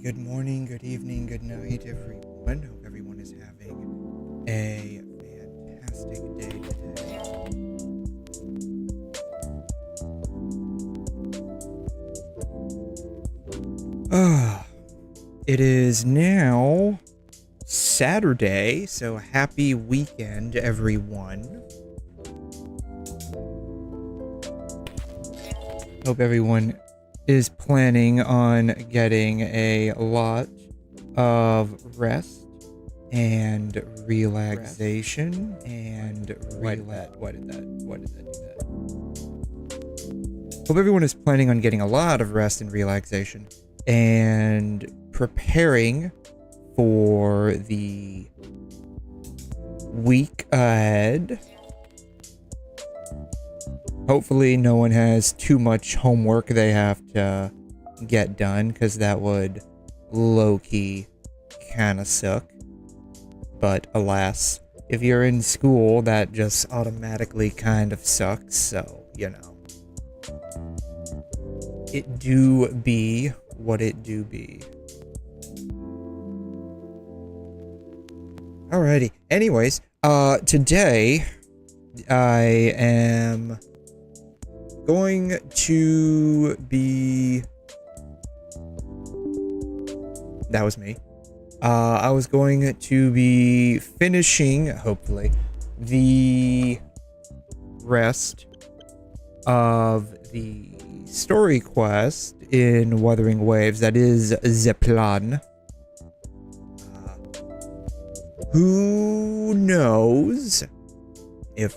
good morning, good evening, good night, everyone. Hope everyone is having a fantastic day today. It is now Saturday, so happy weekend, everyone. Hope everyone is planning on getting a lot of rest and relaxation and why did that do that? Hope everyone is planning on getting a lot of rest and relaxation and preparing for the week ahead. Hopefully no one has too much homework they have to get done, because that would low-key kind of suck. But alas, if you're in school, that just automatically kind of sucks, so, you know. It do be what it do be. Alrighty. Anyways, today I am going to be... That was me. I was going to be finishing, hopefully, the rest of the story quest in Wuthering Waves, that is 𝘬𝘮. Who knows if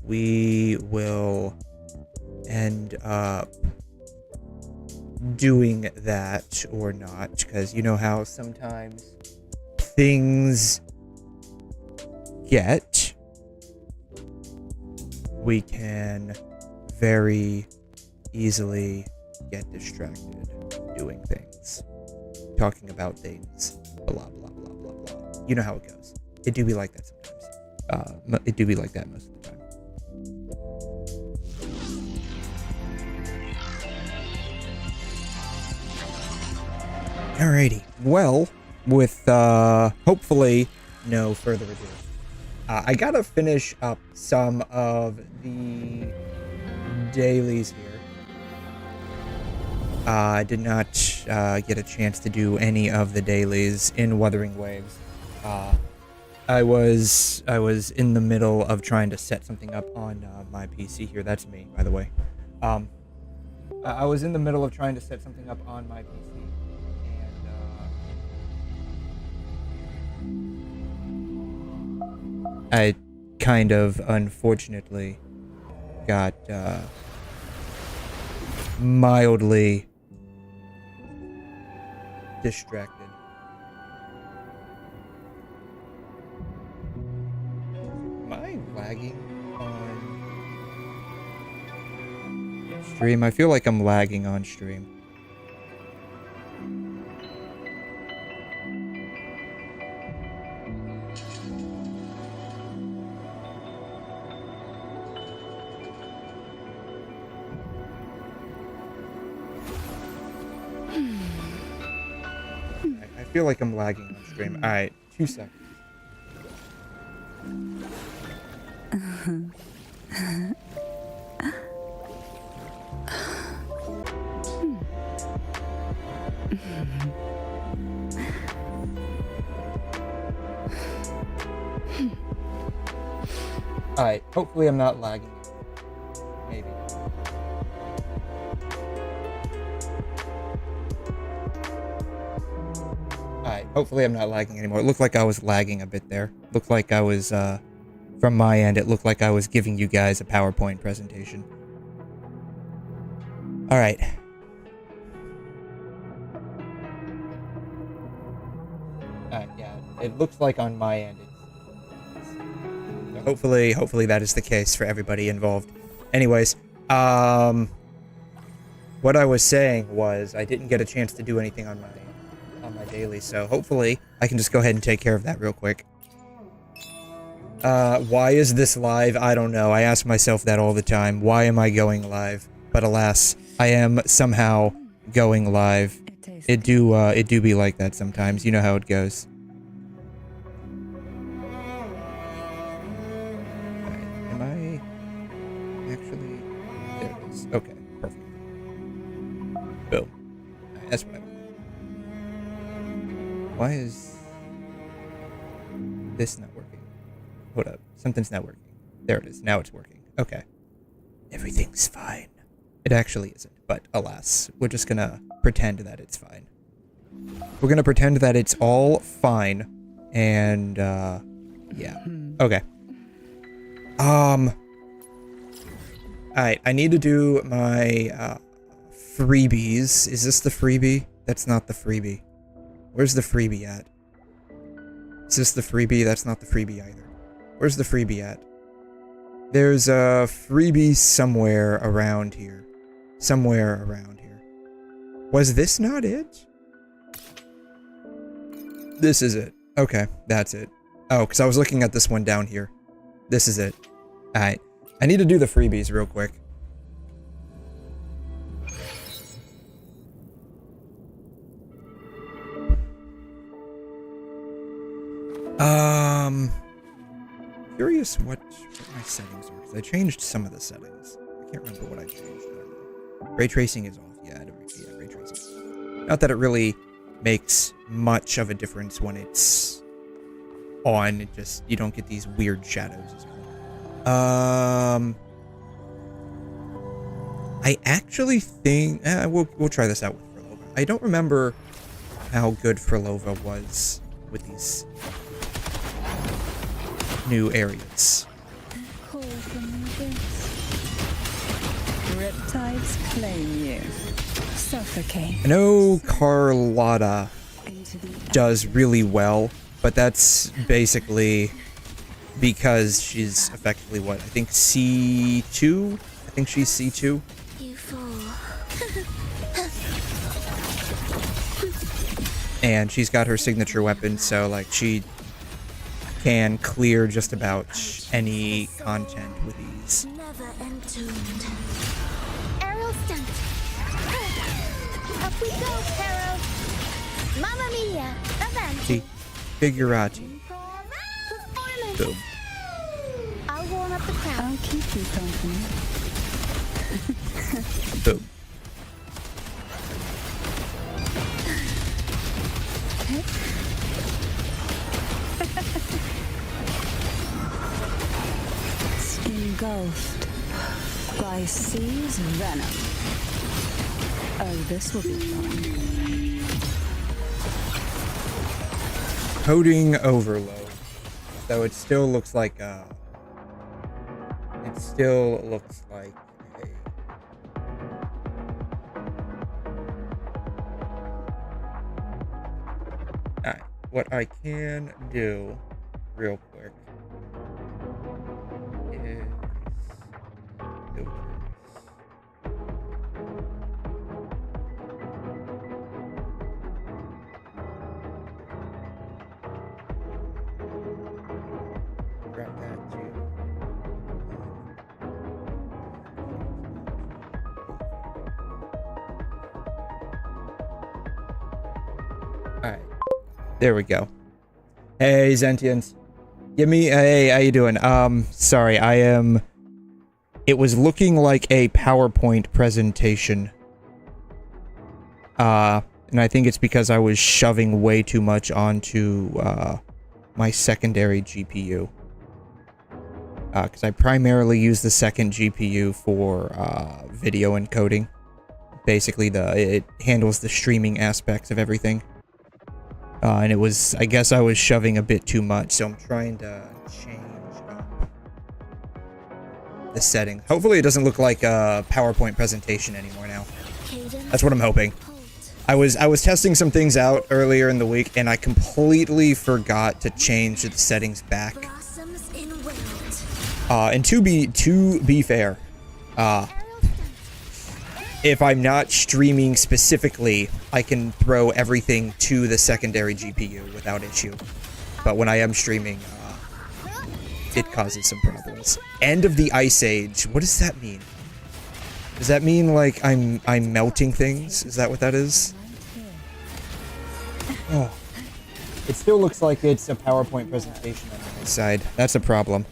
we will end up doing that or not, because you know how sometimes things get, we can very easily get distracted doing things, talking about things, blah blah blah blah blah. You know how it goes. It do be like that sometimes. It do be like that most of the time. Alrighty, well, with hopefully no further ado, I gotta finish up some of the dailies here. I did not get a chance to do any of the dailies in Wuthering Waves. I was in the middle of trying to set something up on my PC here. That's me, by the way. I was in the middle of trying to set something up on my PC. I kind of, unfortunately, got mildly distracted. Am I lagging on stream? I feel like I'm lagging on stream. I feel like I'm lagging on stream. Alright, 2 seconds. Alright, hopefully I'm not lagging. Maybe. Alright, hopefully I'm not lagging anymore. It looked like I was lagging a bit there. Looked like I was, from my end, it looked like I was giving you guys a PowerPoint presentation. Alright. Alright, yeah. It looks like on my end it's so hopefully that is the case for everybody involved. Anyways, what I was saying was I didn't get a chance to do anything on my daily, so hopefully I can just go ahead and take care of that real quick. Why is this live? I don't know. I ask myself that all the time. Why am I going live? But alas, I am somehow going live. It do be like that sometimes. You know how it goes. Alright, am I actually... There it is. Okay, perfect. Boom. Alright, that's what I want. Why is this not working? Hold up. Something's not working. There it is. Now it's working. Okay. Everything's fine. It actually isn't, but alas, we're just gonna pretend that it's fine. We're gonna pretend that it's all fine, and, yeah. Okay. Alright, I need to do my, freebies. Is this the freebie? That's not the freebie. Where's the freebie at? Is this the freebie? That's not the freebie either. Where's the freebie at? There's a freebie somewhere around here. Somewhere around here. Was this not it? This is it. Okay, that's it. Oh, because I was looking at this one down here. This is it. Alright. I need to do the freebies real quick. Curious what my settings are, because I changed some of the settings. I can't remember what I changed. Ray tracing is off. Yeah, ray tracing. Not that it really makes much of a difference when it's on. It just, you don't get these weird shadows as well. I actually think we'll try this out with 𝘰𝘮𝘰. I don't remember how good 𝘰𝘰𝘰 was with these new areas. Riptides claim you. Suffocate. I know 𝘰𝘮𝘰 does really well, but that's basically because she's effectively what? I think C2? I think she's C2. You fool. And she's got her signature weapon, so like she can clear just about any content with ease. Never entombed. Arrow stunt. Up we go, Arrow. Mamma mia. Avanti. Figurati. Boom. I'll warm up the crowd. I'll keep you company. Boom. Engulfed by C's venom. Oh, this will be fun. Coding overload. So it still looks like a... It still looks like a... Alright, what I can do real quick is filters. Drop that to Alright. There we go. Hey, Zentians. Give me, hey, how you doing? Sorry, it was looking like a PowerPoint presentation. And I think it's because I was shoving way too much onto, my secondary GPU. Because I primarily use the second GPU for, video encoding. Basically, it handles the streaming aspects of everything. And it was, I guess I was shoving a bit too much, so I'm trying to change up the settings. Hopefully it doesn't look like a PowerPoint presentation anymore now. That's what I'm hoping. I was testing some things out earlier in the week, and I completely forgot to change the settings back. And to be fair, if I'm not streaming specifically, I can throw everything to the secondary GPU without issue. But when I am streaming, it causes some problems. End of the Ice Age. What does that mean? Does that mean like I'm melting things? Is that what that is? Oh. It still looks like it's a PowerPoint presentation on my side. That's a problem.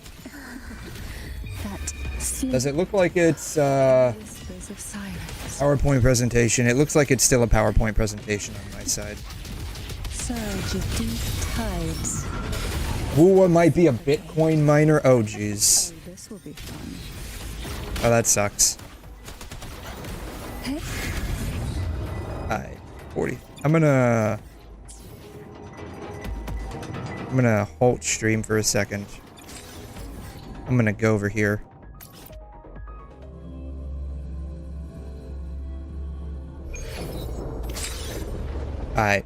Does it look like it's PowerPoint presentation? It looks like it's still a PowerPoint presentation on my side. Surge of deep tides. Wu might be a Bitcoin miner. Oh, jeez. This will be fun. Oh, that sucks. Alright, 40. I'm gonna halt stream for a second. I'm gonna go over here. Alright.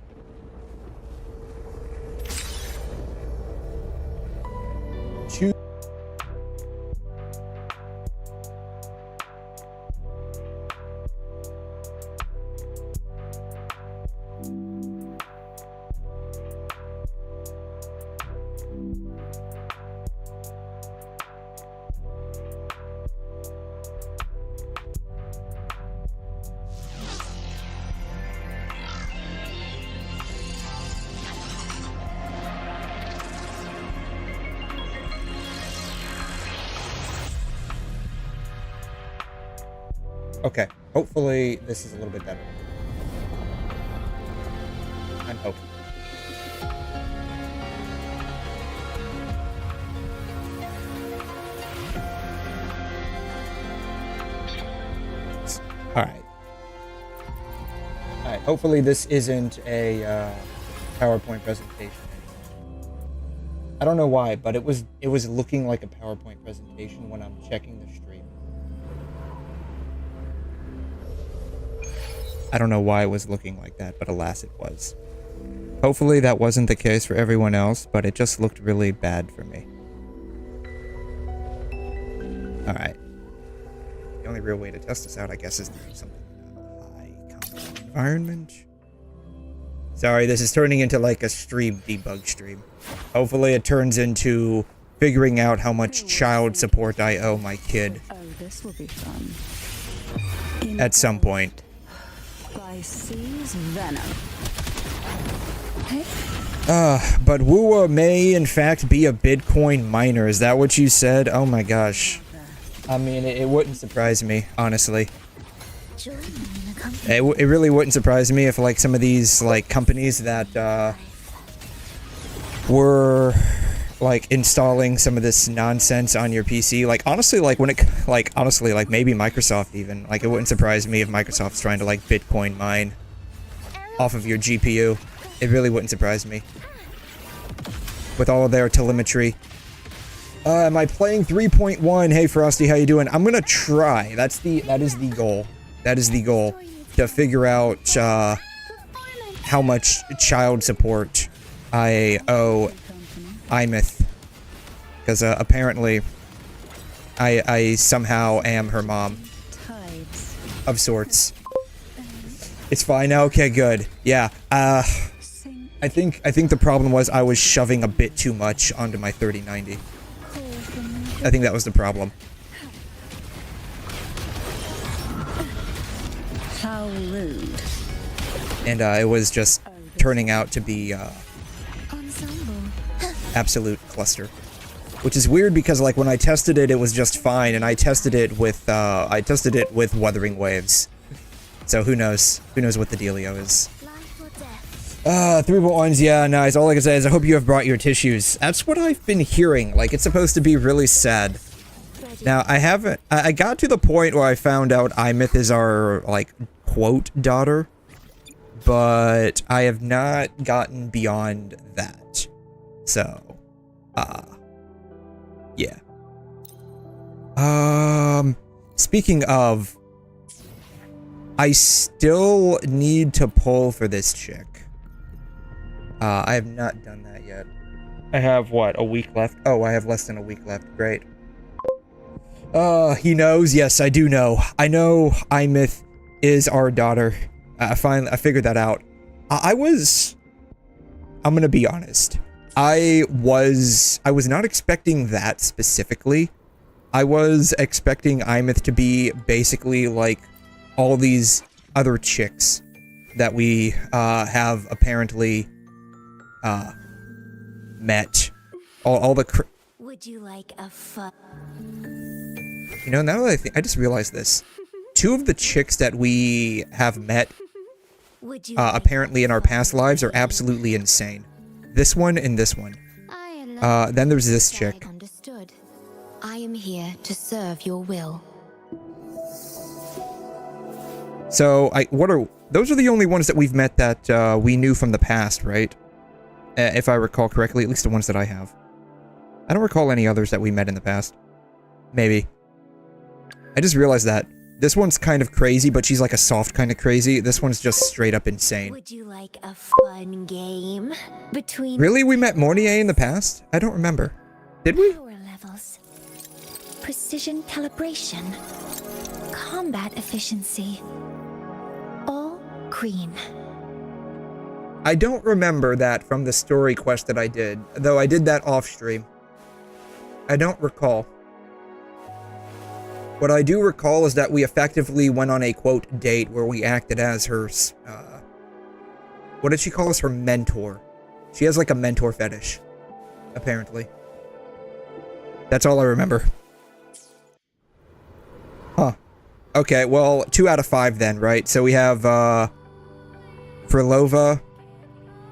Okay, hopefully this is a little bit better. I'm hoping. Alright. Alright, hopefully this isn't a PowerPoint presentation anymore. I don't know why, but it was looking like a PowerPoint presentation when I'm checking the stream. I don't know why it was looking like that, but alas it was. Hopefully that wasn't the case for everyone else, but it just looked really bad for me. Alright. The only real way to test this out, I guess, is to do something in a high conflict environment. Sorry, this is turning into like a stream debug stream. Hopefully it turns into figuring out how much child support I owe my kid. Oh, this will be fun. At some point. By 𝘬𝘲's venom. But 𝘬𝘯 may in fact be a Bitcoin miner. Is that what you said? Oh my gosh. I mean, it wouldn't surprise me, honestly. It really wouldn't surprise me if, like, some of these, like, companies that, were, like, installing some of this nonsense on your PC. Like, honestly, like, when it, like, honestly, like, maybe Microsoft even. Like, it wouldn't surprise me if Microsoft's trying to, like, Bitcoin mine off of your GPU. It really wouldn't surprise me. With all of their telemetry. Am I playing 3.1? Hey, Frosty, how you doing? I'm gonna try. That is the goal. That is the goal. To figure out, how much child support I owe 𝘬𝘮. Because, apparently, I somehow am her mom. Of sorts. It's fine now? Okay, good. Yeah, I think the problem was I was shoving a bit too much onto my 3090. I think that was the problem. How rude. And it was just turning out to be absolute cluster. Which is weird because, like, when I tested it, it was just fine, and I tested it with Wuthering Waves. So who knows? Who knows what the dealio is? 3.1s, yeah, nice. All I can say is I hope you have brought your tissues. That's what I've been hearing. Like, it's supposed to be really sad. Now, I got to the point where I found out 𝘬𝘮 is our, like, quote daughter. But I have not gotten beyond that. So, yeah. Speaking of, I still need to pull for this chick. I have not done that yet. I have, what, a week left? Oh, I have less than a week left. Great. He knows? Yes, I do know. I know 𝘬𝘮 is our daughter. I figured that out. I'm gonna be honest. I was not expecting that specifically. I was expecting 𝘬𝘮 to be basically like all these other chicks that we have apparently met. All the Would you like a fun? You know, now that I just realized this. 2 of the chicks that we have met apparently in our past lives are absolutely insane. This one and this one. Then there's this chick. Understood. I am here to serve your will. So, those are the only ones that we've met that we knew from the past, right? If I recall correctly, at least the ones that I have. I don't recall any others that we met in the past. Maybe. I just realized that. This one's kind of crazy, but she's like a soft kind of crazy. This one's just straight up insane. Would you like a fun game between? Really? We met 𝘠𝘧𝘬𝘕 in the past? I don't remember. Did we? Power levels, precision calibration, combat efficiency, all green. I don't remember that from the story quest that I did, though I did that off stream. I don't recall. What I do recall is that we effectively went on a, quote, date where we acted as her, what did she call us? Her mentor. She has, like, a mentor fetish, apparently. That's all I remember. Huh. Okay, well, 2 out of 5 then, right? So we have, Frolova,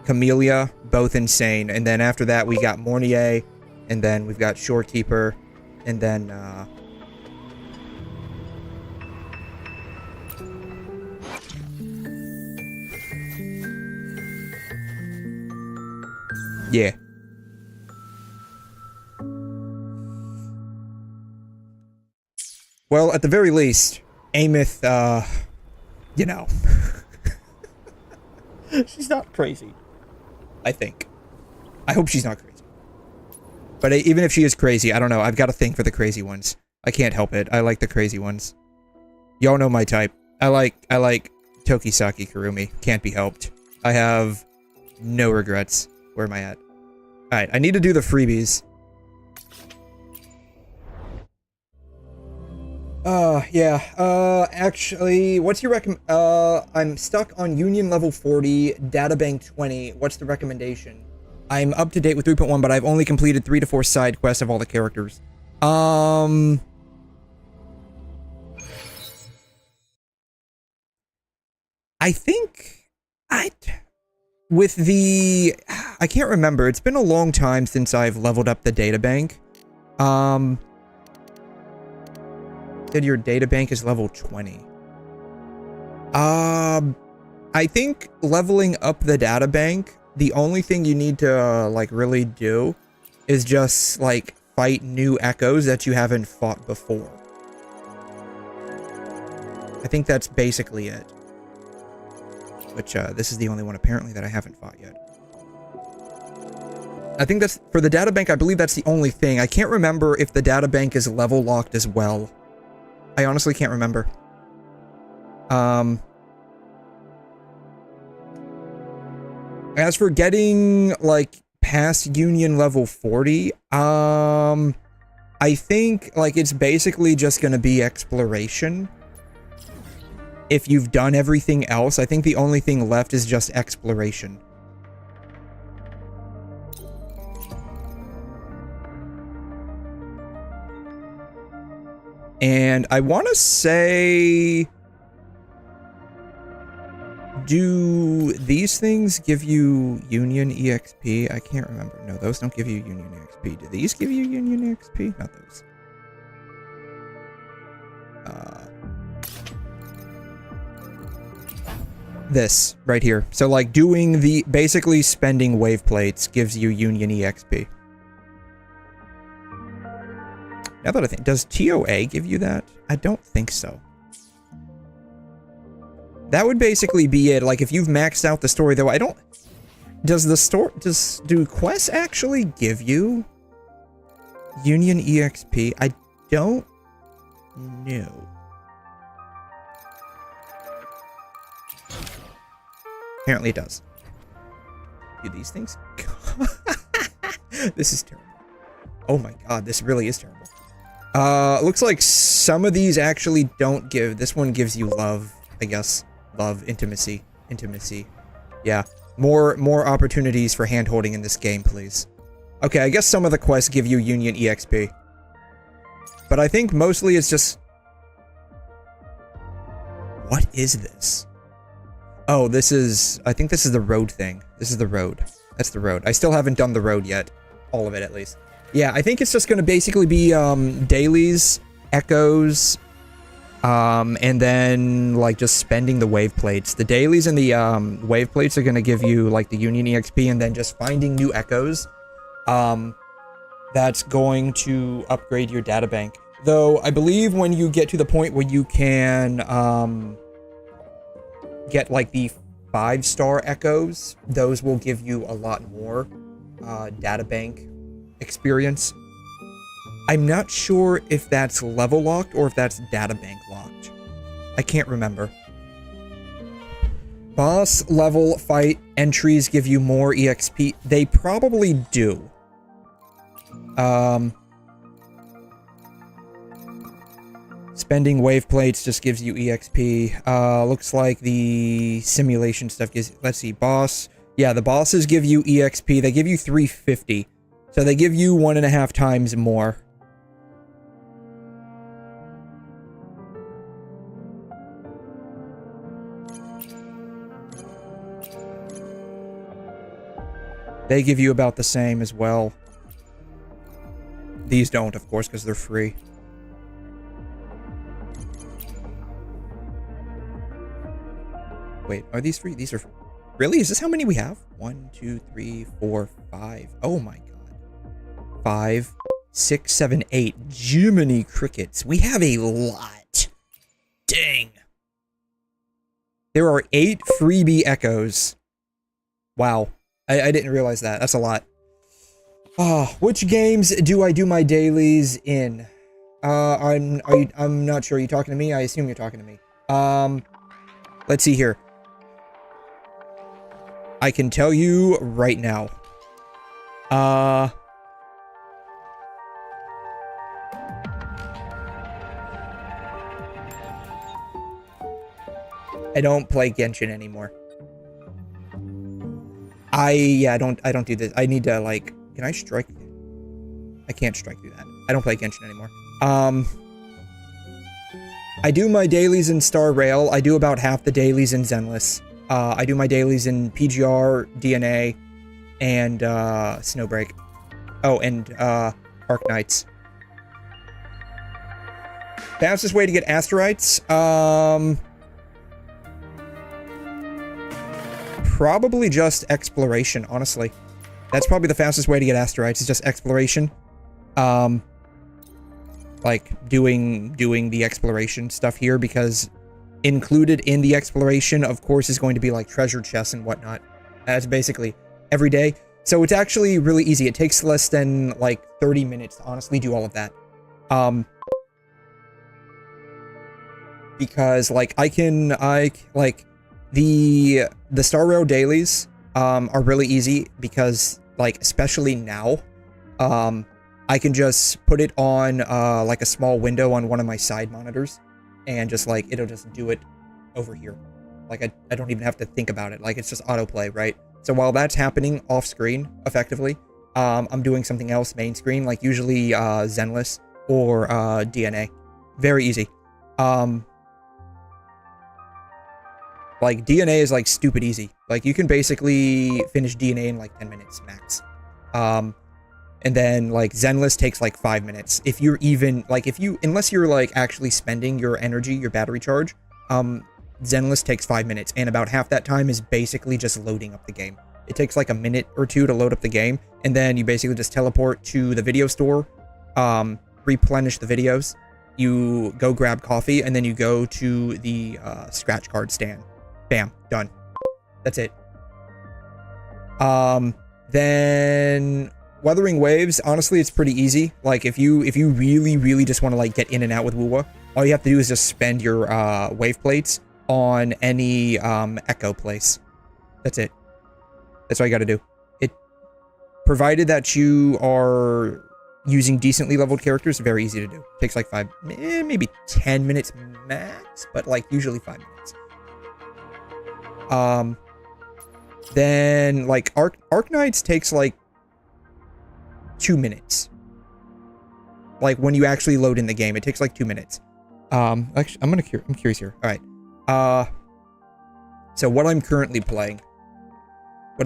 Camellia, both insane. And then after that, we got 𝘠𝘧𝘬𝘕, and then we've got Shorekeeper, and then, yeah. Well, at the very least, 𝘬𝘦𝘺, you know. She's not crazy. I think. I hope she's not crazy. But even if she is crazy, I don't know. I've got a thing for the crazy ones. I can't help it. I like the crazy ones. Y'all know my type. I like Tokisaki Kurumi. Can't be helped. I have no regrets. Where am I at? Alright, I need to do the freebies. Actually, what's your I'm stuck on Union level 40, Databank 20. What's the recommendation? I'm up to date with 3.1, but I've only completed 3 to 4 side quests of all the characters. I think with the, I can't remember. It's been a long time since I've leveled up the databank. Said your databank is level 20. I think leveling up the databank, the only thing you need to, like, really do is just, like, fight new echoes that you haven't fought before. I think that's basically it. Which, this is the only one, apparently, that I haven't fought yet. I think that's, for the databank, I believe that's the only thing. I can't remember if the databank is level locked as well. I honestly can't remember. As for getting, like, past Union level 40, I think, like, it's basically just gonna be exploration. If you've done everything else, I think the only thing left is just exploration. And I want to say, do these things give you Union EXP? I can't remember. No, those don't give you Union EXP. Do these give you Union EXP? Not those. This right here. So, like, doing the, basically spending wave plates gives you Union EXP. Now that I think, does TOA give you that? I don't think so. That would basically be it. Like, if you've maxed out the story, though, I don't... Does the store... Do quests actually give you Union EXP? I don't know. Apparently it does. Do these things? This is terrible. Oh my god, this really is terrible. Looks like some of these actually don't give. This one gives you love, I guess. Love, intimacy. Intimacy. Yeah. More opportunities for hand-holding in this game, please. Okay, I guess some of the quests give you Union EXP. But I think mostly it's just... What is this? Oh, this is... I think this is the road thing. This is the road. That's the road. I still haven't done the road yet. All of it, at least. Yeah, I think it's just going to basically be dailies, echoes, and then, like, just spending the wave plates. The dailies and the wave plates are going to give you, like, the Union EXP, and then just finding new echoes. That's going to upgrade your data bank. Though, I believe when you get to the point where you can, get, like, the 5-star echoes, those will give you a lot more, data bank experience. I'm not sure if that's level locked or if that's data bank locked. I can't remember. Boss level fight entries give you more EXP. They probably do. Spending wave plates just gives you EXP. Looks like the simulation stuff gives... Let's see, boss... Yeah, the bosses give you EXP. They give you 350. So they give you 1.5 times more. They give you about the same as well. These don't, of course, because they're free. Wait, are these free? These are... Really? Is this how many we have? 1, 2, 3, 4, 5. Oh my god. 5, 6, 7, 8. Jiminy crickets. We have a lot. Dang. There are 8 freebie echoes. Wow. I didn't realize that. That's a lot. Oh, which games do I do my dailies in? I'm not sure. Are you talking to me? I assume you're talking to me. Let's see here. I can tell you right now. I don't play Genshin anymore. I don't do this. I need to, like, can I strike? I can't strike through that. I don't play Genshin anymore. I do my dailies in Star Rail. I do about half the dailies in Zenless. I do my dailies in PGR, DNA, and Snowbreak. Oh, and Arc Knights. Fastest way to get asteroids? Probably just exploration, honestly. That's probably the fastest way to get asteroids, is just exploration. Like, doing the exploration stuff here, because included in the exploration, of course, is going to be, like, treasure chests and whatnot. That's basically every day. So it's actually really easy. It takes less than, like, 30 minutes to honestly do all of that. Because, like, the Star Rail dailies, are really easy because, like, especially now, I can just put it on, like, a small window on one of my side monitors, and just, like, it'll just do it over here. Like, I don't even have to think about it. Like, it's just autoplay, right? So while that's happening off-screen, effectively, I'm doing something else main screen, like, usually, Zenless or, DNA. Very easy. Like, DNA is, like, stupid easy. Like, you can basically finish DNA in, like, 10 minutes max. And then, like, Zenless takes, like, 5 minutes. If you're even, like, unless you're, like, actually spending your energy, your battery charge, Zenless takes 5 minutes. And about half that time is basically just loading up the game. It takes, like, a minute or two to load up the game. And then you basically just teleport to the video store, replenish the videos. You go grab coffee, and then you go to the, scratch card stand. Bam, done. That's it. Then Wuthering Waves, honestly, it's pretty easy. Like, if you really, really just want to, like, get in and out with Wuwa, all you have to do is just spend your, wave plates on any, echo place. That's it. That's all you gotta do. Provided that you are using decently leveled characters, very easy to do. Takes, like, maybe 10 minutes max, but, like, usually 5 minutes. Then, like, Arknights takes, like, 2 minutes. Like, when you actually load in the game, it takes, like, 2 minutes. Actually, I'm curious here. All right. So what I'm currently playing. What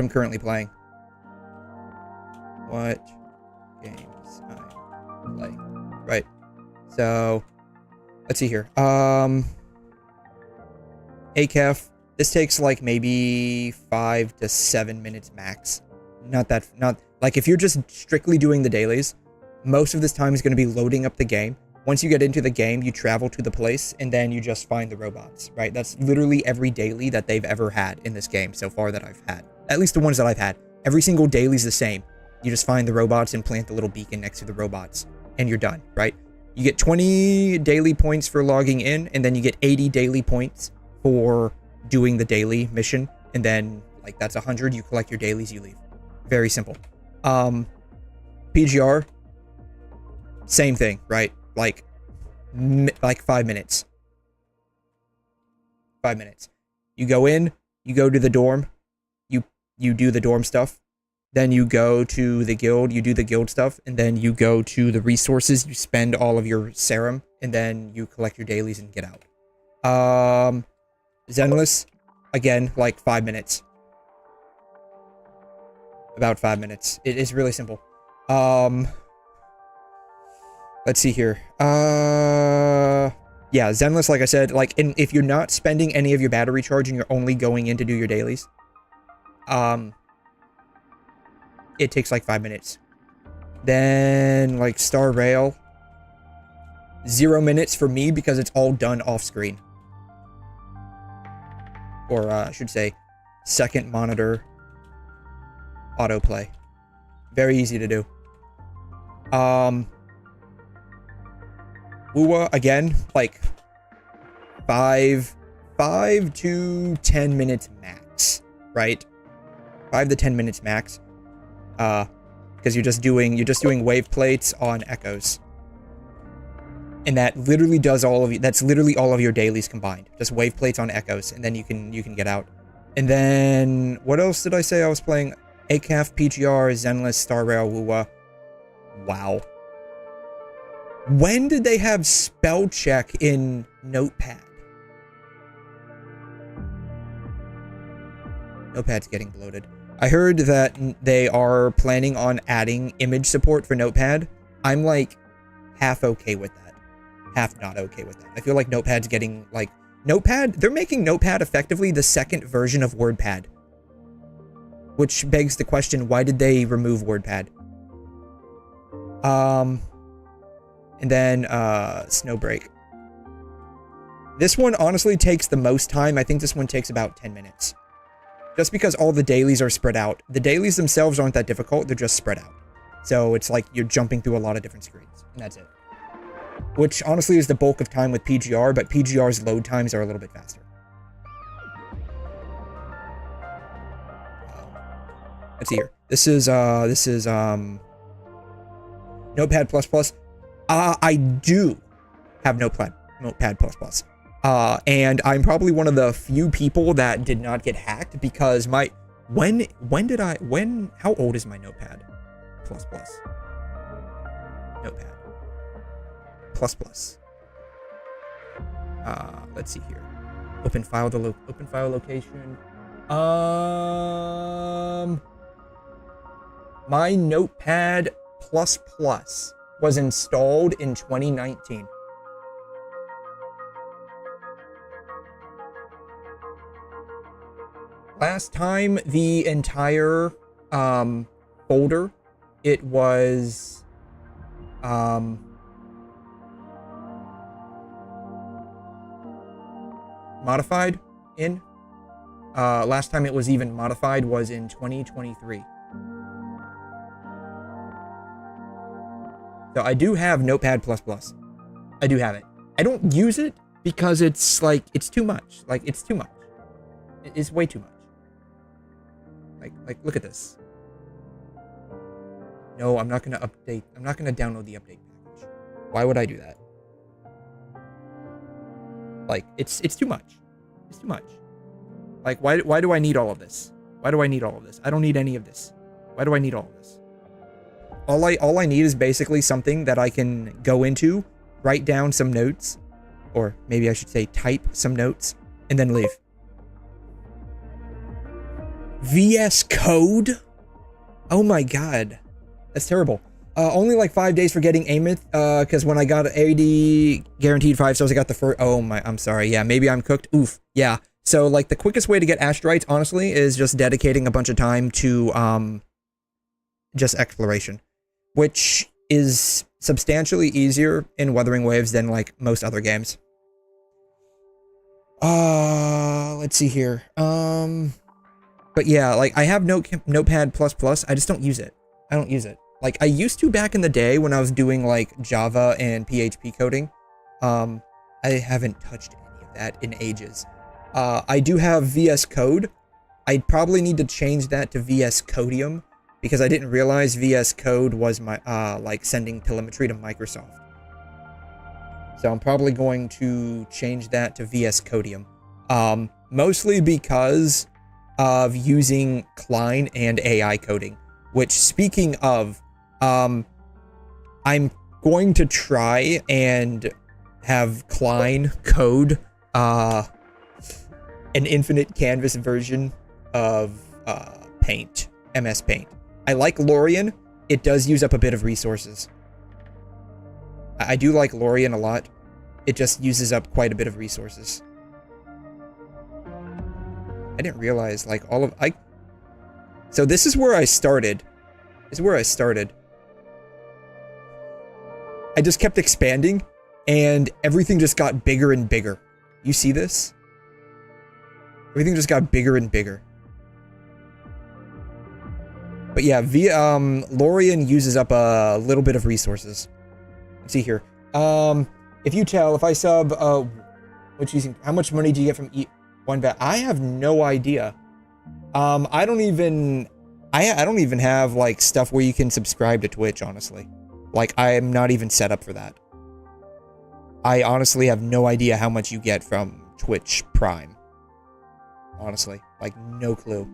games I'm playing. Right. So, let's see here. ACAF. This takes like maybe 5 to 7 minutes max. Not like if you're just strictly doing the dailies, most of this time is going to be loading up the game. Once you get into the game, you travel to the place and then you just find the robots, right? That's literally every daily that they've ever had in this game so far that I've had. At least the ones that I've had. Every single daily is the same. You just find the robots and plant the little beacon next to the robots and you're done, right? You get 20 daily points for logging in and then you get 80 daily points for doing the daily mission, and then like that's 100. You collect your dailies, you leave. Very simple. PGR, same thing, right? Like 5 minutes. 5 minutes. You go in, you go to the dorm, you do the dorm stuff, then you go to the guild, you do the guild stuff, and then you go to the resources, you spend all of your serum, and then you collect your dailies and get out. Zenless, again, like 5 minutes. About 5 minutes. It is really simple. Let's see here. Yeah, Zenless, like I said, like, if you're not spending any of your battery charge and you're only going in to do your dailies, it takes like 5 minutes. Then, like, Star Rail, 0 minutes for me because it's all done off screen. Or, I should say, second monitor autoplay. Very easy to do. 𝘬𝘬𝘦𝘵𝘩𝘦, again, like 5 to 10 minutes max, right? 5 to 10 minutes max. Because you're just doing wave plates on echoes. And that literally does that's literally all of your dailies combined. Just wave plates on echoes, and then you can get out. And then, what else did I say I was playing? ACAF, PGR, Zenless, Star Rail, 𝘬𝘬𝘦. Wow. When did they have spell check in Notepad? Notepad's getting bloated. I heard that they are planning on adding image support for Notepad. I'm like half okay with that. Half not okay with that. I feel like Notepad's getting like Notepad. They're making Notepad effectively the second version of WordPad. Which begs the question, why did they remove WordPad? And then Snowbreak. This one honestly takes the most time. I think this one takes about 10 minutes. Just because all the dailies are spread out. The dailies themselves aren't that difficult, they're just spread out. So it's like you're jumping through a lot of different screens, and that's it. Which honestly is the bulk of time with PGR, but PGR's load times are a little bit faster. Let's see here. This is Notepad++. I do have Notepad++. And I'm probably one of the few people that did not get hacked because how old is my Notepad++? Notepad++. Let's see here. Open file location. My Notepad++ was installed in 2019. Last time the entire folder, it was modified in. Last time it was even modified was in 2023. So I do have Notepad++. I do have it. I don't use it because it's like, it's too much. Like, it's too much. It's way too much. Like, look at this. No, I'm not going to update. I'm not going to download the update package. Why would I do that? Like, it's too much. It's too much. Like, why do I need all of this? Why do I need all of this? I don't need any of this. Why do I need all of this? All I need is basically something that I can go into, write down some notes, or maybe I should say type some notes, and then leave. VS Code? Oh my god. That's terrible. Only like 5 days for getting Amos, because when I got AD guaranteed 5 stars, I got the first. Oh my, I'm sorry. Yeah, maybe I'm cooked. Oof. Yeah. So like the quickest way to get asteroids, honestly, is just dedicating a bunch of time to just exploration, which is substantially easier in Wuthering Waves than like most other games. Let's see here. But yeah, like I have Notepad++. I just don't use it. I don't use it. Like I used to back in the day when I was doing like Java and PHP coding. I haven't touched any of that in ages. I do have VS Code. I'd probably need to change that to VS Codium because I didn't realize VS Code was my like sending telemetry to Microsoft. So I'm probably going to change that to VS Codium. Mostly because of using Cline and AI coding, which speaking of, I'm going to try and have Cline code an infinite canvas version of Paint, MS Paint. I like Lorien. It does use up a bit of resources. I do like Lorien a lot. It just uses up quite a bit of resources. I didn't realize like all of so this is where I started. This is where I started. I just kept expanding and everything just got bigger and bigger. You see this? Everything just got bigger and bigger. But yeah, Lorien uses up a little bit of resources. Let's see here. If you tell, if I sub, what you think, how much money do you get from one bet? I have no idea. I don't even have like stuff where you can subscribe to Twitch, honestly. Like I am not even set up for that. I honestly have no idea how much you get from Twitch Prime. Honestly, like no clue.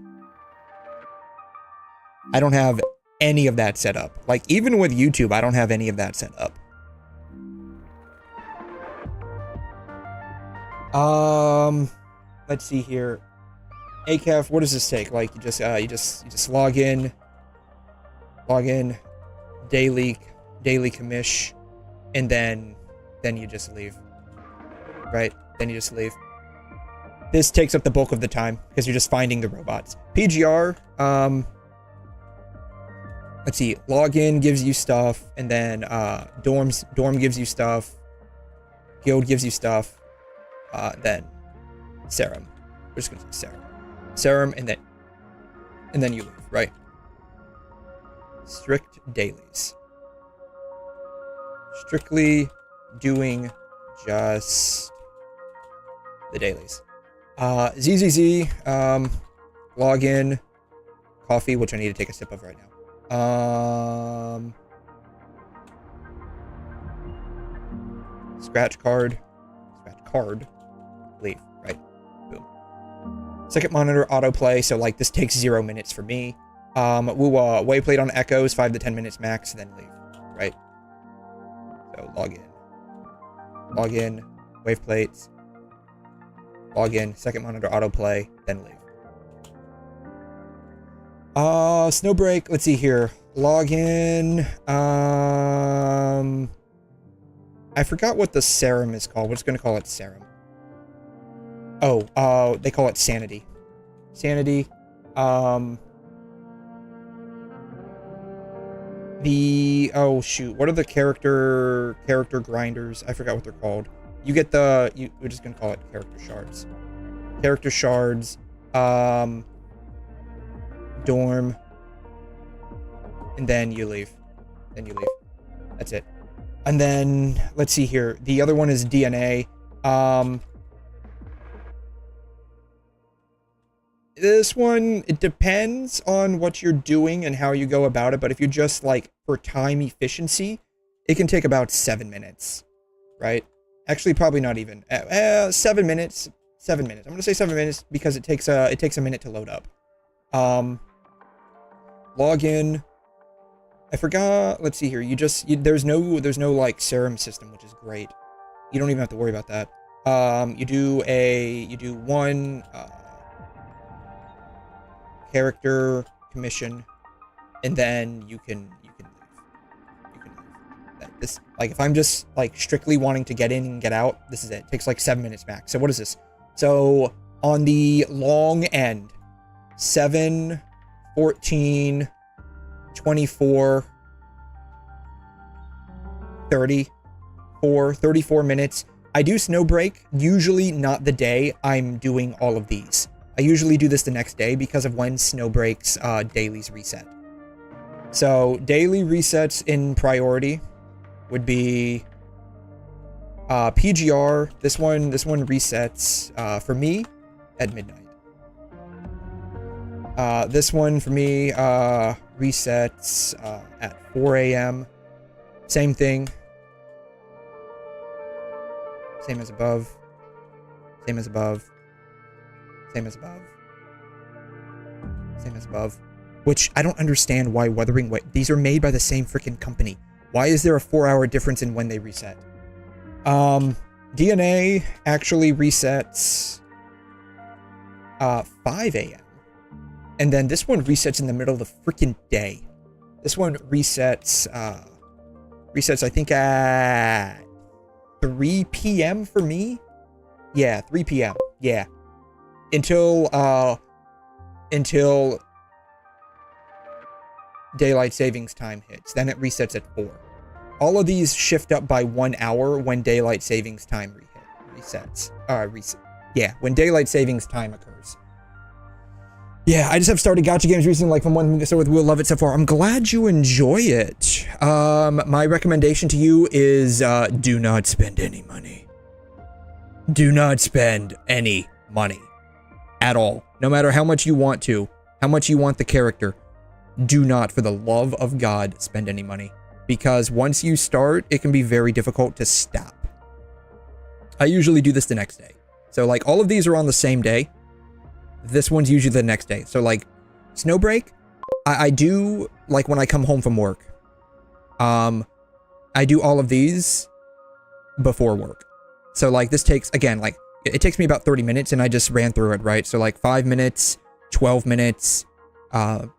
I don't have any of that set up. Like even with YouTube, I don't have any of that set up. Let's see here. ACAF, what does this take? Like you just log in, daily commish, and then you just leave. Right? Then you just leave. This takes up the bulk of the time because you're just finding the robots. PGR, let's see, login gives you stuff, and then dorm gives you stuff, guild gives you stuff, then serum. We're just gonna say serum, and then you leave, right? Strict dailies. Strictly doing just the dailies. 𝘧𝘧𝘧, login, coffee, which I need to take a sip of right now. Scratch card, leave, right? Boom. Second monitor autoplay, so like this takes 0 minutes for me. Wave plate on echoes, 5 to 10 minutes max, then leave, right? So log in, wave plates, log in, second monitor autoplay, then leave. Snowbreak, let's see here. Log in. I forgot what the serum is called. We're just gonna call it serum. Oh, they call it sanity. Sanity. Oh shoot, what are the character grinders? I forgot what they're called. You get we're just gonna call it character shards. Character shards, dorm, and then you leave. That's it. And then, let's see here. The other one is DNA. This one, it depends on what you're doing and how you go about it, but if you're just like for time efficiency, it can take about 7 minutes, right? Actually, probably not even 7 minutes. 7 minutes. I'm gonna say 7 minutes because it takes a minute to load up. Log in. I forgot. Let's see here. There's no like serum system, which is great. You don't even have to worry about that. You do one character commission, and then you can leave. This, like, if I'm just like strictly wanting to get in and get out, this is it. It takes like 7 minutes max. So what is this? So on the long end, 7, 14, 24, 34 minutes. I do snow break, usually not the day I'm doing all of these. I usually do this the next day because of when snow breaks dailies reset. So daily resets in priority would be PGR. This one resets for me at midnight. This one for me resets at 4 a.m. Same thing. Same as above. Same as above. Same as above. Same as above. Which I don't understand why Wuthering Way. These are made by the same freaking company. Why is there a 4-hour difference in when they reset? DNA actually resets 5 a.m. And then this one resets in the middle of the freaking day. This one resets I think at 3 p.m. for me. Yeah, 3 p.m. Yeah. Until daylight savings time hits. Then it resets at 4. All of these shift up by 1 hour when daylight savings time resets. Yeah, when daylight savings time occurs. Yeah, I just have started gacha games recently, like from one so with Will Love It so far. I'm glad you enjoy it. My recommendation to you is do not spend any money. Do not spend any money at all. No matter how much you want to, how much you want the character. Do not, for the love of God, spend any money. Because once you start, it can be very difficult to stop. I usually do this the next day. So like all of these are on the same day. This one's usually the next day. So like snow break, I do like when I come home from work. I do all of these before work. So like this takes, again, like it takes me about 30 minutes and I just ran through it, right? So like 5 minutes, 12 minutes,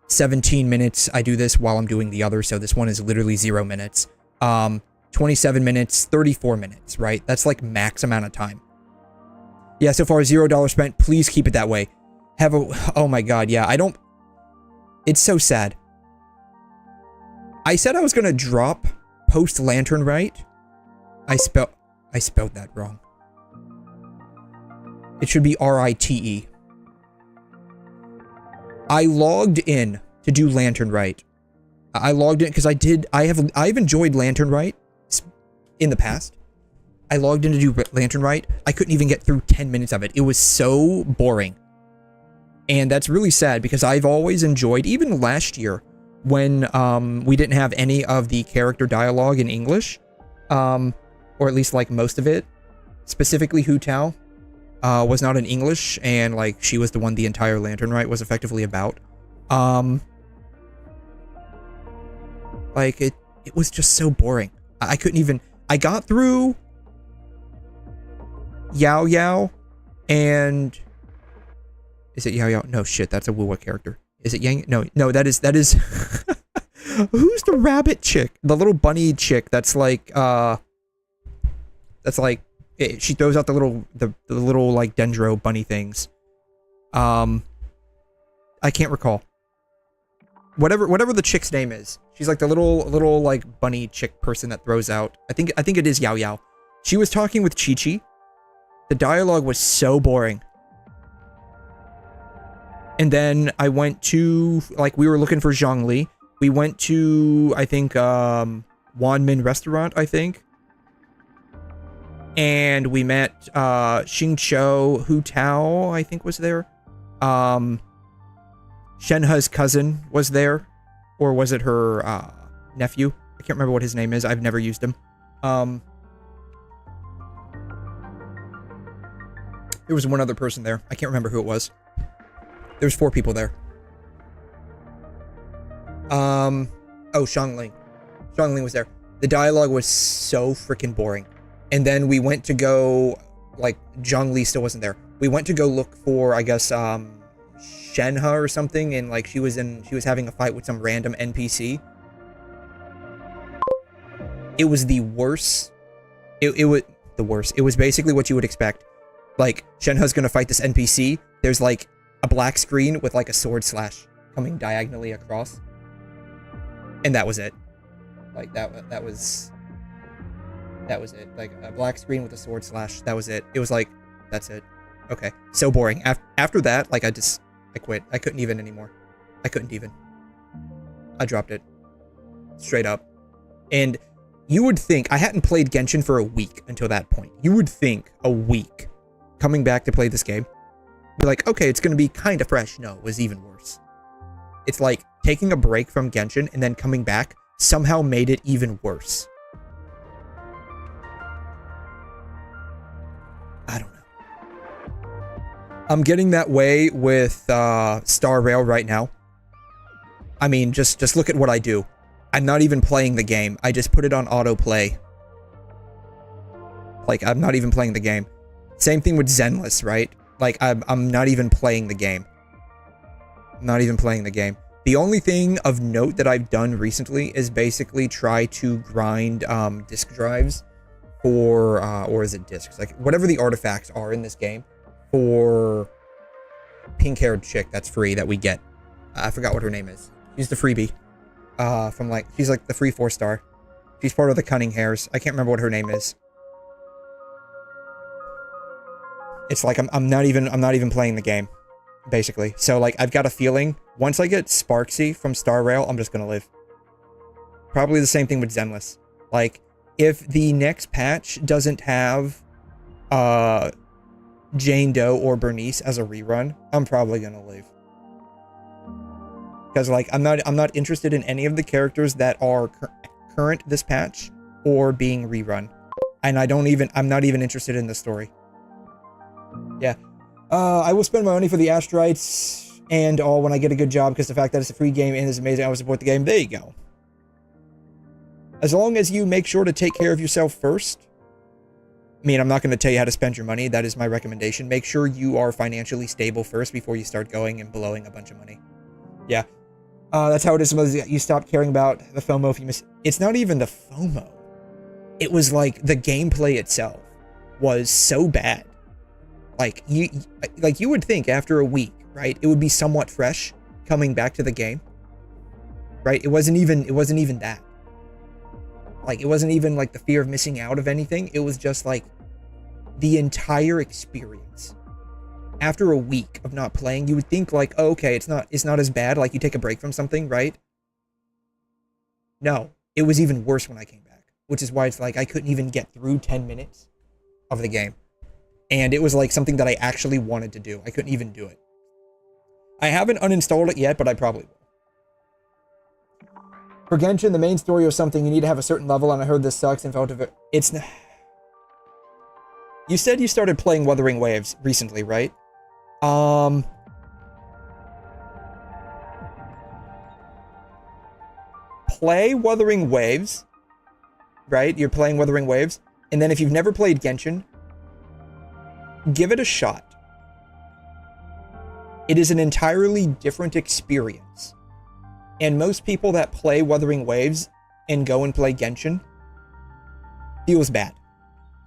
17 minutes. I do this while I'm doing the other. So this one is literally 0 minutes. 27 minutes, 34 minutes, right? That's like max amount of time. Yeah, so far $0 spent. Please keep it that way. Oh my God. Yeah, it's so sad. I said I was going to drop post Lantern Rite. I spelled that wrong. It should be RITE. I logged in to do Lantern Rite. I logged in because I've enjoyed Lantern Rite in the past. I logged in to do Lantern Rite. I couldn't even get through 10 minutes of it. It was so boring. And that's really sad because I've always enjoyed, even last year when we didn't have any of the character dialogue in English, or at least like most of it, specifically 𝘬𝘬𝘬 was not in English, and like she was the one the entire Lantern Rite was effectively about. Like it was just so boring. I couldn't even. I got through 𝘤𝘤𝘬𝘬 and is it 𝘤𝘤𝘬𝘬? No shit, that's a Wuwa character. Is it Yang? No, that is who's the rabbit chick? The little bunny chick that's like she throws out the little like dendro bunny things. I can't recall. Whatever the chick's name is. She's like the little like bunny chick person that throws out. I think it is 𝘤𝘤𝘬𝘬. She was talking with 𝘵𝘵. The dialogue was so boring. And then I went to, like, we were looking for Zhongli. We went to, I think, Wanmin restaurant, I think. And we met Xingqiu 𝘬𝘬𝘬, I think was there. Shenhe's cousin was there. Or was it her nephew? I can't remember what his name is. I've never used him. There was one other person there. I can't remember who it was. There was 4 people there. Oh, Xiangling. Xiangling was there. The dialogue was so freaking boring. And then we went to go, like, Zhongli still wasn't there. We went to go look for, I guess, Shenhe or something, and like she was having a fight with some random NPC. It was the worst. It was the worst. It was basically what you would expect. Like, Shenhe's gonna fight this NPC. There's like a black screen with like a sword slash coming diagonally across. And that was it. Like that was it. Like a black screen with a sword slash. That was it. It was like, that's it. Okay. So boring. After that, like I quit. I couldn't even anymore. I couldn't even. I dropped it. Straight up. And you would think, I hadn't played Genshin for a week until that point. You would think a week coming back to play this game, be like, okay, it's going to be kind of fresh. No, it was even worse. It's like taking a break from Genshin and then coming back somehow made it even worse. I don't know. I'm getting that way with Star Rail right now. I mean, just look at what I do. I'm not even playing the game. I just put it on autoplay. Like, I'm not even playing the game. Same thing with Zenless, right? Like, I'm not even playing the game. I'm not even playing the game. The only thing of note that I've done recently is basically try to grind disk drives for, or is it discs? Like, whatever the artifacts are in this game for pink-haired chick that's free that we get. I forgot what her name is. She's the freebie. From like, she's like the free 4-star. She's part of the 𝘠𝘮𝘳𝘕. I can't remember what her name is. It's like I'm not even playing the game, basically. So like I've got a feeling once I get 𝘬𝘗 from Star Rail, I'm just gonna live. Probably the same thing with Zenless. Like if the next patch doesn't have Jane Doe or Bernice as a rerun, I'm probably gonna leave. Because like I'm not interested in any of the characters that are current this patch or being rerun, and I'm not even interested in the story. Yeah, I will spend my money for the asteroids and all when I get a good job, because the fact that it's a free game and is amazing, I will support the game. There you go. As long as you make sure to take care of yourself first. I mean, I'm not going to tell you how to spend your money. That is my recommendation. Make sure you are financially stable first before you start going and blowing a bunch of money. Yeah. That's how it is. You stop caring about the FOMO if you miss. It's not even the FOMO. It was like the gameplay itself was so bad. Like you would think after a week, right? It would be somewhat fresh coming back to the game, right? It wasn't even that. Like it wasn't even like the fear of missing out of anything. It was just like the entire experience. After a week of not playing, you would think like, oh, okay, it's not as bad. Like you take a break from something, right? No, it was even worse when I came back, which is why it's like I couldn't even get through 10 minutes of the game. And it was like something that I actually wanted to do. I couldn't even do it. I haven't uninstalled it yet, but I probably will. For Genshin, the main story or something, you need to have a certain level, and I heard this sucks and felt of it. It's not. You said you started playing Wuthering Waves recently, right? Play Wuthering Waves, right? You're playing Wuthering Waves, and then if you've never played Genshin, give it a shot. It is an entirely different experience. And most people that play Wuthering Waves and go and play Genshin feels bad.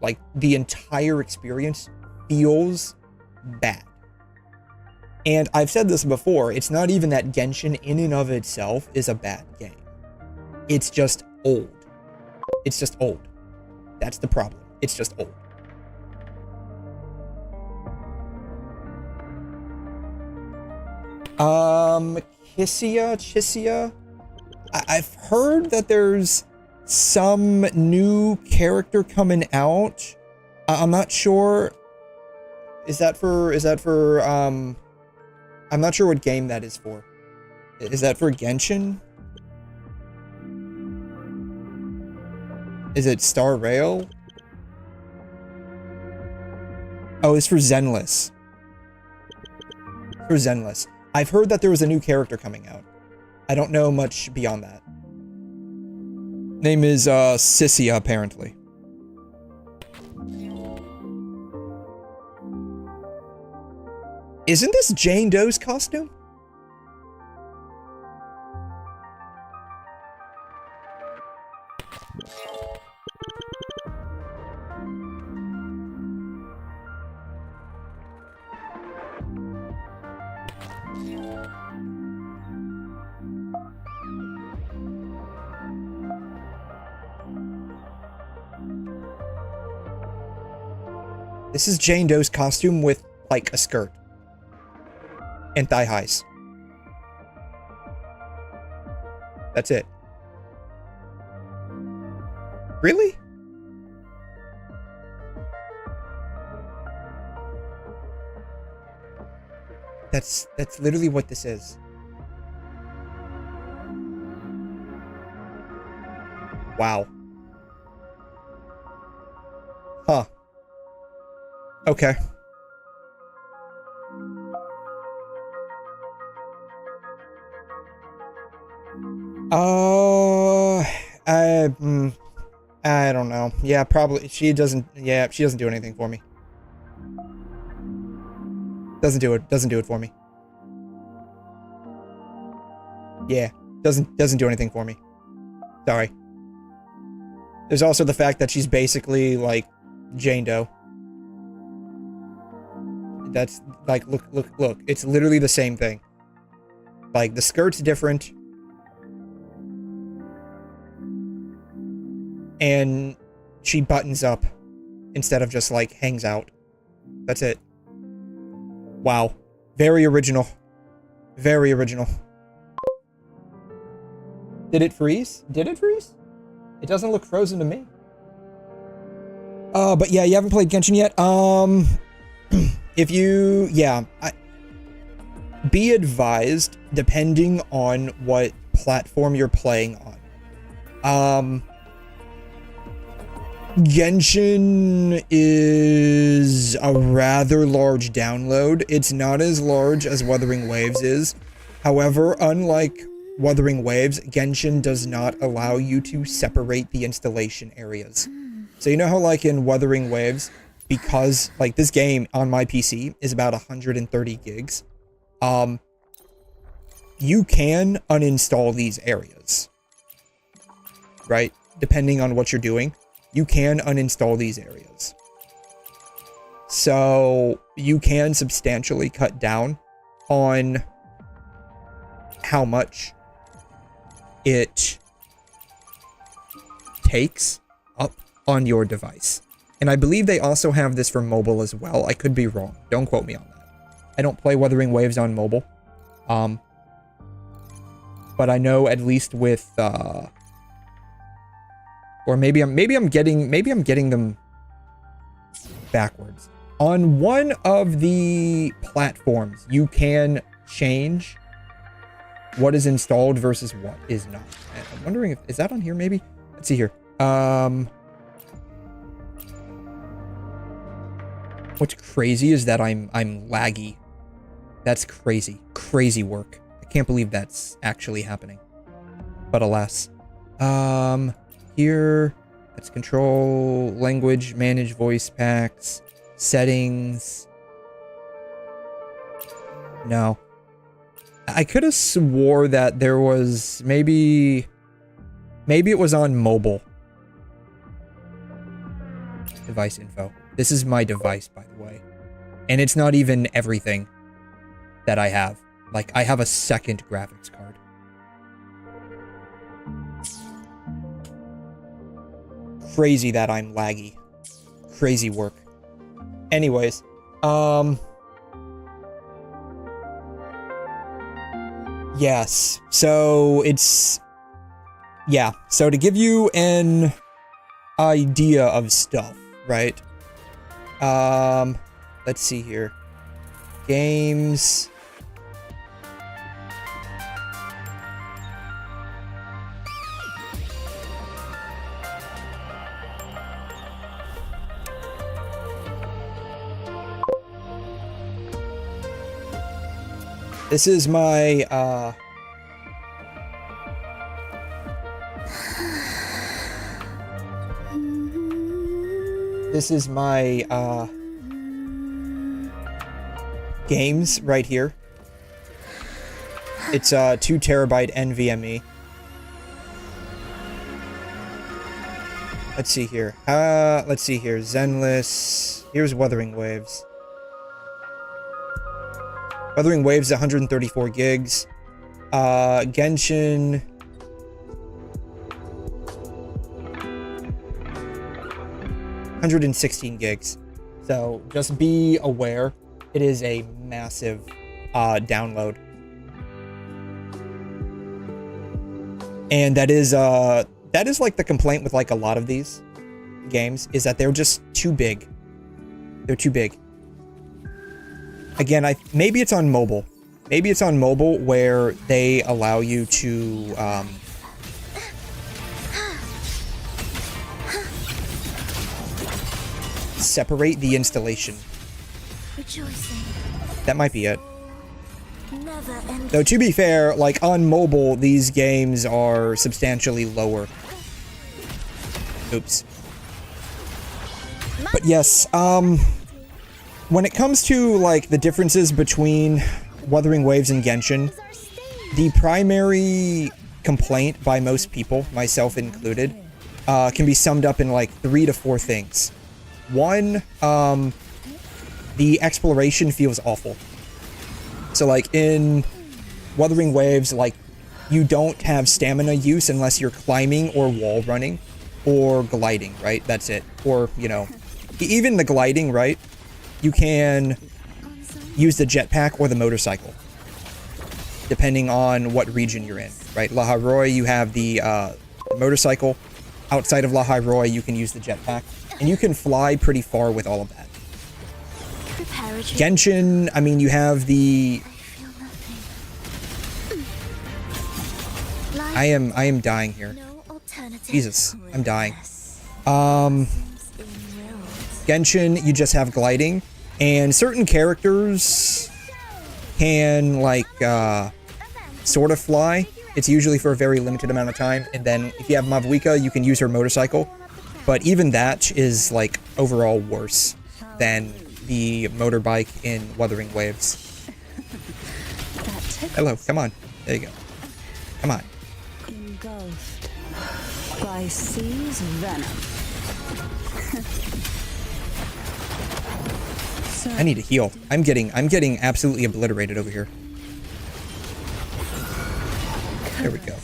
Like, the entire experience feels bad. And I've said this before, it's not even that Genshin in and of itself is a bad game. It's just old. It's just old. That's the problem. It's just old. 𝘬𝘗. I've heard that there's some new character coming out. I'm not sure. Is that for I'm not sure what game that is for. Is that for Genshin? Is it Star Rail? Oh, it's for Zenless. For Zenless. I've heard that there was a new character coming out. I don't know much beyond that. Name is 𝘬𝘬𝘳𝘬, apparently. Isn't this Jane Doe's costume? This is Jane Doe's costume with, like, a skirt. And thigh highs. That's it. Really? That's literally what this is. Wow. Huh. Okay. I don't know. Yeah, probably. She doesn't do anything for me. Doesn't do it for me. Yeah, doesn't do anything for me. Sorry. There's also the fact that she's basically, like, Jane Doe. That's, like, look. It's literally the same thing. Like, the skirt's different. And she buttons up instead of just, like, hangs out. That's it. Wow. Very original. Very original. Did it freeze? Did it freeze? It doesn't look frozen to me. But yeah, you haven't played Genshin yet? If you... Yeah. Be advised, depending on what platform you're playing on. Genshin is a rather large download. It's not as large as Wuthering Waves is. However, unlike Wuthering Waves, Genshin does not allow you to separate the installation areas. So you know how, like, in Wuthering Waves, because, like, this game on my PC is about 130 gigs, you can uninstall these areas, right? Depending on what you're doing, you can uninstall these areas. So you can substantially cut down on how much it takes up on your device. And I believe they also have this for mobile as well. I could be wrong. Don't quote me on that. I don't play Wuthering Waves on mobile. But I know at least with or maybe I'm getting them backwards. On one of the platforms, you can change what is installed versus what is not. I'm wondering if is that on here maybe? Let's see here. What's crazy is that I'm laggy. That's crazy. Crazy work. I can't believe that's actually happening. But alas. Here, let's control language, manage voice packs, settings. No. I could have swore that there was maybe it was on mobile. Device info. This is my device, by the way. And it's not even everything that I have. Like, I have a second graphics card. Crazy that I'm laggy. Crazy work. Anyways, yes. So it's... Yeah. So to give you an idea of stuff, right? Let's see here. Games... This is my, This is my games right here. It's 2 terabyte NVMe. Let's see here. Let's see here. Zenless. Here's Wuthering Waves. Wuthering Waves 134 gigs. Genshin 116 gigs. So just be aware, it is a massive download. And that is like the complaint with like a lot of these games, is that they're just too big. They're too big. Again, maybe it's on mobile. Maybe it's on mobile where they allow you to separate the installation. Rejoicing. That might be it. Never end. Though to be fair, like on mobile, these games are substantially lower. Oops. But yes, when it comes to like the differences between Wuthering Waves and Genshin, the primary complaint by most people, myself included, can be summed up in like 3 to 4 things. One, the exploration feels awful. So like in Wuthering Waves, like you don't have stamina use unless you're climbing or wall running or gliding, right? That's it. Or, you know, even the gliding, right? You can use the jetpack or the motorcycle, depending on what region you're in, right? 𝘠𝘮, you have the motorcycle. Outside of 𝘠𝘮, you can use the jetpack. And you can fly pretty far with all of that. Genshin, I mean, you have the... I am dying here. Jesus, I'm dying. Genshin, you just have gliding. And certain characters can, like, sort of fly. It's usually for a very limited amount of time. And then if you have 𝘠𝘮𝘠, you can use her motorcycle. But even that is, like, overall worse than the motorbike in Wuthering Waves. Hello, come on. There you go. Come on. Engulfed by 𝘬𝘗's venom. I need to heal. I'm getting absolutely obliterated over here. There we go.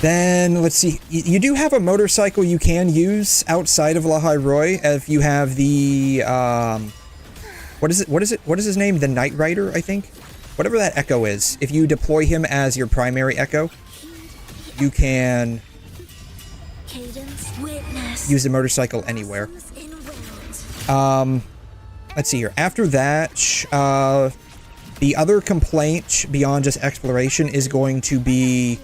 Then let's see. You do have a motorcycle you can use outside of 𝘠𝘮 if you have the what is his name? The Knight Rider, I think. Whatever that Echo is. If you deploy him as your primary Echo, you can use the motorcycle anywhere. Let's see here. After that, the other complaint beyond just exploration is going to be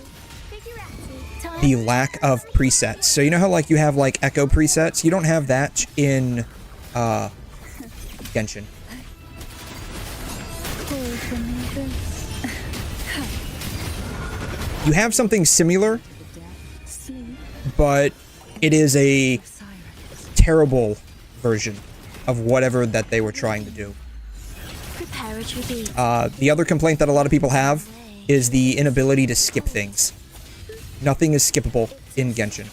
the lack of presets. So you know how like you have like Echo presets? You don't have that in Genshin. You have something similar, but it is a terrible version of whatever that they were trying to do. The other complaint that a lot of people have is the inability to skip things. Nothing is skippable in Genshin.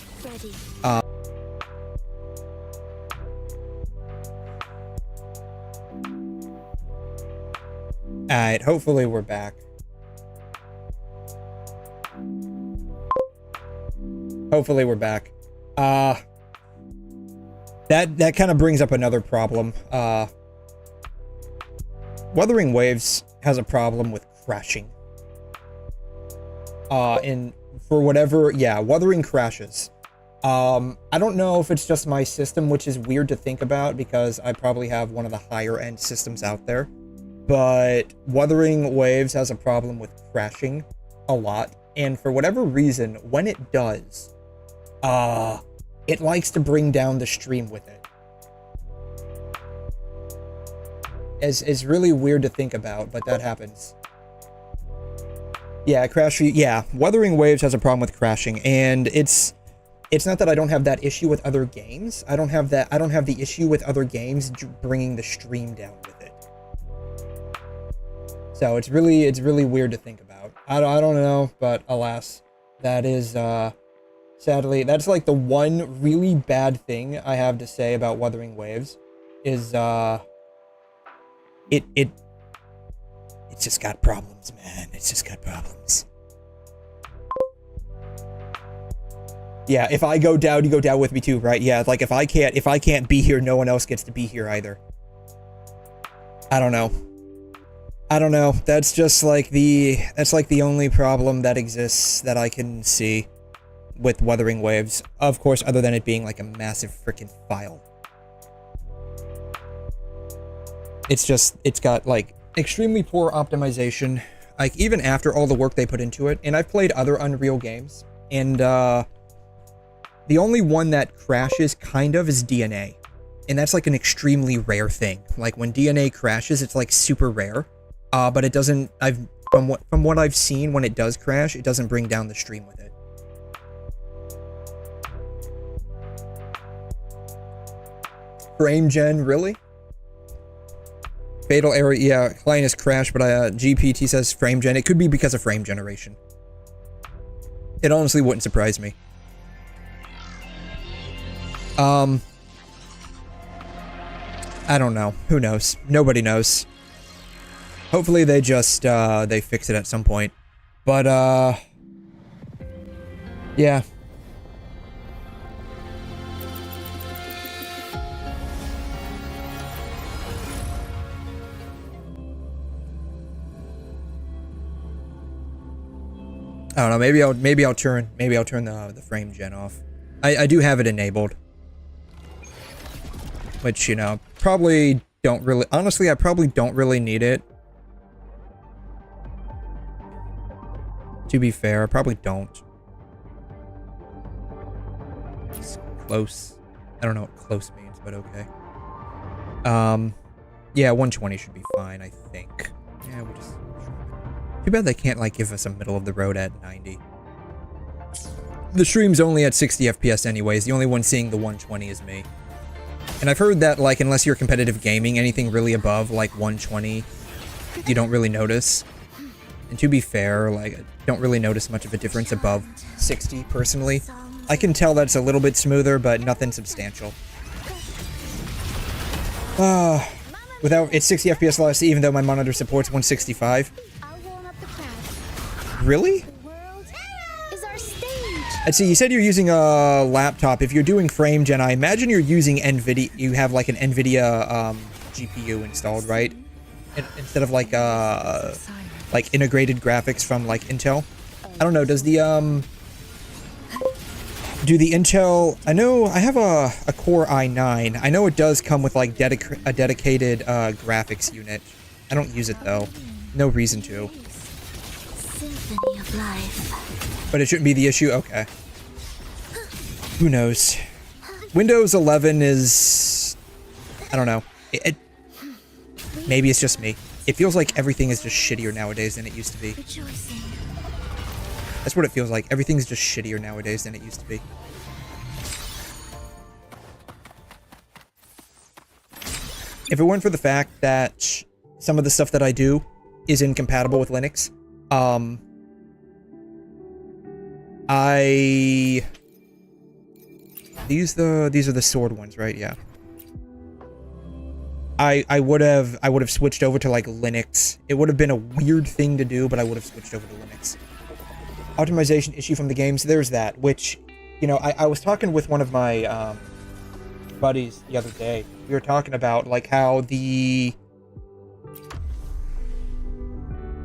Alright, hopefully we're back. Hopefully we're back. That kind of brings up another problem. Wuthering Waves has a problem with crashing. For whatever, yeah, Wuthering crashes. I don't know if it's just my system, which is weird to think about because I probably have one of the higher end systems out there. But Wuthering Waves has a problem with crashing a lot. And for whatever reason, when it does, it likes to bring down the stream with it. It's really weird to think about, but that happens. Yeah, Wuthering Waves has a problem with crashing, and it it's not that I don't have that issue with other games. I don't have the issue with other games bringing the stream down with it. So it's really weird to think about. I don't know, but alas, that is, sadly, that's like the one really bad thing I have to say about Wuthering Waves is, it's just got problems, man. It's just got problems. Yeah, if I go down, you go down with me too, right? Yeah, like if I can't be here, no one else gets to be here either. I don't know. That's just like the only problem that exists that I can see with Wuthering Waves. Of course, other than it being like a massive freaking file. It's got like extremely poor optimization. Like even after all the work they put into it, and I've played other Unreal games, and the only one that crashes kind of is DNA. And that's like an extremely rare thing. Like when DNA crashes, it's like super rare. But it doesn't, from what I've seen, when it does crash, it doesn't bring down the stream with it. Frame gen, really? Fatal error, yeah, client has crashed, but GPT says frame gen. It could be because of frame generation. It honestly wouldn't surprise me. I don't know. Who knows? Nobody knows. Hopefully they just, they fix it at some point. But, yeah. I don't know, maybe I'll turn the frame gen off. I do have it enabled. Which, you know, probably don't really, honestly, I probably don't really need it. To be fair, I probably don't. It's close. I don't know what close means, but okay. Yeah, 120 should be fine, I think. Yeah, we'll just... Too bad they can't, like, give us a middle of the road at 90. The stream's only at 60 FPS anyways. The only one seeing the 120 is me. And I've heard that, like, unless you're competitive gaming, anything really above, like, 120, you don't really notice. And to be fair, like, I don't really notice much of a difference above 60, personally. I can tell that it's a little bit smoother, but nothing substantial. It's 60 FPS less, even though my monitor supports 165. Really? Let's see, you said you're using a laptop. If you're doing frame gen, I imagine you're using NVIDIA. You have like an NVIDIA GPU installed, right? Instead of like integrated graphics from like Intel. I don't know. Does the do the Intel? I know I have a Core i9. I know it does come with like a dedicated graphics unit. I don't use it though. No reason to. Symphony of life. But it shouldn't be the issue? Okay. Who knows? Windows 11 is... I don't know. Maybe it's just me. It feels like everything is just shittier nowadays than it used to be. That's what it feels like. Everything's just shittier nowadays than it used to be. If it weren't for the fact that some of the stuff that I do is incompatible with Linux, these are the sword ones, right? Yeah. I would have switched over to like Linux. It would have been a weird thing to do, but I would have switched over to Linux. Optimization issue from the games. There's that, which, you know, I was talking with one of my buddies the other day. We were talking about like how the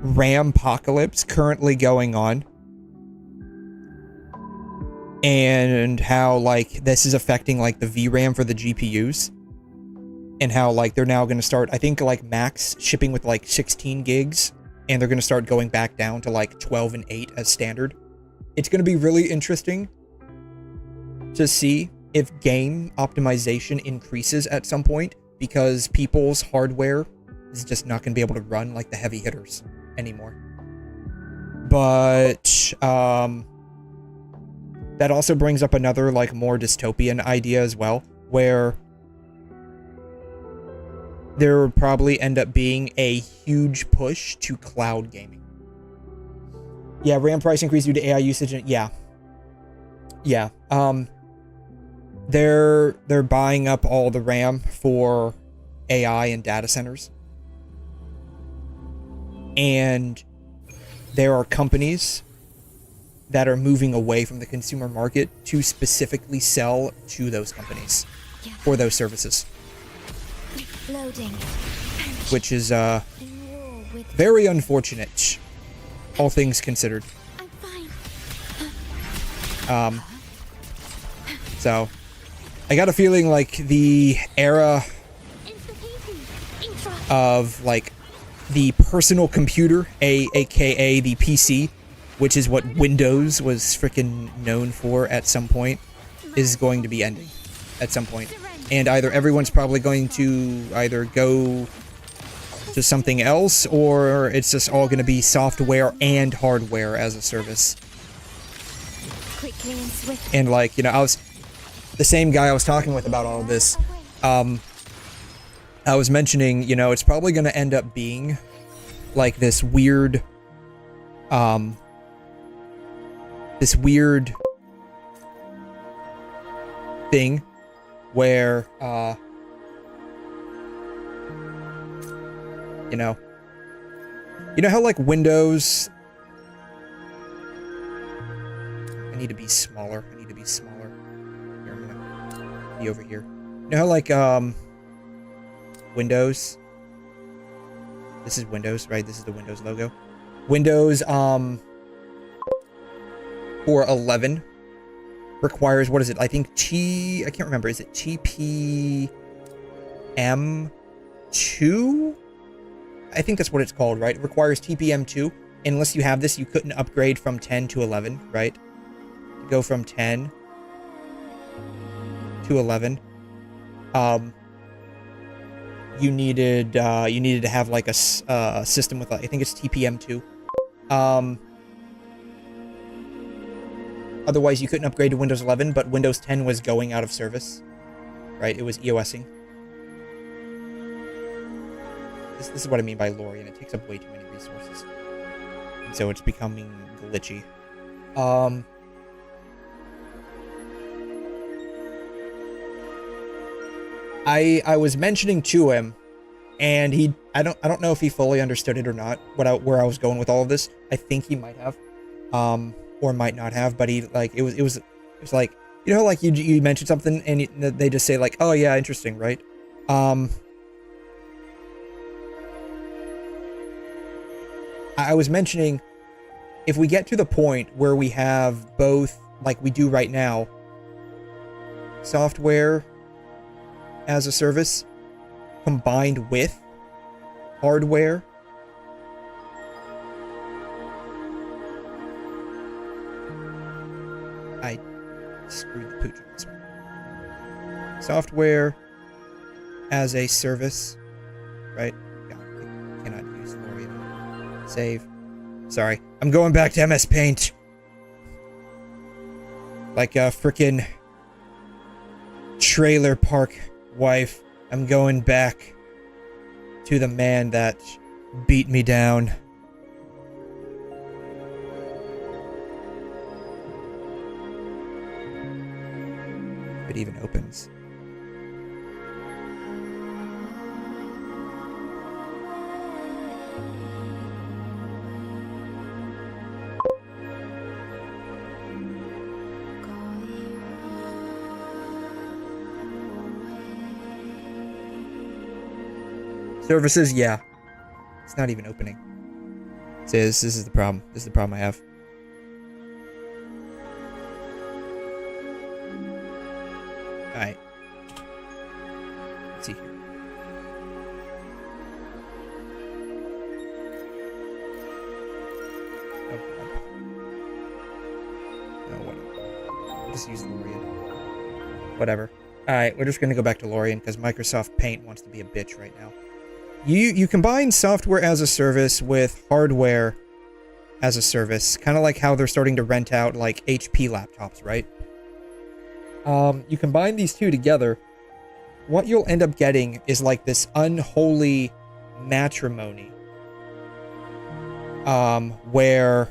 RAM apocalypse currently going on, and how like this is affecting like the VRAM for the GPUs, and how like they're now going to start, I think like max shipping with like 16 gigs, and they're going to start going back down to like 12 and 8 as standard. It's going to be really interesting to see if game optimization increases at some point, because people's hardware is just not going to be able to run like the heavy hitters anymore. But that also brings up another, like, more dystopian idea as well, where there would probably end up being a huge push to cloud gaming. Yeah, RAM price increase due to AI usage, and yeah. They're buying up all the RAM for AI and data centers. And there are companies that are moving away from the consumer market to specifically sell to those companies for those services. Loading. Which is very unfortunate, all things considered. I'm fine. So I got a feeling like the era of, like, the personal computer, aka the PC, which is what Windows was freaking known for at some point, is going to be ending at some point. And either everyone's probably going to either go to something else, or it's just all going to be software and hardware as a service. Quickly and swiftly. And, like, you know, the same guy I was talking with about all of this, I was mentioning, you know, it's probably going to end up being like this weird thing where, you know how, like, Windows, I need to be smaller. Here, I'm gonna be over here. You know how, like, Windows, this is Windows, right? This is the Windows logo. Windows, for 11 requires, what is it? I think I can't remember. Is it TPM2? I think that's what it's called, right? It requires TPM2. Unless you have this, you couldn't upgrade from 10 to 11, right? To go from 10 to 11. You needed to have, like, a system with, I think it's TPM2. Otherwise, you couldn't upgrade to Windows 11, but Windows 10 was going out of service, right? It was EOSing. This is what I mean by 𝘬𝘯𝘬𝘦, and it takes up way too many resources. And so it's becoming glitchy. I was mentioning to him, and I don't know if he fully understood it or not, where I was going with all of this. I think he might have, or might not have, but he, like, it was like, you know, like, you mentioned something and they just say, like, oh yeah, interesting, right? I was mentioning, if we get to the point where we have both, like we do right now, software as a service combined with hardware, I screwed the pooch on this one. Software as a service, right? God, I cannot use 𝘬𝘯𝘬𝘦. Save. Sorry, I'm going back to MS Paint. Like a frickin' trailer park wife, I'm going back to the man that beat me down. It even opens. Services, yeah. It's not even opening. This is the problem. This is the problem I have. Alright. Let's see here. Oh, God. No, whatever. Just use 𝘬𝘯𝘬𝘦. Whatever. Alright, we're just gonna go back to 𝘬𝘯𝘬𝘦 because Microsoft Paint wants to be a bitch right now. You combine software as a service with hardware as a service, kind of like how they're starting to rent out like HP laptops, right? You combine these two together, what you'll end up getting is like this unholy matrimony, where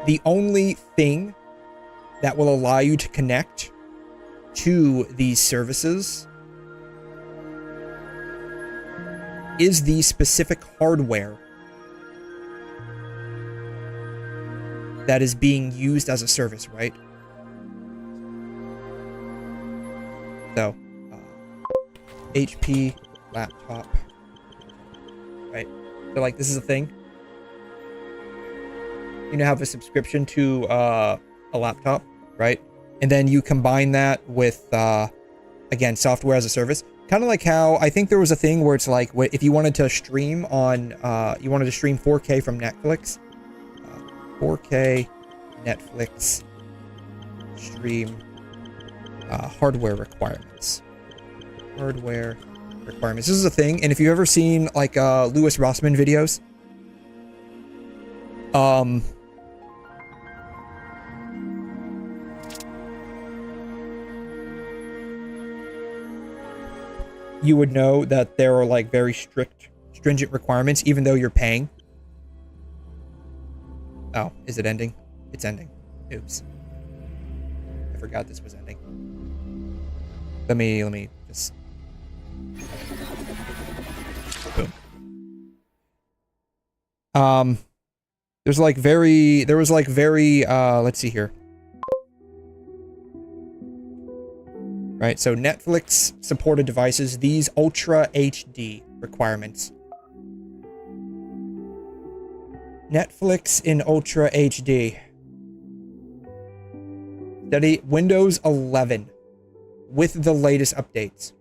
the only thing that will allow you to connect to these services is the specific hardware that is being used as a service, right? So, HP laptop, right? So, like, this is a thing. You know, have a subscription to a laptop, right? And then you combine that with, again, software as a service. Kind of like how, I think there was a thing where it's like, if you wanted to stream on, you wanted to stream 4K from Netflix, 4K Netflix stream hardware requirements. Hardware requirements. This is a thing, and if you've ever seen like Louis Rossmann videos, you would know that there are like very stringent requirements, even though you're paying. Oh, is it ending? It's ending. Oops. I forgot this was ending. Let me just... Boom. There was like very, let's see here. Right, so Netflix supported devices, these Ultra HD requirements. Netflix in Ultra HD. Study Windows 11 with the latest updates.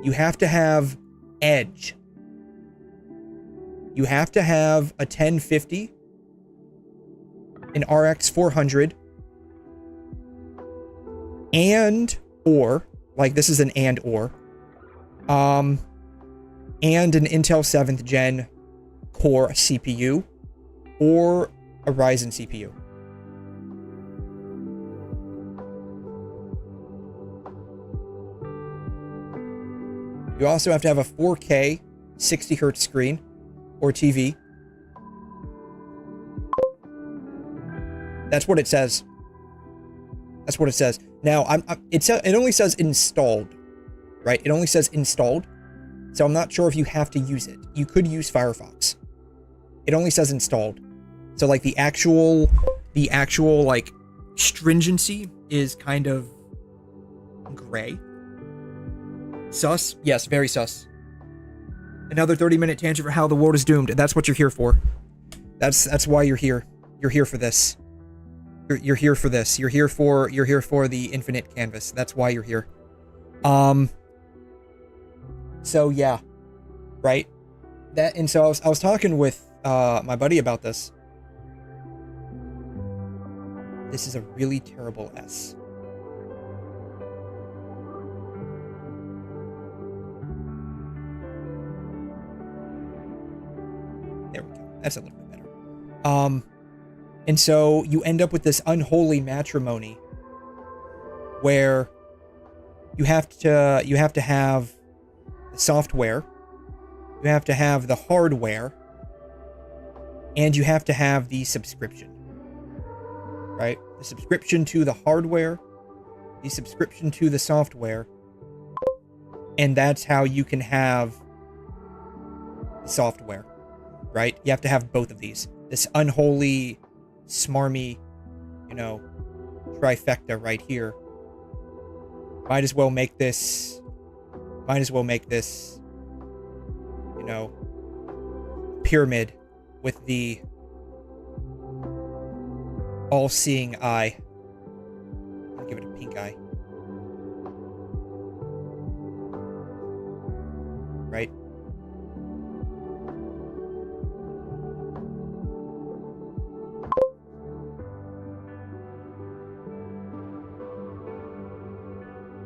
You have to have Edge. You have to have a 1050, an RX 400, and or, like this is an and or, and an Intel 7th Gen Core CPU, or a Ryzen CPU. You also have to have a 4K 60Hz screen or TV. That's what it says. That's what it says. Now, it only says installed, right? It only says installed. So I'm not sure if you have to use it. You could use Firefox. It only says installed. So like the actual like stringency is kind of gray. Sus? Yes, very sus. Another 30-minute tangent for how the world is doomed. That's what you're here for. That's why you're here. You're here for this. You're here for this. You're here for the infinite canvas. That's why you're here. So yeah, right. So I was talking with my buddy about this. This is a really terrible S. There we go. That's a little bit better. And so you end up with this unholy matrimony where you have to have the software, you have to have the hardware, and you have to have the subscription. Right? The subscription to the hardware, the subscription to the software, and that's how you can have the software. Right? You have to have both of these. This unholy, smarmy, trifecta right here. Might as well make this, pyramid with the all-seeing eye. I'll give it a pink eye. Right?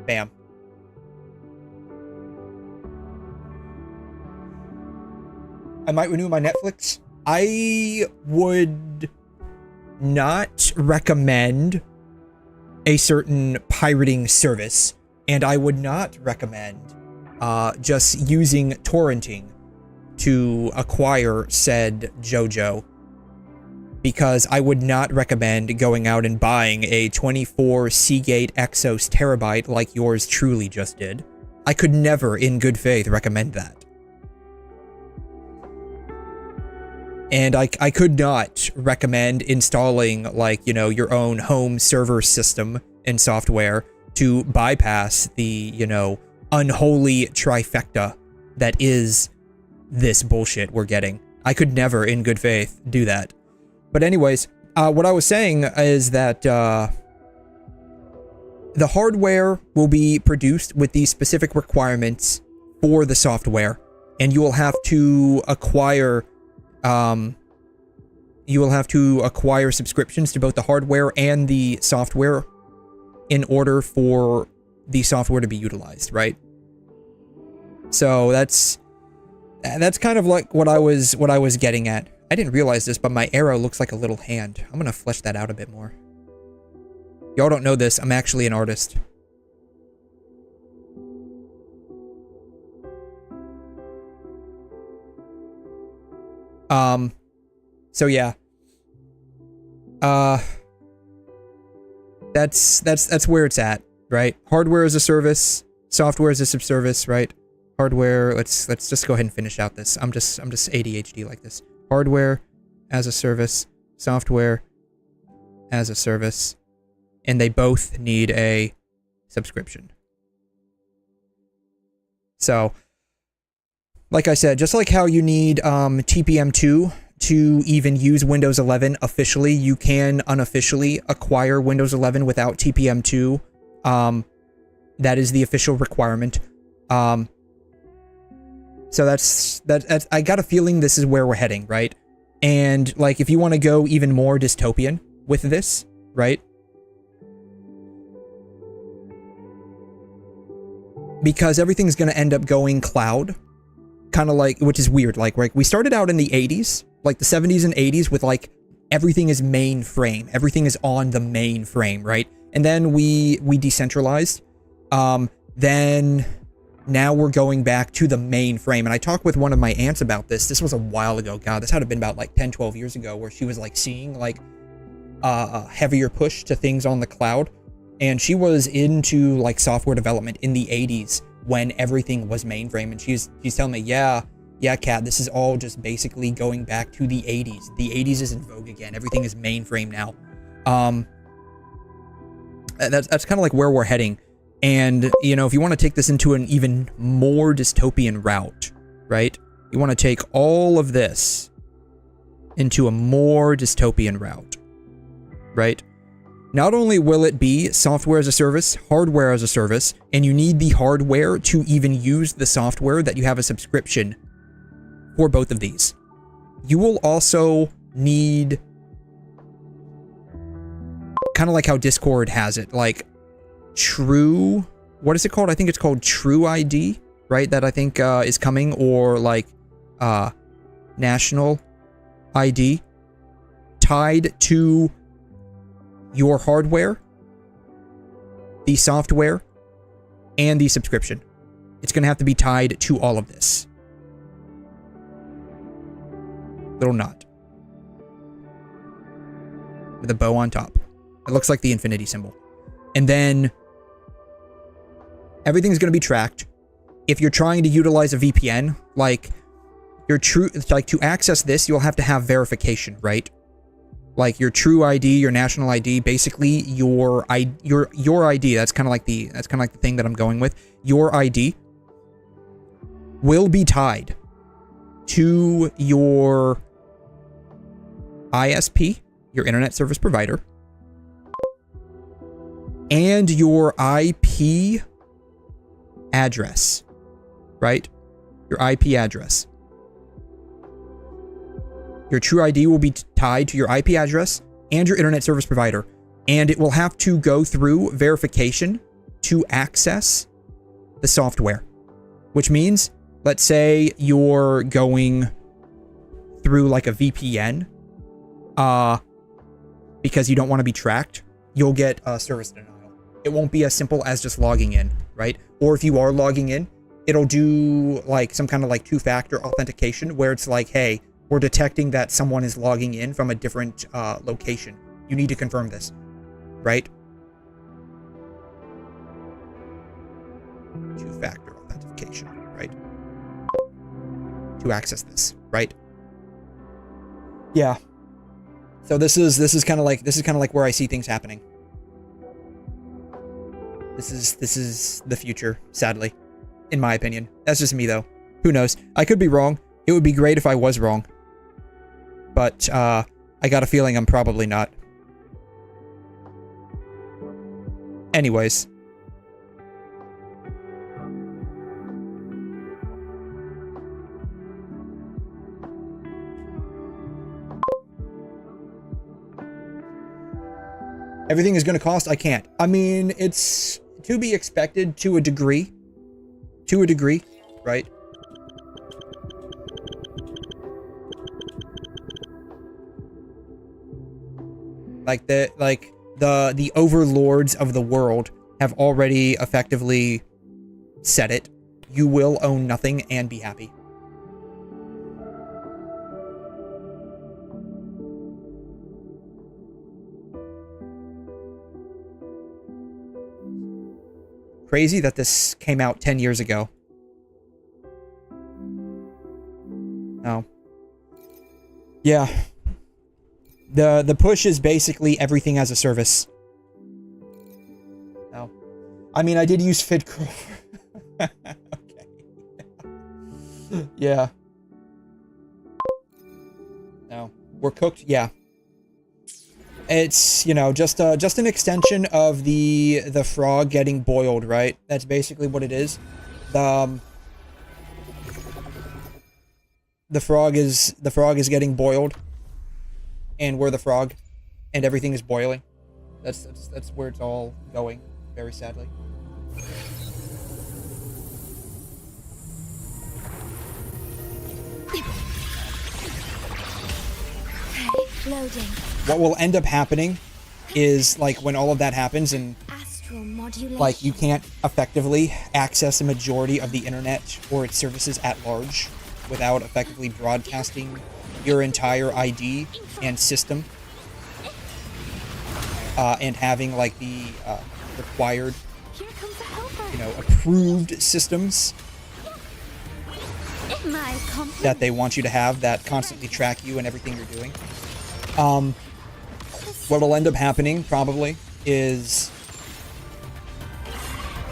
Bam. I might renew my Netflix. I would not recommend a certain pirating service, and I would not recommend just using torrenting to acquire said JoJo, because I would not recommend going out and buying a 24 Seagate Exos terabyte like yours truly just did. I could never, in good faith, recommend that. And I could not recommend installing, like, you know, your own home server system and software to bypass the, you know, unholy trifecta that is this bullshit we're getting. I could never, in good faith, do that. But anyways, what I was saying is that the hardware will be produced with the specific requirements for the software, and you will have to acquire subscriptions to both the hardware and the software in order for the software to be utilized, right? So that's kind of like what I was getting at. I didn't realize this, but my arrow looks like a little hand. I'm gonna flesh that out a bit more. Y'all don't know this, I'm actually an artist. So yeah. That's where it's at, right? Hardware as a service, software as a subservice, right? Hardware, let's just go ahead and finish out this. I'm just ADHD like this. Hardware as a service, software as a service, and they both need a subscription. So, like I said, just like how you need TPM2 to even use Windows 11 officially, you can unofficially acquire Windows 11 without TPM2. That is the official requirement. So that's I got a feeling this is where we're heading, right? And like, if you want to go even more dystopian with this, right? Because everything's going to end up going cloud, kind of like, which is weird. Like, right, we started out in the 80s, like the 70s and 80s with like, everything is mainframe. Everything is on the mainframe, right? And then we decentralized. Then now we're going back to the mainframe. And I talked with one of my aunts about this. This was a while ago. God, this had to have been about like 10, 12 years ago, where she was like seeing like a heavier push to things on the cloud. And she was into like software development in the 80s when everything was mainframe. And she's telling me, yeah, Kat, this is all just basically going back to the 80s. The 80s is in vogue again. Everything is mainframe now. That's kind of like where we're heading. And, you know, if you want to take this into an even more dystopian route, right? You want to take all of this into a more dystopian route, right? Not only will it be software as a service, hardware as a service, and you need the hardware to even use the software, that you have a subscription for both of these. You will also need, kind of like how Discord has it, like true, what is it called? I think it's called True ID, right? That I think is coming, or like National ID, tied to your hardware, the software, and the subscription. It's going to have to be tied to all of this. Little knot with a bow on top. It looks like the infinity symbol. And then everything's going to be tracked. If you're trying to utilize a VPN, like to access this, you'll have to have verification, right? Like your True ID, your National ID, basically your ID. That's kind of like the thing that I'm going with. Your ID will be tied to your ISP, your internet service provider, and your IP address, right? Your IP address. Your True ID will be tied to your IP address and your internet service provider, and it will have to go through verification to access the software, which means, let's say you're going through like a VPN, because you don't want to be tracked, you'll get service denial. It won't be as simple as just logging in, right? Or if you are logging in, it'll do like some kind of like two-factor authentication where it's like, hey, we're detecting that someone is logging in from a different location. You need to confirm this, right? Two-factor authentication, right? To access this, right? Yeah. So this is kind of like where I see things happening. This is the future, sadly, in my opinion. That's just me though. Who knows? I could be wrong. It would be great if I was wrong. But I got a feeling I'm probably not. Anyways. Everything is going to cost? I can't. I mean, it's to be expected to a degree. To a degree, right? Like the overlords of the world have already effectively said it. You will own nothing and be happy. Crazy that this came out 10 years ago. Oh. Yeah. The push is basically everything as a service. No. I mean, I did use FidCrawl. Okay. Yeah. No. We're cooked? Yeah. It's, you know, just an extension of the frog getting boiled, right? That's basically what it is. The frog is getting boiled, and we're the frog, and everything is boiling. That's where it's all going, very sadly. Loading. What will end up happening is, like, when all of that happens and, like, you can't effectively access a majority of the internet or its services at large without effectively broadcasting your entire ID and system, and having, like, the required, you know, approved systems that they want you to have that constantly track you and everything you're doing. What'll end up happening, probably, is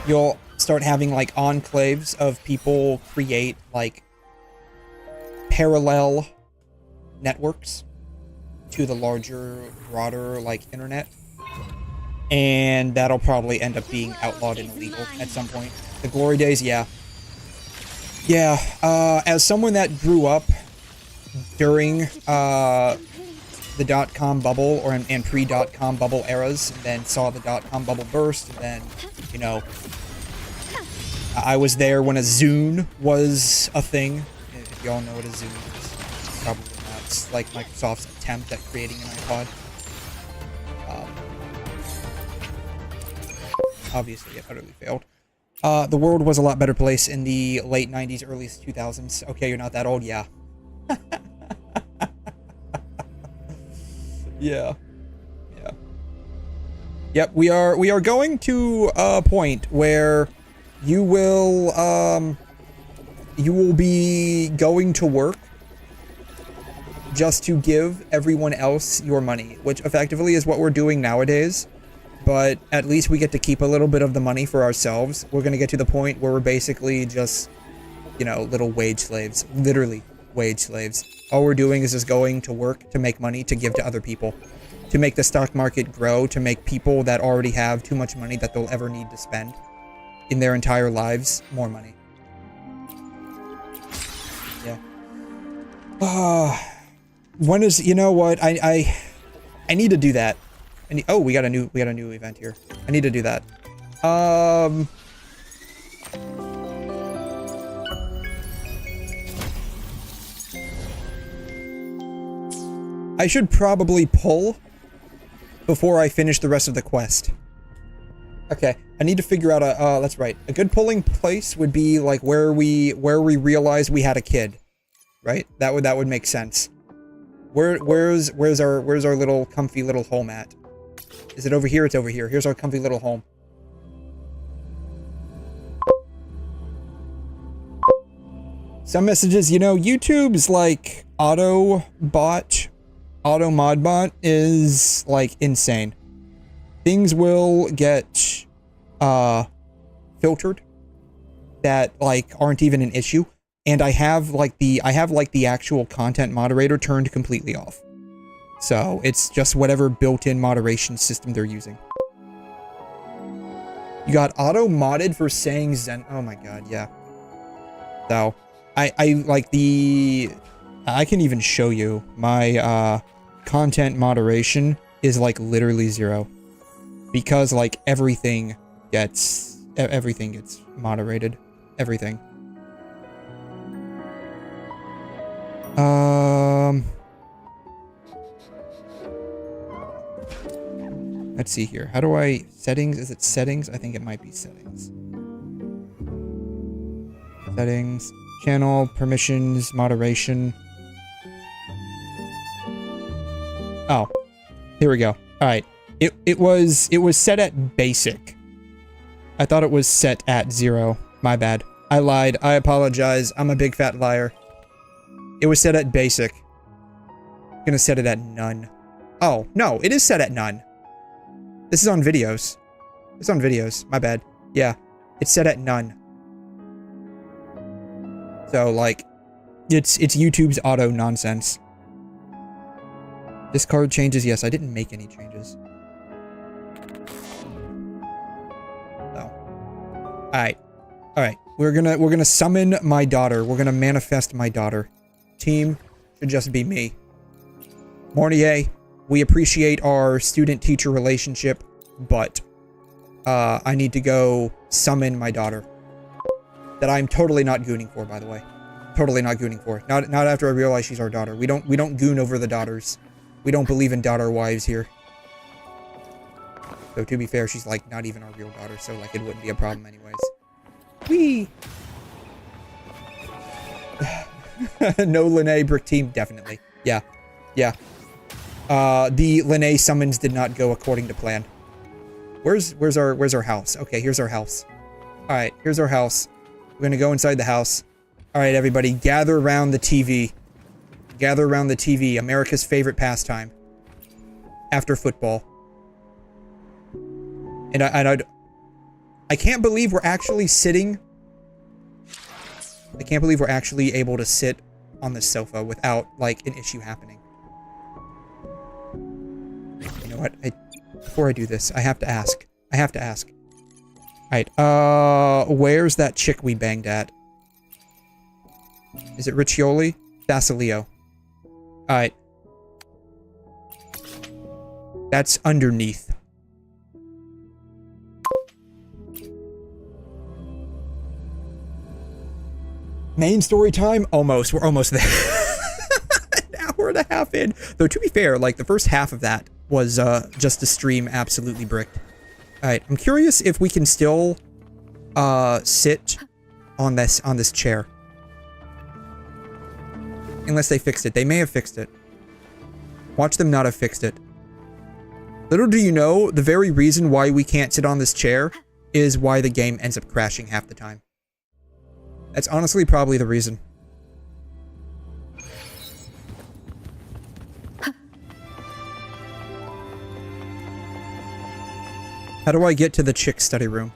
you'll start having, like, enclaves of people create, like, parallel networks to the larger, broader, like, internet. And that'll probably end up being outlawed and illegal at some point. The glory days, yeah. Yeah, as someone that grew up during, the dot-com bubble and pre-dot-com bubble eras, and then saw the dot-com bubble burst, and then, you know, I was there when a Zune was a thing. If y'all know what a Zune is, probably not. It's like Microsoft's attempt at creating an iPod. Obviously, it utterly failed. The world was a lot better place in the late 90s, early 2000s. Okay, you're not that old, yeah. Yeah. Yeah. Yep, we are going to a point where you will be going to work just to give everyone else your money, which effectively is what we're doing nowadays. But at least we get to keep a little bit of the money for ourselves. We're going to get to the point where we're basically just, you know, little wage slaves. Literally wage slaves. All we're doing is just going to work to make money to give to other people. To make the stock market grow. To make people that already have too much money that they'll ever need to spend in their entire lives more money. Yeah. When is, you know what? I need to do that. Oh, we got a new event here. I need to do that. I should probably pull before I finish the rest of the quest. Okay, I need to figure out a, that's right. A good pulling place would be like where we realized we had a kid. Right? That would make sense. Where's our little comfy little home at? Is it over here? It's over here. Here's our comfy little home. Some messages, you know, YouTube's like auto mod bot is like insane. Things will get filtered that like aren't even an issue, and I have like the actual content moderator turned completely off. So it's just whatever built-in moderation system they're using. You got auto modded for saying Zen. Oh my god, yeah. So I like the, I can even show you my content moderation is like literally 0 because like everything gets moderated, everything. Let's see here. How do I settings? Is it settings? I think it might be settings. Settings, channel, permissions, moderation. Oh, here we go. All right. It was set at basic. I thought it was set at 0. My bad. I lied. I apologize. I'm a big fat liar. It was set at basic. I'm gonna set it at none. Oh, no, it is set at none. This is on videos. It's on videos. My bad. Yeah, it's set at none. So, like, it's YouTube's auto nonsense. Discard changes. Yes, I didn't make any changes. So, all right. We're gonna summon my daughter. We're gonna manifest my daughter. Team should just be me. 𝘠𝘬𝘕, we appreciate our student-teacher relationship, but I need to go summon my daughter. That I'm totally not gooning for, by the way. Totally not gooning for. Not after I realize she's our daughter. We don't goon over the daughters. We don't believe in daughter wives here. So to be fair, she's like not even our real daughter, so like it wouldn't be a problem anyways. Whee! No Linnea brick team, definitely. Yeah. Yeah. The Linnea summons did not go according to plan. Where's our house? Okay, here's our house. Alright, here's our house. We're gonna go inside the house. Alright, everybody, gather around the TV. Gather around the TV, America's favorite pastime. After football. And I can't believe we're actually sitting. I can't believe we're actually able to sit on this sofa without, like, an issue happening. You know what? Before I do this, I have to ask. Alright, where's that chick we banged at? Is it Riccioli? Basilio. Alright. That's underneath. Main story time? Almost. We're almost there. An hour and a half in. Though, to be fair, like, the first half of that was just a stream absolutely bricked. Alright, I'm curious if we can still sit on this chair. Unless they fixed it. They may have fixed it. Watch them not have fixed it. Little do you know, the very reason why we can't sit on this chair is why the game ends up crashing half the time. That's honestly probably the reason. How do I get to the chick study room?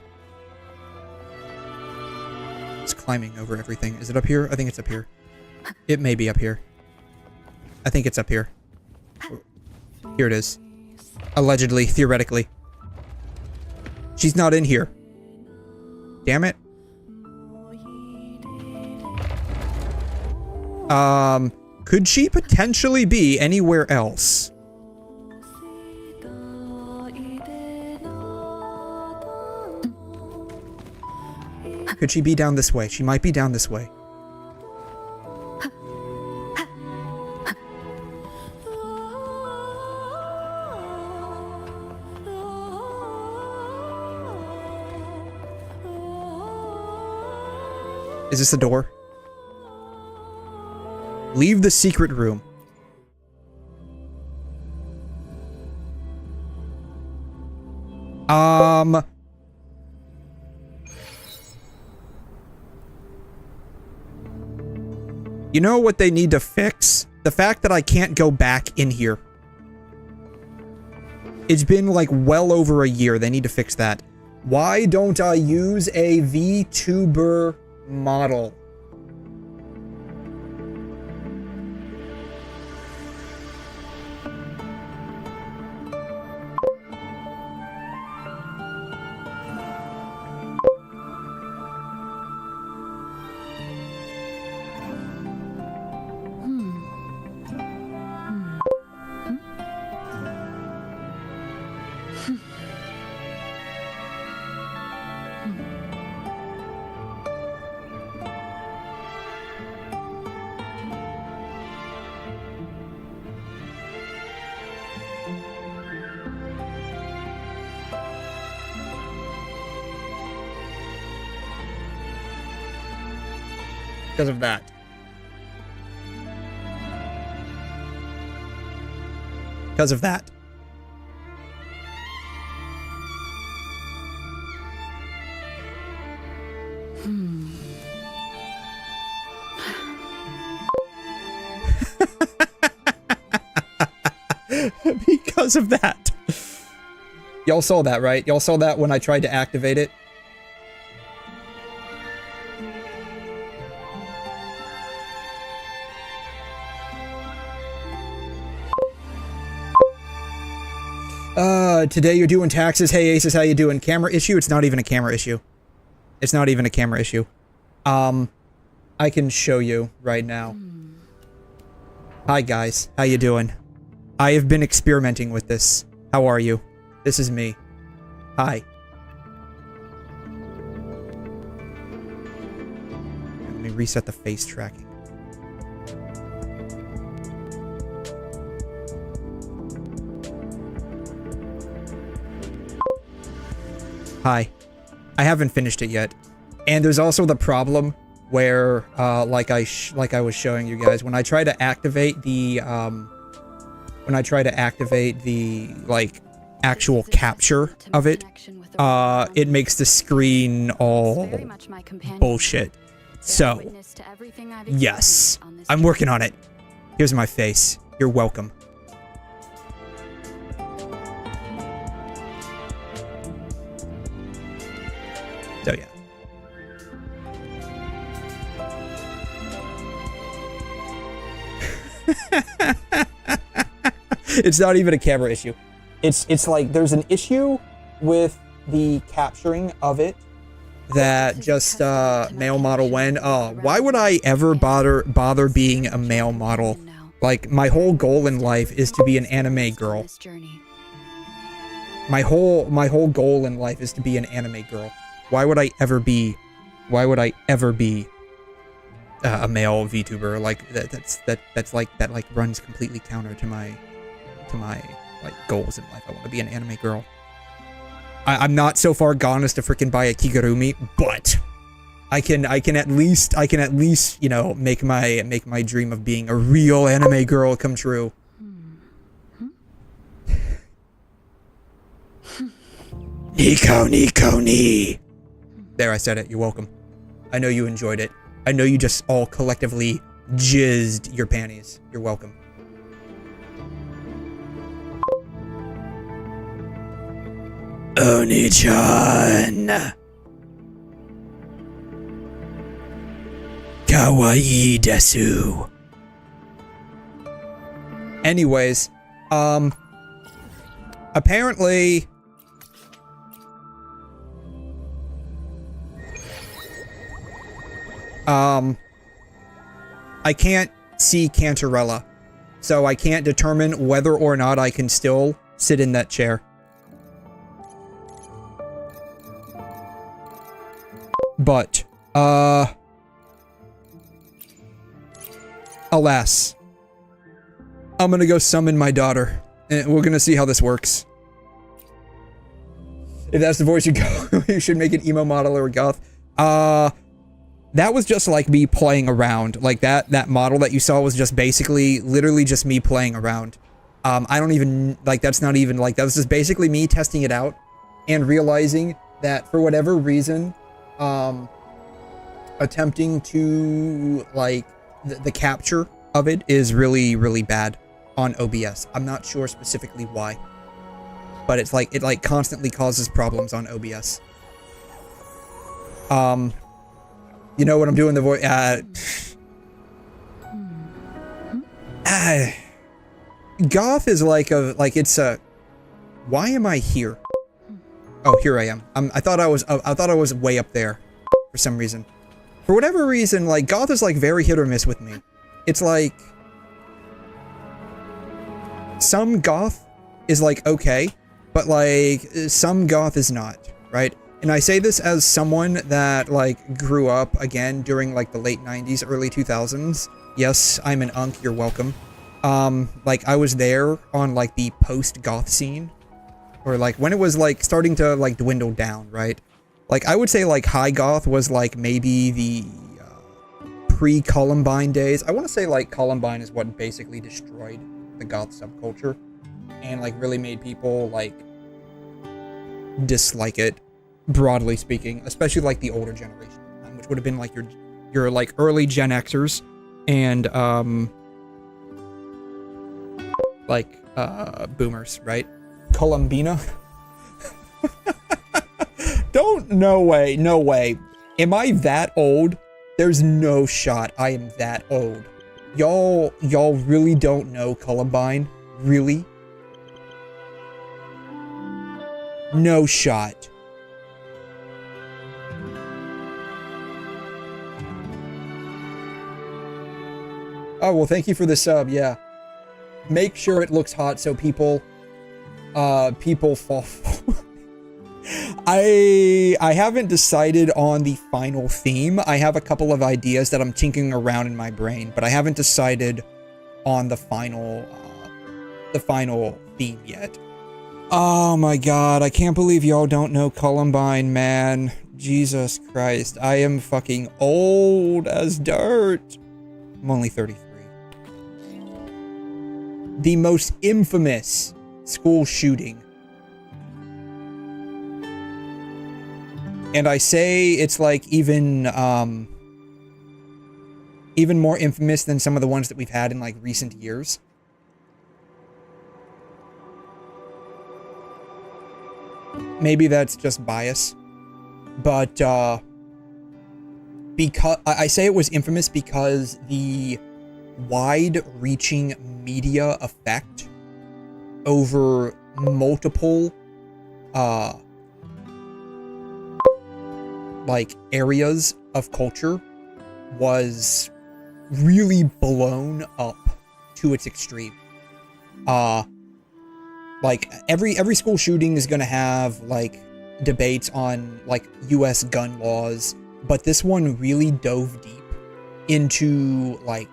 It's climbing over everything. Is it up here? I think it's up here. It may be up here. I think it's up here. Here it is. Allegedly, theoretically. She's not in here. Damn it. Could she potentially be anywhere else? Could she be down this way? She might be down this way. Is this the door? Leave the secret room. You know what they need to fix? The fact that I can't go back in here. It's been like well over a year. They need to fix that. Why don't I use a VTuber model? Because of that. Because of that. Because of that. Y'all saw that, right? Y'all saw that when I tried to activate it? Today you're doing taxes. Hey, Aces, how you doing? Camera issue? It's not even a camera issue. It's not even a camera issue. I can show you right now. Hi, guys. How you doing? I have been experimenting with this. How are you? This is me. Hi. Let me reset the face tracking. Hi. I haven't finished it yet. And there's also the problem where, like I was showing you guys, when I try to activate the, like, actual capture of it, it makes the screen all bullshit. So, yes, I'm working on it. Here's my face. You're welcome. So, yeah. It's not even a camera issue. It's like there's an issue with the capturing of it that just male model when why would I ever bother being a male model? Like, my whole goal in life is to be an anime girl. My whole goal in life is to be an anime girl. Why would I ever be a male VTuber? Like that runs completely counter to my like goals in life. I want to be an anime girl. I'm not so far gone as to freaking buy a Kigurumi, but I can at least you know make my dream of being a real anime girl come true. Nico ni. There, I said it. You're welcome. I know you enjoyed it. I know you just all collectively jizzed your panties. You're welcome. Oni-chan. Kawaii desu. Anyways, apparently I can't see Cantarella, so I can't determine whether or not I can still sit in that chair. But, alas, I'm gonna go summon my daughter, and we're gonna see how this works. If that's the voice you go, you should make an emo model or a goth. that was just like me playing around. Like that model that you saw was just basically literally just me playing around. I don't even like, that's not even like, that was just basically me testing it out and realizing that for whatever reason, attempting to like the capture of it is really, really bad on OBS. I'm not sure specifically why, but it's like, it like constantly causes problems on OBS. You know what I'm doing the voice, goth is like it's a, why am I here? Oh, here I am. I thought I was way up there for some reason. For whatever reason, like goth is like very hit or miss with me. It's like some goth is like okay, but like some goth is not, right? And I say this as someone that like grew up again during like the late 90s, early 2000s. Yes, I'm an unk, you're welcome. Like I was there on like the post-goth scene, or like when it was like starting to like dwindle down, right? Like I would say like high goth was like maybe the pre-Columbine days. I want to say like Columbine is what basically destroyed the goth subculture and like really made people like dislike it, broadly speaking, especially like the older generation, which would have been like your like early Gen Xers and like boomers, right? Columbina. No way. Am I that old? There's no shot I am that old. Y'all really don't know Columbine? Really? No shot. Oh, well, thank you for the sub, yeah. Make sure it looks hot so people fall. I haven't decided on the final theme. I have a couple of ideas that I'm tinkering around in my brain, but I haven't decided on the final theme yet. Oh my god, I can't believe y'all don't know Columbine, man. Jesus Christ, I am fucking old as dirt. I'm only 33. The most infamous school shooting. And I say it's like even more infamous than some of the ones that we've had in like recent years. Maybe that's just bias, but because I say it was infamous because the wide-reaching media effect over multiple like areas of culture was really blown up to its extreme. Like every school shooting is gonna have like debates on like US gun laws, but this one really dove deep into like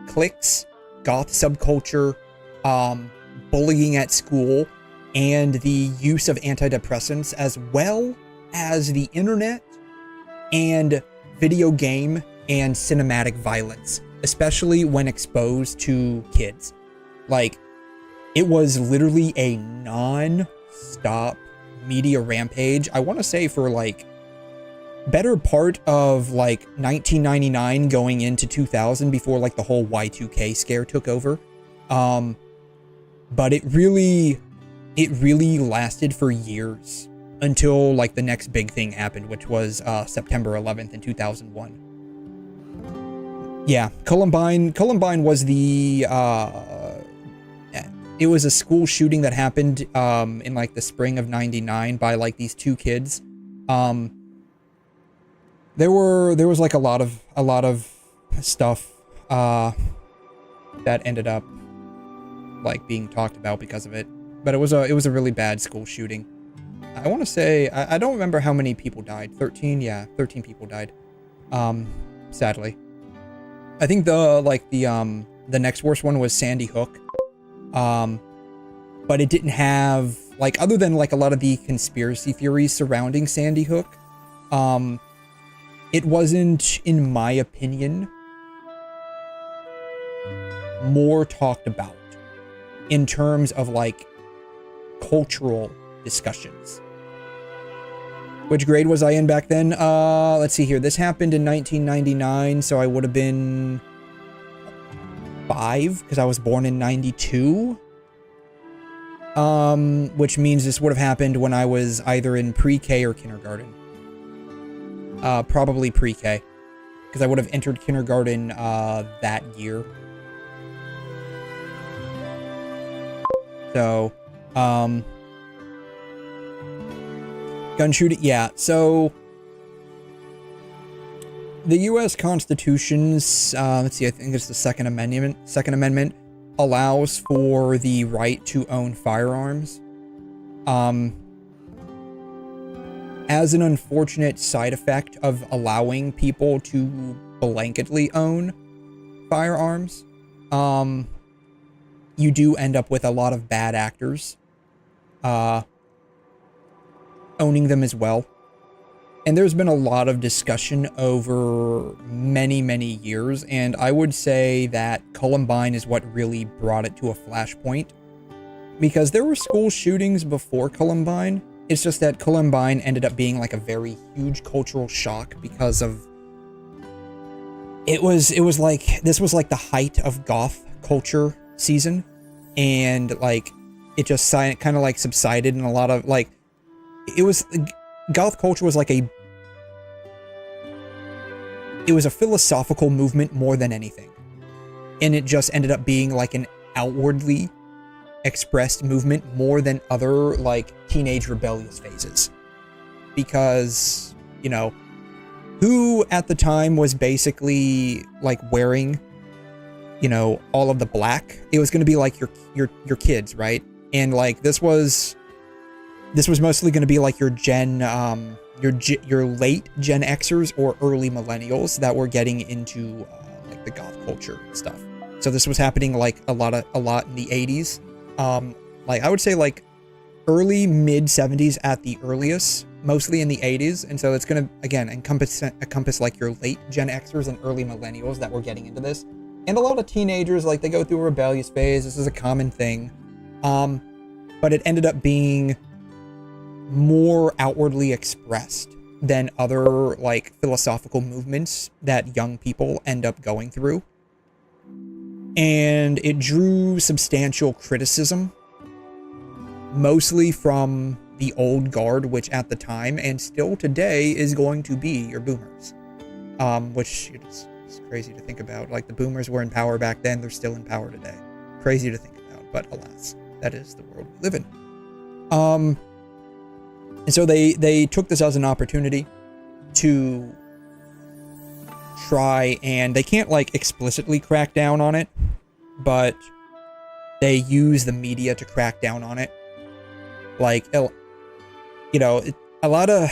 cliques, goth subculture, bullying at school, and the use of antidepressants, as well as the internet and video game and cinematic violence, especially when exposed to kids. Like, it was literally a non-stop media rampage. I want to say for like better part of like 1999 going into 2000, before like the whole Y2K scare took over. But it really lasted for years until like the next big thing happened, which was September 11th in 2001. Yeah, Columbine was the it was a school shooting that happened in like the spring of '99 by like these two kids. There was like a lot of stuff that ended up like being talked about because of it, but it was a really bad school shooting. I want to say I don't remember how many people died. 13, yeah, 13 people died. Sadly, I think the next worst one was Sandy Hook. But it didn't have like, other than like a lot of the conspiracy theories surrounding Sandy Hook, it wasn't, in my opinion, more talked about in terms of like cultural discussions. Which grade was I in back then? Let's see here. This happened in 1999, so I would have been 5 because I was born in 92. Which means this would have happened when I was either in pre-K or kindergarten. Probably pre-K, because I would have entered kindergarten that year. So, gun shooting, yeah. So, the U.S. Constitution's, let's see, I think it's the Second Amendment allows for the right to own firearms. As an unfortunate side effect of allowing people to blanketly own firearms, you do end up with a lot of bad actors owning them as well. And there's been a lot of discussion over many, many years, and I would say that Columbine is what really brought it to a flashpoint. Because there were school shootings before Columbine, it's just that Columbine ended up being like a very huge cultural shock because of... It was like, this was like the height of goth culture season, and like, it just kind of like subsided, and a lot of like, it was... Goth culture was like it was a philosophical movement more than anything. And it just ended up being like an outwardly expressed movement more than other like teenage rebellious phases. Because, you know, who at the time was basically like wearing, you know, all of the black? It was going to be like your kids, right? And like this was mostly going to be like your your late Gen Xers or early millennials that were getting into like the goth culture and stuff. So this was happening like a lot in the 80s. Like I would say like early mid 70s at the earliest, mostly in the 80s. And so it's going to again encompass like your late Gen Xers and early millennials that were getting into this. And a lot of teenagers, like they go through a rebellious phase. This is a common thing. But it ended up being more outwardly expressed than other like philosophical movements that young people end up going through. And it drew substantial criticism, mostly from the old guard, which at the time and still today is going to be your boomers. Which it's crazy to think about. Like the boomers were in power back then, they're still in power today. Crazy to think about, but alas, that is the world we live in. And so they took this as an opportunity to try, and they can't like explicitly crack down on it, but they use the media to crack down on it. Like, you know, a lot of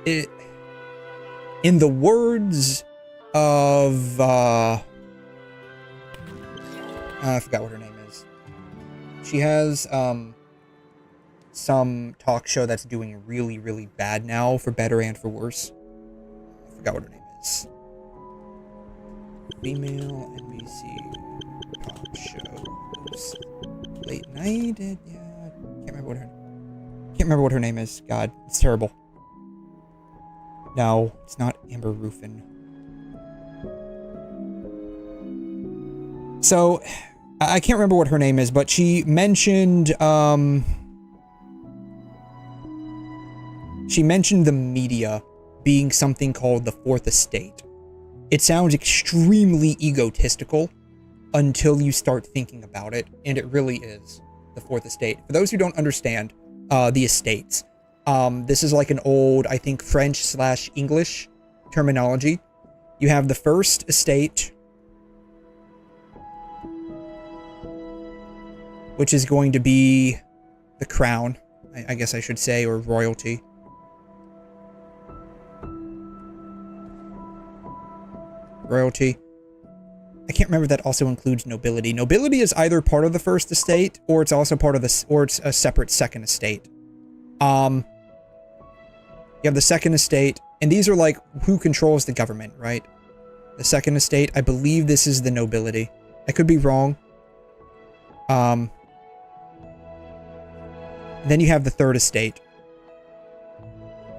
it, in the words of, I forgot what her name is. She has, some talk show that's doing really, really bad now, for better and for worse. I forgot what her name is. Female NBC talk shows. Late night? Yeah, can't remember what her name is. God, it's terrible. No, it's not Amber Ruffin. So, I can't remember what her name is, but she mentioned, the media being something called the Fourth Estate. It sounds extremely egotistical until you start thinking about it, and it really is the Fourth Estate. For those who don't understand the estates, this is like an old, I think, French/English terminology. You have the First Estate, which is going to be the crown, I guess I should say, or royalty. Royalty. I can't remember if that also includes nobility. Nobility is either part of the First Estate, or it's also part of the, or it's a separate Second Estate. You have the Second Estate, And these are like who controls the government, right? The second estate, I believe this is the nobility. I could be wrong. Then you have the third estate,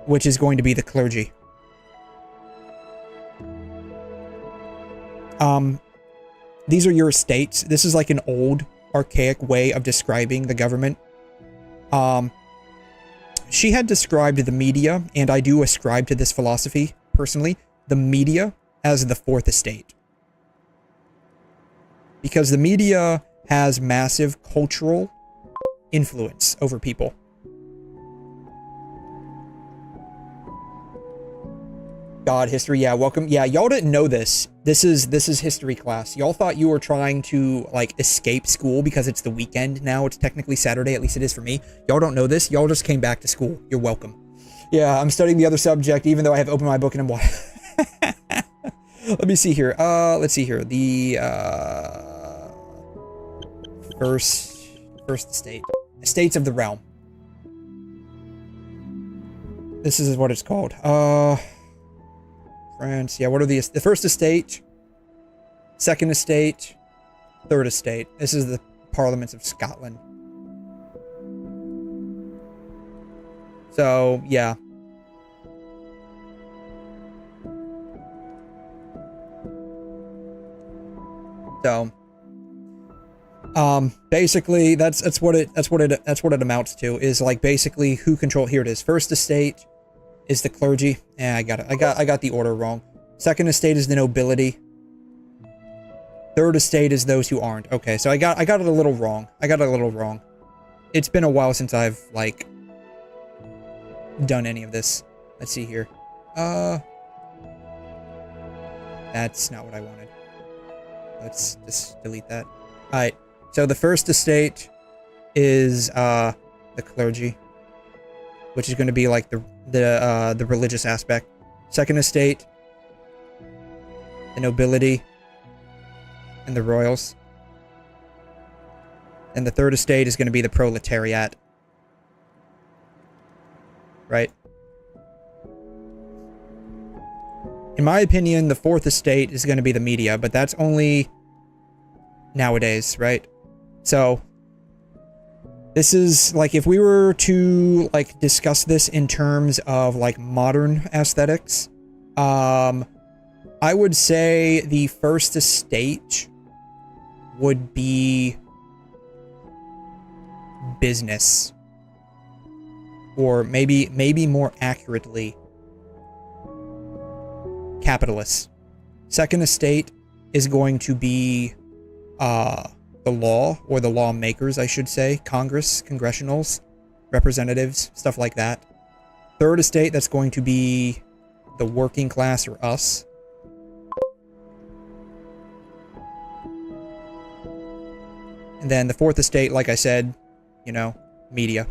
which is going to be the clergy. These are your estates. This is like an old, archaic way of describing the government. She had described the media, and I do ascribe to this philosophy, personally, the media as the fourth estate. Because the media has massive cultural influence over people. God, history, yeah, welcome. Yeah, y'all didn't know this. This is history class. Y'all thought you were trying to, like, escape school because it's the weekend now. It's technically Saturday, at least it is for me. Y'all don't know this. Y'all just came back to school. You're welcome. Yeah, I'm studying the other subject, even though I have opened my book and I'm watching. Let me see here. Let's see here. The, first estate. Estates of the realm. This is what it's called. France. Yeah, what are the first estate, second estate, third estate. This is the parliaments of Scotland. So, yeah. So, basically that's what it amounts to, is like basically who control. Here it is. First estate is the clergy. Yeah, I got it. I got the order wrong. Second estate is the nobility. Third estate is those who aren't. Okay, so I got it a little wrong. It's been a while since I've like done any of this. Let's see here. That's not what I wanted. Let's just delete that. Alright. So the first estate is the clergy, which is going to be like the religious aspect. Second estate, the nobility and the royals. And the third estate is going to be the proletariat. Right? In my opinion, the fourth estate is going to be the media, but that's only nowadays, right? So this is like, if we were to like discuss this in terms of like modern aesthetics, I would say the first estate would be business, or maybe more accurately, capitalists. Second estate is going to be the law, or the lawmakers, I should say. Congress, congressionals, representatives, stuff like that. Third estate, that's going to be the working class, or us. And then the fourth estate, like I said, you know, media.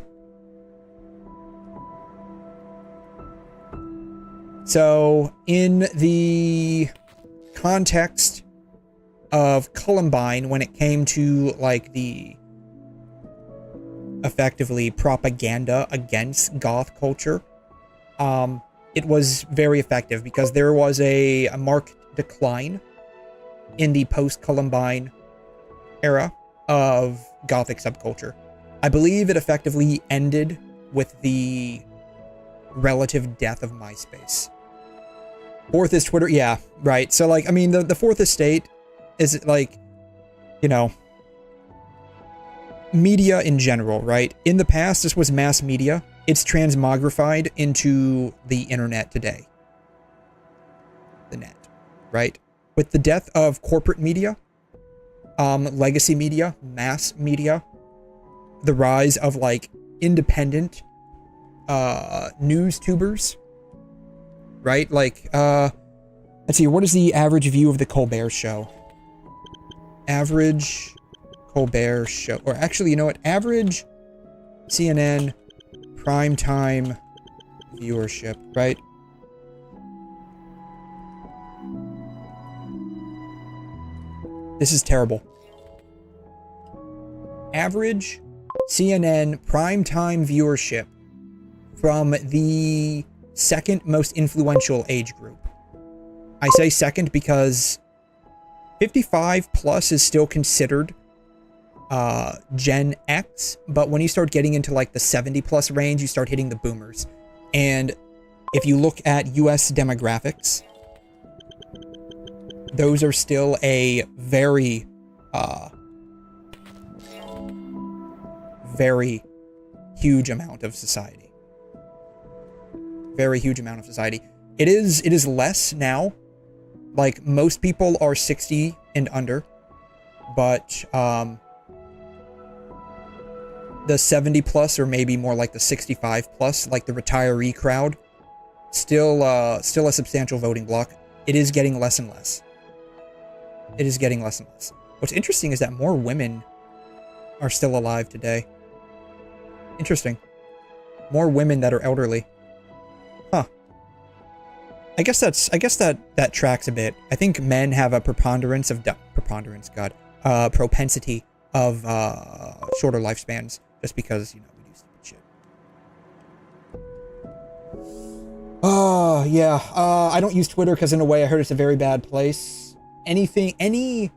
So, in the context of Columbine, when it came to, like, the effectively propaganda against goth culture, it was very effective because there was a marked decline in the post-Columbine era of gothic subculture. I believe it effectively ended with the relative death of MySpace. Fourth is Twitter. Yeah, right. So, like, I mean, the fourth estate is, like, you know, media in general, right? In the past, this was mass media. It's transmogrified into the internet today. The net, right? With the death of corporate media, legacy media, mass media, the rise of, like, independent news tubers, right? Like, let's see, what is the average view of the Colbert Show? Average Colbert Show, or actually, you know what? Average CNN primetime viewership, right? This is terrible. Average CNN primetime viewership from the second most influential age group. I say second because 55 plus is still considered Gen X, but when you start getting into like the 70 plus range, you start hitting the boomers. And if you look at US demographics, those are still a very huge amount of society. Very huge amount of society. It is less now. Like, most people are 60 and under, but the 70 plus, or maybe more like the 65 plus, like the retiree crowd, still a substantial voting bloc. It is getting less and less. It is getting less and less. What's interesting is that more women are still alive today. Interesting. More women that are elderly. Huh. I guess that tracks a bit. I think men have a propensity of shorter lifespans, just because, you know, we do stupid shit. Oh, yeah. I don't use Twitter because, in a way, I heard it's a very bad place. Any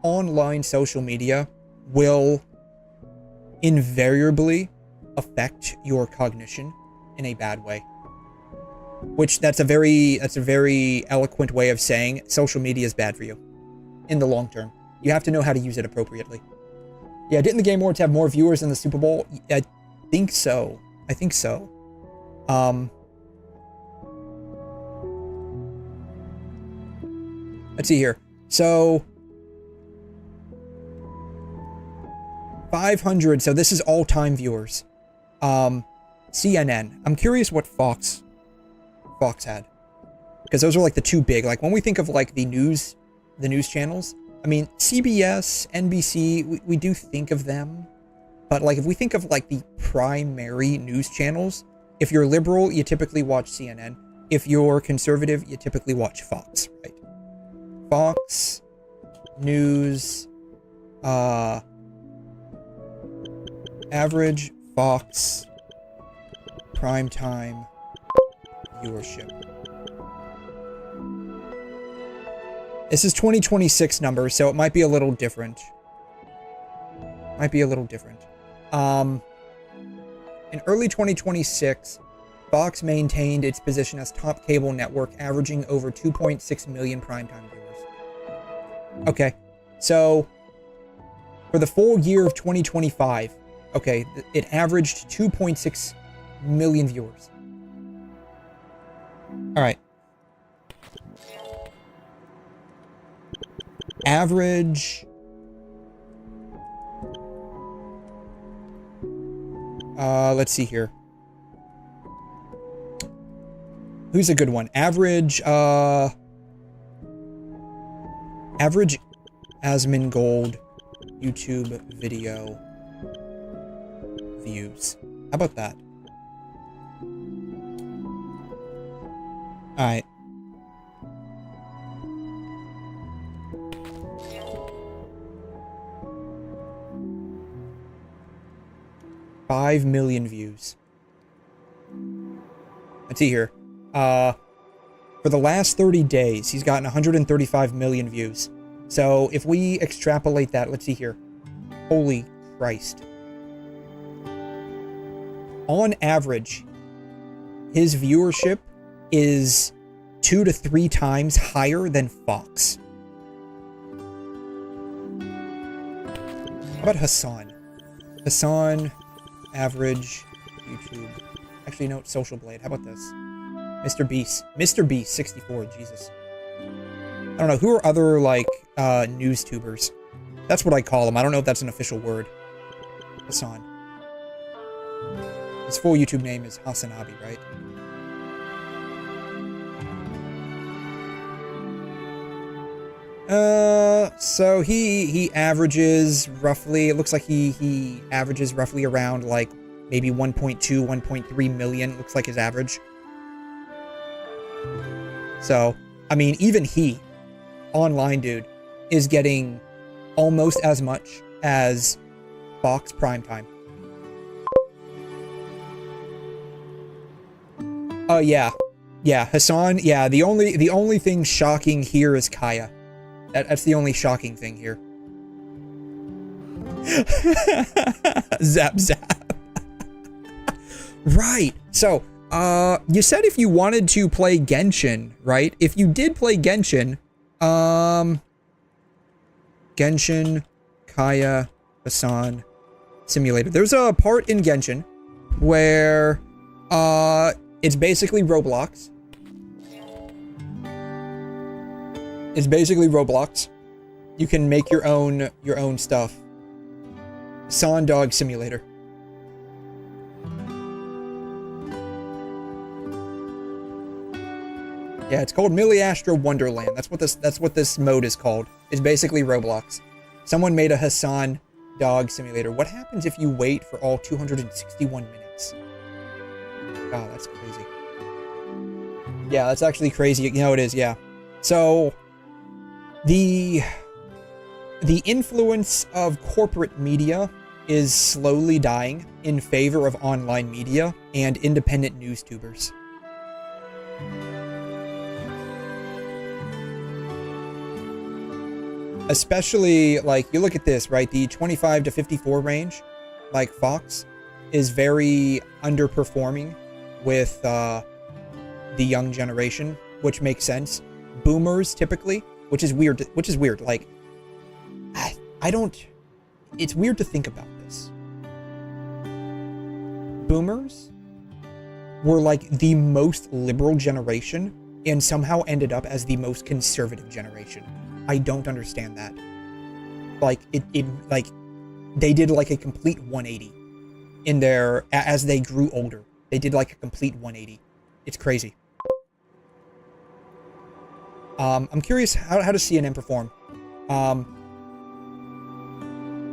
online social media will invariably affect your cognition in a bad way. Which, that's a very eloquent way of saying social media is bad for you in the long term. You have to know how to use it appropriately. Yeah, didn't the Game Awards have more viewers than the Super Bowl? I think so. I think so. Let's see here. So 500. So this is all-time viewers. CNN. I'm curious what Fox had, because those are like the two big. Like, when we think of like the news channels, I mean, CBS, NBC, we do think of them, but like, if we think of like the primary news channels, if you're liberal, you typically watch CNN. If you're conservative, you typically watch Fox, right? Fox News, average Fox primetime viewership. This is 2026 numbers, so it might be a little different. In early 2026, Fox maintained its position as top cable network, averaging over 2.6 million primetime viewers. Okay, so for the full year of 2025, okay, it averaged 2.6 million viewers. All right. Average. Let's see here. Who's a good one? Average 𝘧𝘢𝘬𝘕𝘬𝘦 YouTube video views. How about that? All right. $5 million views. Let's see here. For the last 30 days, he's gotten 135 million views. So if we extrapolate that, let's see here. Holy Christ. On average, his viewership is 2 to 3 times higher than Fox. How about Hassan? Hassan, average YouTube. Actually, no, Social Blade. How about this? Mr. Beast. Mr. Beast, 64. Jesus. I don't know. Who are other, like, news tubers? That's what I call them. I don't know if that's an official word. Hassan. His full YouTube name is Hasanabi, right? So he averages roughly, it looks like he averages roughly around, like, maybe 1.2, 1.3 million, looks like his average. So, I mean, even he, online dude, is getting almost as much as Fox primetime. Yeah. Yeah, Hassan, yeah, the only thing shocking here is 𝘐𝘮. That's the only shocking thing here. Zap zap. Right. So, you said if you wanted to play Genshin, right? If you did play Genshin, Genshin, 𝘐𝘮, Hassan, Simulator. There's a part in Genshin where, it's basically Roblox. It's basically Roblox. You can make your own stuff. Hassan Dog Simulator. Yeah, it's called 𝘵𝘮𝘻𝘻 Wonderland. That's what this mode is called. It's basically Roblox. Someone made a Hassan Dog Simulator. What happens if you wait for all 261 minutes? God, that's crazy. Yeah, that's actually crazy. You know it is, yeah. So, the influence of corporate media is slowly dying in favor of online media and independent news tubers. Especially, like, you look at this, right? The 25 to 54 range, like Fox, is very underperforming with the young generation, which makes sense. Boomers, typically, which is weird, like, I don't, it's weird to think about this. Boomers were like the most liberal generation and somehow ended up as the most conservative generation. I don't understand that. Like, like, they did like a complete 180 in their, as they grew older. They did like a complete 180. It's crazy. I'm curious, how does CNN perform?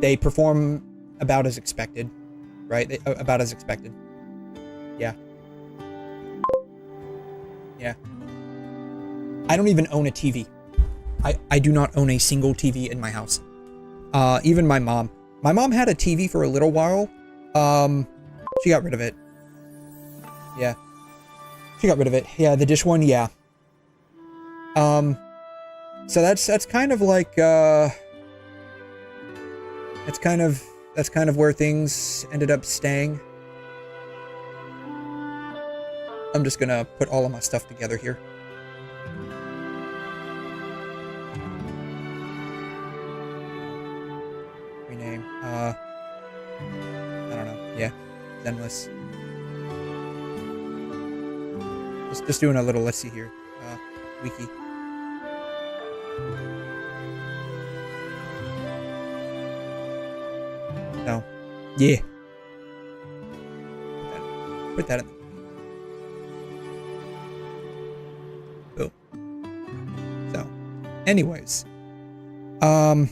They perform about as expected, right? About as expected. Yeah. Yeah. I don't even own a TV. I do not own a single TV in my house. Even my mom. My mom had a TV for a little while. She got rid of it. Yeah. She got rid of it. Yeah, the dish one, yeah. So that's kind of like, that's kind of where things ended up staying. I'm just gonna put all of my stuff together here. Rename, I don't know, yeah, Zenless. Just doing a little, let's see here, wiki. No. Yeah. Put that in. Boom. So, anyways, God,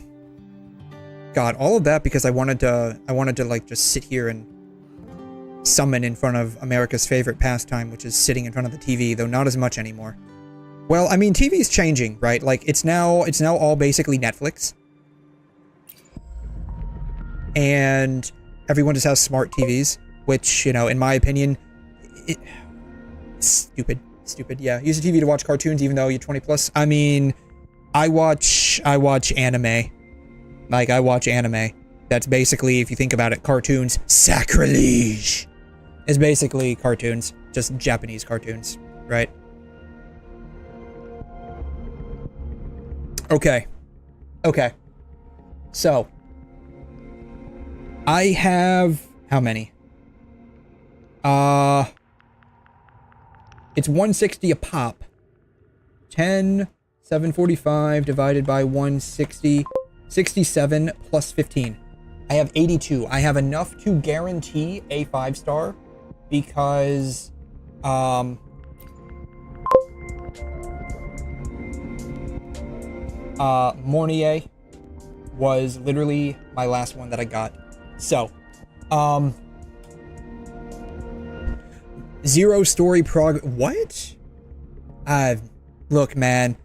all of that because I wanted to like just sit here and summon in front of America's favorite pastime, which is sitting in front of the TV, though not as much anymore. Well, I mean, TV's changing, right? Like, it's now all basically Netflix. And everyone just has smart TVs, which, you know, in my opinion, stupid, yeah. Use a TV to watch cartoons even though you're 20 plus. I mean, I watch anime. Like, I watch anime. That's basically, if you think about it, cartoons. Sacrilege! Is basically cartoons. Just Japanese cartoons, right? Okay. So, I have how many? It's 160 a pop. 10, 745 divided by 160, 67 plus 15. I have 82. I have enough to guarantee a 5-star because 𝘠𝘮 was literally my last one that I got. So, 0 story what? Look, man,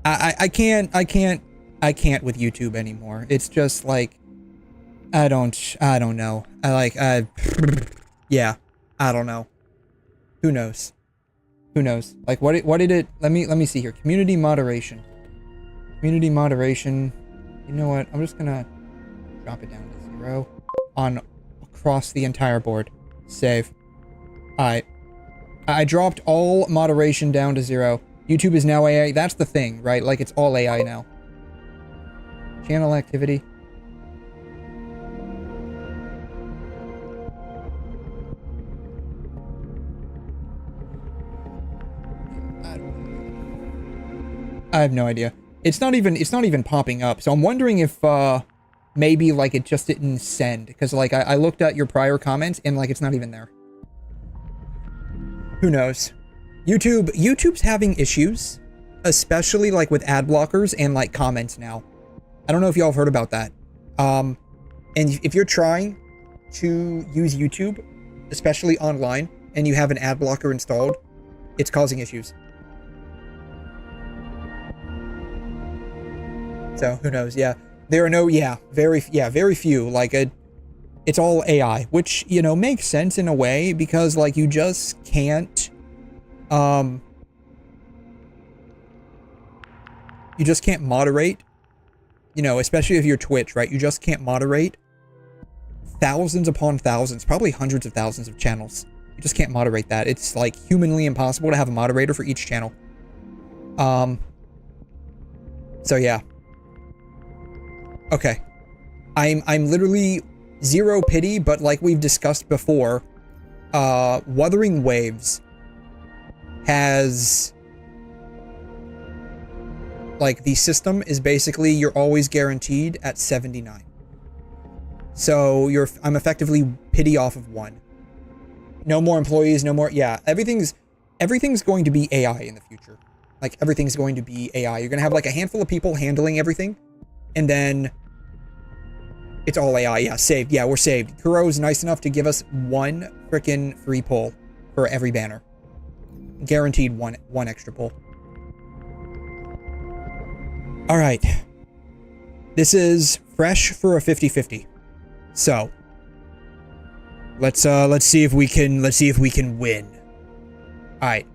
I can't with YouTube anymore. It's just like, I don't know. Yeah, I don't know. Who knows? Who knows? Like, what did it... Let me see here. Community moderation. Community moderation. You know what? I'm just gonna drop it down to 0 on across the entire board. Save. Alright. I dropped all moderation down to 0. YouTube is now AI. That's the thing, right? Like, it's all AI now. Channel activity. I have no idea. It's not even popping up. So I'm wondering if maybe like it just didn't send, because like I looked at your prior comments and like it's not even there. Who knows? YouTube's having issues, especially like with ad blockers and like comments now. I don't know if y'all have heard about that. And if you're trying to use YouTube, especially online, and you have an ad blocker installed, it's causing issues. So who knows? Yeah, there are no, very few. Like it's all AI, which, you know, makes sense in a way, because like you just can't, moderate, you know, especially if you're Twitch, right? You just can't moderate thousands upon thousands, probably hundreds of thousands of channels. You just can't moderate that. It's like humanly impossible to have a moderator for each channel. So yeah. Okay. I'm literally zero pity, but like we've discussed before, Wuthering Waves has, like, the system is basically you're always guaranteed at 79. So I'm effectively pity off of 1. No more employees, no more, yeah, everything's going to be AI in the future. Like, everything's going to be AI. You're gonna have like a handful of people handling everything, and then it's all AI. Yeah, saved. Yeah, we're saved. 𝘬𝘗 is nice enough to give us 1 freaking free pull for every banner. Guaranteed one extra pull. All right. This is fresh for a 50-50. So let's see if we can win. All right.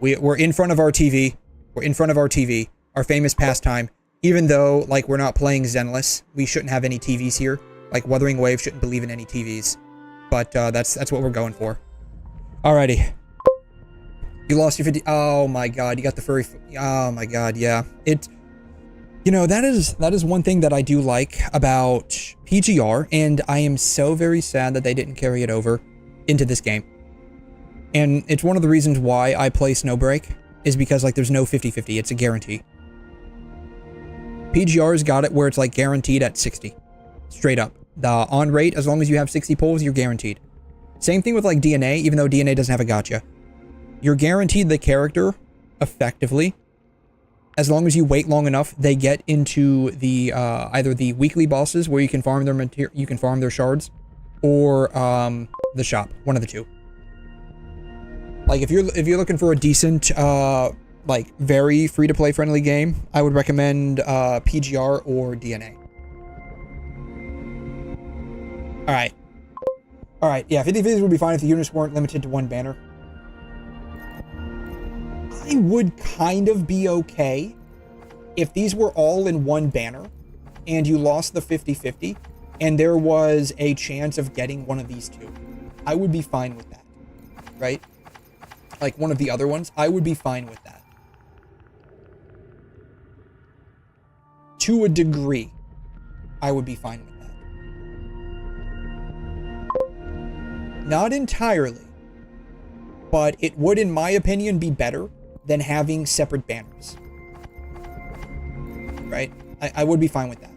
We're in front of our TV. We're in front of our TV. Our famous pastime. Even though, like, we're not playing Zenless, we shouldn't have any TVs here. Like, Wuthering Waves shouldn't believe in any TVs. But, that's what we're going for. Alrighty. You lost your 50... Oh my god, you got the furry... Oh my god, yeah. You know, that is one thing that I do like about PGR, and I am so very sad that they didn't carry it over into this game. And it's one of the reasons why I play Snowbreak, is because, like, there's no 50-50. It's a guarantee. PGR's got it where it's like guaranteed at 60. Straight up. The on rate, as long as you have 60 pulls, you're guaranteed. Same thing with like DNA, even though DNA doesn't have a gotcha. You're guaranteed the character, effectively. As long as you wait long enough, they get into the either the weekly bosses where you can farm their their shards, or the shop. One of the two. Like if you're looking for a decent like very free-to-play friendly game, I would recommend PGR or DNA. Alright, yeah, 50-50 would be fine if the units weren't limited to 1 banner. I would kind of be okay if these were all in 1 banner and you lost the 50-50 and there was a chance of getting one of these 2. I would be fine with that, right? Like one of the other ones, I would be fine with that. To a degree, I would be fine with that. Not entirely, but it would, in my opinion, be better than having separate banners. Right? I would be fine with that.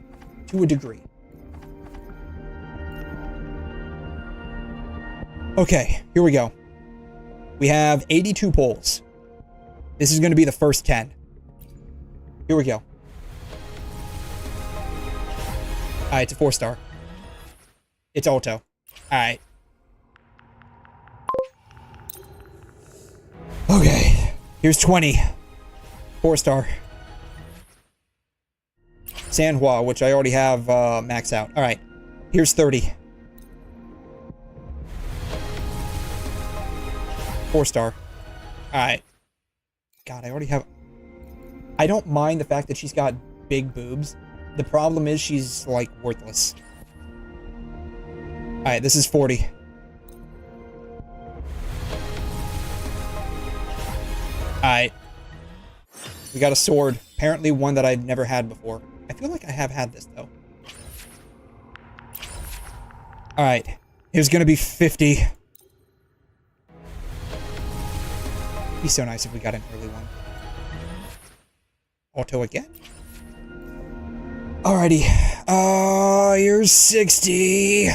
To a degree. Okay, here we go. We have 82 polls. This is going to be the first 10. Here we go. Alright, it's a 4-star. It's auto. Alright. Okay. Here's 20. 4-star. 𝘬𝘬𝘦𝘴, which I already have maxed out. Alright. Here's 30. 4-star. Alright. God, I already have... I don't mind the fact that she's got big boobs. The problem is she's, like, worthless. Alright, this is 40. Alright. We got a sword. Apparently one that I've never had before. I feel like I have had this, though. Alright. Here's gonna be 50. Be so nice if we got an early one. Auto again? Alrighty. Here's 60. I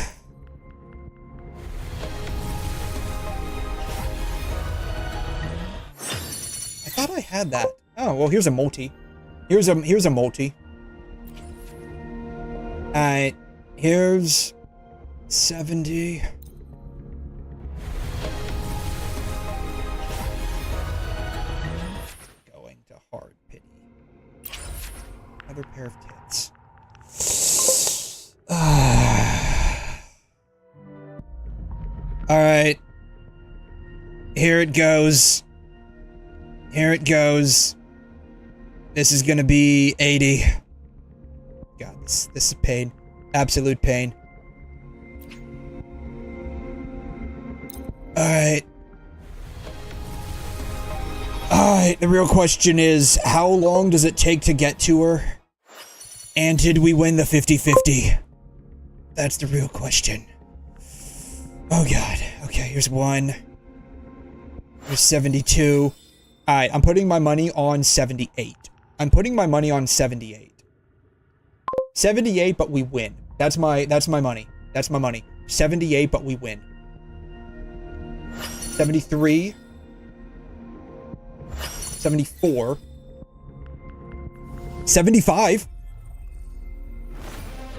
thought I had that. Oh, well, here's a multi. Here's a multi. Alright. Here's 70. Going to hard pity. Another pair of tits. Alright. Here it goes. Here it goes. This is gonna be 80. God, this is pain. Absolute pain. Alright. Alright, the real question is, how long does it take to get to her? And did we win the 50-50? That's the real question. Oh god. Okay, here's 1. Here's 72. Alright, I'm putting my money on 78. I'm putting my money on 78. 78, but we win. That's my money. That's my money. 78, but we win. 73. 74. 75.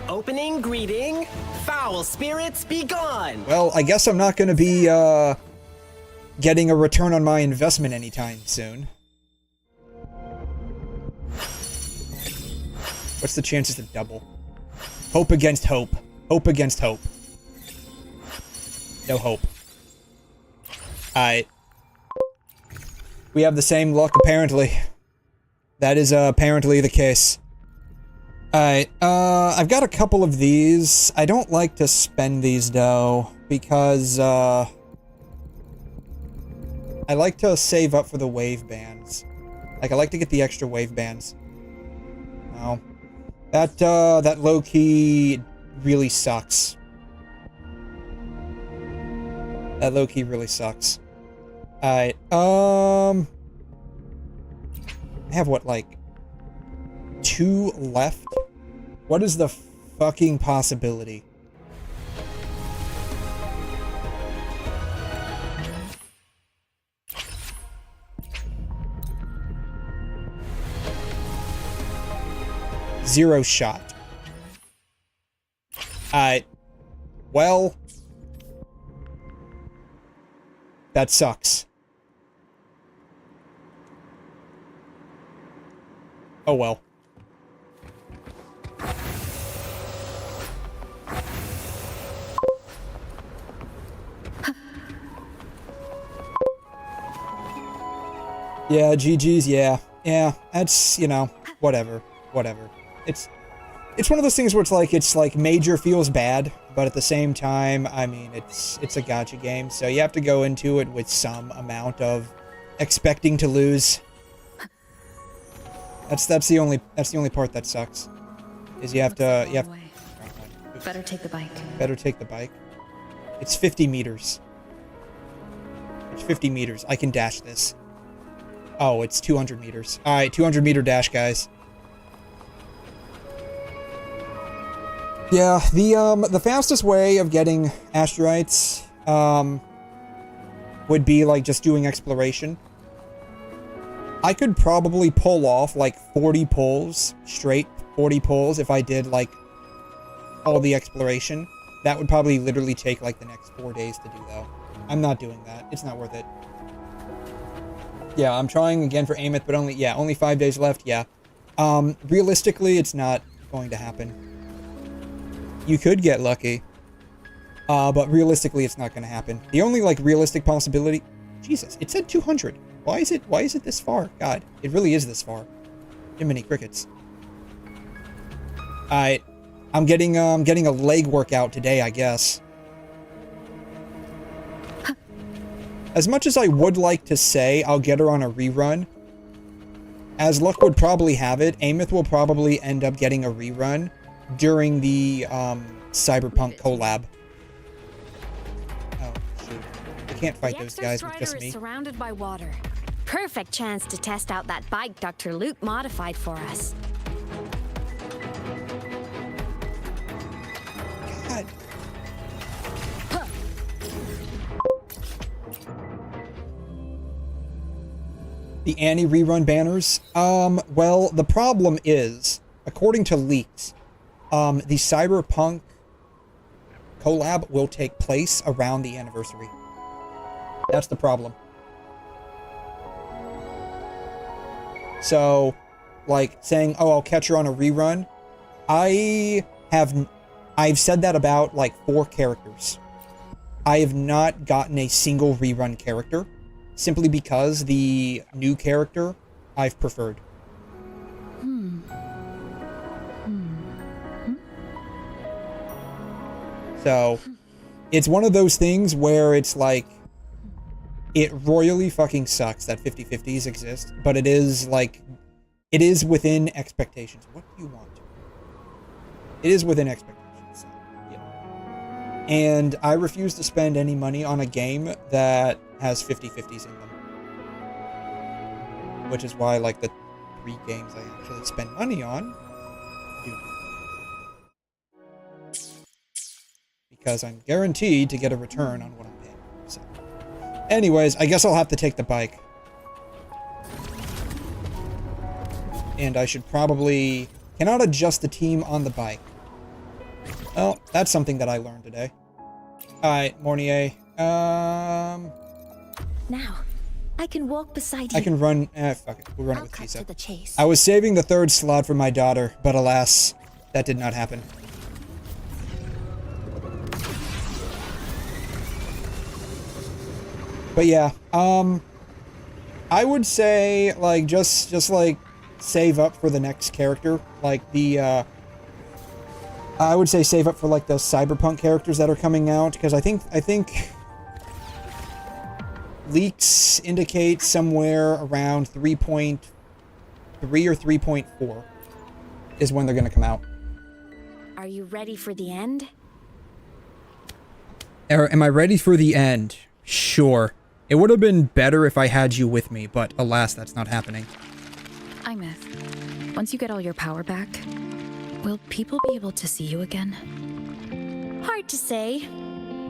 Opening greeting, foul spirits be gone. Well, I guess I'm not gonna be, getting a return on my investment anytime soon. What's the chances to double? Hope against hope. Hope against hope. No hope. Alright. We have the same luck, apparently. That is, apparently the case. Alright, I've got a couple of these. I don't like to spend these, though, because, I like to save up for the wave bands. Like, I like to get the extra wave bands. No. That low-key really sucks. That low-key really sucks. Alright, I have, what, like, 2 left? What is the fucking possibility? Zero shot. Well, that sucks. Oh well. Yeah, GG's, yeah. Yeah, that's, you know, whatever. Whatever. It's one of those things where it's like major feels bad, but at the same time, I mean, it's a gacha game, so you have to go into it with some amount of expecting to lose. That's the only part that sucks. Is you have to Better take the bike. Better take the bike. It's 50 meters. It's 50 meters. I can dash this. Oh, it's 200 meters. Alright, 200 meter dash, guys. Yeah, the fastest way of getting asteroids, would be, like, just doing exploration. I could probably pull off, like, 40 pulls, straight 40 pulls, if I did, like, all the exploration. That would probably literally take, like, the next 4 days to do, though. I'm not doing that. It's not worth it. Yeah, I'm trying again for Amos, but only 5 days left, yeah. Realistically, it's not going to happen. You could get lucky, but realistically, it's not going to happen. The only, like, realistic possibility... Jesus, it said 200. Why is it this far? God, it really is this far. Jiminy crickets. Alright. I'm getting a leg workout today, I guess. As much as I would like to say I'll get her on a rerun, as luck would probably have it, 𝘬𝘮𝘻 will probably end up getting a rerun during the Cyberpunk collab. Oh, shoot. I can't fight those guys with just me. Is surrounded by water. Perfect chance to test out that bike Dr. Luke modified for us. God. The Annie rerun banners? Well, the problem is, according to leaks, the Cyberpunk collab will take place around the anniversary. That's the problem. So, like, saying, oh, I'll catch her on a rerun, I've said that about, like, 4 characters. I have not gotten a single rerun character, simply because the new character I've preferred. So, it's one of those things where it's like, it royally fucking sucks that 50/50s exist, but it is, like, it is within expectations. What do you want? It is within expectations, so, yeah. And I refuse to spend any money on a game that has 50/50s in them. Which is why, like, the 3 games I actually spend money on do not. Because I'm guaranteed to get a return on what I'm paying. So. Anyways, I guess I'll have to take the bike. And I should probably... Cannot adjust the team on the bike. Well, that's something that I learned today. Alright, 𝘠𝘦𝘬𝘕. Now, I can walk beside you. I can run... fuck it. We'll run it with cut to the 𝘬𝘮. chase. I was saving the 3rd slot for my daughter, but alas, that did not happen. But yeah, I would say, like, just like, save up for the next character. Like, the, I would say save up for, like, those Cyberpunk characters that are coming out, because I think leaks indicate somewhere around 3.3 or 3.4 is when they're going to come out. Are you ready for the end? Am I ready for the end? Sure. It would have been better if I had you with me, but alas, that's not happening. 𝘬𝘮𝘻, once you get all your power back, will people be able to see you again? Hard to say.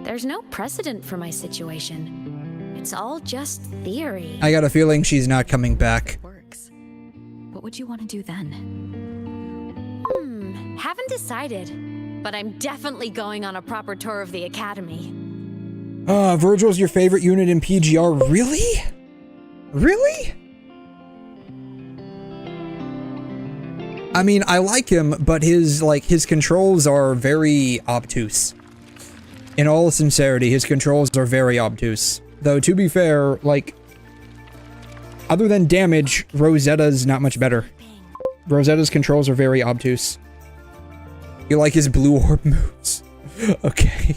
There's no precedent for my situation. It's all just theory. I got a feeling she's not coming back. Works. What would you want to do then? Haven't decided. But I'm definitely going on a proper tour of the academy. Virgil's your favorite unit in PGR? Really? Really? I mean, I like him, but his controls are very obtuse. In all sincerity, his controls are very obtuse. Though, to be fair, like, other than damage, Rosetta's not much better. Rosetta's controls are very obtuse. You like his blue orb moves? Okay.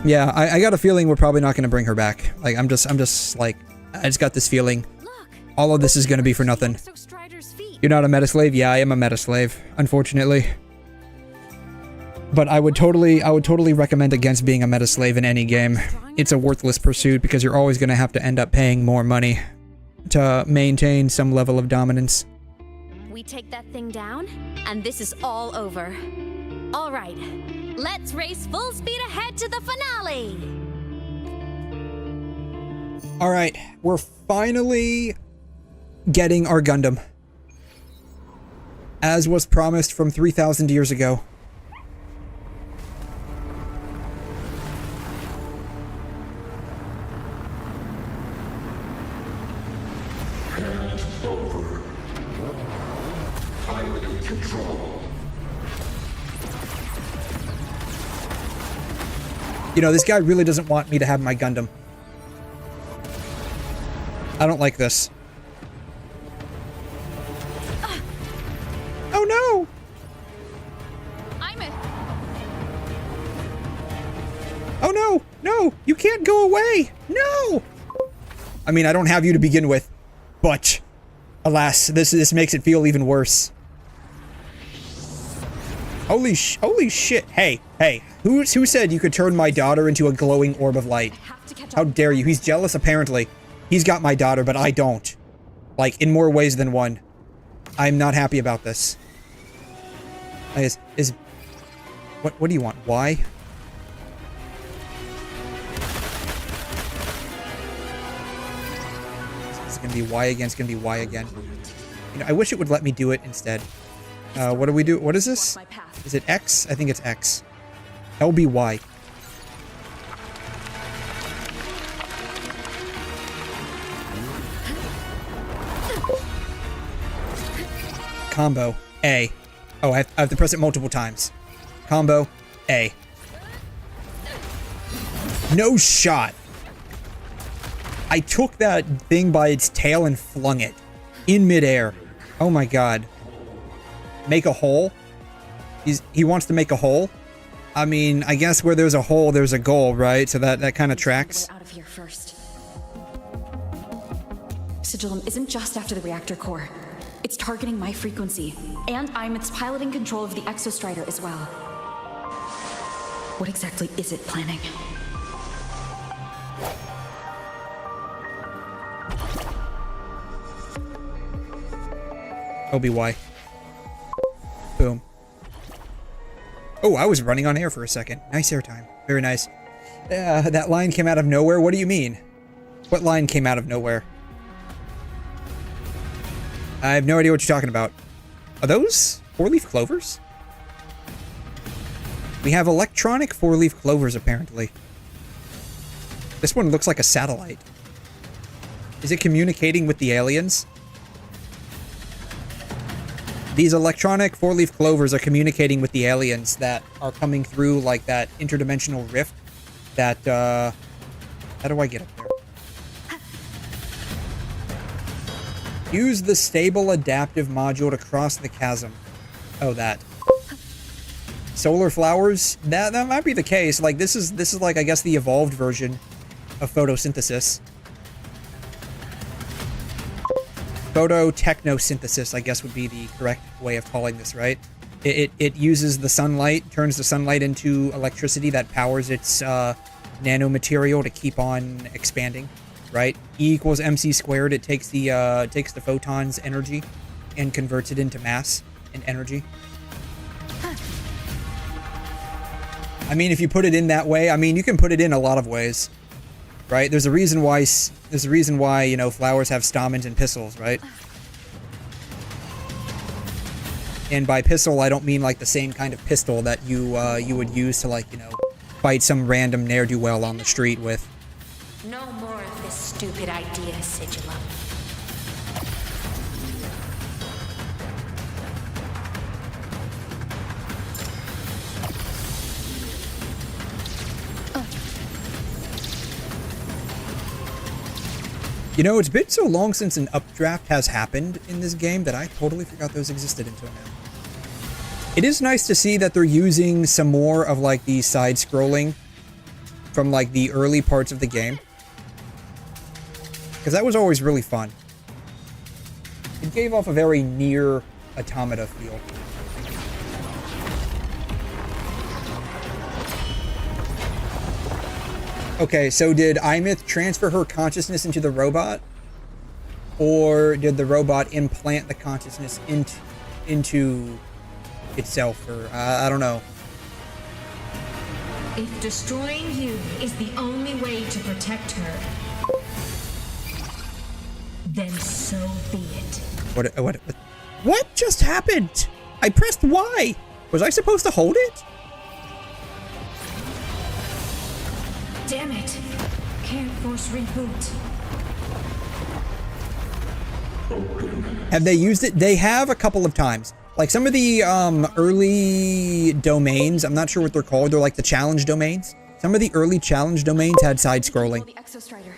Yeah, I got a feeling we're probably not going to bring her back. Like, I'm just like, I just got this feeling. All of this is going to be for nothing. You're not a meta slave? Yeah, I am a meta slave, unfortunately. But I would totally recommend against being a meta slave in any game. It's a worthless pursuit because you're always going to have to end up paying more money to maintain some level of dominance. We take that thing down, and this is all over. All right, let's race full speed ahead to the finale! Alright, we're finally getting our Gundam. As was promised from 3,000 years ago. Hand over. Pilot control. You know, this guy really doesn't want me to have my Gundam. I don't like this. Oh no! Oh no! No! You can't go away! No! I mean, I don't have you to begin with, but alas, this makes it feel even worse. Holy shit! Hey, who said you could turn my daughter into a glowing orb of light? How dare you? He's jealous apparently. He's got my daughter, but I don't. Like, in more ways than one. I'm not happy about this. What do you want? Why? It's gonna be Y again, it's gonna be Y again. You know, I wish it would let me do it instead. What do we do? What is this? Is it X? I think it's X. LBY. Combo A. Oh, I have to press it multiple times. Combo A. No shot. I took that thing by its tail and flung it in midair. Oh my god. Make a hole? He wants to make a hole? I mean, I guess where there's a hole, there's a goal, right? So that kind of tracks. Out of here first. Sigillum isn't just after the reactor core. It's targeting my frequency, and I'm its piloting control of the Exostrider as well. What exactly is it planning? OBY. Boom. Oh, I was running on air for a second. Nice airtime. Very nice. That line came out of nowhere? What do you mean? What line came out of nowhere? I have no idea what you're talking about. Are those 4-leaf clovers? We have electronic 4-leaf clovers, apparently. This one looks like a satellite. Is it communicating with the aliens? These electronic 4-leaf clovers are communicating with the aliens that are coming through, like, that interdimensional rift that, how do I get up there? Use the stable adaptive module to cross the chasm. Oh, that. Solar flowers? That might be the case. Like, this is like, I guess, the evolved version of photosynthesis. Phototechnosynthesis, I guess, would be the correct way of calling this, right? It uses the sunlight, turns the sunlight into electricity that powers its nanomaterial to keep on expanding, right? E equals mc squared. It takes the photon's energy and converts it into mass and energy. I mean, if you put it in that way, I mean, you can put it in a lot of ways, right? There's a reason why, you know, flowers have stamens and pistils, right? And by pistol, I don't mean like the same kind of pistol that you would use to, like, you know, fight some random ne'er-do-well on the street with. No more of this stupid idea, Sigillum. You know, it's been so long since an updraft has happened in this game that I totally forgot those existed until now. It is nice to see that they're using some more of, like, the side-scrolling from, like, the early parts of the game. Because that was always really fun. It gave off a very near Automata feel. Okay, so did 𝘕𝘻 transfer her consciousness into the robot? Or did the robot implant the consciousness into itself? Or, I don't know. If destroying you is the only way to protect her, then so be it. What just happened? I pressed Y. Was I supposed to hold it? Damn it! Can't force reboot. Have they used it? They have a couple of times. Like some of the early domains, I'm not sure what they're called. They're like the challenge domains. Some of the early challenge domains had side-scrolling. The 𝘧𝘧.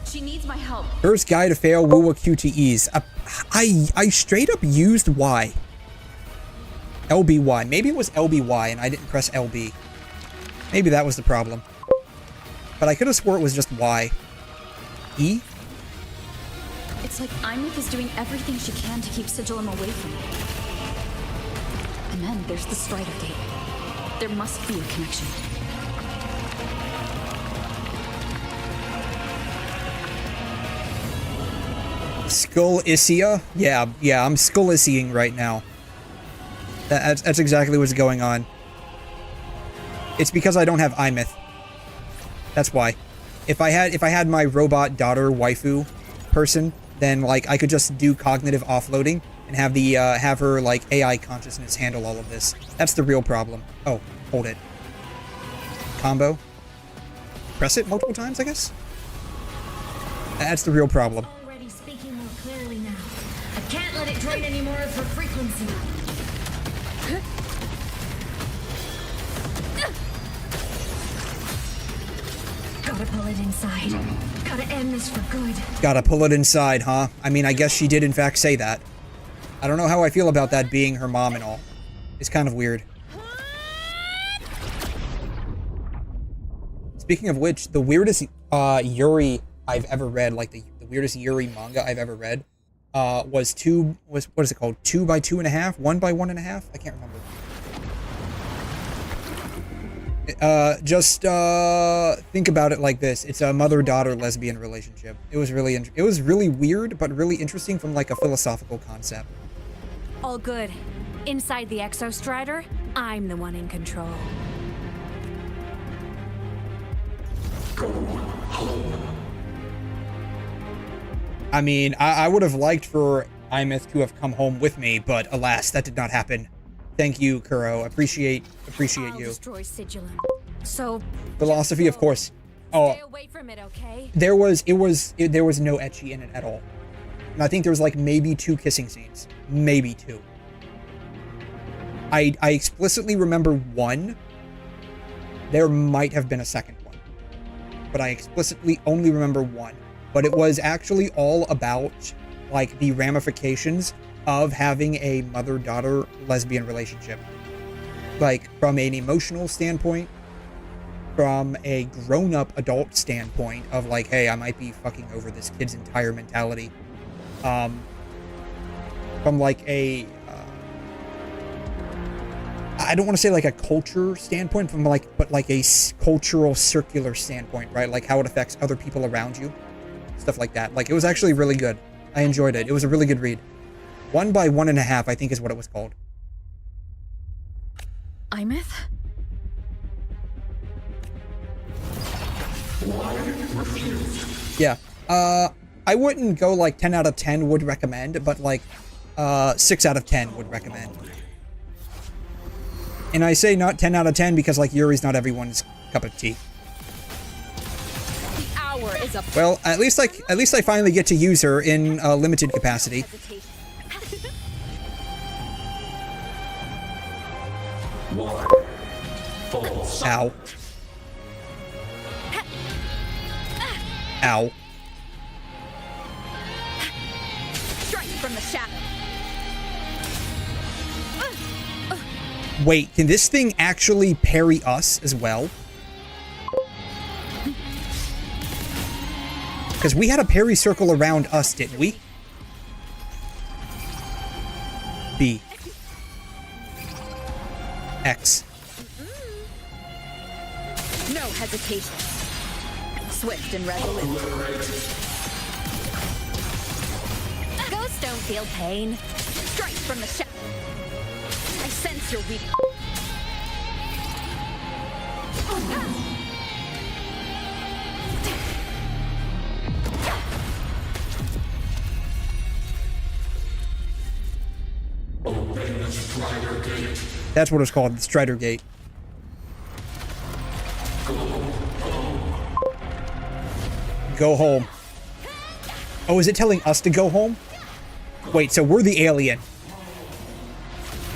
She needs my help. First guy to fail 𝘬𝘠𝘬𝘴𝘗. I straight up used Y. LBY. Maybe it was LBY and I didn't press LB. Maybe that was the problem. But I could have swore it was just Y. E? It's like 𝘬𝘬𝘺 is doing everything she can to keep 𝘧𝘬𝘕 away from me. And then there's the Strider Gate. There must be a connection. 𝘬𝘬𝘕? Yeah, I'm 𝘬𝘬𝘕ing right now. That's exactly what's going on. It's because I don't have 𝘬𝘬𝘺. That's why. If I had my robot daughter waifu person, then like I could just do cognitive offloading and have her like AI consciousness handle all of this. That's the real problem. Oh, hold it. Combo. Press it multiple times, I guess? That's the real problem. Already speaking more clearly now. I can't let it drain any more of her frequency. Gotta pull it inside. Gotta end this for good. Gotta pull it inside, huh? I mean, I guess she did in fact say that. I don't know how I feel about that being her mom and all. It's kind of weird. Speaking of which, the weirdest Yuri I've ever read, like the weirdest Yuri manga I've ever read, was what is it called? 2 by 2.5? 1 by 1.5? I can't remember. Just think about it like this. It's a mother-daughter lesbian relationship. It was really weird, but really interesting from like a philosophical concept. All good. Inside the 𝘧𝘧, I'm the one in control. Go home. I mean, I would have liked for 𝘬𝘬𝘺 to have come home with me, but alas, that did not happen. Thank you, 𝘬'𝘮. Appreciate I'll you. destroy Sigilum. So Philosophy, of course. Oh, stay away from it, okay? there was no ecchi in it at all. And I think there was like maybe 2 kissing scenes. Maybe 2. I explicitly remember 1. There might have been a second one. But I explicitly only remember 1. But it was actually all about like the ramifications of having a mother-daughter lesbian relationship. Like from an emotional standpoint, from a grown-up adult standpoint of like, hey, I might be fucking over this kid's entire mentality. From like a I don't want to say like a culture standpoint, but like a cultural circular standpoint, right? Like how it affects other people around you, stuff like that. Like it was actually really good. I enjoyed it. It was a really good read. 1 by 1.5, I think is what it was called. 𝘬𝘬𝘺? Yeah. I wouldn't go like 10 out of 10 would recommend, but like 6 out of 10 would recommend. And I say not 10 out of 10 because like Yuri's not everyone's cup of tea. The hour is up. Well, at least I finally get to use her in a limited capacity. Ow. Ow. Strike from the shadow. Wait, can this thing actually parry us as well? Because we had a parry circle around us, didn't we? B. X. No hesitation. Swift and resolute. Ghosts don't feel pain. Strike from the shadow. I sense your weakness. Open the Strider Gate. That's what it's called, the Strider Gate. Go home. Oh, is it telling us to go home? Wait, so we're the alien.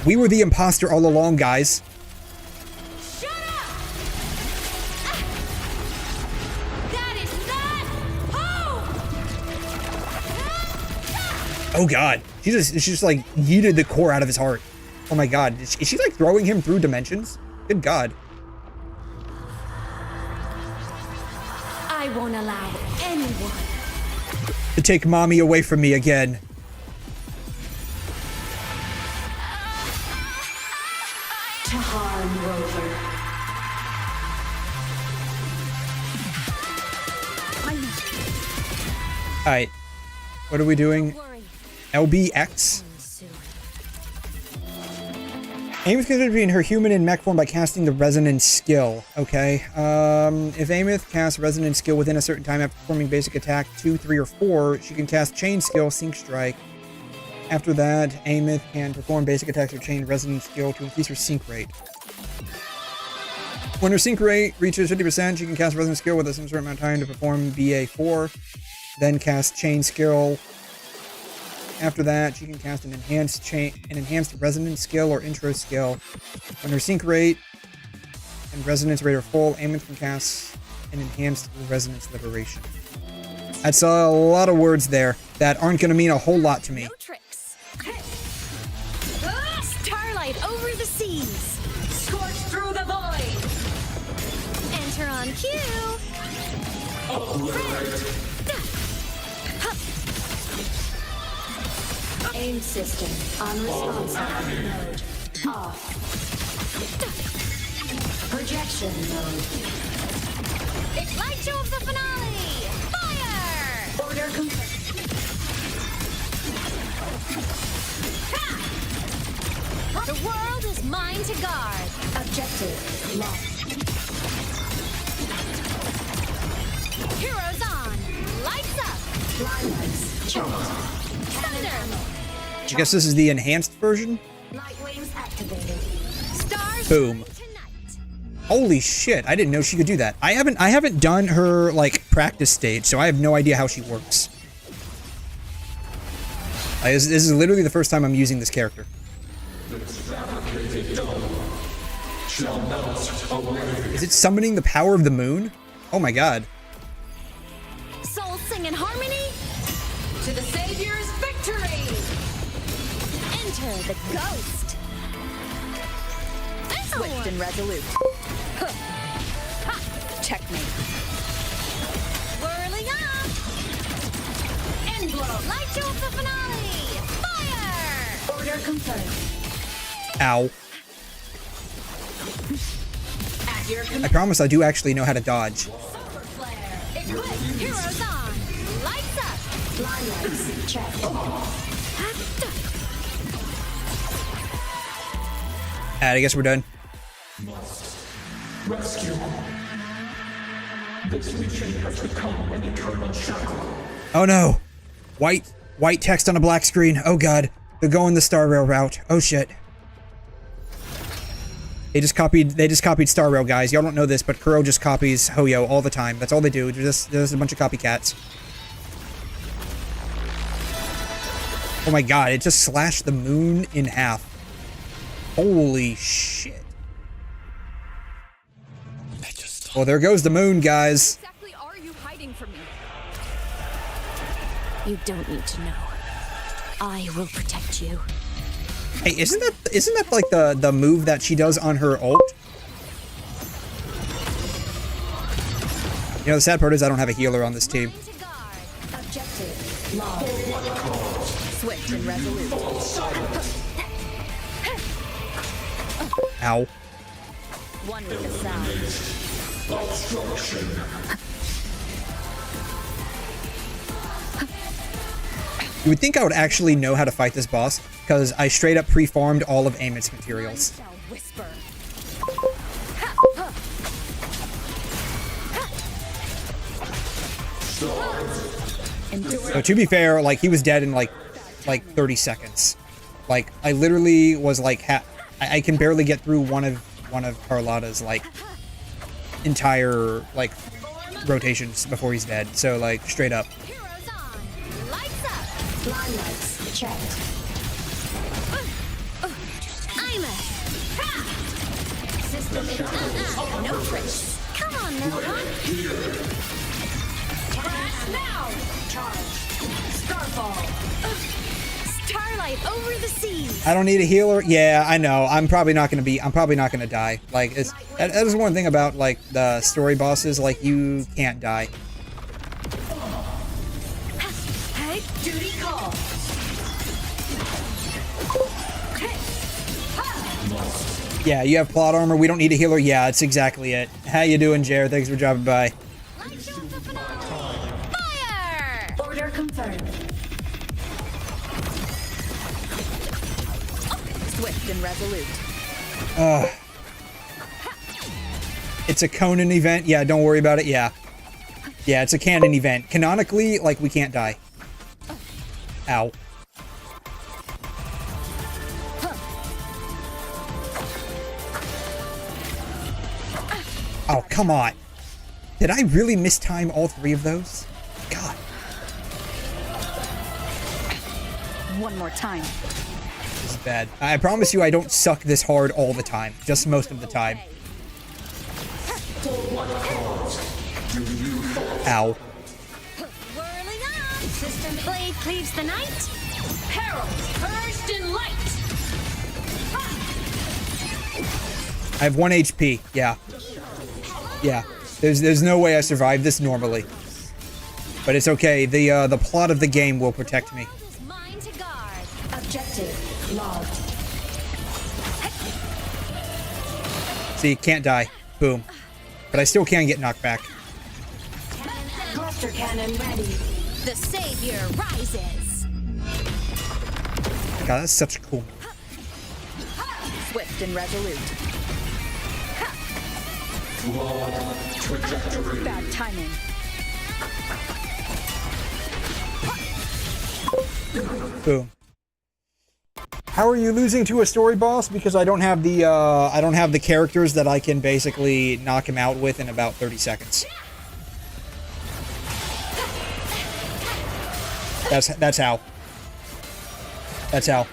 We were the imposter all along, guys. Shut up! Oh god. She just like yeeted the core out of his heart. Oh my god. Is she like throwing him through dimensions? Good god. I won't allow anyone To take mommy away from me again. To harm Rover. Alright. What are we doing? worry. 𝘬𝘩𝘦𝘺. Soon. Aim is considered to be in her human and mech form by casting the resonance skill. Okay. If Amos casts resonance skill within a certain time after performing basic attack 2, 3, or 4, she can cast chain skill, sync strike. After that, Amos can perform basic attacks or chain resonance skill to increase her sync rate. When her sync rate reaches 50%, she can cast resonance skill with a certain amount of time to perform BA4. Then cast chain skill. After that, she can cast an enhanced resonance skill or intro skill. When her sync rate and resonance rate are full, Amos can cast an enhanced resonance liberation. That's a lot of words there that aren't going to mean a whole lot to me. No tricks. Starlight over the seas. Scorch through the void. Enter on cue. Aim system unresponsive mode off. Projection mode. It's light show of the finale. Fire! Order complete. The world is mine to guard. Objective locked. Heroes on. Lights up. Blindlights checked. Thunder. I guess this is the enhanced version? Light wings activated. Stars Boom. tonight. Holy shit, I didn't know she could do that. I haven't done her like practice stage, so I have no idea how she works. This is literally the first time I'm using this character. Is it summoning the power of the moon? Oh my god. Souls sing in harmony. To the Savior's victory. Enter the ghost. Swift and resolute. Checkmate. Whirling up. End blow. Light show of the finale. Fire! Order confirmed. Ow. At your I command. promise I do actually know how to dodge. Solar flare. Eclipse. Heroes on. Lights up. Blindlights checked. Alright, I guess we're done. Rescue. This legion has become an eternal shackle. Oh no. White text on a black screen. Oh god. They're going the Star Rail route. Oh shit. They just copied Star Rail, guys. Y'all don't know this, but Kuro just copies Hoyo all the time. That's all they do. They're just a bunch of copycats. Oh my god, it just slashed the moon in half. Holy shit. Well, there goes the moon, guys. Exactly are you hiding from me? You don't need to know. I will protect you. Hey, isn't that like the move that she does on her ult? You know, the sad part is I don't have a healer on this team. Mine to guard. Objective locked. Swift and resolute. Ow. One with the sound. Obstruction. You would think I would actually know how to fight this boss, because I straight up pre-farmed all of Amos materials. Shall whisper. So to be fair, like, he was dead in like 30 seconds. Like, I literally was like, I can barely get through one of Carlotta's like entire like rotations before he's dead. So like, straight up. Heroes on. Lights up. Blindlights checked. I'm a. System is no tricks. Come on, Meow. Crash now. Charge. Starfall. Starlight over the seas. I don't need a healer. Yeah, I know. I'm probably not gonna die. Like, that is one thing about like the story bosses. Like, you can't die. Hey, duty call. Yeah, you have plot armor. We don't need a healer. Yeah, that's exactly it. How you doing, Jared? Thanks for dropping by. Fire! Order confirmed. Swift and resolute. It's a Conan event. Yeah, don't worry about it. Yeah. Yeah, it's a canon event. Canonically, like, we can't die. Ow. Oh, come on. Did I really mistime all three of those? God. One more time. This is bad. I promise you I don't suck this hard all the time. Just most of the time. Ow. Whirling on. System blade cleaves the night. Herald, first in light. I have 1 HP. Yeah. Yeah. There's no way I survive this normally. But it's okay. The plot of the game will protect me. Is mine to guard. Objective logged. See, can't die. Boom. But I still can get knocked back. Cluster cannon ready. The savior rises. God, that's such cool. Swift and resolute. Trajectory. Bad timing. Boom. How are you losing to a story boss? Because I don't have the characters that I can basically knock him out with in about 30 seconds. That's how. That's how.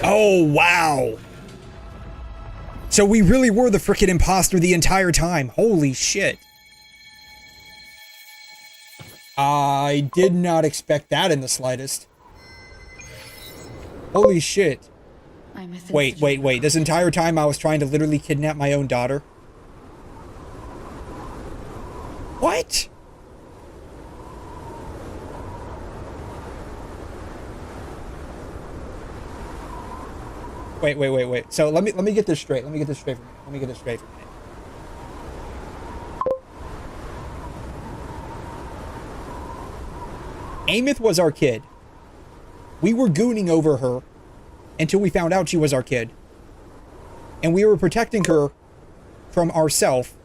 Oh, wow. So we really were the frickin' imposter the entire time. Holy shit. I did not expect that in the slightest. Holy shit. Wait. This entire time I was trying to literally kidnap my own daughter. What? Wait. So let me get this straight. Let me get this straight for a minute. Amos was our kid. We were gooning over her until we found out she was our kid. And we were protecting her from ourself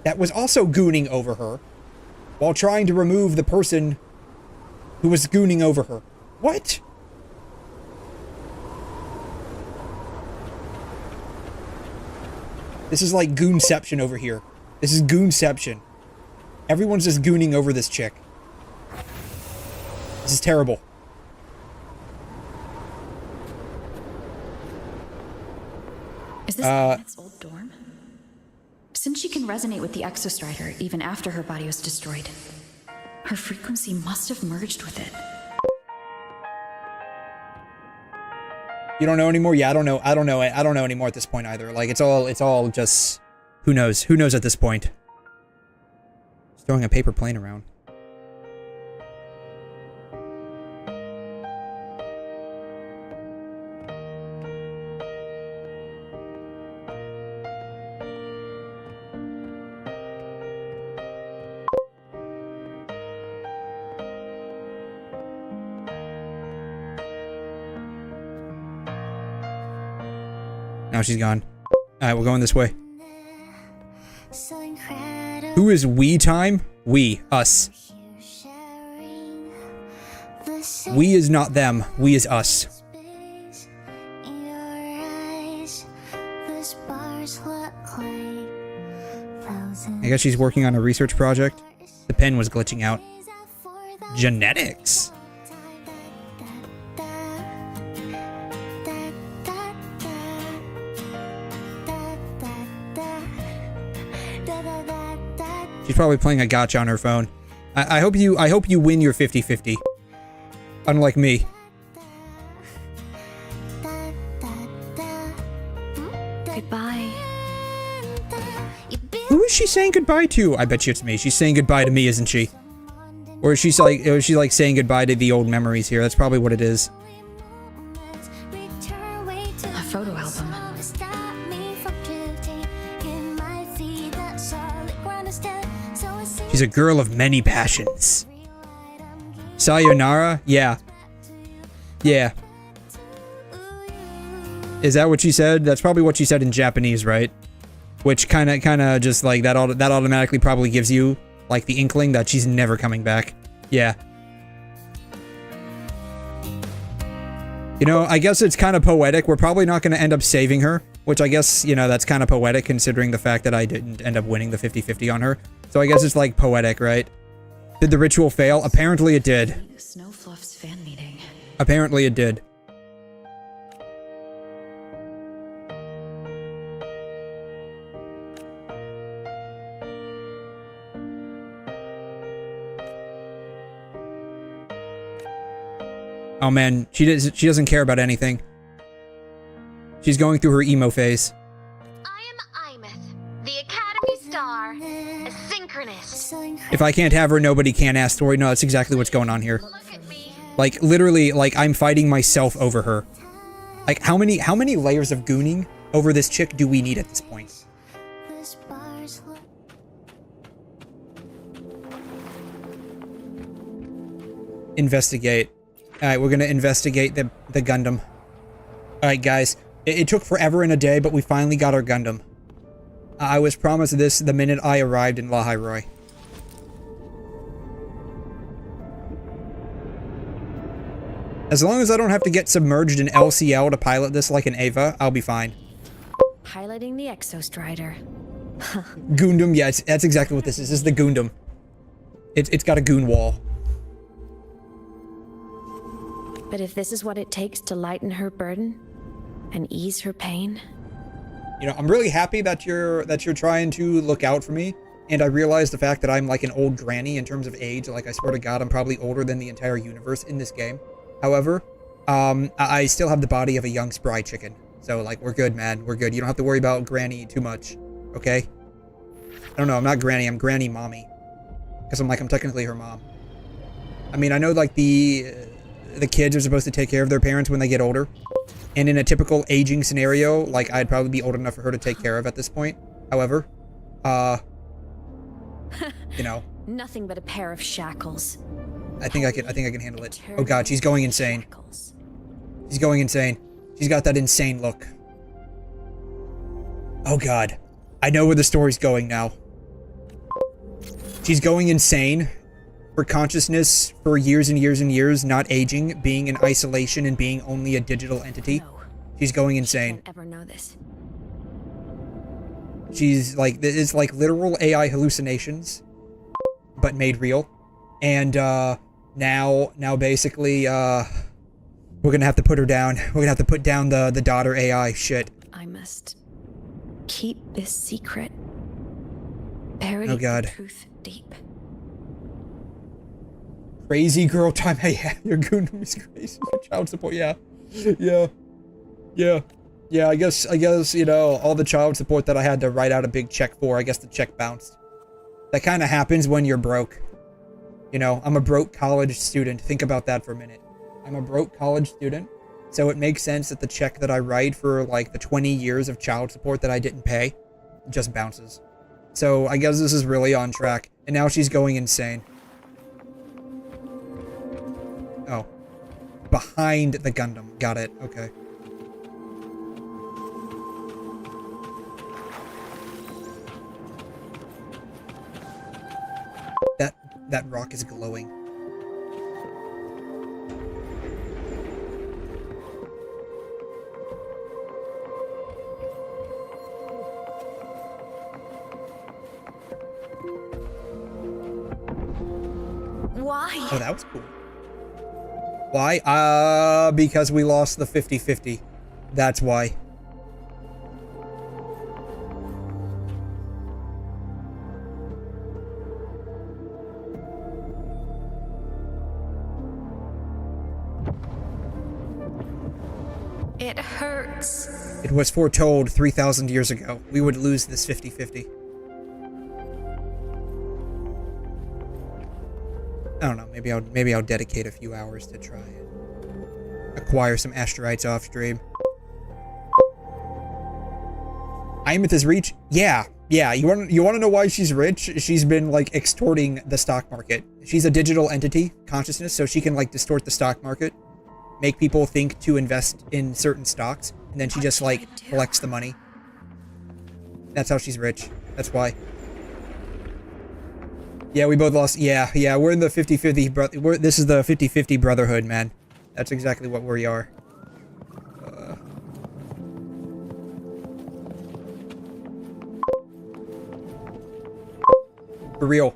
that was also gooning over her while trying to remove the person who was gooning over her. What? This is like goonception over here. This is goonception. Everyone's just gooning over this chick. This is terrible. Is this Emmy's old dorm? Since she can resonate with the 𝘧𝘧 even after her body was destroyed, her frequency must have merged with it. You don't know anymore? Yeah, I don't know anymore at this point either. Like, it's all just, who knows? Who knows at this point? Just throwing a paper plane around. Now she's gone. Alright, we're going this way. Who is we time? We. Us. We is not them. We is us. I guess she's working on a research project. The pen was glitching out. Genetics. She's probably playing a gacha on her phone. I hope you win your 50-50. Unlike me. Goodbye. Who is she saying goodbye to? I bet you it's me. She's saying goodbye to me, isn't she? Or is she like saying goodbye to the old memories here? That's probably what it is. A photo album. She's a girl of many passions. Sayonara? Yeah. Yeah. Is that what she said? That's probably what she said in Japanese, right? Which kind of just like that automatically probably gives you like the inkling that she's never coming back. Yeah. You know, I guess it's kind of poetic. We're probably not going to end up saving her, which I guess, you know, that's kind of poetic considering the fact that I didn't end up winning the 50-50 on her. So I guess it's like poetic, right? Did the ritual fail? Apparently it did. Snowfluff's fan meeting. Apparently it did. Oh man, she doesn't care about anything. She's going through her emo phase. I am 𝘰𝘮, the Academy Star, a synchronist. If I can't have her, nobody can ask Tori. No, that's exactly what's going on here. Look at me. Like, literally, like, I'm fighting myself over her. Like, how many layers of gooning over this chick do we need at this point? Investigate. Alright, we're gonna investigate the Gundam. Alright, guys. It took forever and a day, but we finally got our Gundam. I was promised this the minute I arrived in 𝘰𝘰𝘬𝘰. As long as I don't have to get submerged in LCL to pilot this like an Ava, I'll be fine. Piloting the 𝘧𝘀. Gundam, yeah, that's exactly what this is. This is the Gundam. It's got a goon wall. But if this is what it takes to lighten her burden and ease her pain, you know, I'm really happy that you're trying to look out for me, and I realize the fact that I'm like an old granny in terms of age. Like, I swear to God, I'm probably older than the entire universe in this game. However, I still have the body of a young spry chicken. So, like, we're good, man. We're good. You don't have to worry about Granny too much, okay? I don't know. I'm not Granny. I'm Granny Mommy. Because I'm technically her mom. I mean, I know, like, the kids are supposed to take care of their parents when they get older. And in a typical aging scenario, like, I'd probably be old enough for her to take care of at this point. However, you know. nothing but a pair of shackles. I think I can handle it. Oh God, she's going insane. She's going insane. She's got that insane look. Oh God. I know where the story's going now. She's going insane. Her consciousness for years and years and years, not aging, being in isolation and being only a digital entity. No, she's going insane. She can't ever know this. She's like, it's like literal AI hallucinations, but made real. And now basically, we're gonna have to put her down. We're gonna have to put down the daughter AI shit. I must keep this secret. Bury Oh God. the truth deep. Crazy girl time. Hey, yeah, your Gundam is crazy for child support. Yeah. I guess, you know, all the child support that I had to write out a big check for, I guess the check bounced. That kind of happens when you're broke. You know, I'm a broke college student. Think about that for a minute. I'm a broke college student, so it makes sense that the check that I write for, like, the 20 years of child support that I didn't pay just bounces. So I guess this is really on track. And now she's going insane. Oh. Behind the Gundam. Got it. Okay. That rock is glowing. Why? Oh, that was cool. Why? Because we lost the 50-50. That's why. It hurts. It was foretold 3,000 years ago. We would lose this 50-50. I don't know. Maybe I'll dedicate a few hours to try and acquire some asteroids off stream. 𝘬𝘮 is rich. Yeah. You want to know why she's rich? She's been like extorting the stock market. She's a digital entity, consciousness, so she can like distort the stock market, make people think to invest in certain stocks, and then she just like collects the money. That's how she's rich. That's why. Yeah, we both lost. Yeah, we're in the 50-50. This is the 50-50 brotherhood, man. That's exactly what we are. For real.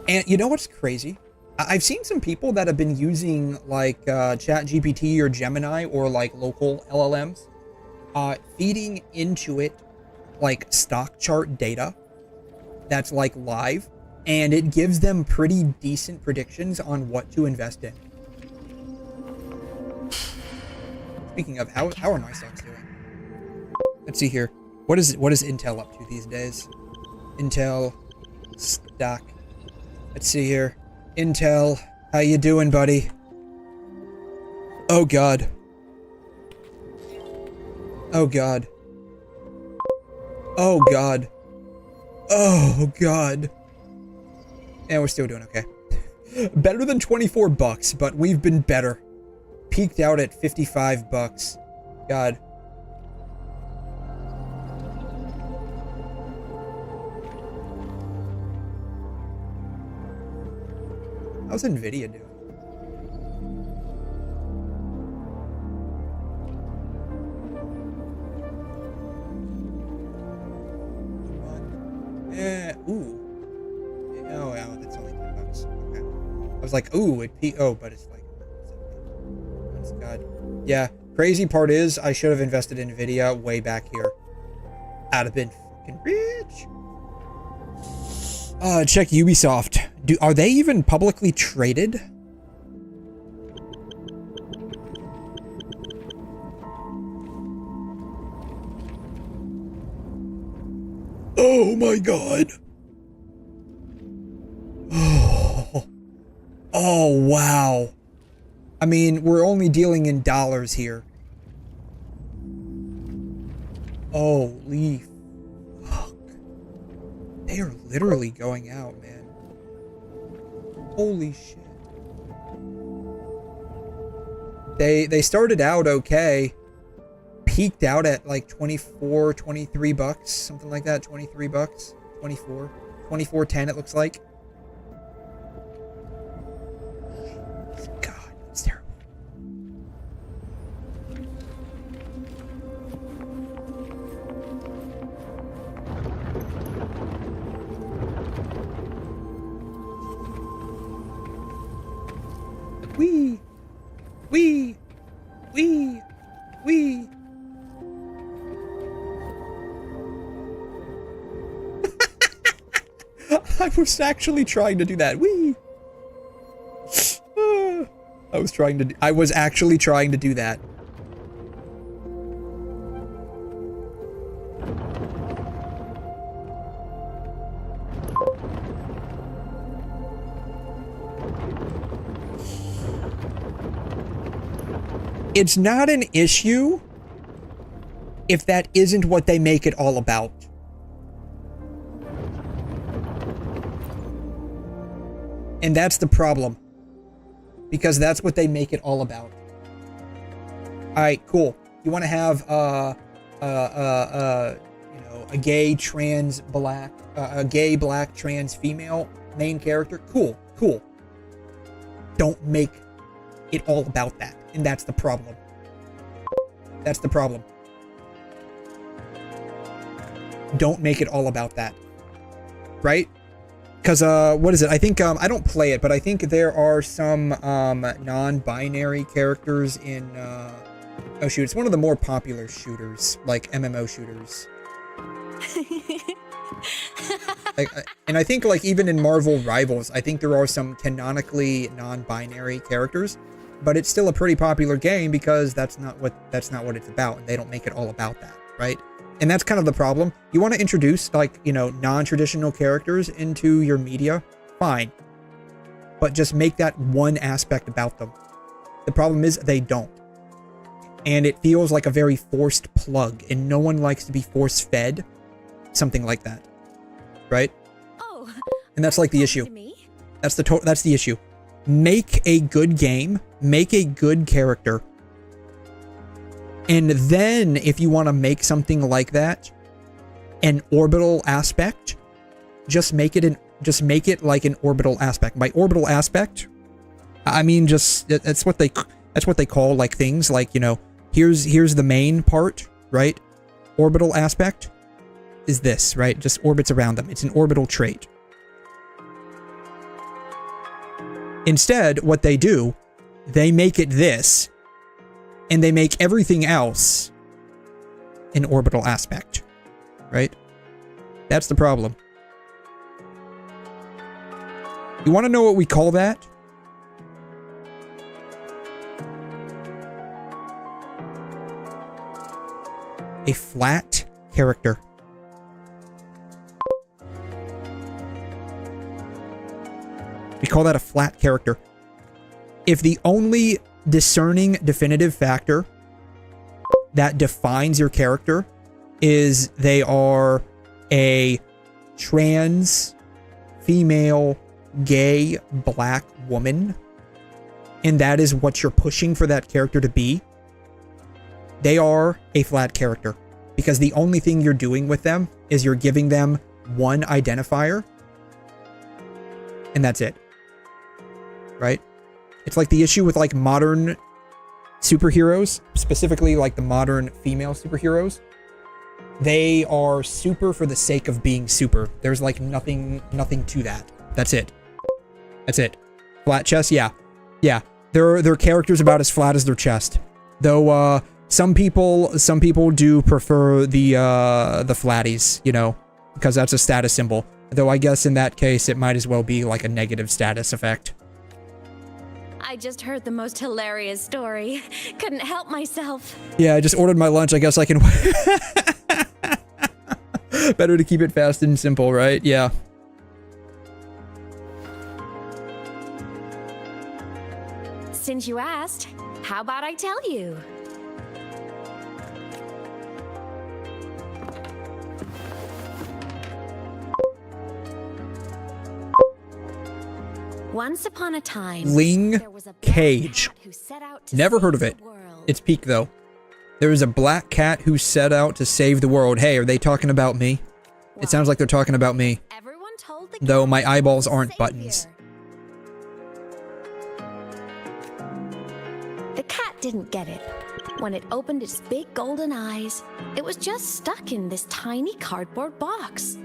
And you know what's crazy? I've seen some people that have been using like ChatGPT or Gemini or like local LLMs, feeding into it like stock chart data that's like live, and it gives them pretty decent predictions on what to invest in. Speaking of, how are my stocks doing? Let's see here. What is Intel up to these days? Intel stock. Let's see here. Intel, how you doing, buddy? Oh god. Oh god. Oh god. Oh god. And we're still doing okay. Better than 24 bucks, but we've been better. Peaked out at 55 bucks. God. How's Nvidia doing? Ooh. Oh, wow, that's only 10 bucks. Okay. I was like, ooh, it peaked. Oh, but it's like, that's God. Yeah. Crazy part is, I should have invested in Nvidia way back here. I'd have been fucking rich. Check Ubisoft. Are they even publicly traded? Oh my god. Oh wow. I mean, we're only dealing in dollars here. Holy fuck. They are literally going out, man. Holy shit. They started out okay. Peaked out at like 24, 23 bucks, something like that. 23 bucks, 24, 24.10 it looks like. God, it's terrible. Wee. I was actually trying to do that. Wee. I was actually trying to do that. It's not an issue if that isn't what they make it all about. And that's the problem. Because that's what they make it all about. Alright, cool. You want to have, you know, a gay, trans, black, a gay, black, trans, female main character? Cool, cool. Don't make it all about that. And that's the problem. That's the problem. Don't make it all about that. Right? Because, what is it? I think, I don't play it, but I think there are some, non-binary characters in, oh shoot, it's one of the more popular shooters, like MMO shooters. And I think, like, even in Marvel Rivals, I think there are some canonically non-binary characters, but it's still a pretty popular game because that's not what it's about, and they don't make it all about that, right? And that's kind of the problem. You want to introduce, like, you know, non-traditional characters into your media, fine. But just make that one aspect about them. The problem is they don't. And it feels like a very forced plug, and no one likes to be force-fed something like that. Right? Oh. And that's like the issue. That's the issue. Make a good game, make a good character, and then if you want to make something like that an orbital aspect, just make it like an orbital aspect. By orbital aspect, I mean just that's what they call like things like, you know, here's the main part, right? Orbital aspect is this, right? Just orbits around them. It's an orbital trait. Instead, what they do, they make it this, and they make everything else an orbital aspect, right? That's the problem. You want to know what we call that? A flat character. We call that a flat character. If the only discerning definitive factor that defines your character is they are a trans, female, gay, black woman, and that is what you're pushing for that character to be, they are a flat character. Because the only thing you're doing with them is you're giving them one identifier, and that's it. Right? It's like the issue with like modern superheroes, specifically like the modern female superheroes. They are super for the sake of being super. There's like nothing to that. That's it. That's it. Flat chest? Yeah. Yeah. Their characters about as flat as their chest. Though some people do prefer the flatties, you know, because that's a status symbol. Though I guess in that case it might as well be like a negative status effect. I just heard the most hilarious story. Couldn't help myself. Yeah, I just ordered my lunch. I guess I can... Better to keep it fast and simple, right? Yeah. Since you asked, how about I tell you? Once upon a time, 𝘰𝘮. Never heard of it. It's peak though. There is a black cat who set out to save the world. Hey, are they talking about me? It sounds like they're talking about me. Though my eyeballs aren't buttons. The cat didn't get it. When it opened its big golden eyes, it was just stuck in this tiny cardboard box.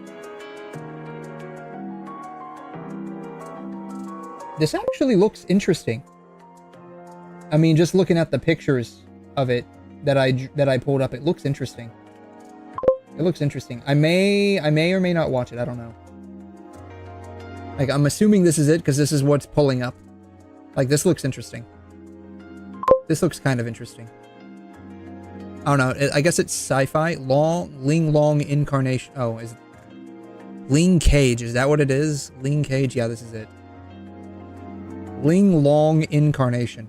This actually looks interesting. I mean, just looking at the pictures of it that I pulled up, it looks interesting. It looks interesting. I may or may not watch it. I don't know. Like, I'm assuming this is it because this is what's pulling up. Like, this looks interesting. This looks kind of interesting. I don't know. I guess it's sci-fi. Ling incarnation. Oh, is 𝘰𝘮. Is that what it is? 𝘰𝘮. Yeah, this is it. Ling incarnation.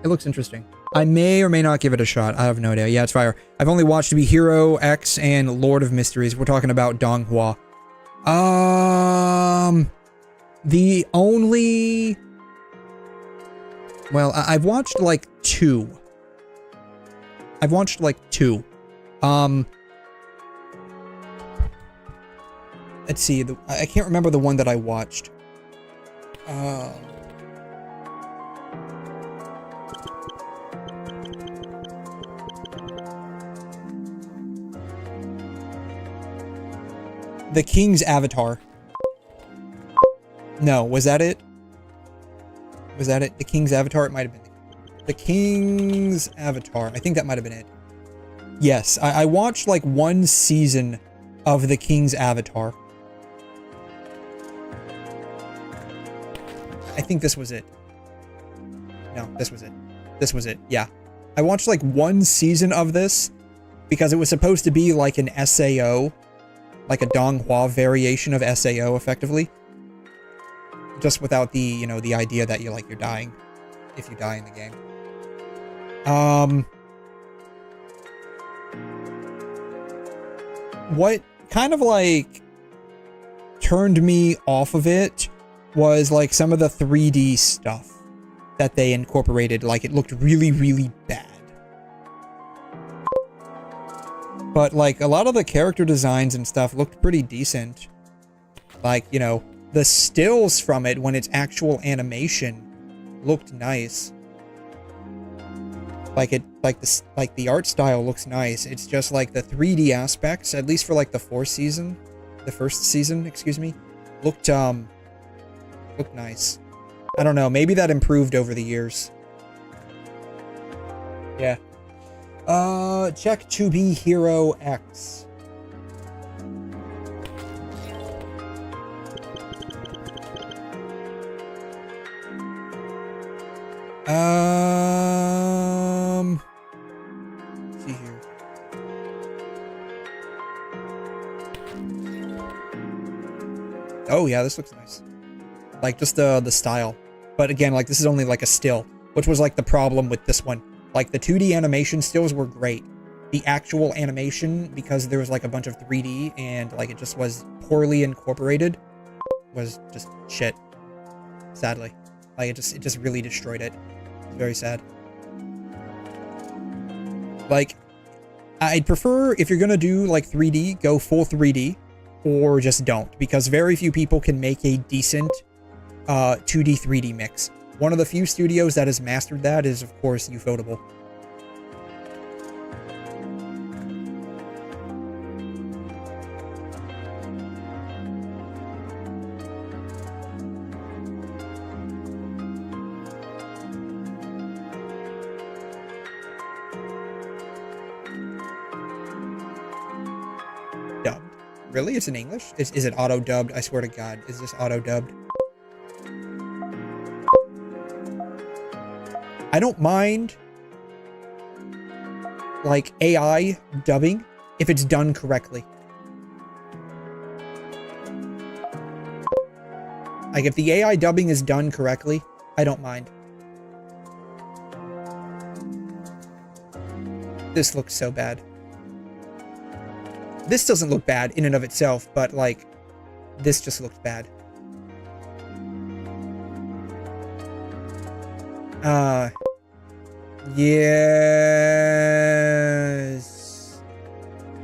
It looks interesting. I may or may not give it a shot. I have no idea. Yeah, it's fire. I've only watched 𝘂𝑒RO X and Lord of Mysteries. We're talking about 𝘠𝘠𝘬. The only... Well, I've watched like two. Let's see. I can't remember the one that I watched. The King's Avatar. No, was that it? Was that it? The King's Avatar? It might have been. The King's Avatar. I think that might have been it. Yes, I watched like one season of The King's Avatar. I think this was it. No, this was it. This was it. Yeah. I watched like one season of this because it was supposed to be like an SAO, like a 𝘠𝘯 variation of SAO effectively. Just without the, you know, the idea that you're dying if you die in the game. What kind of like turned me off of it was like some of the 3D stuff that they incorporated. Like it looked really, really bad. But like a lot of the character designs and stuff looked pretty decent. Like, you know, the stills from it when it's actual animation looked nice. Like the art style looks nice. It's just like the 3D aspects, at least for like the first season, excuse me, looked nice. I don't know, maybe that improved over the years. Yeah. Check to be Hero X. Let's see here. Oh yeah, this looks nice. Like just the style. But again, like this is only like a still, which was like the problem with this one. Like the 2D animation stills were great. The actual animation, because there was like a bunch of 3D and like it just was poorly incorporated, was just shit. Sadly. Like it just really destroyed it. It's very sad. Like, I'd prefer, if you're gonna do like 3D, go full 3D, or just don't, because very few people can make a decent 2D 3D mix. One of the few studios that has mastered that is, of course, ufotable. Dubbed. Really? It's in English? Is it auto-dubbed? I swear to God. Is this auto-dubbed? I don't mind, like, AI dubbing if it's done correctly. Like, if the AI dubbing is done correctly, I don't mind. This looks so bad. This doesn't look bad in and of itself, but, like, this just looks bad. Yes.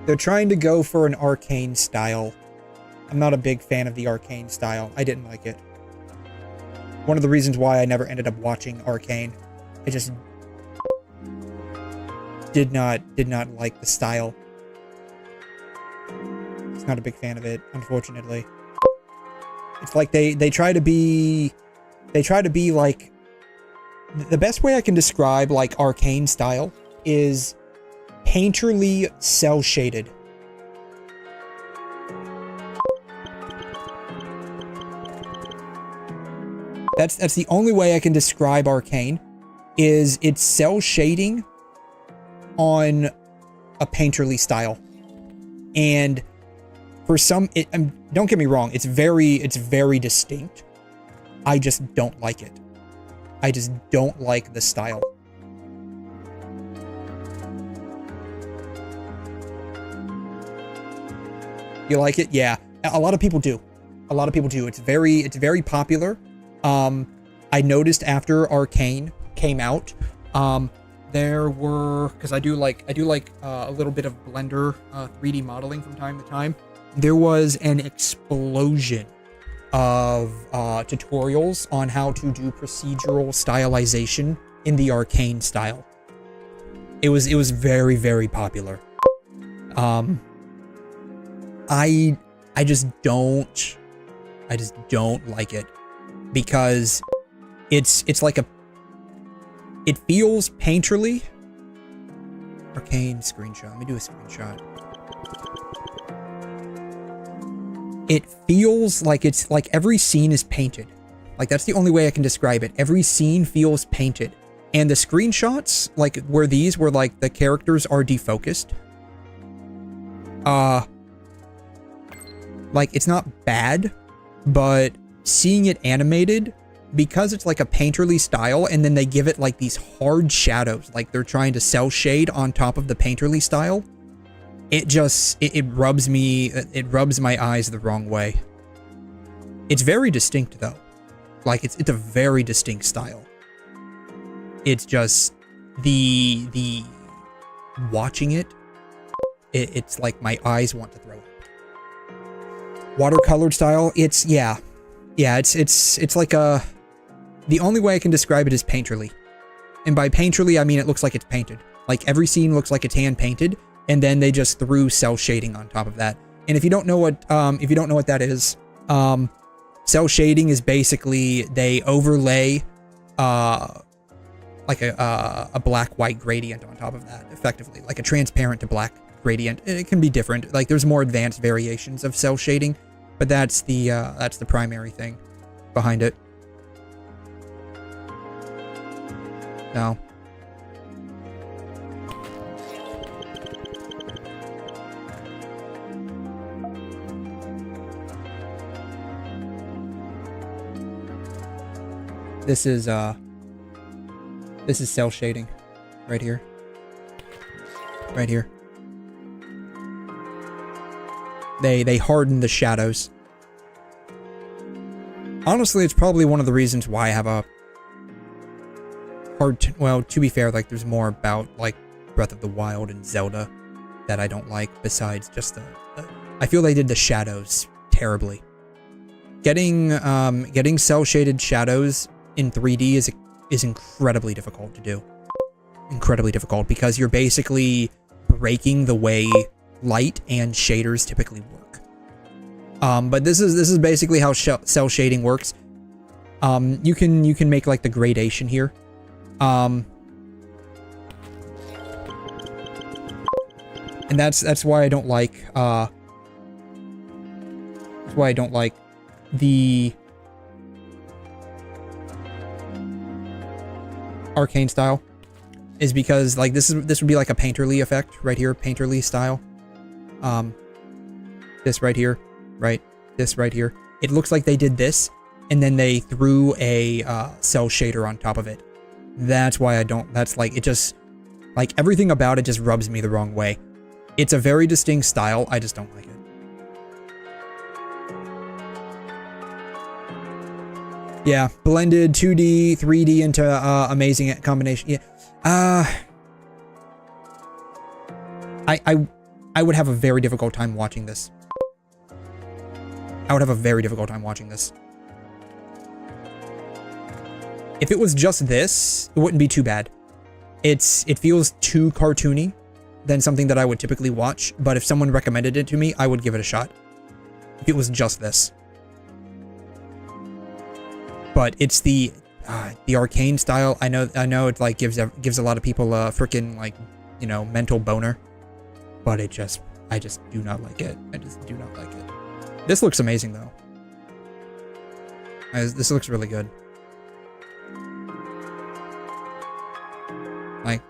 They're trying to go for an arcane style. I'm not a big fan of the arcane style. I didn't like it. One of the reasons why I never ended up watching Arcane. I just did not like the style. It's not a big fan of it, unfortunately. It's like they try to be like, the best way I can describe like Arcane style is painterly cell shaded. That's the only way I can describe Arcane, is it's cell shading on a painterly style. And for some, don't get me wrong, it's very distinct. I just don't like it. I just don't like the style. You like it? Yeah. A lot of people do. A lot of people do. It's very popular. I noticed after Arcane came out, there were, because I do like a little bit of Blender 3D modeling from time to time. There was an explosion of tutorials on how to do procedural stylization in the Arcane style. It was very popular. I just don't like it. because it's like a, it feels painterly. Arcane screenshot. Let me do a screenshot. It feels like it's like every scene is painted. Like that's the only way I can describe it. Every scene feels painted. And the screenshots, like where these were like the characters are defocused. Like it's not bad, but seeing it animated, because it's like a painterly style and then they give it like these hard shadows, like they're trying to cell shade on top of the painterly style. It just, it rubs my eyes the wrong way. It's very distinct though. Like it's a very distinct style. It's just the watching it's like my eyes want to throw up. Watercolored style, it's like a, the only way I can describe it is painterly. And by painterly, I mean it looks like it's painted. Like every scene looks like it's hand painted, and then they just threw cell shading on top of that. And if you don't know what that is, cell shading is basically they overlay like a black-white gradient on top of that, effectively, like a transparent to black gradient. It can be different. Like there's more advanced variations of cell shading, but that's the primary thing behind it. Now, this is cell shading right here. Right here. They harden the shadows. Honestly, it's probably one of the reasons why I have a hard well, to be fair, like there's more about like Breath of the Wild and Zelda that I don't like besides just the I feel they did the shadows terribly. Getting cell shaded shadows in 3D is incredibly difficult to do. Incredibly difficult because you're basically breaking the way light and shaders typically work. But this is basically how cell shading works. You can make like the gradation here. And that's why I don't like the arcane style, is because like this would be like a painterly effect right here, painterly style. This right here, right? This right here. It looks like they did this, and then they threw a cell shader on top of it. That's why I don't. That's like, it just, like everything about it just rubs me the wrong way. It's a very distinct style. I just don't like it. Yeah, blended 2D, 3D into amazing combination. Yeah, I would have a very difficult time watching this. I would have a very difficult time watching this. If it was just this, it wouldn't be too bad. It feels too cartoony than something that I would typically watch, but if someone recommended it to me, I would give it a shot. If it was just this. But it's the arcane style. I know it like gives a lot of people a freaking like, you know, mental boner. But I just do not like it. I just do not like it. This looks amazing though. This looks really good. Like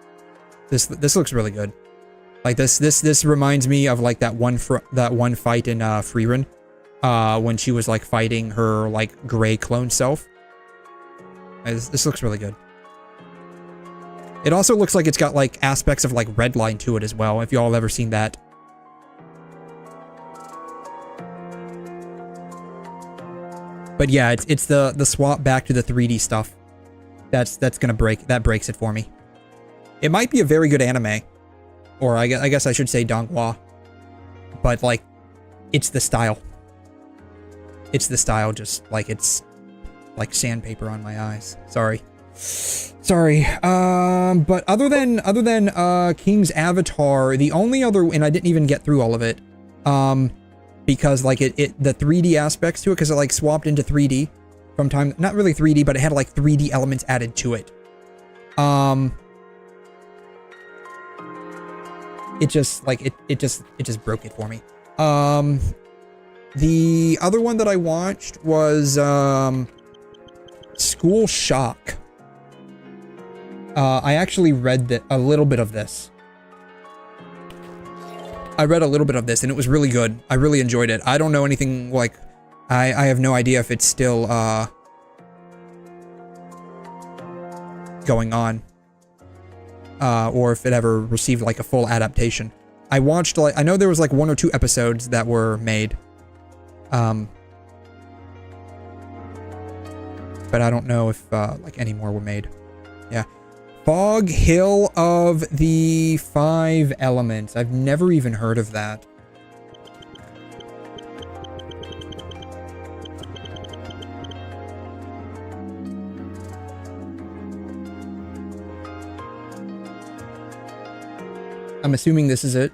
this looks really good. Like this reminds me of like that one fight in Frieren, when she was like fighting her like gray clone self. This looks really good. It also looks like it's got like aspects of like Redline to it as well, if y'all have ever seen that. But yeah, it's the swap back to the 3D stuff that's gonna breaks it for me. It might be a very good anime, or I guess I should say donghua, but like it's the style. It's the style, just like it's like sandpaper on my eyes. Sorry. But other than King's Avatar, the only other, and I didn't even get through all of it, because like the 3D aspects to it, because it like swapped into 3D. from time, not really 3D, but it had like 3D elements added to it. It just like it just broke it for me. The other one that I watched was School Shock. I actually read a little bit of this. I read a little bit of this and it was really good. I really enjoyed it. I don't know anything like I have no idea if it's still going on. Or if it ever received like a full adaptation. I watched like, I know there was like 1 or 2 episodes that were made. But I don't know if like any more were made. Yeah. Fog Hill of the 5 Elements. I've never even heard of that. I'm assuming this is it.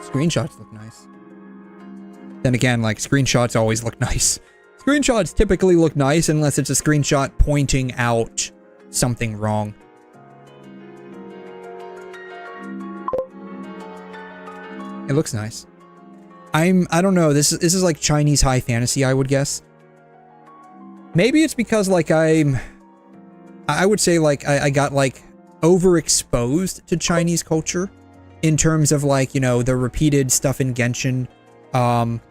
Screenshots look nice. Then again, like, screenshots always look nice. Screenshots typically look nice unless it's a screenshot pointing out something wrong. It looks nice. I don't know, this is like Chinese high fantasy, I would guess. Maybe it's because like I would say like I got like overexposed to Chinese culture in terms of like, you know, the repeated stuff in Genshin, the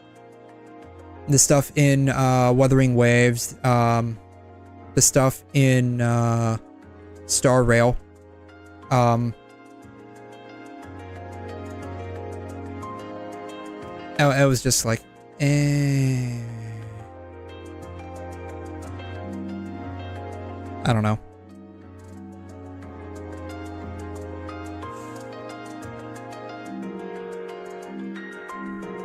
stuff in Wuthering Waves, the stuff in Star Rail. I was just like, I don't know.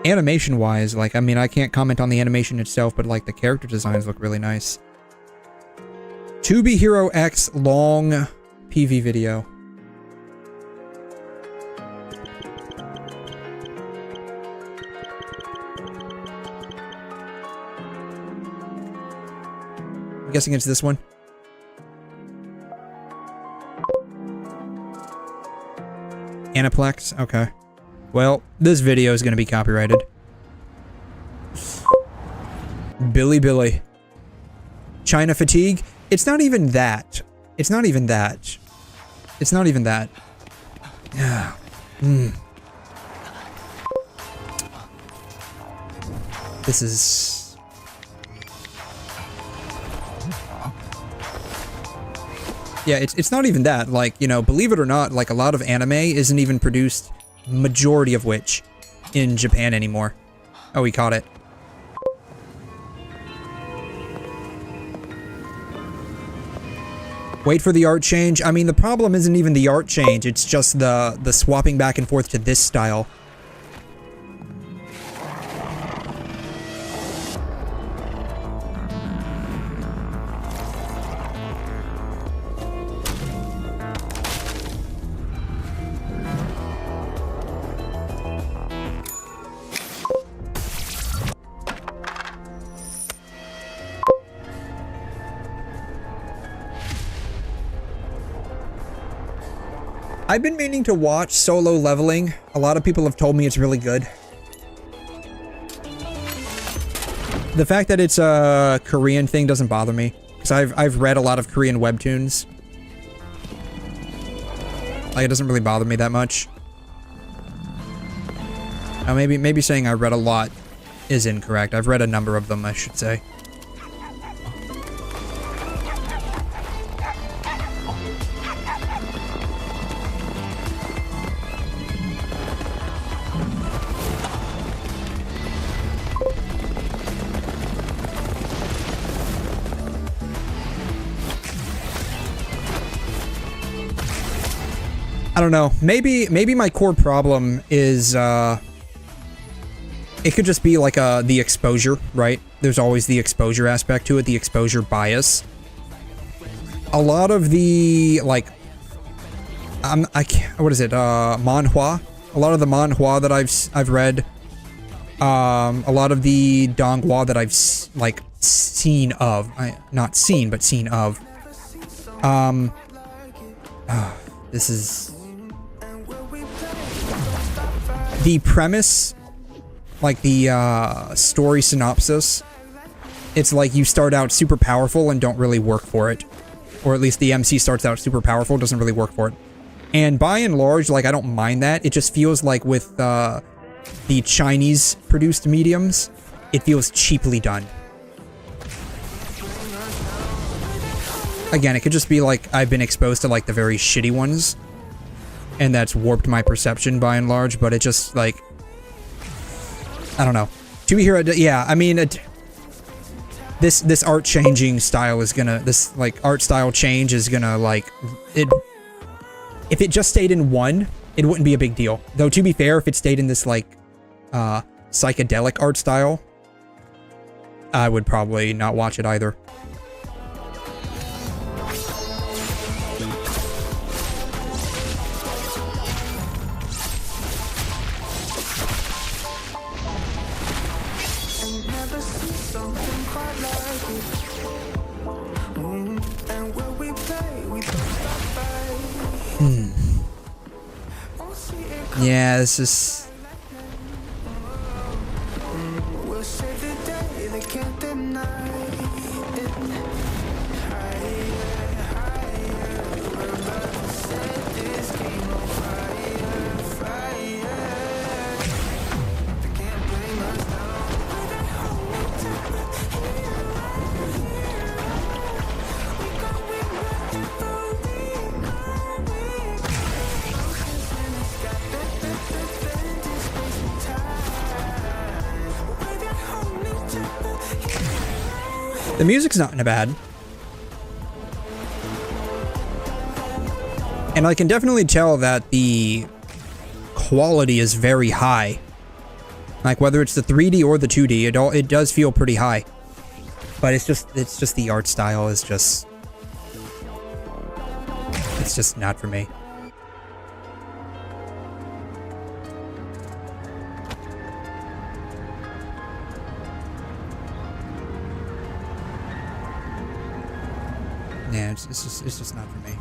Animation wise, like, I mean, I can't comment on the animation itself, but like the character designs look really nice. 2B Hero X long PV video. I'm guessing it's this one. Aniplex? Okay. Well, this video is going to be copyrighted. Billy. China fatigue? It's not even that. It's not even that. It's not even that. Yeah. This is... Yeah, it's not even that. Like, you know, believe it or not, like a lot of anime isn't even produced, majority of which, in Japan anymore. Oh, we caught it. Wait for the art change. I mean, the problem isn't even the art change, it's just the swapping back and forth to this style. I've been meaning to watch Solo Leveling. A lot of people have told me it's really good. The fact that it's a Korean thing doesn't bother me, because I've read a lot of Korean webtoons. Like, it doesn't really bother me that much. Maybe saying I read a lot is incorrect. I've read a number of them, I should say. I don't know. Maybe my core problem is, it could just be like the exposure, right? There's always the exposure aspect to it, the exposure bias. A lot of the, like, what is it, manhwa? A lot of the manhwa that I've read A lot of the 𝘠𝑦𝘮 that I've seen of, not seen but seen of. This is the premise, like the story synopsis. It's like you start out super powerful and don't really work for it, or at least the MC starts out super powerful, doesn't really work for it. And by and large, like, I don't mind that. It just feels like with the Chinese produced mediums, it feels cheaply done. Again, it could just be like I've been exposed to like the very shitty ones, and that's warped my perception by and large, but it just like, I don't know. To be here, yeah, I mean, this art changing style is gonna, this like art style change is gonna like, if it just stayed in one, it wouldn't be a big deal. Though to be fair, if it stayed in this like psychedelic art style, I would probably not watch it either. Yeah, this is... The music's not bad. And I can definitely tell that the quality is very high. Like whether it's the 3D or the 2D, it does feel pretty high. But it's just the art style is just, it's just not for me. Yeah, it's just not for me.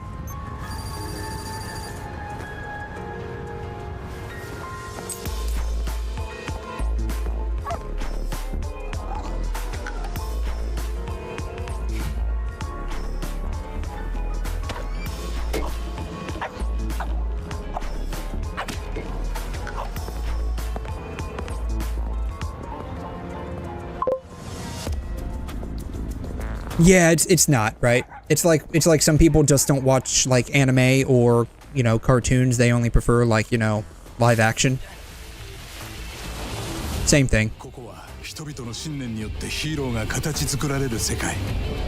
Yeah, it's not, right? It's like some people just don't watch like anime or, you know, cartoons. They only prefer like, you know, live action. Same thing. 人々の信念によってヒーローが形作られる世界。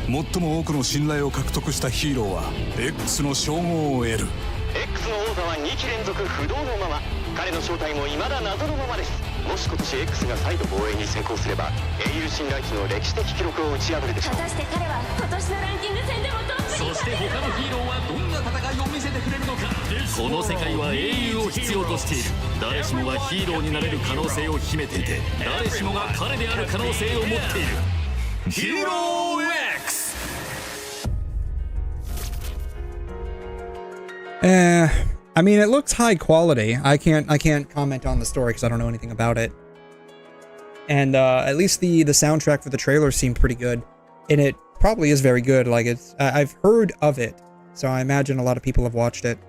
最も多くの信頼を獲得したヒーローは X の称号を得る。X の王座は2期連続不動のまま。彼の正体も未だ謎のままです。もし今年 X が再度防衛に成功すれば、英雄信頼値の歴史的記録を打ち破るでしょう。果たして彼は今年のランキング戦でもトップに。そして他のヒーローはどんな戦いを見せてくれるのか。この世界は英雄を必要としている。誰しもがヒーローになれる可能性を秘めていて、誰しもが彼である可能性を持っている。ヒーロー X。I mean, it looks high quality. I can't comment on the story because I don't know anything about it. And at least the soundtrack for the trailer seemed pretty good, and it probably is very good. Like I've heard of it, so I imagine a lot of people have watched it.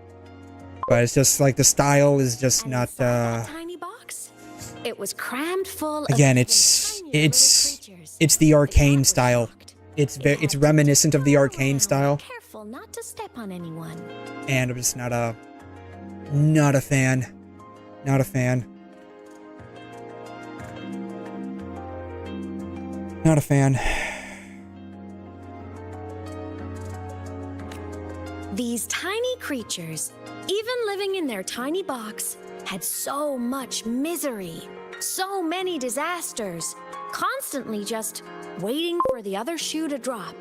But it's just like the style is just not. Tiny box. It was crammed full. Again, it's the arcane style. It's reminiscent of the arcane style. Careful not to step on anyone. And I'm just not a fan. Not a fan. Not a fan. These tiny creatures, even living in their tiny box, had so much misery, so many disasters, constantly just waiting for the other shoe to drop.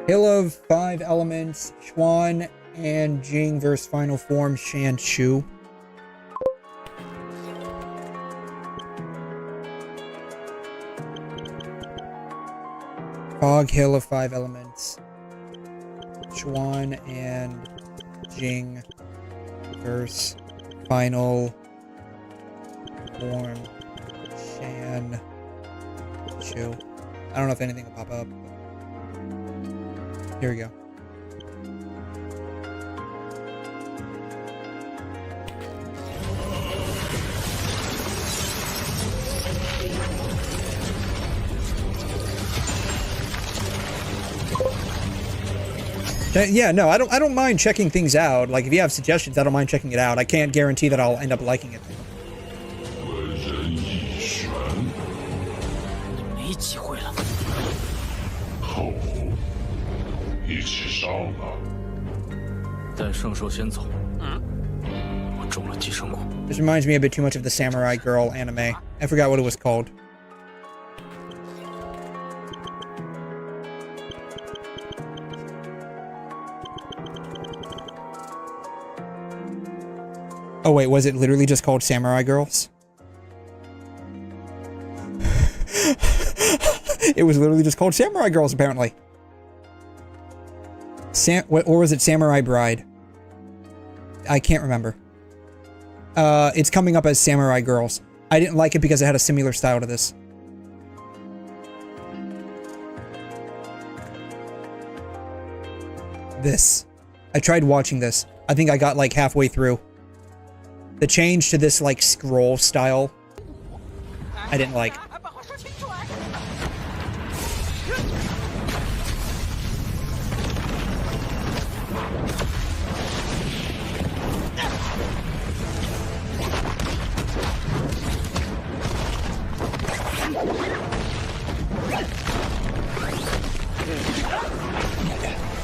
Tale of 5 Elements, Xuan and Jing vs. Final Form Shanshu. Fog Hill of 5 elements. Xuan and Jing verse final form Shan Chu. I don't know if anything will pop up. Here we go. Yeah, no, I don't mind checking things out. Like, if you have suggestions, I don't mind checking it out. I can't guarantee that I'll end up liking it. This reminds me a bit too much of the Samurai Girl anime. I forgot what it was called. Oh wait, was it literally just called Samurai Girls? It was literally just called Samurai Girls, apparently. Or was it Samurai Bride? I can't remember. It's coming up as Samurai Girls. I didn't like it because it had a similar style to this. I tried watching this. I think I got like halfway through. The change to this like scroll style, I didn't like.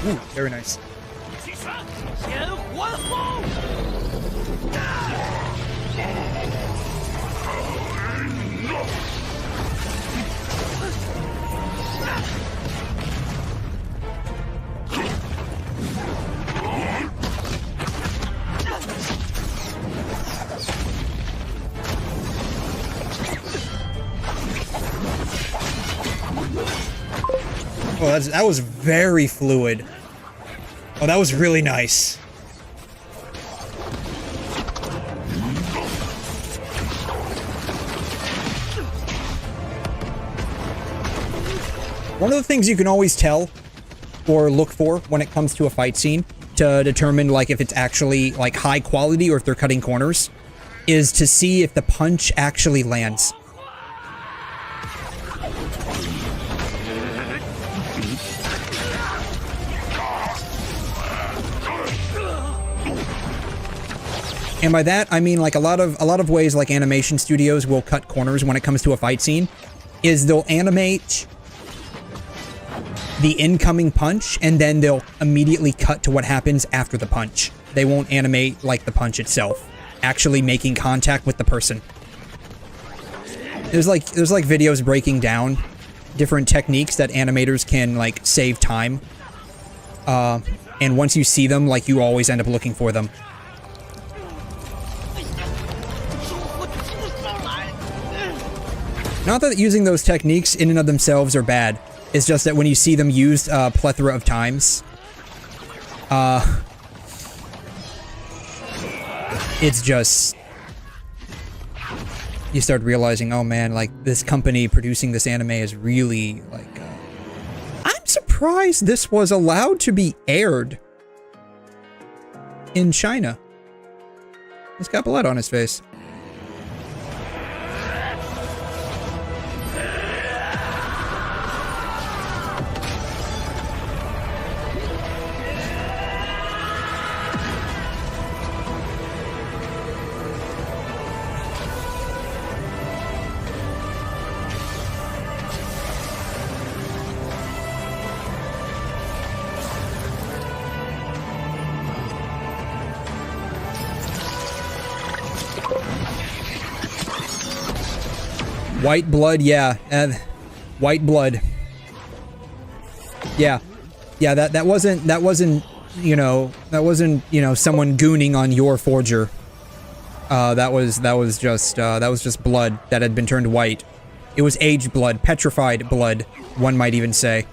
Ooh, very nice. Oh, that was very fluid. Oh, that was really nice. One of the things you can always tell or look for when it comes to a fight scene to determine like if it's actually like high quality or if they're cutting corners is to see if the punch actually lands. And by that, I mean like a lot of ways like animation studios will cut corners when it comes to a fight scene is they'll animate the incoming punch and then they'll immediately cut to what happens after the punch. They won't animate like the punch itself, actually making contact with the person. There's like videos breaking down different techniques that animators can like save time. And once you see them, like you always end up looking for them. Not that using those techniques in and of themselves are bad. It's just that when you see them used a plethora of times, it's just, you start realizing, oh man, like this company producing this anime is really like, I'm surprised this was allowed to be aired in China. He's got blood on his face. White blood, yeah. White blood. Yeah. Yeah, that wasn't, you know, someone gooning on your forger. That was just blood that had been turned white. It was aged blood, petrified blood, one might even say.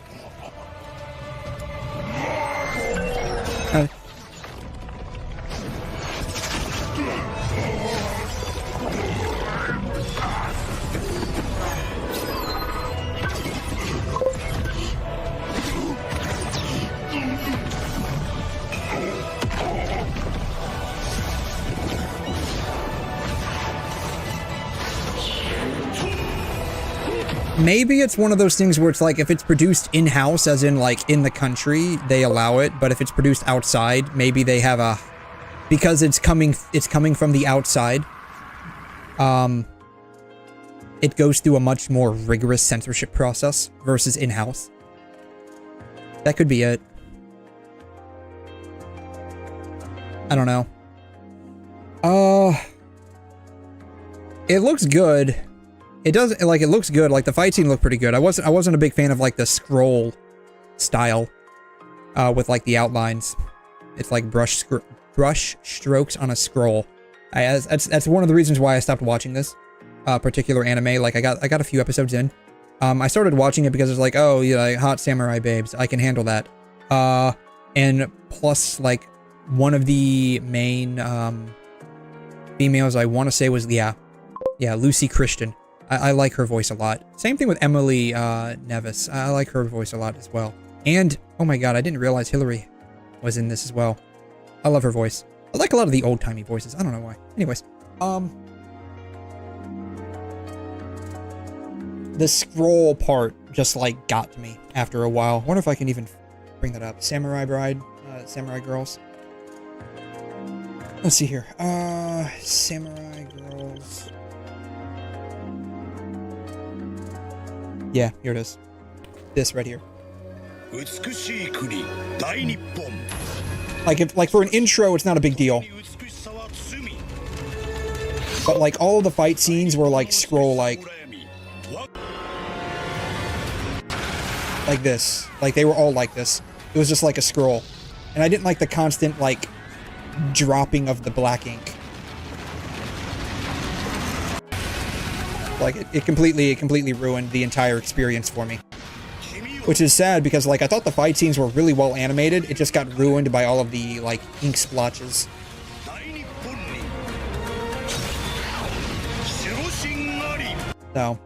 maybe it's one of those things where it's like, if it's produced in-house, as in like in the country, they allow it, but if it's produced outside, maybe they have a, because it's coming from the outside, it goes through a much more rigorous censorship process versus in-house. That could be it. I don't know. It looks good. It does, like, it looks good. Like, the fight scene looked pretty good. I wasn't a big fan of, like, the scroll style, with, like, the outlines. It's like brush strokes on a scroll. That's one of the reasons why I stopped watching this, particular anime. Like, I got a few episodes in. I started watching it because it's like, oh, yeah, like, hot samurai babes. I can handle that. And plus, like, one of the main, females I want to say was, yeah, Lucy Christian. I like her voice a lot. Same thing with Emily Nevis. I like her voice a lot as well. And, oh my god, I didn't realize Hillary was in this as well. I love her voice. I like a lot of the old-timey voices. I don't know why. Anyways, the scroll part just, like, got to me after a while. I wonder if I can even bring that up. Samurai Bride, Samurai Girls. Let's see here. Samurai Girls. Yeah, here it is. This right here. Like for an intro, it's not a big deal. But like all of the fight scenes were like scroll like this. Like they were all like this. It was just like a scroll. And I didn't like the constant like dropping of the black ink. Like it completely ruined the entire experience for me. Which is sad because like I thought the fight scenes were really well animated. It just got ruined by all of the like ink splotches. So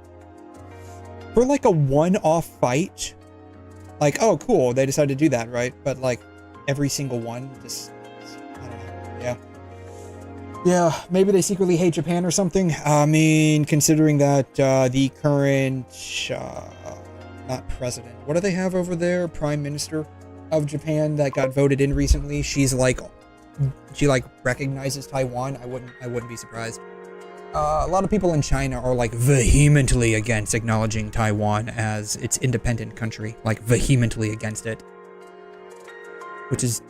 for like a one-off fight, like, oh cool, they decided to do that, right? But like every single one, just I don't know. Yeah. Yeah, maybe they secretly hate Japan or something. I mean, considering that the current, not president, what do they have over there? Prime Minister of Japan that got voted in recently. She like recognizes Taiwan. I wouldn't be surprised. A lot of people in China are like vehemently against acknowledging Taiwan as its independent country, like vehemently against it, which is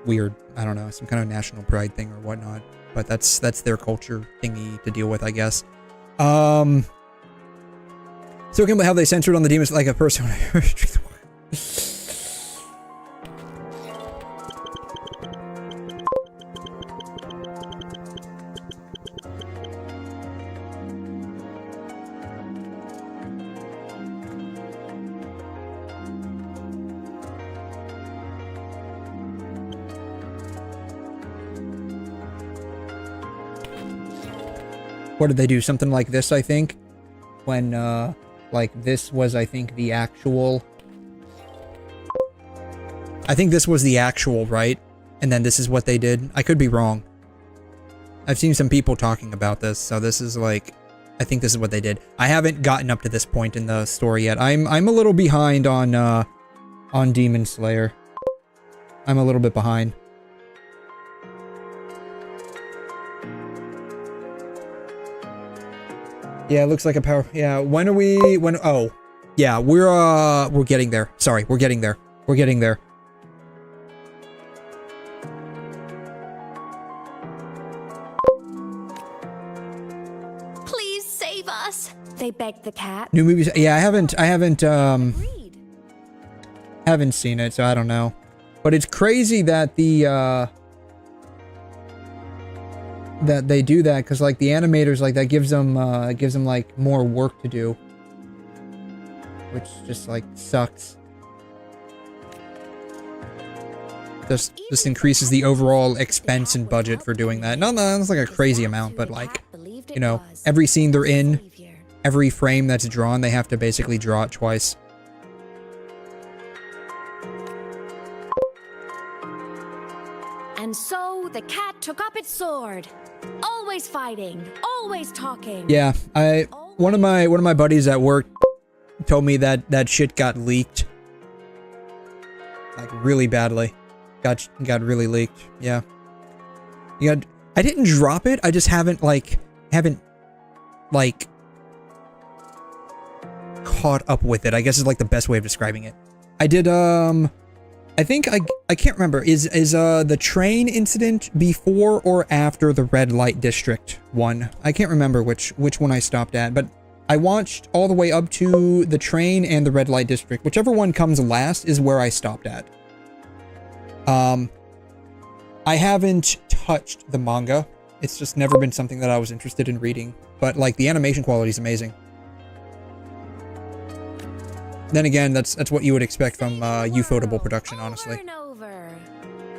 weird. I don't know, some kind of national pride thing or whatnot. But that's their culture thingy to deal with, I guess. So how they censored on the demons like a person. What did they do? Something like this, I think. When, like, this was, I think, the actual... I think this was the actual, right? And then this is what they did. I could be wrong. I've seen some people talking about this, so this is, like... I think this is what they did. I haven't gotten up to this point in the story yet. I'm a little behind on Demon Slayer. I'm a little bit behind. Yeah, it looks like a power. Yeah, oh. Yeah, we're getting there. Sorry, we're getting there. We're getting there. Please save us, they begged the cat. New movies. Yeah, I haven't seen it, so I don't know. But it's crazy that that they do that, because like the animators, like that gives them like more work to do, which just like sucks. Just increases the overall expense and budget for doing that. No, it's like a crazy amount, but like, you know, every scene they're in, every frame that's drawn, they have to basically draw it twice. And so the cat took up its sword. Always fighting, always talking. Yeah, one of my buddies at work told me that that shit got leaked. Like, really badly. Got really leaked. Yeah. I didn't drop it. I just haven't caught up with it, I guess is like the best way of describing it. I did, I think I can't remember. Is the train incident before or after the red light district one? I can't remember which one I stopped at, but I watched all the way up to the train and the red light district. Whichever one comes last is where I stopped at. I haven't touched the manga. It's just never been something that I was interested in reading, but like the animation quality is amazing. Then again, that's what you would expect from ufotable production, honestly. Over and over.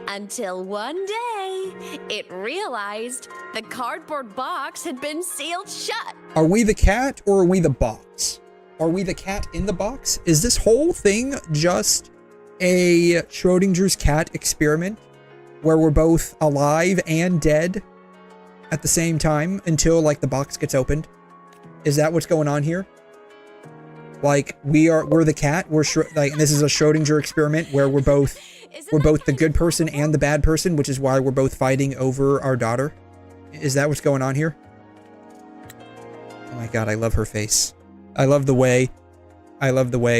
Until one day, it realized the cardboard box had been sealed shut. Are we the cat or are we the box? Are we the cat in the box? Is this whole thing just a Schrodinger's cat experiment where we're both alive and dead at the same time until like the box gets opened? Is that what's going on here? Like we're the cat. Like this is a Schrodinger experiment where we're both the good person and the bad person, which is why we're both fighting over our daughter. Is that what's going on here? Oh my god, I love her face. I love the way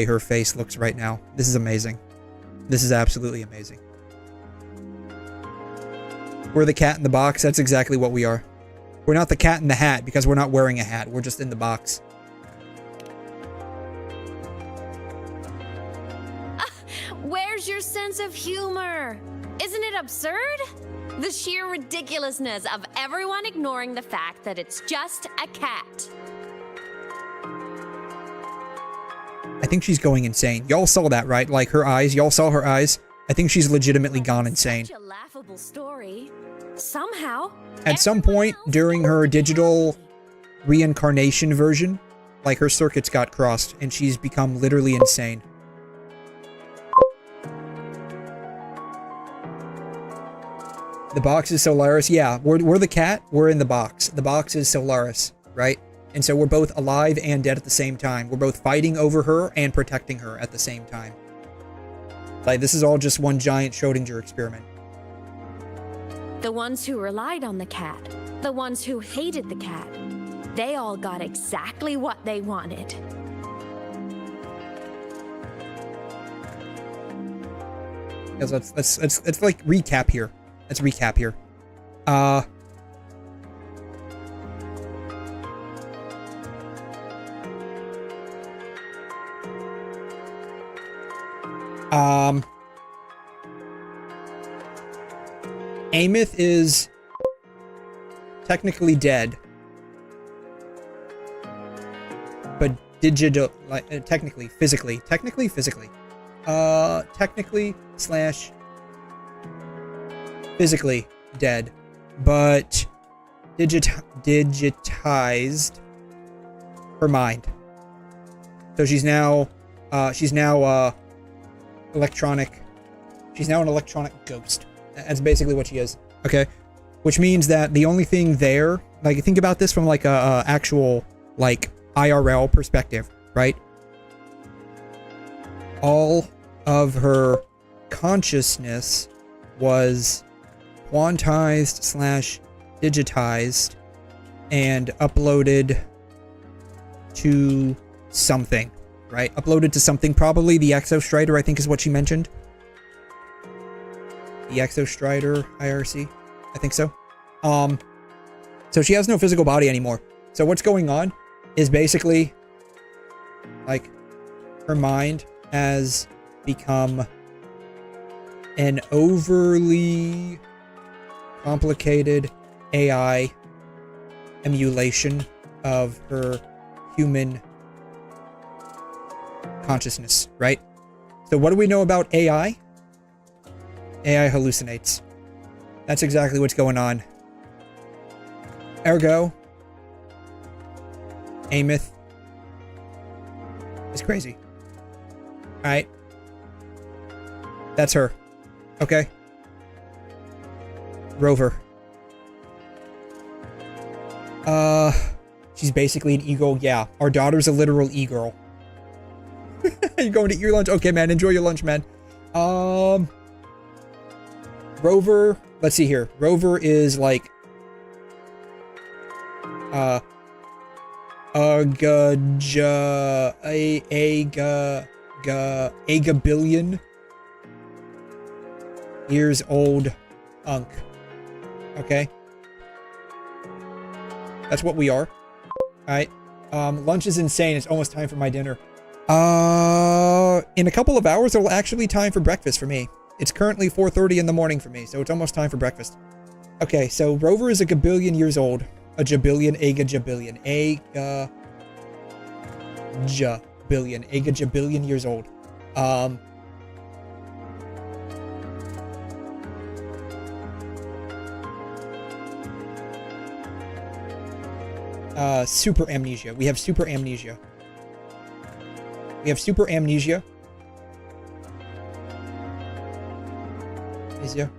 her face looks right now. This is amazing. This is absolutely amazing. We're the cat in the box. That's exactly what we are. We're not the cat in the hat because we're not wearing a hat. We're just in the box. Where's your sense of humor? Isn't it absurd? The sheer ridiculousness of everyone ignoring the fact that it's just a cat. I think she's going insane. Y'all saw that, right? Like her eyes. Y'all saw her eyes. I think she's legitimately gone insane. Such a laughable story. Somehow, at some point during her digital reincarnation version, like her circuits got crossed and she's become literally insane. The box is Solaris. Yeah, we're the cat. We're in the box. The box is Solaris, right? And so we're both alive and dead at the same time. We're both fighting over her and protecting her at the same time. Like, this is all just one giant Schrodinger experiment. the ones who relied on the cat, the ones who hated the cat, they all got exactly what they wanted. Because let's like recap here. Let's recap here. 𝘬𝘮 is technically dead, but technically physically dead, but digitized her mind. So she's now electronic. She's now an electronic ghost. That's basically what she is. Okay, which means that the only thing there, like, think about this from like a actual like IRL perspective, right? All of her consciousness was quantized / digitized and uploaded to something, right? Uploaded to something, probably the 𝘧𝘬𝘬𝘬, I think is what she mentioned. The 𝘧𝘬𝘬𝘬 IRC, I think so. So she has no physical body anymore. So what's going on is basically like her mind has become an overly complicated AI emulation of her human consciousness, right? So what do we know about AI? AI hallucinates. That's exactly what's going on. Ergo, 𝘬𝘮 is crazy. Alright? That's her. Okay? Rover. She's basically an e-girl. Yeah, our daughter's a literal e-girl. You're going to eat your lunch? Okay, man. Enjoy your lunch, man. Rover. Let's see here. Rover is like 𝘬𝘩𝘦𝘵𝘩𝘦𝘥 years old unk. Okay. That's what we are. Alright. Lunch is insane. It's almost time for my dinner. In a couple of hours, it'll actually time for breakfast for me. It's currently 4:30 in the morning for me, so it's almost time for breakfast. Okay, so Rover is a gabillion years old. A 𝘬𝑩𝑦𝘮𝑗𝑏𝑖𝑙𝑙𝑦𝑛. 𝑎𝑔𝑎𝑏𝑖𝑙𝑙𝑦𝑛 years old. Super amnesia. We have super amnesia. We have super amnesia. Amnesia.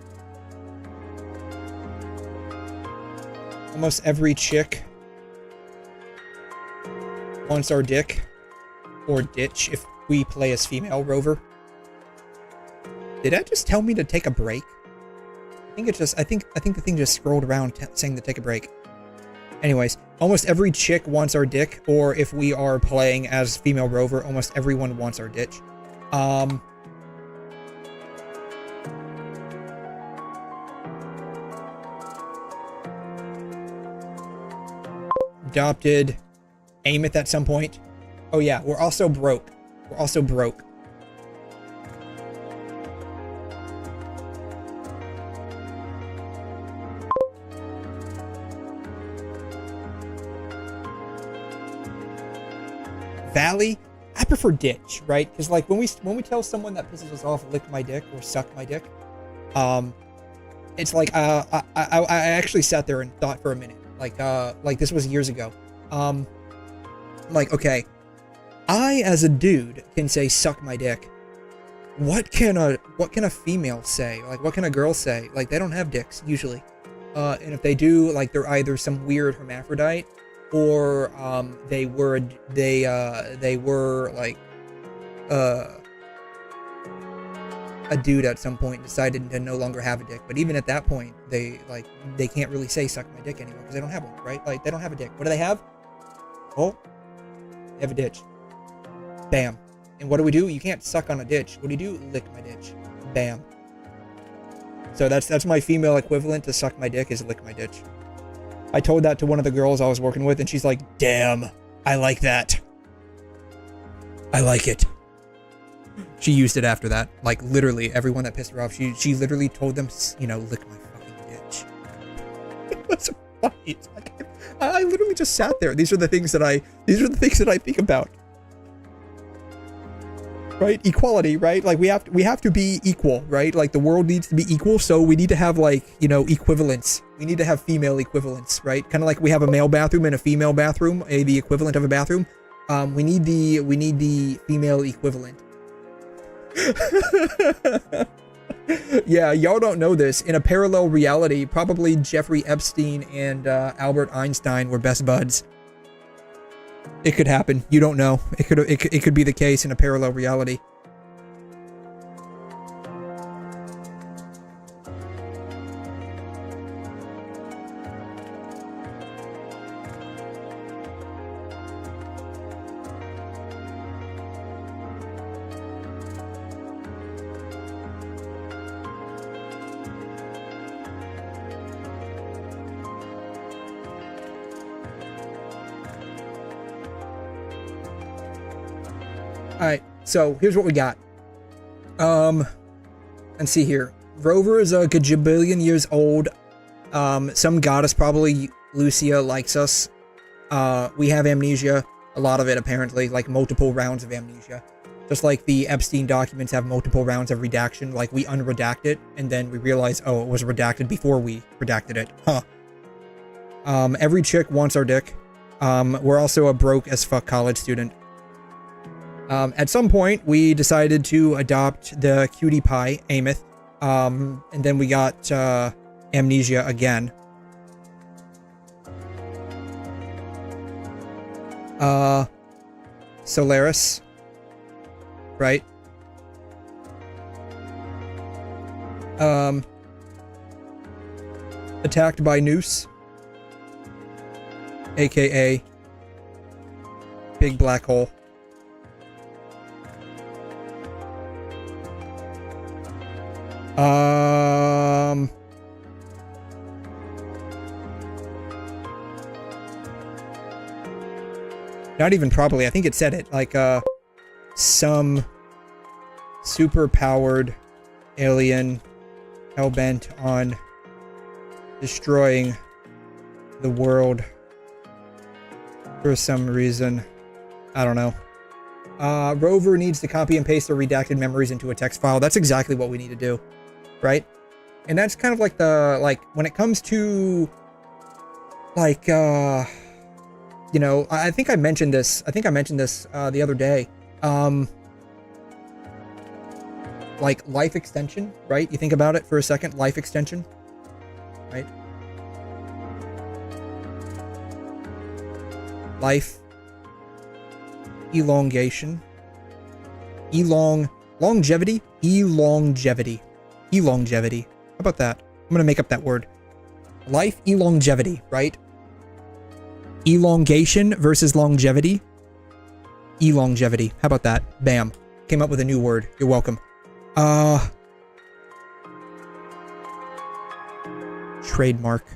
Almost every chick wants our dick or ditch if we play as female Rover. Did that just tell me to take a break? I think it just, I think the thing just scrolled around saying to take a break. Anyways, almost every chick wants our dick, or if we are playing as female Rover, almost everyone wants our ditch. Adopted 𝘬𝘮 at some point. Oh yeah, we're also broke. We're also broke. Valley, I prefer ditch, right? Because like when we tell someone that pisses us off, lick my dick or suck my dick, it's like I actually sat there and thought for a minute. Like this was years ago. Like, okay, I as a dude can say suck my dick. What can a female say? Like, what can a girl say? Like, they don't have dicks usually. And if they do, like, they're either some weird hermaphrodite, or they were like a dude at some point decided to no longer have a dick. But even at that point, they can't really say suck my dick anymore because they don't have one, right? Like, they don't have a dick. What do they have? Oh, they have a ditch. Bam. And what do? You can't suck on a ditch. What do? Lick my ditch. Bam. So that's my female equivalent to suck my dick, is lick my ditch. I told that to one of the girls I was working with, and she's like, damn, I like that. I like it. She used it after that. Like, literally, everyone that pissed her off, she literally told them, you know, lick my fucking ditch. That's so funny. It's like, I literally just sat there. These are the things that I think about. Right? Equality, right? Like, we have to be equal, right? Like, the world needs to be equal, so we need to have, like, you know, equivalence. We need to have female equivalence, right? Kind of like we have a male bathroom and a female bathroom, the equivalent of a bathroom. We need the female equivalent. Yeah, y'all don't know this. In a parallel reality, probably Jeffrey Epstein and Albert Einstein were best buds. It could happen. You don't know. It could be the case in a parallel reality. Alright, so here's what we got. Let's see here. Rover is a gabillion years old. Some goddess, probably Lucia, likes us. We have amnesia. A lot of it, apparently. Like, multiple rounds of amnesia. Just like the Epstein documents have multiple rounds of redaction. Like, we unredact it, and then we realize, oh, it was redacted before we redacted it. Huh. Every chick wants our dick. We're also a broke as fuck college student. At some point, we decided to adopt the cutie pie, 𝘬𝘮, and then we got amnesia again. Solaris. right? Attacked by Noose, aka Big Black Hole. Not even probably. I think it said it. Like, some super-powered alien hell-bent on destroying the world for some reason. I don't know. Rover needs to copy and paste the redacted memories into a text file. That's exactly what we need to do, right? And that's kind of like the, like, when it comes to, like, you know, I think I mentioned this. I think I mentioned this the other day. Like life extension, right? You think about it for a second. Life extension, right? Life elongation, longevity. How about that? I'm gonna make up that word. Life elongevity, right? Elongation versus longevity. Elongevity. How about that? Bam. Came up with a new word. You're welcome. Trademark.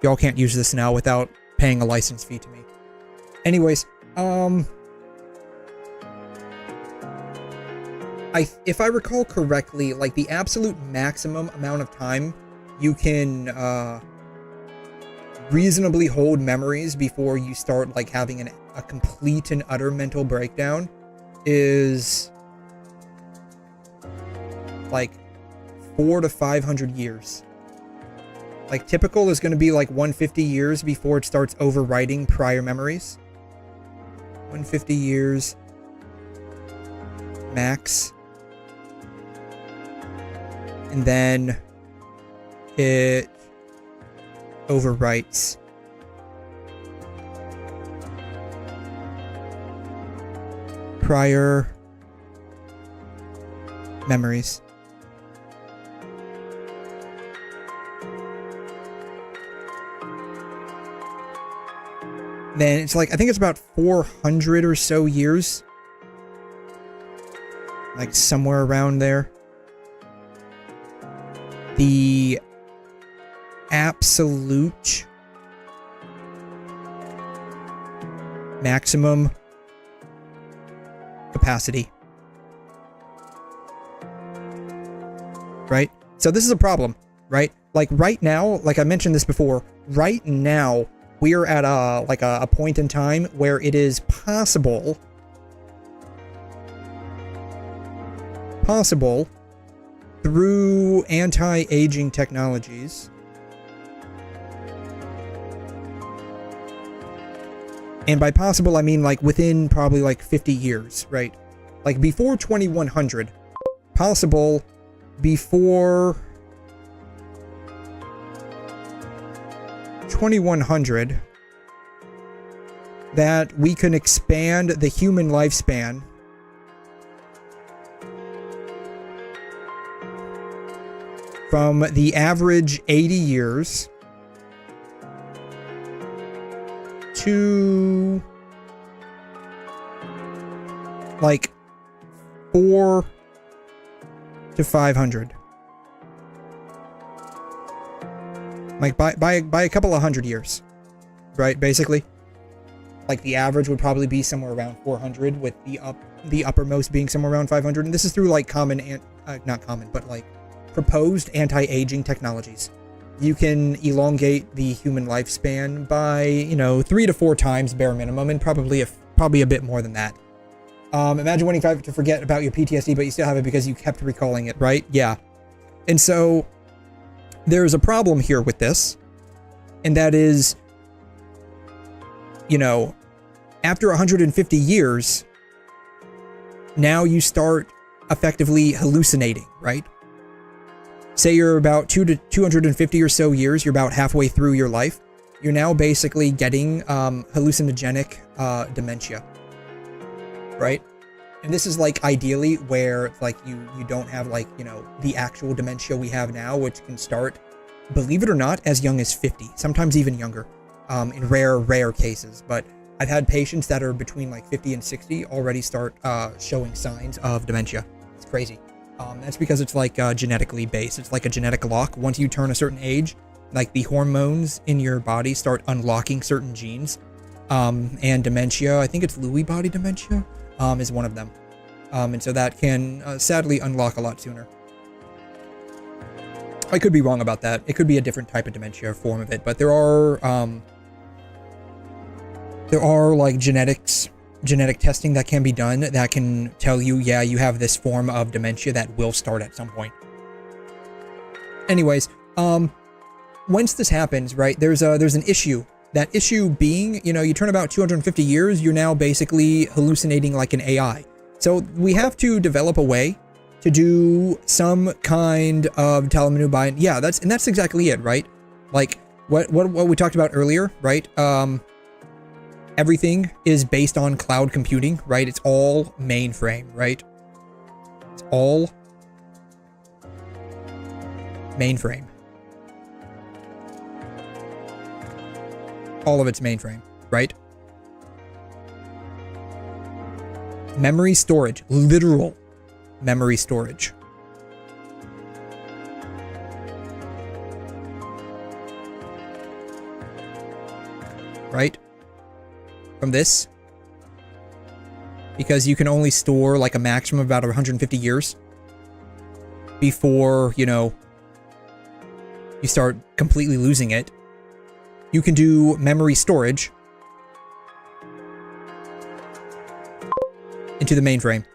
Y'all can't use this now without paying a license fee to me. Anyways, if I recall correctly, like the absolute maximum amount of time you can reasonably hold memories before you start like having a complete and utter mental breakdown is like 400 to 500 years. Like typical is going to be like 150 years before it starts overwriting prior memories. 150 years max. And then it overwrites. Prior memories. Then it's like, I think it's about 400 or so years. Like somewhere around there. The absolute maximum capacity. Right? So this is a problem, right? Like right now, like I mentioned this before, right now we are at a point in time where it is possible through anti-aging technologies and by possible I mean like within probably like 50 years, right? Like before 2100, possible before 2100 that we can expand the human lifespan from the average 80 years to like 400 to 500. Like by a couple of hundred years, right? Basically, like the average would probably be somewhere around 400, with the uppermost being somewhere around 500. And this is through like not common, but like proposed anti-aging technologies. You can elongate the human lifespan by, you know, 3 to 4 times bare minimum, and probably a bit more than that. Imagine wanting to forget about your PTSD, but you still have it because you kept recalling it, right? Yeah. And so there's a problem here with this, and that is, you know, after 150 years, now you start effectively hallucinating, right? Say you're about 250 or so years, you're about halfway through your life, you're now basically getting hallucinogenic dementia, right? And this is like ideally where like you don't have like, you know, the actual dementia we have now, which can start, believe it or not, as young as 50, sometimes even younger, in rare cases. But I've had patients that are between like 50 and 60 already start showing signs of dementia. It's crazy. That's because it's like genetically based. It's like a genetic lock. Once you turn a certain age, like the hormones in your body start unlocking certain genes. And dementia, I think it's Lewy body dementia, is one of them. And so that can sadly unlock a lot sooner. I could be wrong about that. It could be a different type of dementia form of it, but there are like genetic testing that can be done that can tell you, yeah, you have this form of dementia that will start at some point. Anyways, once this happens, right, there's an issue. That issue being, you know, you turn about 250 years, you're now basically hallucinating like an AI. So we have to develop a way to do some kind of 𝘠𝘠𝘦𝘵𝘩𝘦𝘺. Yeah, that's exactly it, right? Like what we talked about earlier, right? Everything is based on cloud computing, right? It's all mainframe, right? It's all mainframe. All of it's mainframe, right? Memory storage, literal memory storage. Right? From this. Because you can only store like a maximum of about 150 years before, you know, you start completely losing it. You can do memory storage into the mainframe.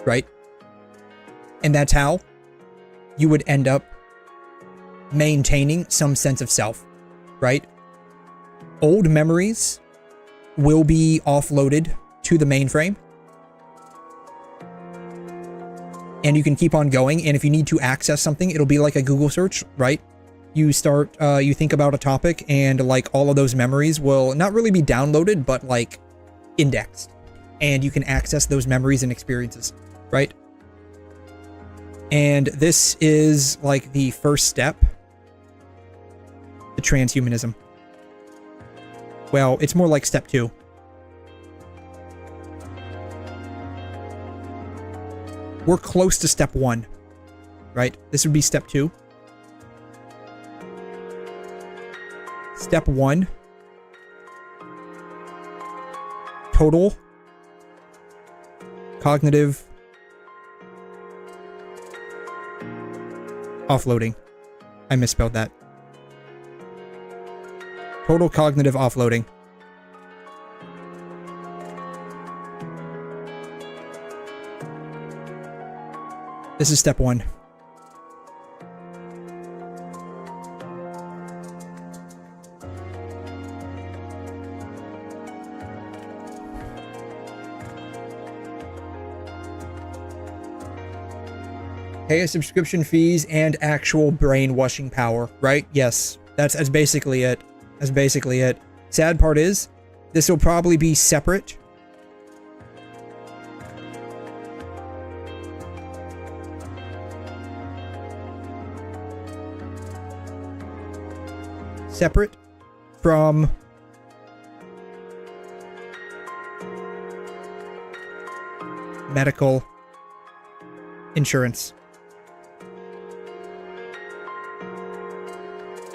Right? And that's how you would end up maintaining some sense of self, right? Old memories will be offloaded to the mainframe. And you can keep on going, and if you need to access something, it'll be like a Google search, right? You start, you think about a topic, and like all of those memories will not really be downloaded, but like indexed. And you can access those memories and experiences, right? And this is like the first step to transhumanism. Well, it's more like step 2. We're close to step 1, right? This would be step 2. Step 1. Total cognitive offloading. I misspelled that. Total cognitive offloading. This is step 1. Pay a subscription fees and actual brainwashing power, right? Yes, that's basically it. That's basically it. Sad part is, this will probably be separate. Separate from medical insurance.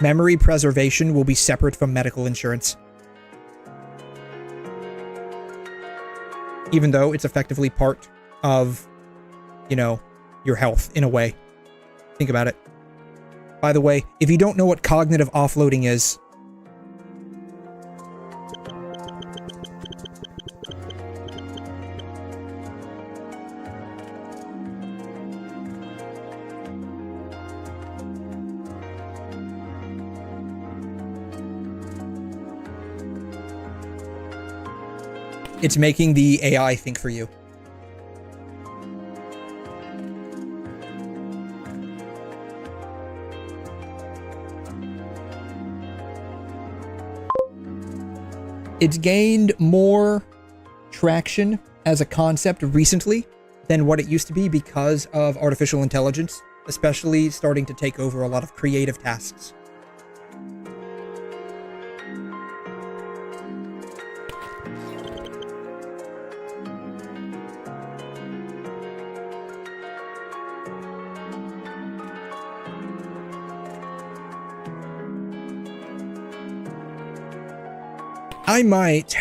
Memory preservation will be separate from medical insurance. Even though it's effectively part of, you know, your health in a way. Think about it. By the way, if you don't know what cognitive offloading is, it's making the AI think for you. It's gained more traction as a concept recently than what it used to be because of artificial intelligence, especially starting to take over a lot of creative tasks. I might.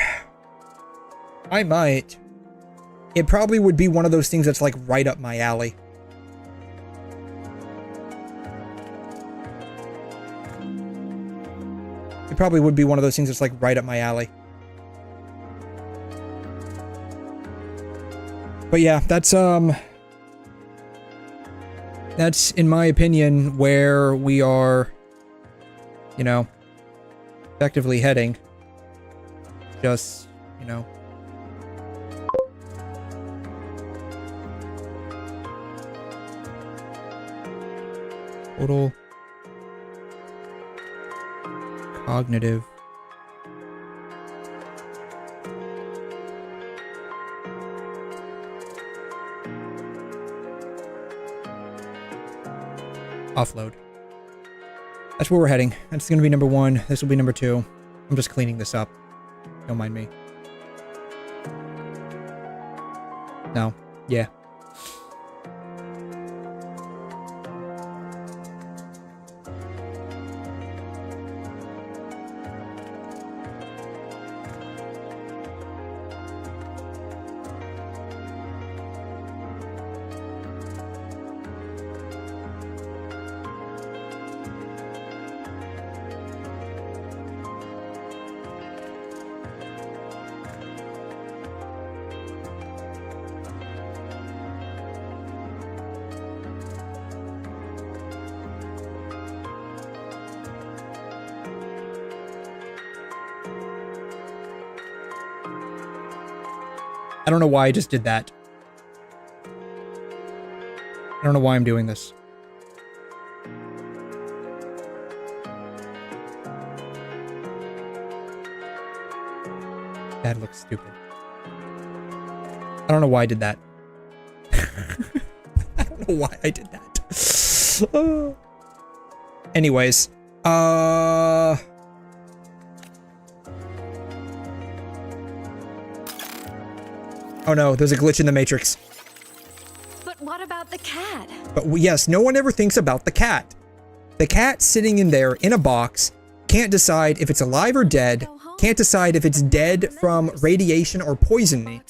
It probably would be one of those things that's like right up my alley. It probably would be one of those things that's like right up my alley. But yeah, that's in my opinion where we are, you know, effectively heading. Just, you know. Total cognitive offload. That's where we're heading. That's going to be number 1. This will be number 2. I'm just cleaning this up. Don't mind me. No. Yeah. I don't know why I just did that. I don't know why I'm doing this. That looks stupid. I don't know why I did that. I don't know why I did that. Anyways, oh no, there's a glitch in the Matrix. But what about the cat? But yes, no one ever thinks about the cat. The cat sitting in there in a box can't decide if it's alive or dead, can't decide if it's dead from radiation or poisoning.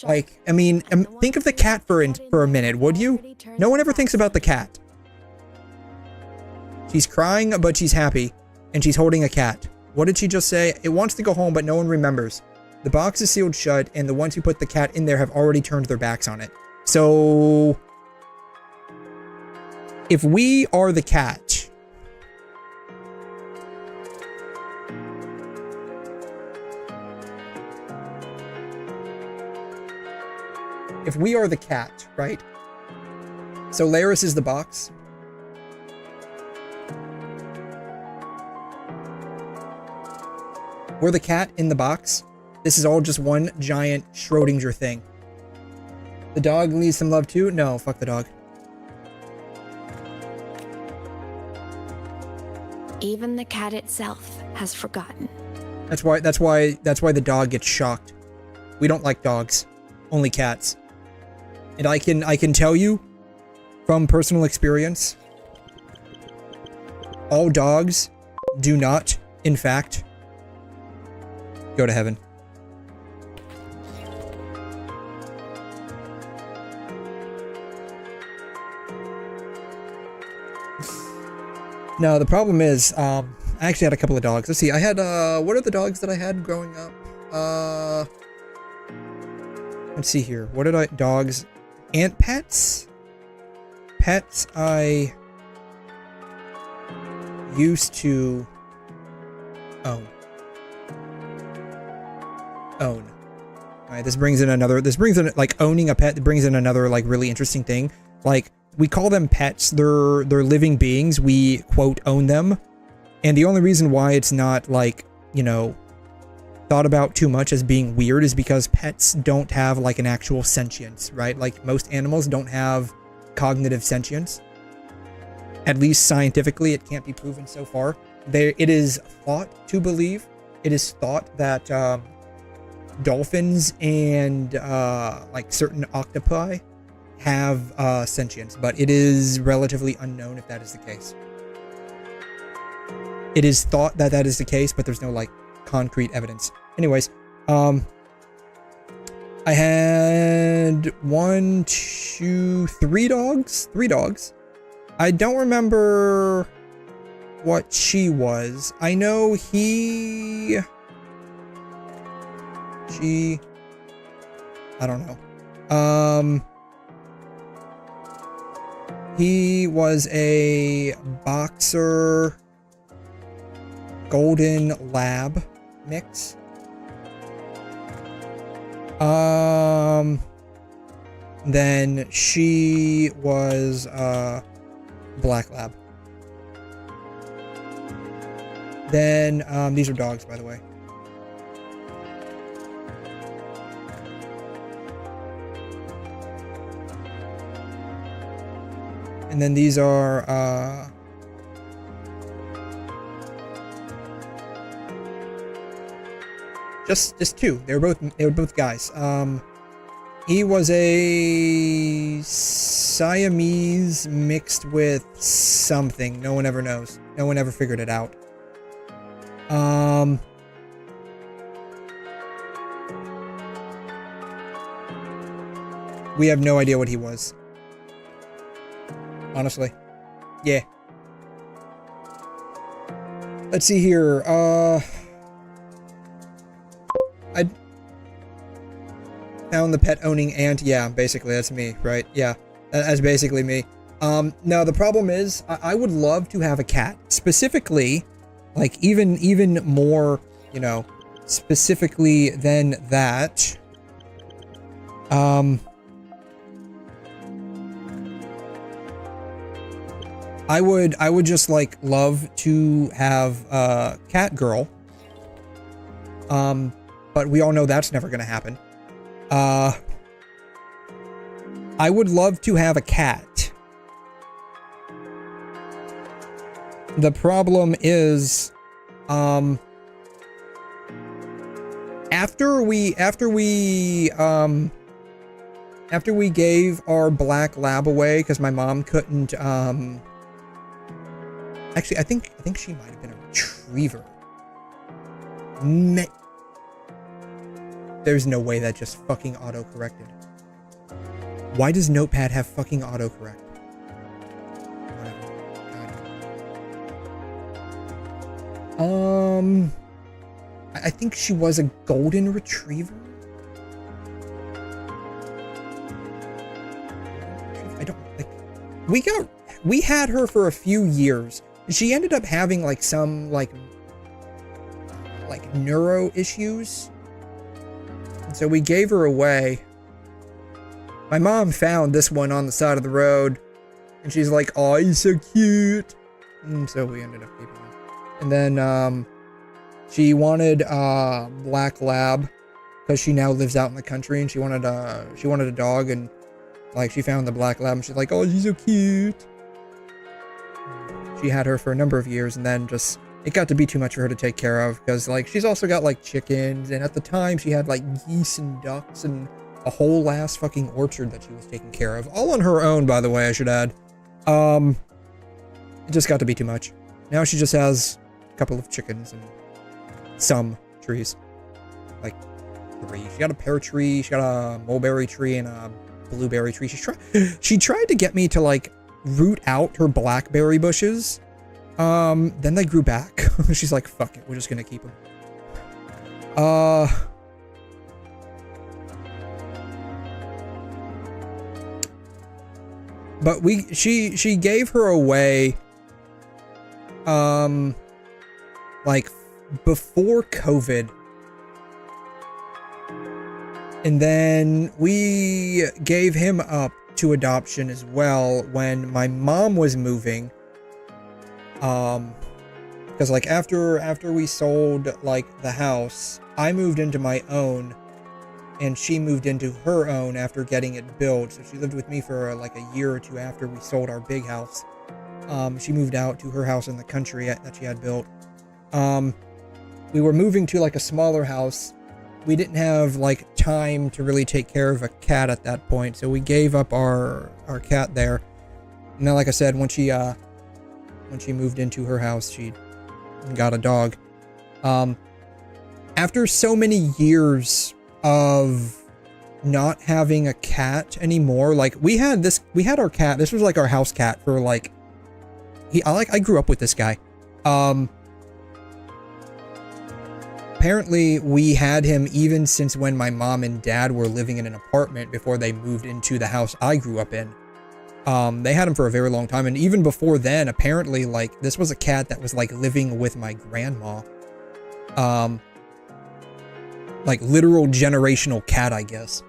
Like, I mean, think of the cat for a minute, would you? No one ever thinks about the cat. She's crying, but she's happy, and she's holding a cat. What did she just say? It wants to go home, but no one remembers. The box is sealed shut, and the ones who put the cat in there have already turned their backs on it. So, if we are the cat, right? So Laris is the box. We're the cat in the box. This is all just one giant Schrodinger thing. The dog needs some love too? No, fuck the dog. Even the cat itself has forgotten. That's why the dog gets shocked. We don't like dogs, only cats. And I can tell you from personal experience, all dogs do not, in fact, go to heaven. No, the problem is, I actually had a couple of dogs. Let's see, I had, what are the dogs that I had growing up? Let's see here. What did dogs, ant pets? Pets I used to own. Alright, like owning a pet brings in another like really interesting thing. Like, we call them pets, they're living beings, we quote own them. And the only reason why it's not like, you know, thought about too much as being weird is because pets don't have like an actual sentience, right? Like most animals don't have cognitive sentience. At least scientifically, it can't be proven so far. It is thought to believe, it is thought that dolphins and like certain octopi have sentience, but it is relatively unknown if that is the case. It is thought that that is the case, but there's no like concrete evidence. Anyways, I had 1, 2, 3 dogs. 3 dogs. I don't remember what she was. I know she, I don't know. He was a boxer golden lab mix. Then she was black lab. Then these are dogs, by the way. And then these are just 2. They were both guys. He was a Siamese mixed with something. No one ever knows. No one ever figured it out. We have no idea what he was. Honestly. Yeah. Let's see here. I found the pet owning ant. Yeah, basically that's me, right? Yeah, that's basically me. Now the problem is I would love to have a cat, specifically, like even more, you know, specifically than that. I would just like love to have a cat girl. But we all know that's never gonna happen. I would love to have a cat. The problem is, after we gave our black lab away because my mom couldn't, actually, I think she might have been a retriever. There's no way that just fucking auto-corrected. Why does Notepad have fucking autocorrect? I think she was a golden retriever. I don't like. We had her for a few years. She ended up having like some like neuro issues. So we gave her away. My mom found this one on the side of the road, and she's like, "Oh, he's so cute." And so we ended up keeping him. And then she wanted black lab because she now lives out in the country, and she wanted a dog, and like she found the black lab, and she's like, "Oh, she's so cute." She had her for a number of years, and then just it got to be too much for her to take care of because like she's also got like chickens, and at the time she had like geese and ducks and a whole ass fucking orchard that she was taking care of, all on her own, by the way, I should add. It just got to be too much. Now she just has a couple of chickens and some trees, like 3. She got a pear tree, she got a mulberry tree, and a blueberry tree. She tried to get me to like root out her blackberry bushes. Then they grew back. She's like, fuck it, we're just gonna keep them. But she gave her away, like before COVID. And then we gave him up to adoption as well when my mom was moving. because like after we sold like the house, I moved into my own, and she moved into her own after getting it built. So she lived with me for like a year or two after we sold our big house. She moved out to her house in the country that she had built. We were moving to like a smaller house. We didn't have like time to really take care of a cat at that point, so we gave up our cat there. And then, like I said, when she moved into her house, she got a dog. After so many years of not having a cat anymore, like we had our cat. This was like our house cat for like, I grew up with this guy. Apparently we had him even since when my mom and dad were living in an apartment before they moved into the house I grew up in. They had him for a very long time, and even before then, apparently, like, this was a cat that was like living with my grandma. Like literal generational cat, I guess.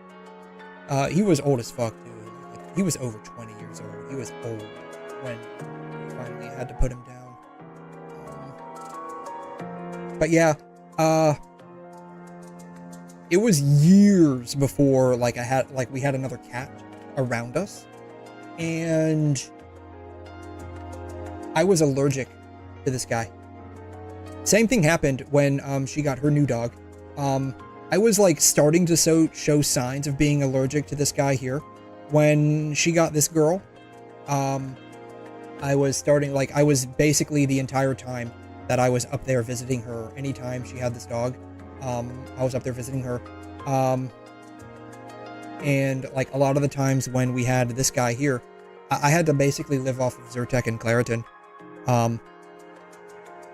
He was old as fuck, dude. Like, he was over 20 years old. He was old when we finally had to put him down. But yeah, it was years before like we had another cat around us, and I was allergic to this guy. Same thing happened when she got her new dog. I was like starting to show signs of being allergic to this guy here when she got this girl. I was basically the entire time that I was up there visiting her, anytime she had this dog, I was up there visiting her. And like a lot of the times when we had this guy here, I had to basically live off of Zyrtec and Claritin.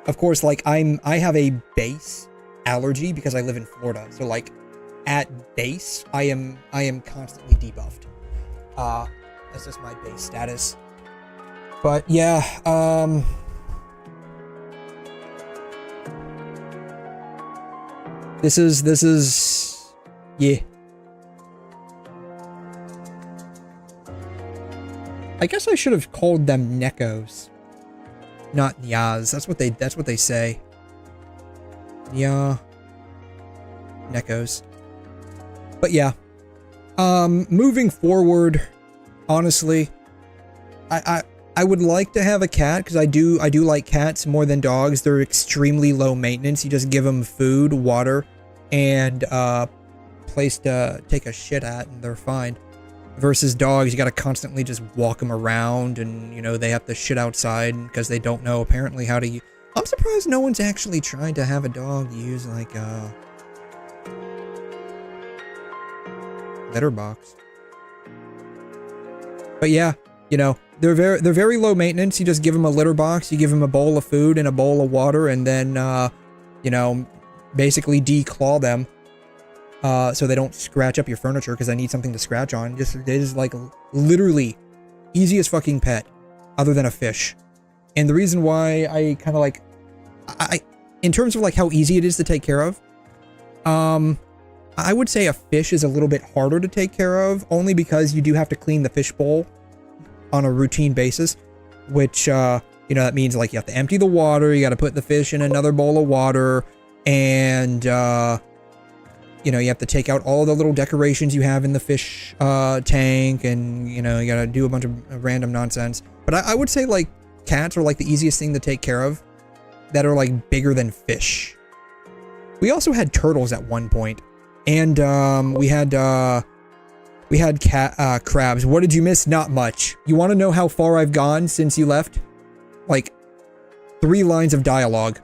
Of course, like I have a base allergy because I live in Florida. So like at base, I am constantly debuffed. That's just my base status. But yeah, This is, yeah. I guess I should have called them Neckos, not Nyas. That's what they say. Yeah. Neckos. But yeah. Moving forward, honestly, I would like to have a cat because I do like cats more than dogs. They're extremely low maintenance. You just give them food, water, and place to take a shit at, and they're fine. Versus dogs, you gotta constantly just walk them around, and you know they have to shit outside because they don't know apparently how to. I'm surprised no one's actually tried to have a dog use like a litter box. But yeah, you know. They're very low maintenance. You just give them a litter box, you give them a bowl of food and a bowl of water, and then you know, basically declaw them so they don't scratch up your furniture because I need something to scratch on. It is like literally easiest fucking pet other than a fish. And the reason why I kind of like in terms of like how easy it is to take care of, I would say a fish is a little bit harder to take care of, only because you do have to clean the fish bowl on a routine basis, which you know, that means like you have to empty the water, you got to put the fish in another bowl of water, and you know, you have to take out all the little decorations you have in the fish tank, and you know, you got to do a bunch of random nonsense. But I would say like cats are like the easiest thing to take care of that are like bigger than fish. We also had turtles at one point, and we had crabs. What did you miss? Not much. You want to know how far I've gone since you left? Like 3 lines of dialogue.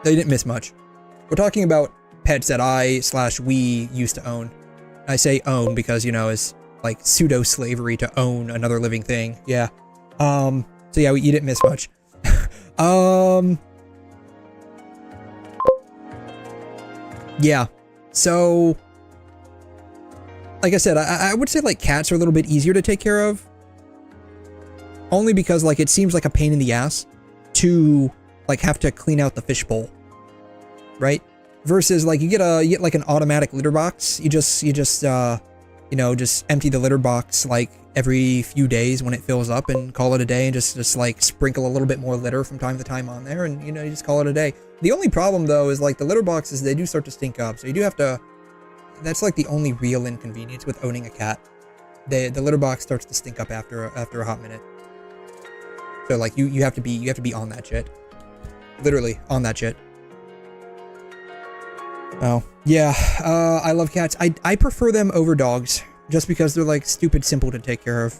They didn't miss much. We're talking about pets that we used to own. I say own because, you know, it's like pseudo slavery to own another living thing. Yeah. So yeah, you didn't miss much. Yeah, so, like I said, I would say, like, cats are a little bit easier to take care of. Only because, like, it seems like a pain in the ass to, like, have to clean out the fishbowl. Right? Versus, like, you get like, an automatic litter box. You just, you know, just empty the litter box, like, every few days when it fills up and call it a day, and just like sprinkle a little bit more litter from time to time on there, and you know, you just call it a day. The only problem though is like the litter boxes, they do start to stink up, so you do have to, that's like the only real inconvenience with owning a cat. The litter box starts to stink up after a hot minute. So like you have to be on that shit. Literally on that shit. Oh, yeah, I love cats. I prefer them over dogs, just because they're like stupid simple to take care of.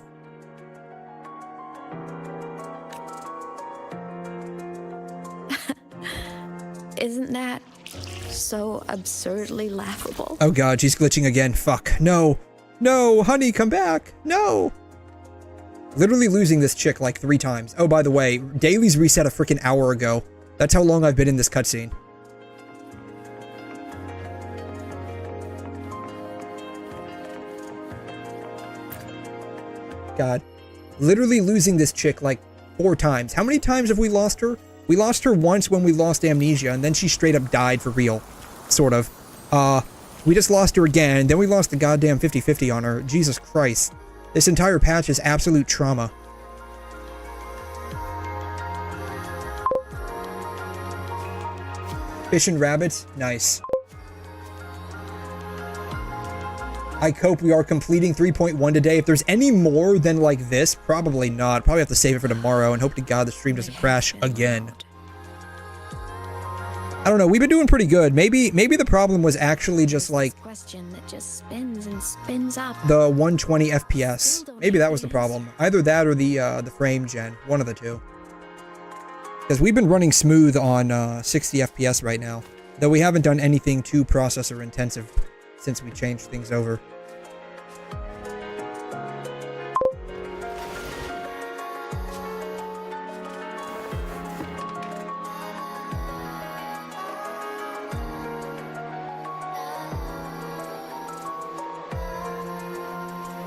Isn't that so absurdly laughable? Oh god, she's glitching again. Fuck. No. No, honey, come back. No. Literally losing this chick like 3 times. Oh, by the way, dailies reset a freaking hour ago. That's how long I've been in this cutscene. God. Literally losing this chick like 4 times. How many times have we lost her? We lost her once when we lost Amnesia, and then she straight up died for real. Sort of. We just lost her again, then we lost the goddamn 50-50 on her. Jesus Christ. This entire patch is absolute trauma. Fish and rabbits? Nice. I hope we are completing 3.1 today. If there's any more than like this, probably not. Probably have to save it for tomorrow and hope to God the stream doesn't crash again. I don't know, we've been doing pretty good. Maybe the problem was actually just like Question that just spins and spins up. the 120 FPS. Maybe that was the problem. Either that or the frame gen. One of the two. Because we've been running smooth on 60 FPS right now. Though we haven't done anything too processor intensive since we changed things over.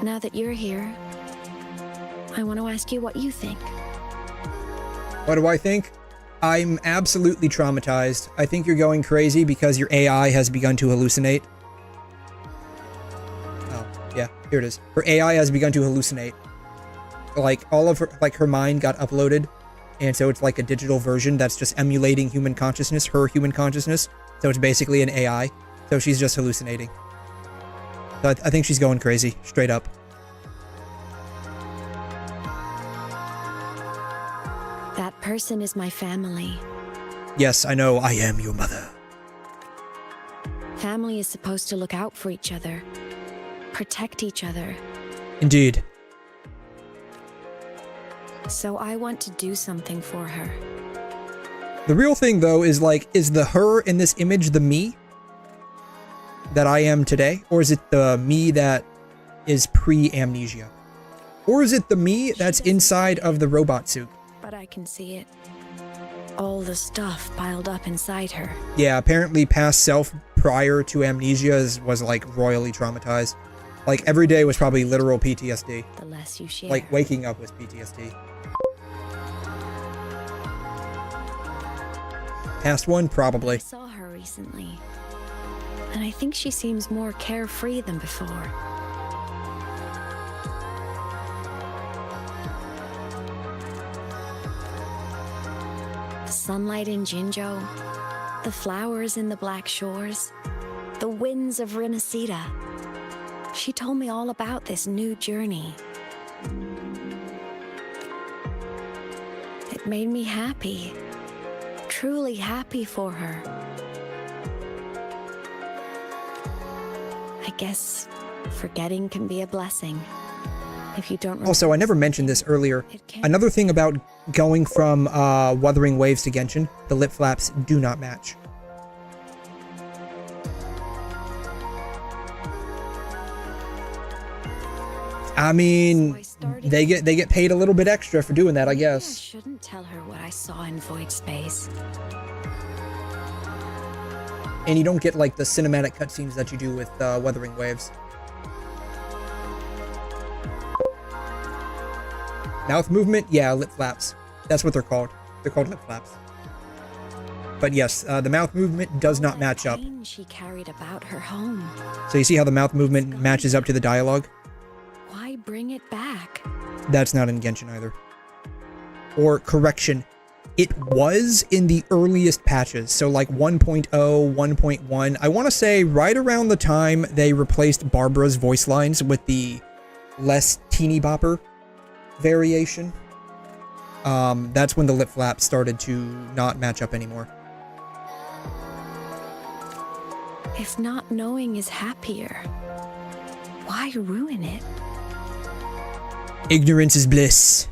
Now that you're here, I want to ask you what you think. What do I think? I'm absolutely traumatized. I think you're going crazy because your AI has begun to hallucinate. Oh, yeah, here it is. Her AI has begun to hallucinate. Like, all of her, like, her mind got uploaded, and so it's like a digital version that's just emulating human consciousness, her human consciousness. So it's basically an AI. So she's just hallucinating. So I think she's going crazy, straight up. That person is my family. Yes, I know, I am your mother. Family is supposed to look out for each other, protect each other. Indeed. So I want to do something for her. The real thing, though, is like, is the her in this image the me that I am today? Or is it the me that is pre-amnesia? Or is it the me that's inside of the robot suit? But I can see it. All the stuff piled up inside her. Yeah, apparently past self prior to amnesia was like royally traumatized. Like every day was probably literal PTSD. The less you share. Like waking up was PTSD. Past one, probably. I saw her recently, and I think she seems more carefree than before. The sunlight in 𝘧𝘬𝘕, the flowers in the Black Shores, the winds of 𝘮𝘰𝘳. She told me all about this new journey. It made me happy, truly happy for her. I guess forgetting can be a blessing if you don't. Also, I never mentioned this earlier. Another thing about going from Wuthering Waves to Genshin, the lip flaps do not match. I mean, they get paid a little bit extra for doing that, I guess. I shouldn't tell her what I saw in void space. And you don't get like the cinematic cutscenes that you do with Wuthering Waves. Mouth movement, yeah, lip flaps. That's what they're called. They're called lip flaps. But yes, the mouth movement does not match up. She carried about her home. So you see how the mouth movement matches up to the dialogue? Why why bring it back? That's not in Genshin either. Or, correction, it was in the earliest patches. So like 1.0, 1.1. I want to say right around the time they replaced Barbara's voice lines with the less teeny bopper variation. That's when the lip flaps started to not match up anymore. If not knowing is happier, why ruin it? Ignorance is bliss.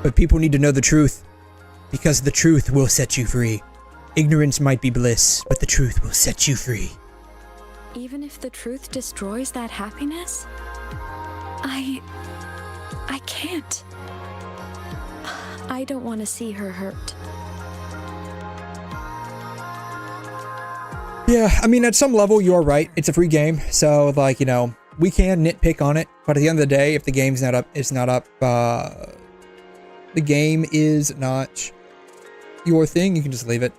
But people need to know the truth, because the truth will set you free. Ignorance might be bliss, but the truth will set you free. Even if the truth destroys that happiness? I can't. I don't want to see her hurt. Yeah, I mean, at some level, you're right. It's a free game, so, like, you know, we can nitpick on it, but at the end of the day, if the game's not up, it's not up. The game is not your thing, you can just leave it.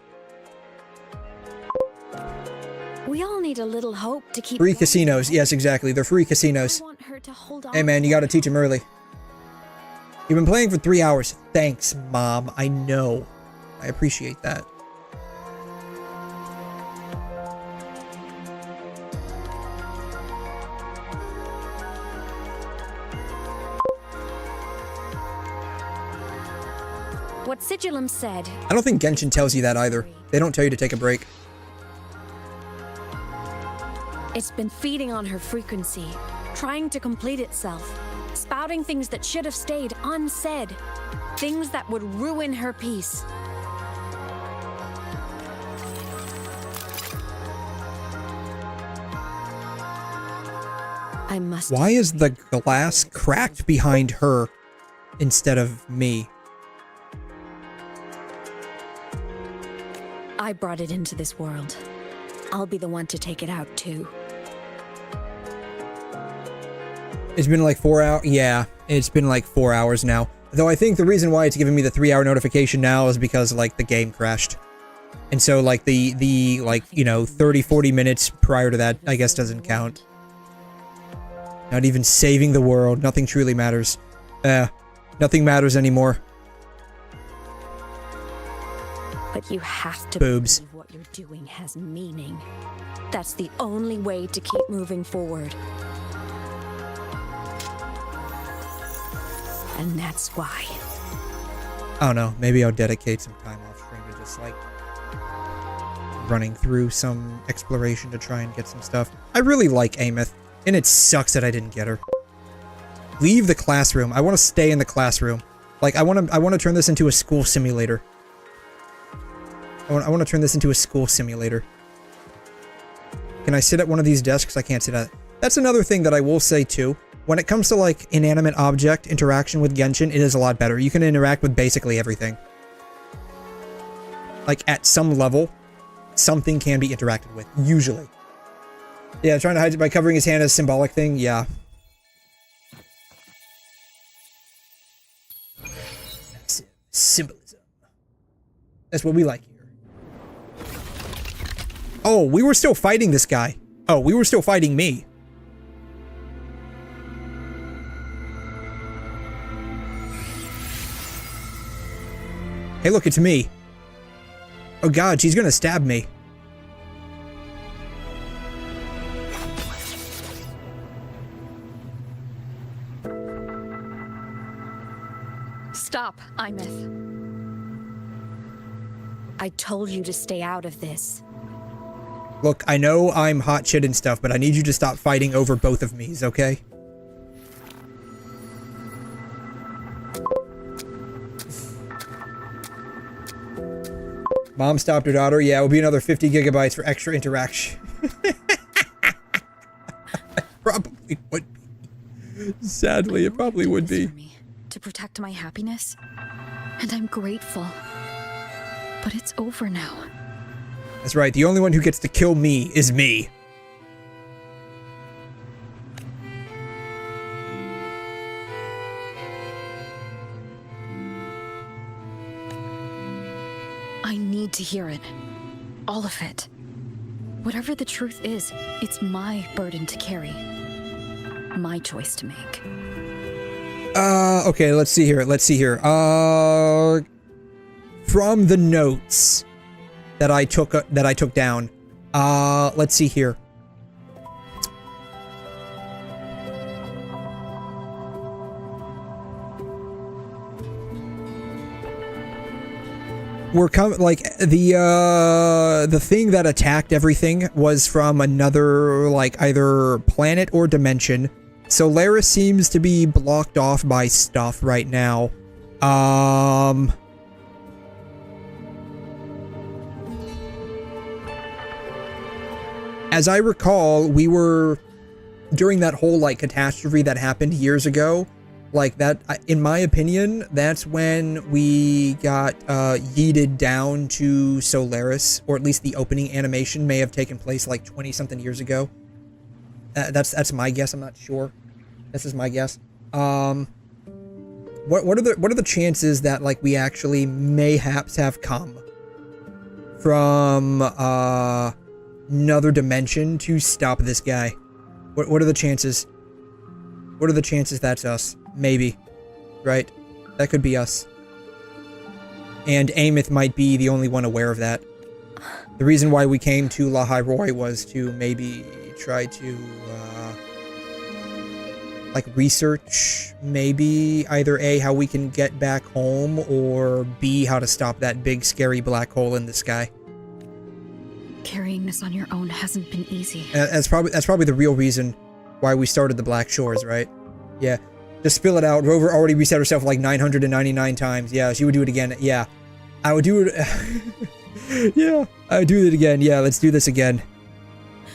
We all need a little hope to keep Free going. casinos. Yes, exactly. They're free casinos. I want her to hold on. Hey, man, you gotta teach them early. You've been playing for 3 hours. Thanks, Mom. I know. I appreciate that. What 𝘧𝘲𝘬𝘕 said. I don't think Genshin tells you that either. They don't tell you to take a break. It's been feeding on her frequency, trying to complete itself, spouting things that should have stayed unsaid, things that would ruin her peace. I must. Why is the glass cracked behind her instead of me? I brought it into this world. I'll be the one to take it out too. It's been like 4 hours. Yeah, it's been like 4 hours now. Though I think the reason why it's giving me the 3-hour notification now is because, like, the game crashed. And so, like, the like, you know, 30, 40 minutes prior to that, I guess, doesn't count. Not even saving the world. Nothing truly matters. Nothing matters anymore. But you have to Boobs. believe what you're doing has meaning. That's the only way to keep moving forward. And that's why. I don't know. Maybe I'll dedicate some time off stream to just, like, running through some exploration to try and get some stuff. I really like 𝘂𝑚𝑦𝑡H, and it sucks that I didn't get her. Leave the classroom. I want to stay in the classroom. Like, I want to turn this into a school simulator. I want to turn this into a school simulator. Can I sit at one of these desks? I can't sit at it. That's another thing that I will say, too. When it comes to, like, inanimate object interaction with Genshin, it is a lot better. You can interact with basically everything. Like, at some level, something can be interacted with. Usually. Yeah, trying to hide it by covering his hand as a symbolic thing? Yeah. That's it. Symbolism. That's what we like here. Oh, we were still fighting this guy. Oh, we were still fighting me. Hey, look, it's me. Oh god, she's gonna stab me. Stop, 𝘬𝑚𝑦𝑡H. I told you to stay out of this. Look, I know I'm hot shit and stuff, but I need you to stop fighting over both of me's, okay? Mom stopped her daughter. Yeah, it will be another 50 gigabytes for extra interaction. Probably would be. Sadly, it probably would be. For me, to protect my happiness, and I'm grateful. But it's over now. That's right. The only one who gets to kill me is me. I need to hear it. All of it. Whatever the truth is, it's my burden to carry. My choice to make. Okay, let's see here. From the notes that I took down. Let's see here. We're coming, like, the thing that attacked everything was from another, like, either planet or dimension. So Lara seems to be blocked off by stuff right now. As I recall, we were, during that whole, like, catastrophe that happened years ago, like, that, in my opinion, that's when we got yeeted down to Solaris, or at least the opening animation may have taken place like 20-something years ago. That's my guess. I'm not sure. This is my guess. What are the chances that, like, we actually mayhaps have come from another dimension to stop this guy? What are the chances? What are the chances that's us? Maybe. Right? That could be us. And Amos might be the only one aware of that. The reason why we came to 𝘬𝘬𝘧𝘬 was to maybe try to, like, research, maybe, either A, how we can get back home, or B, how to stop that big, scary black hole in the sky. Carrying this on your own hasn't been easy. That's probably the real reason why we started the Black Shores, right? Yeah. Just spill it out. Rover already reset herself like 999 times. Yeah, she would do it again. Yeah. I would do it. Yeah. I would do it again. Yeah, let's do this again.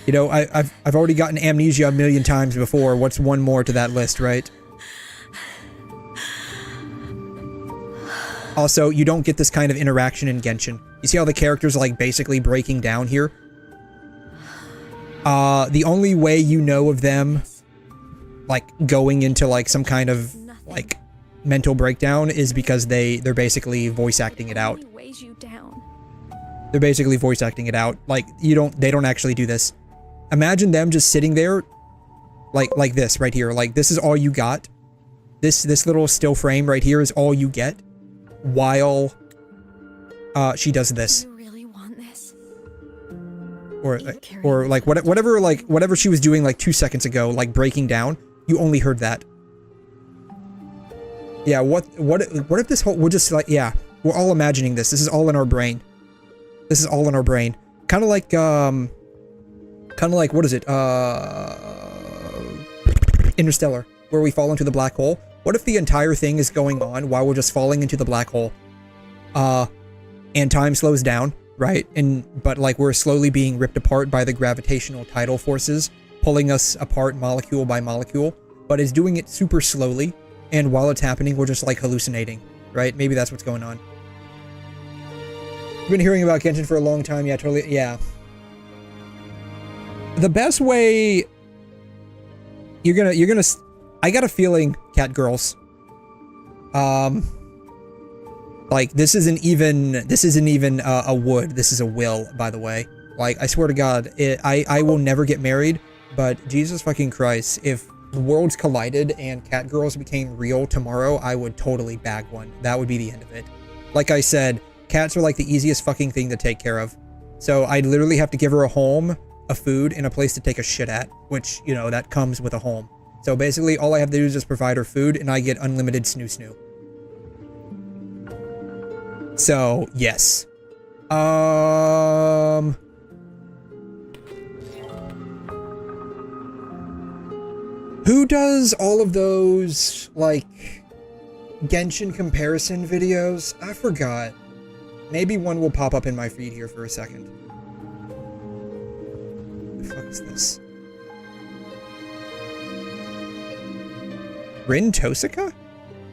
You know, I've already gotten amnesia a million times before. What's one more to that list, right? Also, you don't get this kind of interaction in Genshin. You see how the characters are, like, basically breaking down here? The only way you know of them, like, going into, like, some kind of, like, mental breakdown is because they're basically voice acting it out. They're basically voice acting it out. Like, they don't actually do this. Imagine them just sitting there, like this right here. Like, this is all you got. This little still frame right here is all you get while she does this. Or like whatever she was doing like 2 seconds ago, like breaking down, you only heard that. Yeah, what if this whole, we're just like, yeah, we're all imagining this. This is all in our brain. This is all in our brain. Kind of like, what is it? Interstellar, where we fall into the black hole. What if the entire thing is going on while we're just falling into the black hole? And time slows down, right? But like we're slowly being ripped apart by the gravitational tidal forces, pulling us apart molecule by molecule, but it's doing it super slowly. And while it's happening, we're just like hallucinating, right? Maybe that's what's going on. I've been hearing about Genshin for a long time. Yeah, totally. Yeah. The best way you're gonna I got a feeling, cat girls, like this isn't even a would, this is a will, by the way. Like, I swear to God, I will never get married, but Jesus fucking Christ, if the worlds collided and cat girls became real tomorrow, I would totally bag one. That would be the end of it. Like I said, cats are like the easiest fucking thing to take care of. So I'd literally have to give her a home, a food, and a place to take a shit at, which, you know, that comes with a home. So basically, all I have to do is just provide her food, and I get unlimited snoo-snoo. So, yes. Who does all of those, like, Genshin comparison videos? I forgot. Maybe one will pop up in my feed here for a second. What the fuck is this? 𝘮𝘮𝘳𝘻?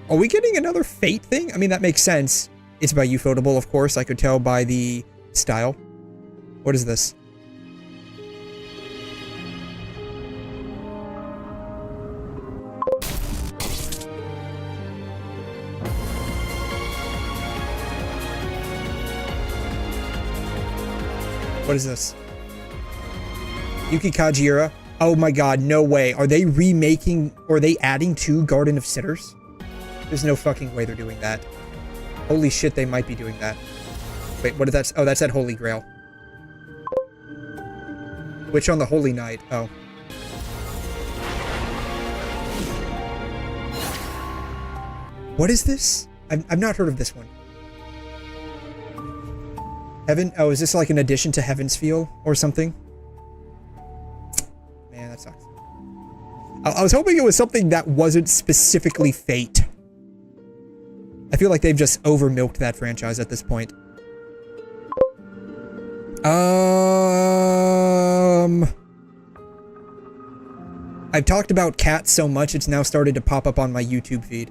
Are we getting another Fate thing? I mean, that makes sense. It's by Ufotable, of course. I could tell by the style. What is this? What is this? Yuki Kajiura? Oh my god, no way. Are they remaking, or are they adding to Garden of Sinners? There's no fucking way they're doing that. Holy shit, they might be doing that. Wait, what is that? Oh, that's that Holy Grail. Which on the Holy Night? Oh. What is this? I've not heard of this one. Heaven? Oh, is this like an addition to Heaven's Feel or something? Man, that sucks. I was hoping it was something that wasn't specifically Fate. I feel like they've just over-milked that franchise at this point. I've talked about cats so much, it's now started to pop up on my YouTube feed.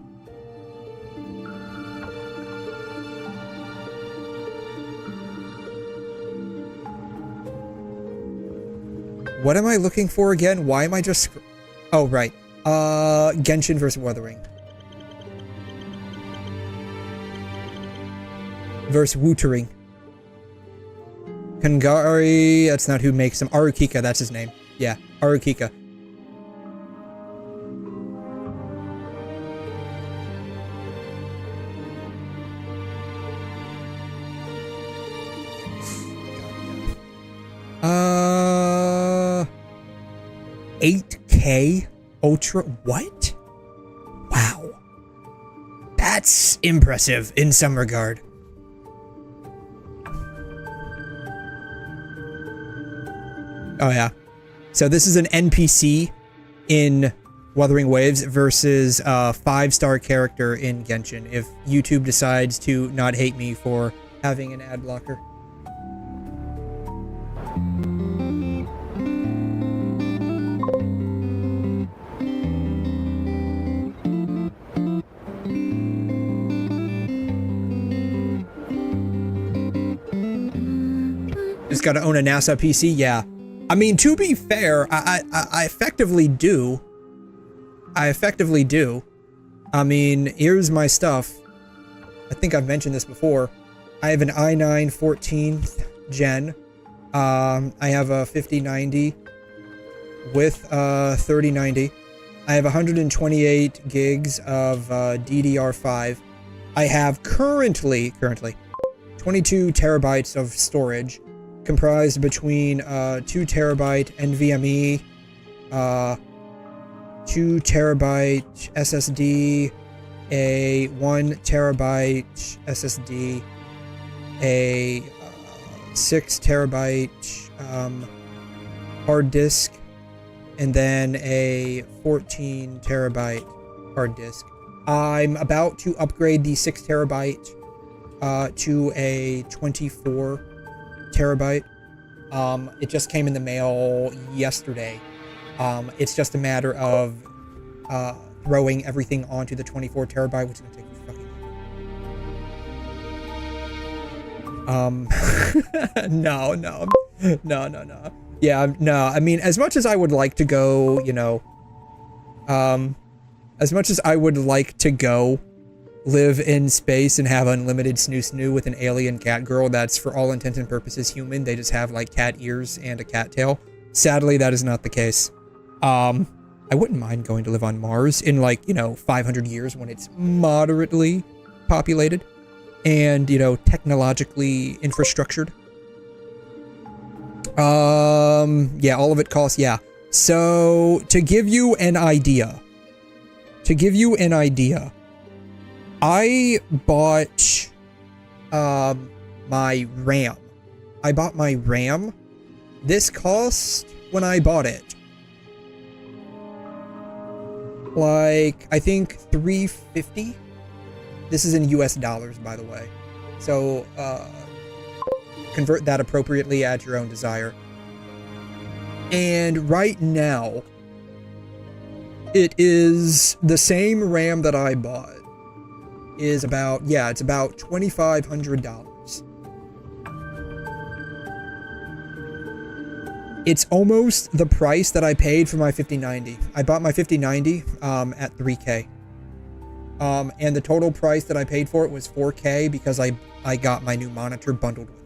What am I looking for again? Why am I just... Oh, right. Genshin versus Wuthering. Versus Wuthering. Kangari, that's not who makes them. Arukika, that's his name. Yeah, Arukika. Uh, 8K Ultra, what? Wow. That's impressive in some regard. Oh yeah. So this is an NPC in Wuthering Waves versus a 5-star character in Genshin if YouTube decides to not hate me for having an ad blocker. Just gotta own a NASA PC? Yeah. I mean, to be fair, I effectively do. I mean, here's my stuff. I think I've mentioned this before. I have an i9 14th gen. I have a 5090 with 3090. I have 128 gigs of DDR5. I have currently 22 terabytes of storage, comprised between 2 terabyte NVMe, 2 terabyte SSD, a 1 terabyte SSD, a 6 terabyte hard disk, and then a 14 terabyte hard disk. I'm about to upgrade the 6 terabyte to a 24 terabyte. It just came in the mail yesterday. It's just a matter of throwing everything onto the 24 terabyte, which is gonna take me fucking no. Yeah, no, I mean, as much as I would like to go, you know, as much as I would like to go live in space and have unlimited snoo with an alien cat girl that's for all intents and purposes human, they just have like cat ears and a cat tail. Sadly, that is not the case. I wouldn't mind going to live on Mars in like, you know, 500 years when it's moderately populated and, you know, technologically infrastructured. Yeah, all of it costs, yeah. So, to give you an idea, I bought, my RAM. This cost, when I bought it, like, I think $350. This is in US dollars, by the way. So, convert that appropriately at your own desire. And right now, it is the same RAM that I bought is about, yeah, it's about $2,500. It's almost the price that I paid for my 5090. I bought my 5090 at $3K. And the total price that I paid for it was $4K because I got my new monitor bundled with it.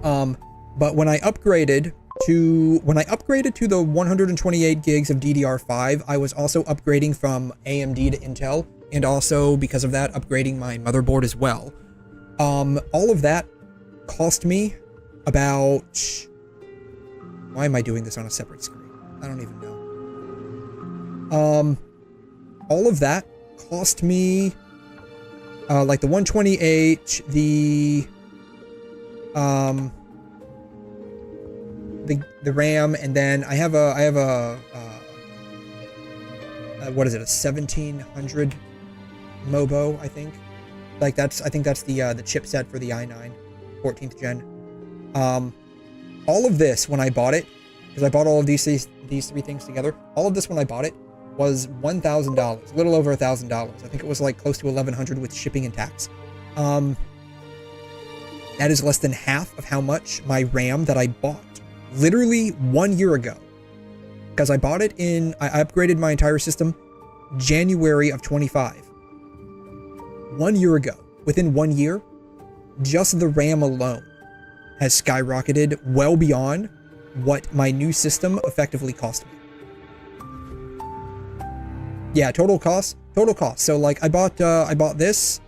But when I upgraded to the 128 gigs of DDR5, I was also upgrading from AMD to Intel, and also because of that, upgrading my motherboard as well. All of that cost me about... Why am I doing this on a separate screen? I don't even know. All of that cost me, like the 128, the RAM, and then I have a what is it, a 1700 MOBO, I think. Like I think that's the chipset for the i9 14th gen. All of this when I bought it, because I bought all of these three things together, all of this when I bought it was $1,000, a little over $1,000. I think it was like close to $1,100 with shipping and tax. That is less than half of how much my RAM that I bought literally 1 year ago. Because I bought it I upgraded my entire system January of 25. 1 year ago. Within 1 year, just the RAM alone has skyrocketed well beyond what my new system effectively cost me. Yeah, total cost. So like I bought this,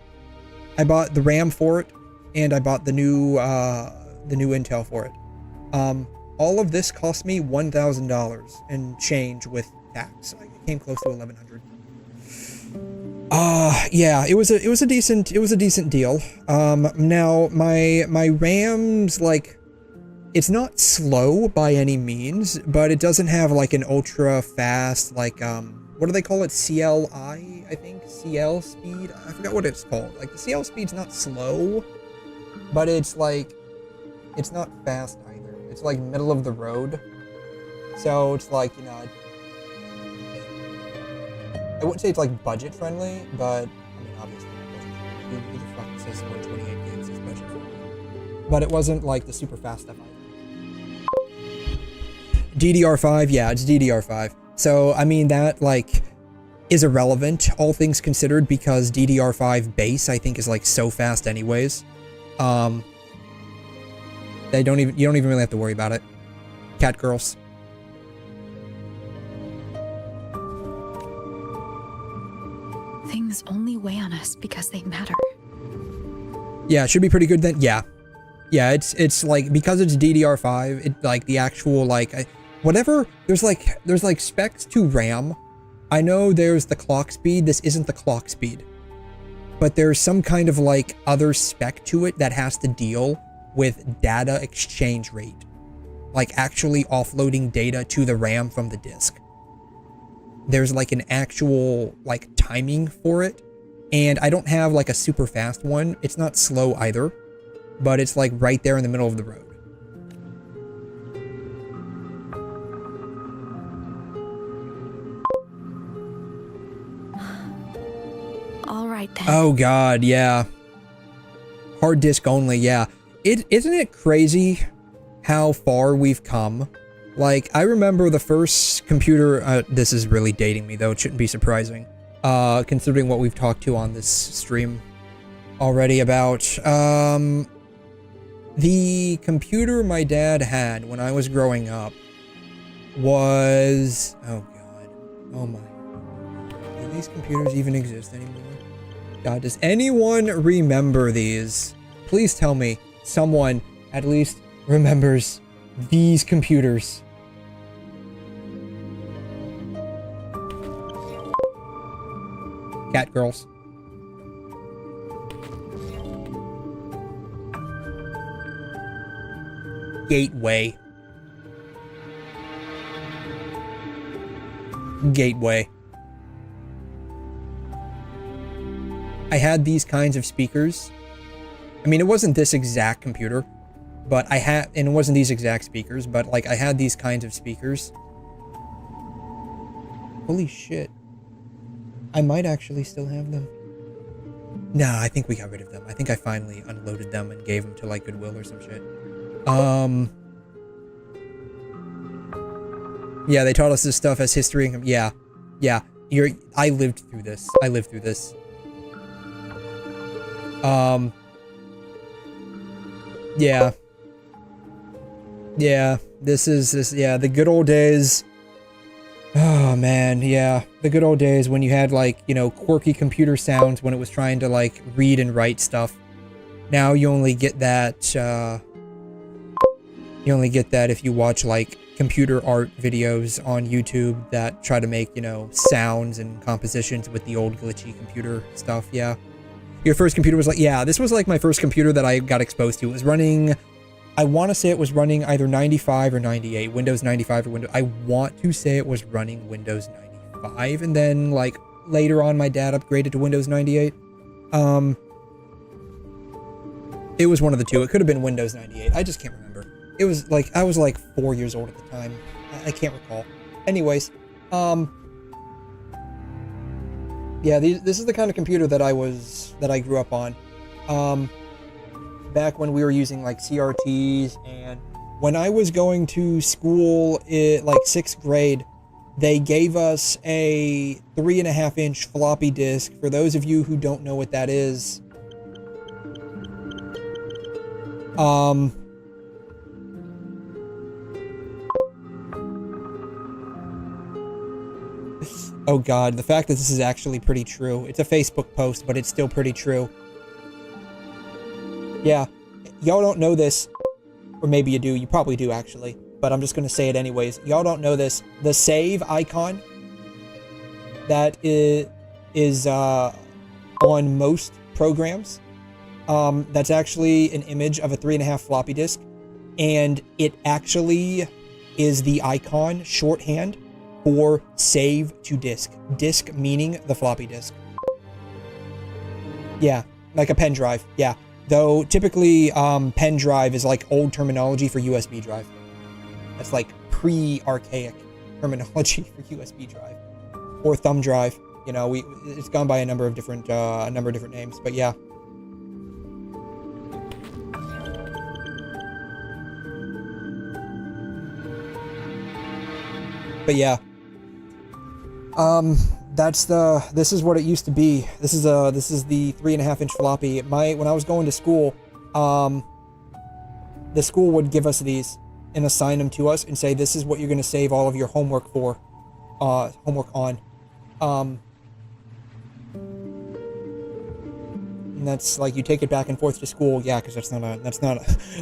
I bought the RAM for it, and I bought the new Intel for it. All of this cost me $1,000 and change with tax. It came close to $1,100. Yeah, it was a decent deal. Now my RAM's like, it's not slow by any means, but it doesn't have like an ultra fast, like what do they call it? CLI, I think? CL speed? I forgot what it's called. Like the CL speed's not slow, but it's like, it's not fast either. It's like middle of the road. So it's like, you know, I wouldn't say it's like budget friendly, but I mean, obviously not budget friendly. Who the fuck says 128 gigs is budget friendly? But it wasn't like the super fast stuff either. DDR5, yeah, it's DDR5. So, I mean, that, like, is irrelevant, all things considered, because DDR5 base, I think, is, like, so fast anyways. You don't even really have to worry about it. Cat girls. Things only weigh on us because they matter. Yeah, it should be pretty good then. Yeah. Yeah, it's like, because it's DDR5, it, like, the actual, like, whatever, there's like specs to RAM. I know there's the clock speed. This isn't the clock speed, but there's some kind of like other spec to it that has to deal with data exchange rate, like actually offloading data to the RAM from the disk. There's like an actual like timing for it, and I don't have like a super fast one. It's not slow either, but it's like right there in the middle of the road. All right then. Oh god, yeah. Hard disk only, yeah. Isn't it crazy how far we've come? Like, I remember the first computer, this is really dating me though, it shouldn't be surprising. Considering what we've talked to on this stream already about, the computer my dad had when I was growing up was, oh god, oh my, do these computers even exist anymore? God, does anyone remember these? Please tell me someone at least remembers these computers. Cat girls. Gateway. Gateway. I had these kinds of speakers. I mean, it wasn't this exact computer, but I had, and it wasn't these exact speakers, but like I had these kinds of speakers. Holy shit. I might actually still have them. Nah, I think we got rid of them. I think I finally unloaded them and gave them to like Goodwill or some shit. Yeah, they taught us this stuff as history. Yeah. Yeah. I lived through this. Yeah. Yeah, yeah, the good old days. Oh man, yeah, the good old days when you had like, you know, quirky computer sounds when it was trying to like read and write stuff. Now you only get that, if you watch like computer art videos on YouTube that try to make, you know, sounds and compositions with the old glitchy computer stuff. Yeah. Your first computer was like, yeah, this was like my first computer that I got exposed to. It was running, I want to say it was running either 95 or 98, Windows 95 or Windows. I want to say it was running Windows 95, and then like later on my dad upgraded to Windows 98. It was one of the two. It could have been Windows 98. I just can't remember. It was like, I was like 4 years old at the time. I can't recall. Anyways, yeah, this is the kind of computer that I grew up on. Back when we were using like CRTs, and when I was going to school in like 6th grade, they gave us a 3.5-inch floppy disk. For those of you who don't know what that is, oh god, the fact that this is actually pretty true. It's a Facebook post, but it's still pretty true. Yeah, y'all don't know this, or maybe you do, you probably do actually, but I'm just gonna say it anyways. Y'all don't know this. The save icon that is on most programs, that's actually an image of a 3.5 floppy disk, and it actually is the icon shorthand for save to disk. Disk meaning the floppy disk. Yeah, like a pen drive, yeah. Though typically pen drive is like old terminology for USB drive. That's like pre-archaic terminology for USB drive. Or thumb drive. You know, it's gone by a number of different names, but yeah. But yeah. This is what it used to be. This is the 3.5-inch floppy. When I was going to school, the school would give us these and assign them to us and say, this is what you're going to save all of your homework on. And that's like, you take it back and forth to school. Yeah, because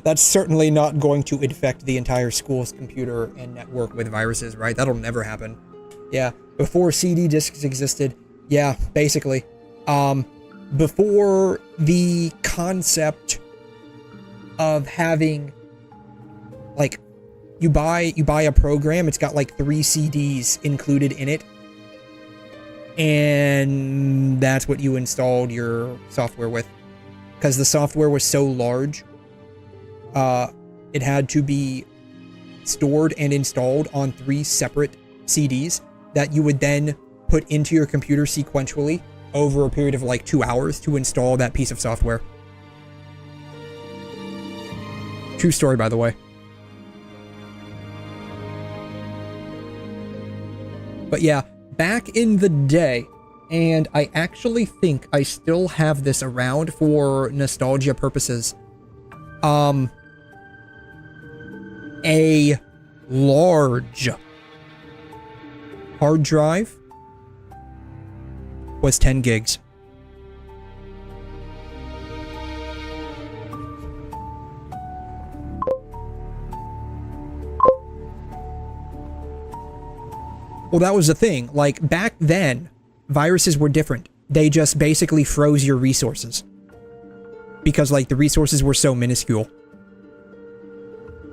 that's certainly not going to infect the entire school's computer and network with viruses, right? That'll never happen. Yeah, before CD discs existed, yeah, basically. Before the concept of having, like, you buy a program, it's got like 3 CDs included in it, and that's what you installed your software with. Because the software was so large, it had to be stored and installed on 3 separate CDs that you would then put into your computer sequentially over a period of like 2 hours to install that piece of software. True story, by the way. But yeah, back in the day, and I actually think I still have this around for nostalgia purposes, a large hard drive was 10 gigs. Well, that was the thing. Like, back then, viruses were different. They just basically froze your resources. Because, like, the resources were so minuscule.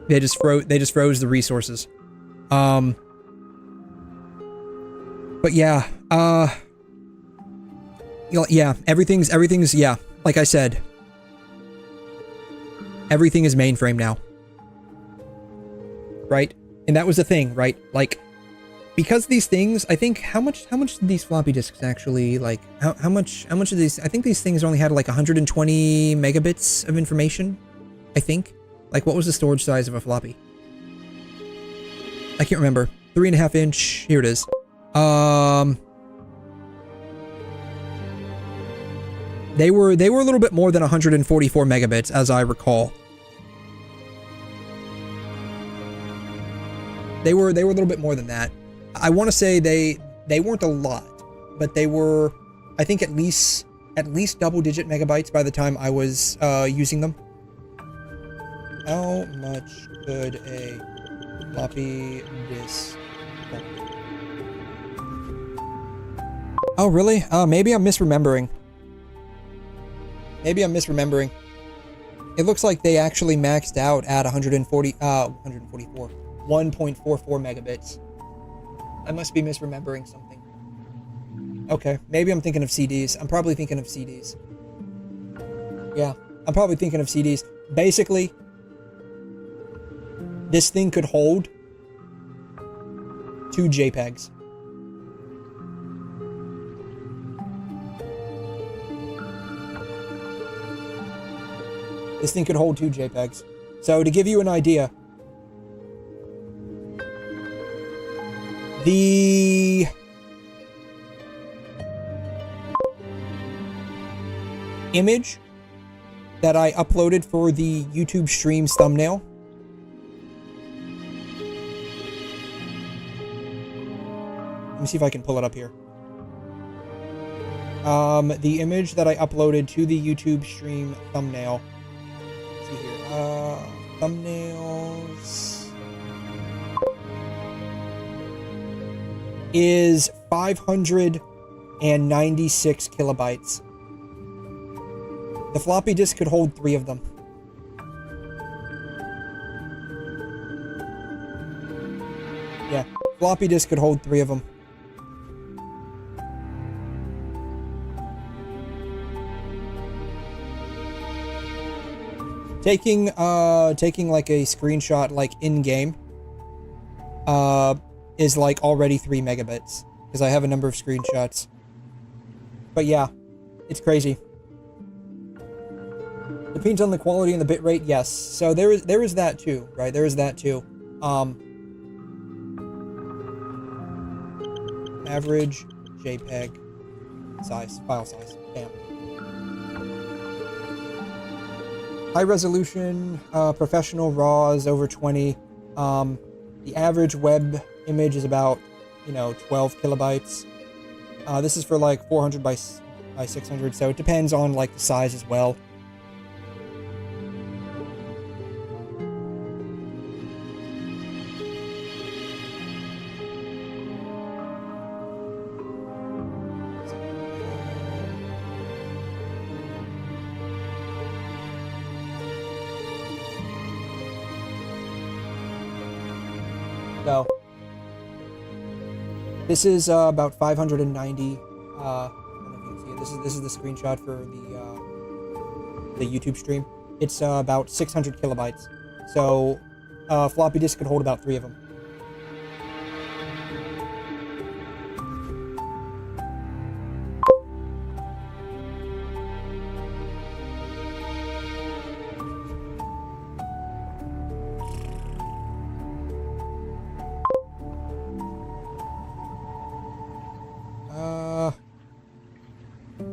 They just froze the resources. But yeah, yeah, everything's, yeah, like I said, everything is mainframe now. Right? And that was the thing, right? Like, because these things, I think, how much did these floppy disks actually, like, how much of these, I think these things only had like 120 megabits of information, I think. Like, what was the storage size of a floppy? I can't remember. 3.5 inch, here it is. They were a little bit more than 144 megabits, as I recall. They were a little bit more than that. I want to say they weren't a lot, but they were, I think, at least double-digit megabytes by the time I was using them. How much could a floppy disk? Oh, really? Maybe I'm misremembering. Maybe I'm misremembering. It looks like they actually maxed out at 144 megabits. I must be misremembering something. Okay, maybe I'm thinking of CDs. I'm probably thinking of CDs. Yeah, I'm probably thinking of CDs. Basically, this thing could hold 2 JPEGs. This thing could hold 2 JPEGs. So to give you an idea, the image that I uploaded for the YouTube stream's thumbnail, let me see if I can pull it up here. The image that I uploaded to the YouTube stream thumbnail, let's see here, thumbnails, is 596 kilobytes. The floppy disk could hold 3 of them. Yeah, floppy disk could hold 3 of them. Taking like a screenshot like in game is like already 3 megabits because I have a number of screenshots. But yeah, it's crazy. Depends on the quality and the bitrate, yes. So there is that too, right? There is that too. Average JPEG size, file size. Bam. High resolution, professional RAW is over 20. The average web image is about, 12 kilobytes. This is for like 400 by 600, so it depends on like the size as well. So, this is about 590. I don't know if you can see it. This is the screenshot for the YouTube stream. It's about 600 kilobytes. So, floppy disk could hold about 3 of them.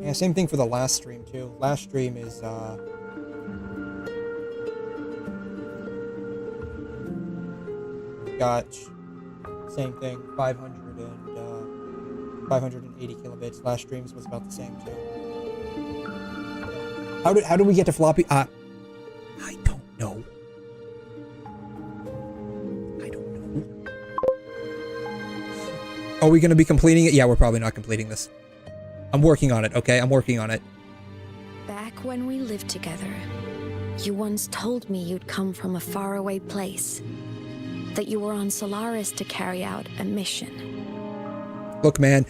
Yeah, same thing for the last stream too. Last stream is got same thing, 580 kilobits. Last streams was about the same too. How do we get to floppy? I don't know. Are we going to be completing it? Yeah, we're probably not completing this. I'm working on it, okay? I'm working on it. Back when we lived together, you once told me you'd come from a faraway place. That you were on Solaris to carry out a mission. Look, man,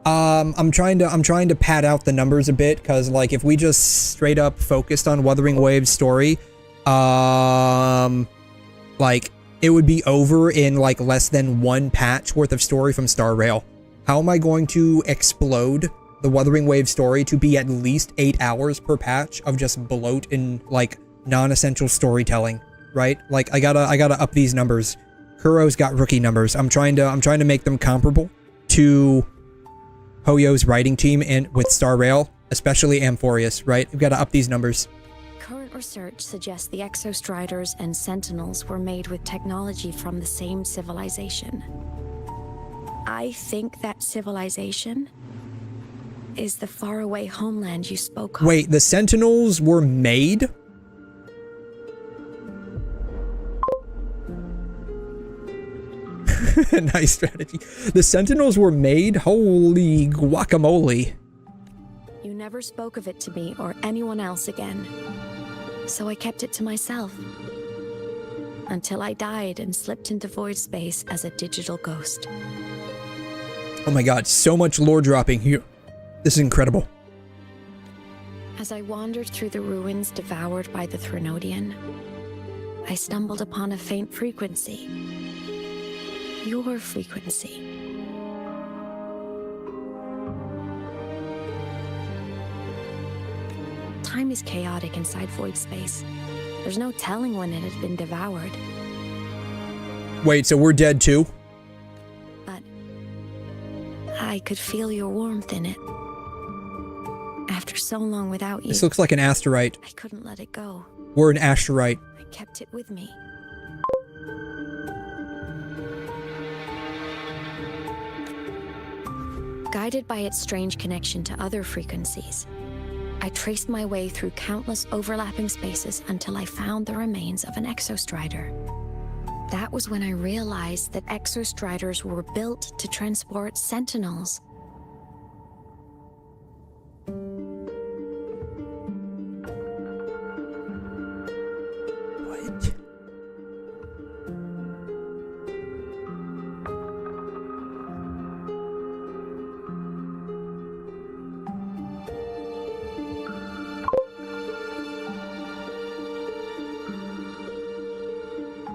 I'm trying to pad out the numbers a bit, because like if we just straight up focused on Wuthering Waves' story, like it would be over in like less than 1 patch worth of story from Star Rail. How am I going to explode the Wuthering Waves story to be at least 8 hours per patch of just bloat and like non-essential storytelling, right? Like I gotta up these numbers. 𝘬'𝘮's got rookie numbers. I'm trying to make them comparable to Hoyo's writing team and with Star Rail, especially Amphoreus, right? We've got to up these numbers. Current research suggests the 𝘧𝘬𝘧 and Sentinels were made with technology from the same civilization. I think that civilization is the faraway homeland you spoke of. Wait, the Sentinels were made? Nice strategy. The Sentinels were made? Holy guacamole. You never spoke of it to me or anyone else again. So I kept it to myself. Until I died and slipped into void space as a digital ghost. Oh my god, so much lore dropping here. This is incredible. As I wandered through the ruins devoured by the 𝘧𝘮, I stumbled upon a faint frequency. Your frequency. Time is chaotic inside void space. There's no telling when it had been devoured. Wait, so we're dead too? But I could feel your warmth in it. After so long without you, This looks like an asteroid. I couldn't let it go. We're an asteroid. I kept it with me. Guided by its strange connection to other frequencies, I traced my way through countless overlapping spaces until I found the remains of an 𝘧𝘬𝘧. That was when I realized that 𝘧𝘬𝘧 were built to transport Sentinels. What?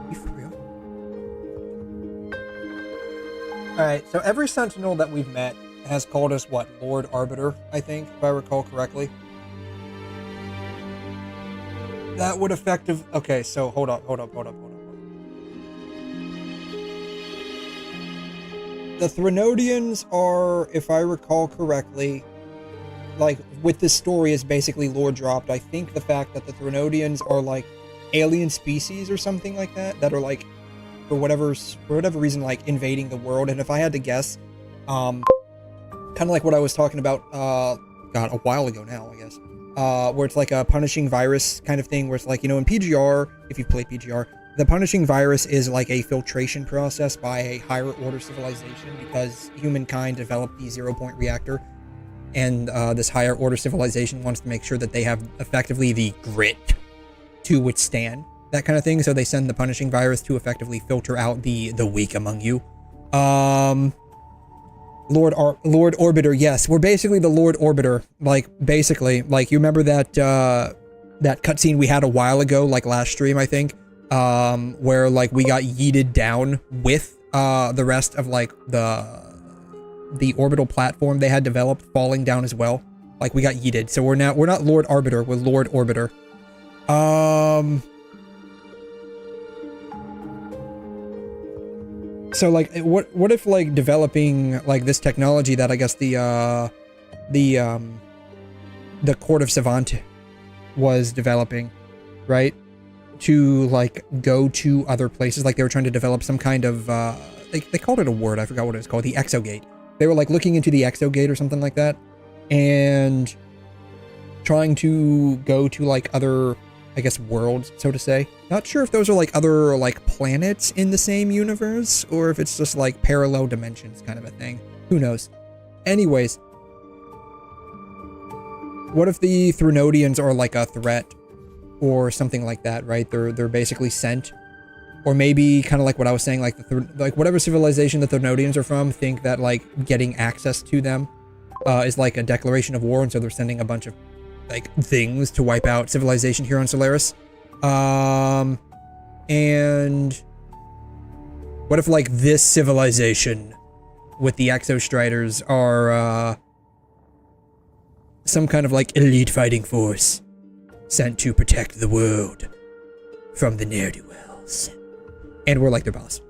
You for real? Alright, so every Sentinel that we've met has called us, what, Lord Arbiter, I think, if I recall correctly. That would okay, so hold up. The 𝘧𝘮 are, if I recall correctly, like, with this story is basically lore dropped. I think the fact that the 𝘧𝘮 are, like, alien species or something like that, that are, like, for whatever reason, like, invading the world. And if I had to guess, kind of like what I was talking about, God, a while ago now, I guess. Where it's like a punishing virus kind of thing, where it's like, you know, in PGR, if you've played PGR, the punishing virus is like a filtration process by a higher order civilization, because humankind developed the 0-point reactor, and this higher order civilization wants to make sure that they have effectively the grit to withstand that kind of thing, so they send the punishing virus to effectively filter out the weak among you. Lord Orbiter, yes, we're basically the Lord Orbiter. Like, basically, like, you remember that that cutscene we had a while ago, like last stream, I think, where like we got yeeted down with the rest of like the orbital platform they had developed falling down as well. Like, we got yeeted, so we're not Lord Arbiter, we're Lord Orbiter. So, like, what if, like, developing, like, this technology that I guess the court of Savant was developing, right? To, like, go to other places. Like, they were trying to develop some kind of, they called it a word, I forgot what it was called, the 𝘧𝘬𝘧. They were, like, looking into the 𝘧𝘬𝘧 or something like that, and trying to go to, like, other, I guess, worlds, so to say. Not sure if those are, like, other, like, planets in the same universe, or if it's just, like, parallel dimensions kind of a thing. Who knows? Anyways, what if the 𝘧𝘮 are, like, a threat, or something like that, right? They're basically sent, or maybe kind of like what I was saying, like, like, whatever civilization the 𝘧𝘮 are from, think that, like, getting access to them is, like, a declaration of war, and so they're sending a bunch of, like, things to wipe out civilization here on Solaris. And what if, like, this civilization with the 𝘧𝘬𝘧 are some kind of, like, elite fighting force sent to protect the world from the ne'er-do-wells, and we're like their boss.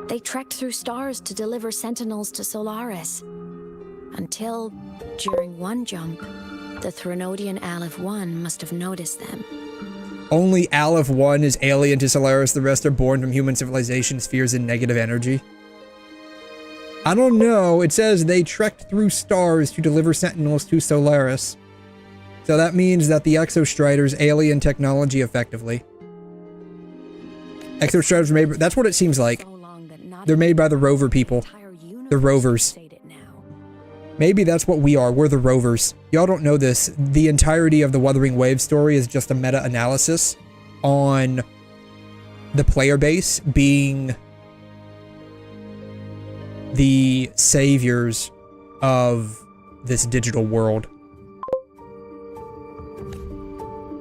They trekked through stars to deliver Sentinels to Solaris, until, during one jump, The 𝘧𝘠𝘧𝘐 𝘮𝑒𝑚 must have noticed them. Only 𝘮𝑒𝑚 is alien to Solaris. The rest are born from human civilization spheres in negative energy. I don't know. It says they trekked through stars to deliver sentinels to Solaris. So that means that the 𝘧𝘀strider's alien technology effectively. 𝘧𝘀striders are made... That's what it seems like. They're made by the rover people. The rovers. Maybe that's what we are. We're the rovers. Y'all don't know this. The entirety of the Wuthering Waves story is just a meta-analysis on the player base being the saviors of this digital world.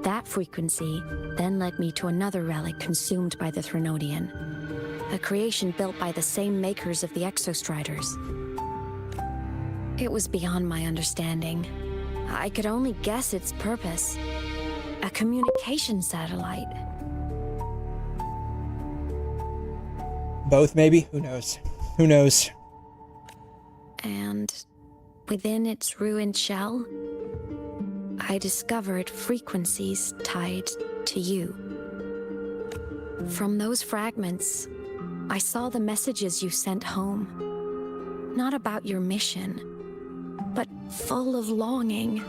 That frequency then led me to another relic consumed by the 𝘧𝘧𝘧, a creation built by the same makers of the 𝘧𝘀striders. It was beyond my understanding. I could only guess its purpose. A communication satellite. Both, maybe? Who knows? Who knows? And within its ruined shell, I discovered frequencies tied to you. From those fragments, I saw the messages you sent home. Not about your mission, but full of longing.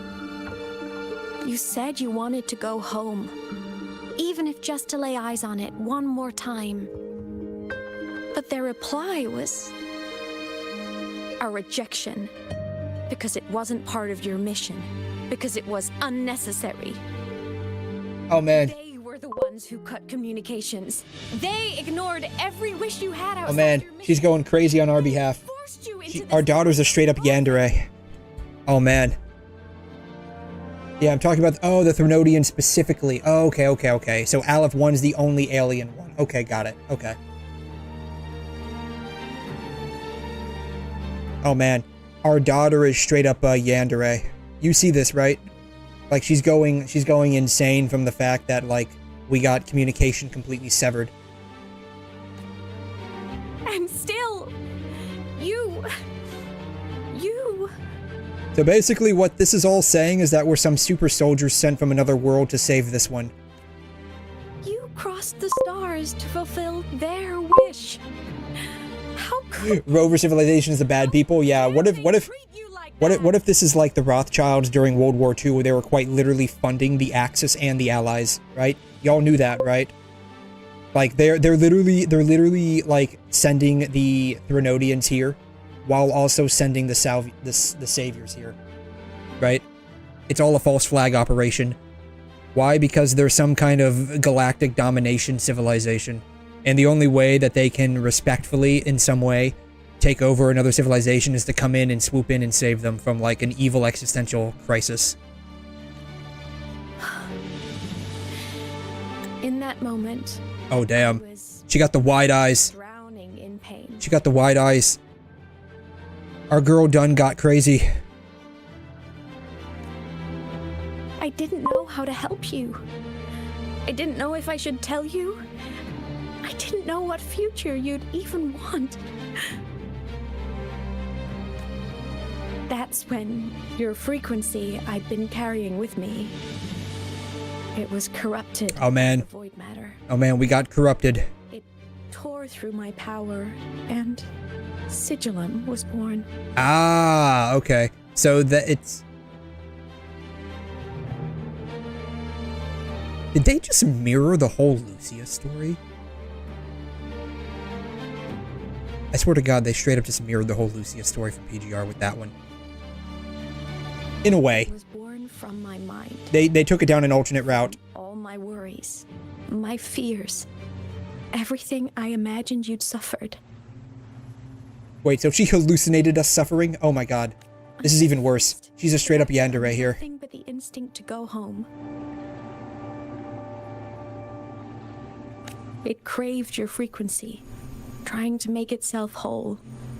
You said you wanted to go home, even if just to lay eyes on it one more time. But their reply was a rejection, because it wasn't part of your mission, because it was unnecessary. Oh man. They were the ones who cut communications. They ignored every wish you had outside Oh man, your mission. she's going crazy on our behalf. Our daughter's a straight up 𝘮𝘬𝘧𝘬𝘬. Oh man. Yeah, I'm talking about, oh, the 𝘧𝘧𝘧𝘧 specifically. Oh, okay. So 𝘮𝑒𝑚1's the only alien one. Okay, got it. Okay. Oh man, our daughter is straight up 𝘮𝘬𝘧𝘬𝘧. You see this, right? Like she's going insane from the fact that like we got communication completely severed. And still, you. So basically what this is all saying is that we're some super soldiers sent from another world to save this one. You crossed the stars to fulfill their wish. How could Rover civilization is the bad people? Yeah, what if this is like the Rothschilds during World War II where they were quite literally funding the Axis and the Allies, right? Y'all knew that, right? Like they're literally like sending the 𝘧𝘧𝘧𝘧𝘧 here while also sending the saviors here, right? It's all a false flag operation. Why? Because they're some kind of galactic domination civilization. And the only way that they can respectfully, in some way, take over another civilization is to come in and swoop in and save them from, like, an evil existential crisis. In that moment, Oh, damn. She got the wide eyes. drowning in pain. She got the wide eyes. Our girl done got crazy. I didn't know how to help you. I didn't know if I should tell you. I didn't know what future you'd even want. That's when your frequency I'd been carrying with me, it was corrupted. Oh, man. by the void matter. Oh, man, we got corrupted. It tore through my power, and 𝘧𝘮𝘮 was born. Ah, okay. So that it's... Did they just mirror the whole Lucia story? I swear to God, they straight up just mirrored the whole Lucia story from PGR with that one. In a way. It was born from my mind. They took it down an alternate route. All my worries, my fears, everything I imagined you'd suffered. Wait, so she hallucinated us suffering? Oh my God. This is even worse. She's a straight up 𝘮𝘬𝘧𝘬𝘧 here. Nothing but the instinct to go home. It craved your frequency, trying to make itself whole,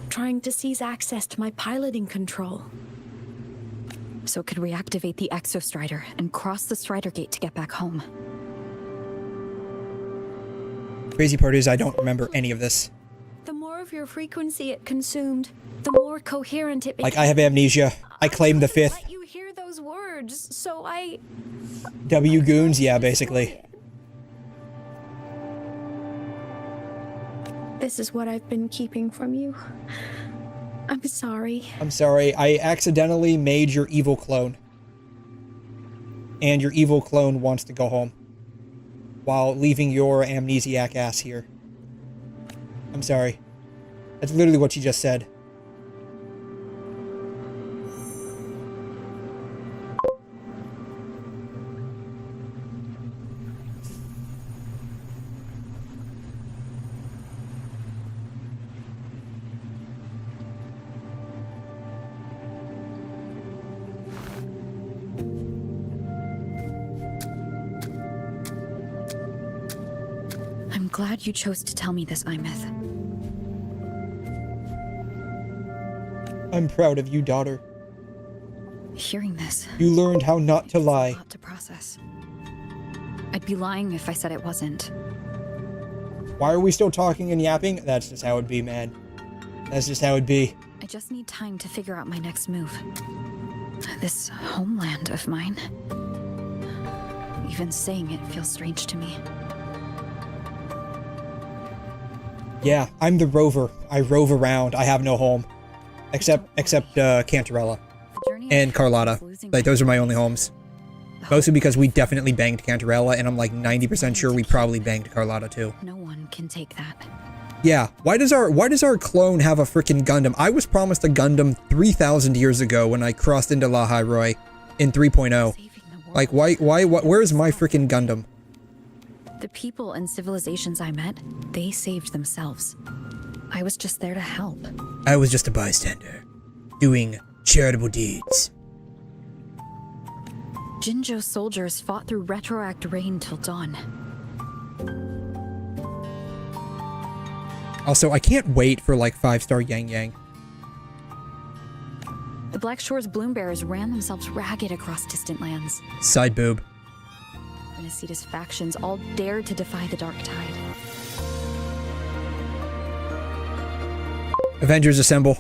trying to seize access to my piloting control. So it could reactivate the 𝘧𝘀strider and cross the Strider Gate to get back home. Crazy part is I don't remember any of this. The more of your frequency it consumed, the more coherent it became. Like, I have amnesia. I claim the fifth. Let you hear those words. words, so I... 𝘠𝑚, yeah, basically. This is what I've been keeping from you. I'm sorry. I'm sorry, I accidentally made your evil clone. And your evil clone wants to go home. While leaving your amnesiac ass here. I'm sorry. That's literally what you just said. I'm glad you chose to tell me this, 𝘬𝘬𝘐. I'm proud of you, daughter. Hearing this, You learned how not to it's a lie. lot to process. I'd be lying if I said it wasn't. Why are we still talking and yapping? That's just how it be, man. That's just how it be. I just need time to figure out my next move. This homeland of mine. Even saying it feels strange to me. Yeah, I'm the rover. I rove around. I have no home. Except Cantarella. And Carlotta. Like, those are my only homes. Mostly because we definitely banged Cantarella, and I'm like 90% sure we probably banged Carlotta too. No one can take that. Yeah, why does our clone have a freaking Gundam? I was promised a Gundam 3,000 years ago when I crossed into 𝘠𝘬𝘬𝘧 in 3.0. Like, where's my freaking Gundam? The people and civilizations I met, they saved themselves. I was just there to help. I was just a bystander, doing charitable deeds. 𝘮𝘲 soldiers fought through retroact rain till dawn. Also, I can't wait for like 5-star Yang Yang. The Black Shore's bloom bearers ran themselves ragged across distant lands. Side boob. 𝘺𝘂𝑒𝑡A's factions all dared to defy the dark tide. Avengers assemble.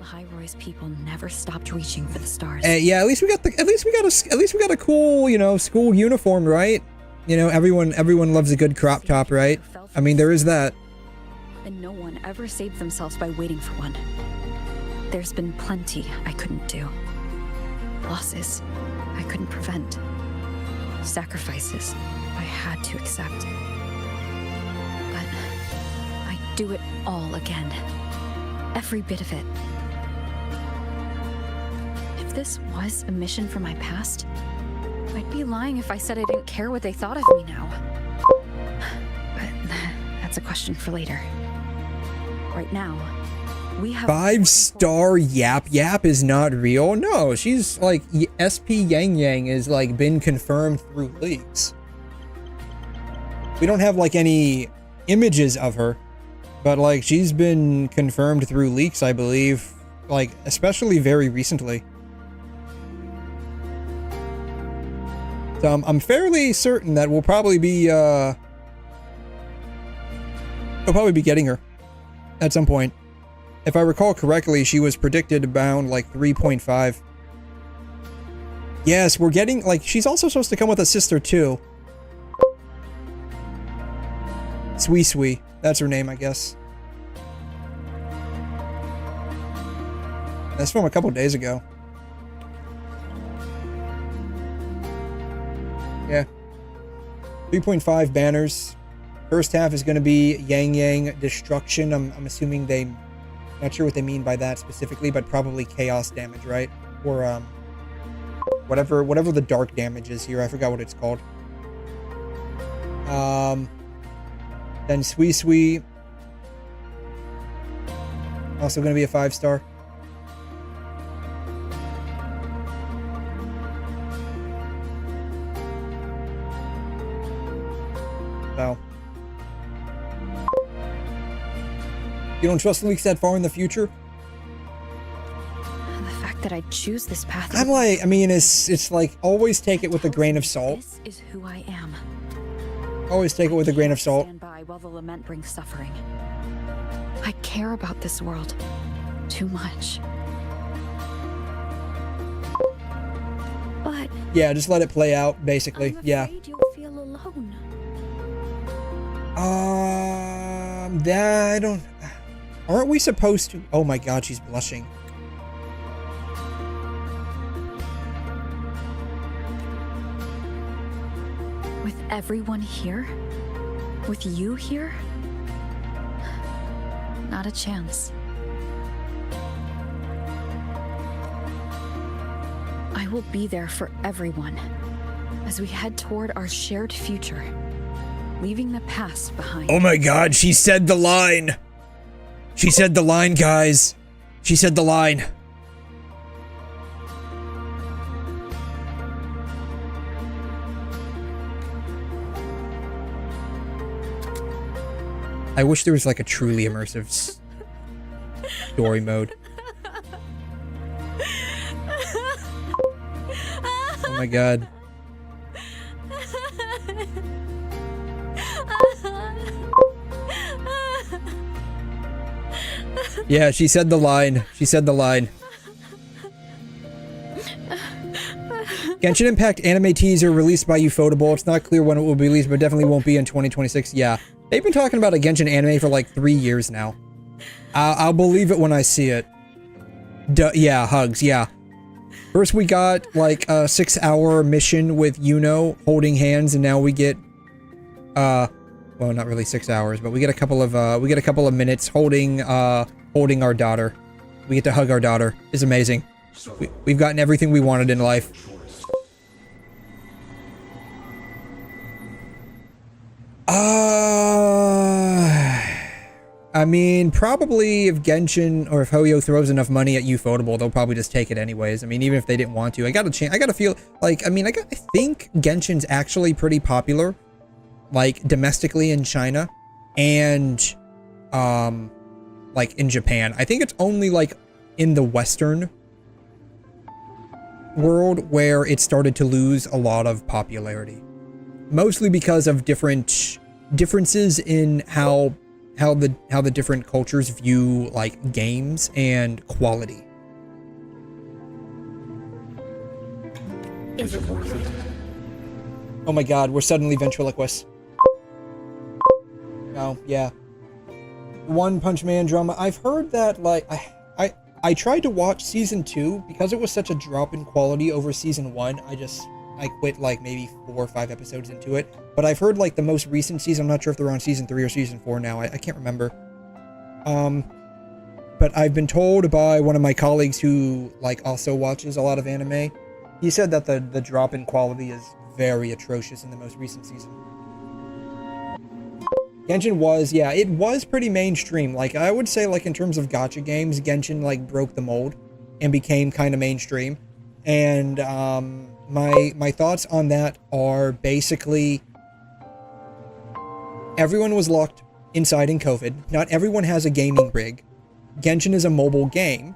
𝘠𝘬𝘬𝘺's people never stopped reaching for the stars. Yeah, at least we got a cool, you know, school uniform, right? You know, everyone loves a good crop top, right? I mean, there is that. And no one ever saved themselves by waiting for one. There's been plenty I couldn't do. Losses I couldn't prevent. Sacrifices I had to accept. But I'd do it all again. Every bit of it. If this was a mission from my past, I'd be lying if I said I didn't care what they thought of me now. But that's a question for later. Right now, we have 5-star Yap Yap is not real. No, she's like SP Yang Yang is like been confirmed through leaks. We don't have like any images of her, but like she's been confirmed through leaks, I believe, like especially very recently. So I'm fairly certain that we'll probably be getting her at some point. If I recall correctly, she was predicted around like 3.5. Yes, we're getting, like, she's also supposed to come with a sister too. 𝘬𝘬𝘬𝘕. That's her name, I guess. That's from a couple days ago. Yeah. 3.5 banners. First half is going to be Yang Yang destruction. I'm assuming they... Not sure what they mean by that specifically, but probably chaos damage, right? Or whatever the dark damage is here. I forgot what it's called. Then 𝘬𝘬𝘬𝘬. Also going to be a 5-star. So. You don't trust leaks that far in the future? the fact that I choose this path. I'm like, I mean, it's like, always take it with a grain of salt. This is who I am. Always take it with a grain of salt. Stand by while the lament brings suffering. I care about this world too much. But Yeah, just let it play out, basically. I'm Yeah. afraid you'll feel alone. That I don't... Aren't we supposed to... Oh my god, she's blushing. With everyone here? With you here? Not a chance. I will be there for everyone as we head toward our shared future, leaving the past behind. Oh my god, she said the line! She said the line, guys! She said the line. I wish there was like a truly immersive story mode. Oh my god. Yeah, she said the line. She said the line. Genshin Impact anime teaser released by ufotable. It's not clear when it will be released, but definitely won't be in 2026. Yeah. They've been talking about a Genshin anime for like 3 years now. I'll believe it when I see it. Yeah, hugs, yeah. First we got like a 6-hour mission with Yuno holding hands, and now we get well, not really 6 hours, but we get a couple of minutes holding our daughter. We get to hug our daughter. It's amazing. We've gotten everything we wanted in life. I mean, probably if Genshin or if Hoyo throws enough money at ufotable, they'll probably just take it anyways. I mean, even if they didn't want to, I got to feel like, I mean, I think Genshin's actually pretty popular, like domestically in China and, like in Japan. I think it's only like in the Western world where it started to lose a lot of popularity, mostly because of differences in how the different cultures view like games and quality. Is it worth it? Oh my god, we're suddenly ventriloquists. Oh, yeah. One Punch Man drama. I've heard that, like, I tried to watch season 2 because it was such a drop in quality over season 1. I quit like maybe 4 or 5 episodes into it. But I've heard like the most recent season, I'm not sure if they're on season 3 or season 4 now. I can't remember. But I've been told by one of my colleagues who like also watches a lot of anime. He said that the drop in quality is very atrocious in the most recent season. Genshin was, yeah, it was pretty mainstream. Like, I would say, like, in terms of gacha games, Genshin, like, broke the mold and became kind of mainstream. And, my thoughts on that are basically everyone was locked inside in COVID. Not everyone has a gaming rig. Genshin is a mobile game.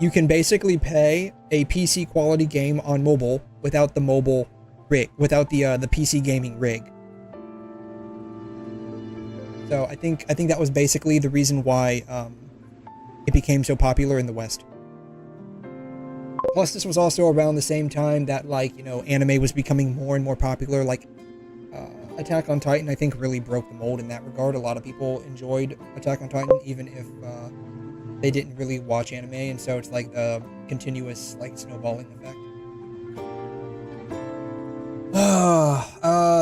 You can basically play a PC quality game on mobile without the mobile rig, without the PC gaming rig. So I think that was basically the reason why it became so popular in the West. Plus, this was also around the same time that, like, you know, anime was becoming more and more popular. Like, Attack on Titan, I think, really broke the mold in that regard. A lot of people enjoyed Attack on Titan, even if they didn't really watch anime, and so it's like the continuous, like, snowballing effect.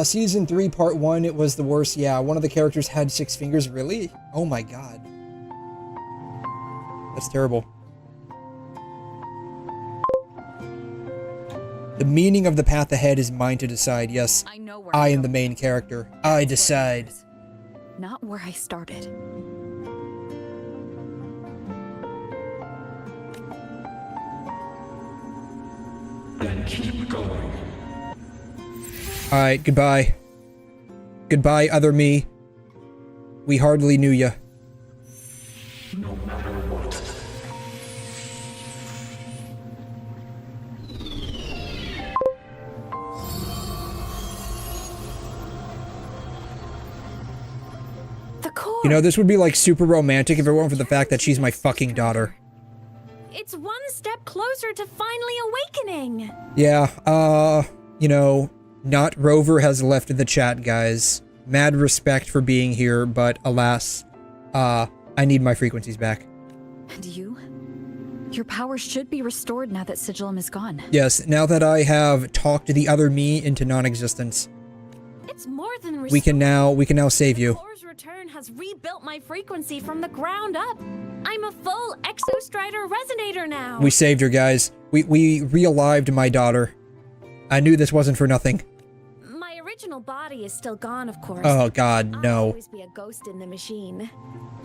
Season 3, part 1, it was the worst. Yeah, one of the characters had 6 fingers. Really? Oh my god. That's terrible. The meaning of the path ahead is mine to decide. Yes, I am the main character. I decide. Not where I started. Then keep going. Alright, goodbye. Goodbye, other me. We hardly knew ya. No matter what. The core. You know, this would be like super romantic if it weren't for the fact that she's my fucking daughter. It's one step closer. closer to finally awakening. Yeah, you know, not Rover has left the chat, guys. Mad respect for being here, but alas, I need my frequencies back. And you? Your power should be restored now that 𝘧𝘲𝘗 is gone. Yes, now that I have talked the other me into non-existence. It's more than restored. We can now save you. 𝘠𝑗's return has rebuilt my frequency from the ground up. I'm a full 𝘧𝑚 resonator now. We saved her, guys. We realived my daughter. I knew this wasn't for nothing. My original body is still gone, of course. Oh God, I'll no. always be a ghost in the machine.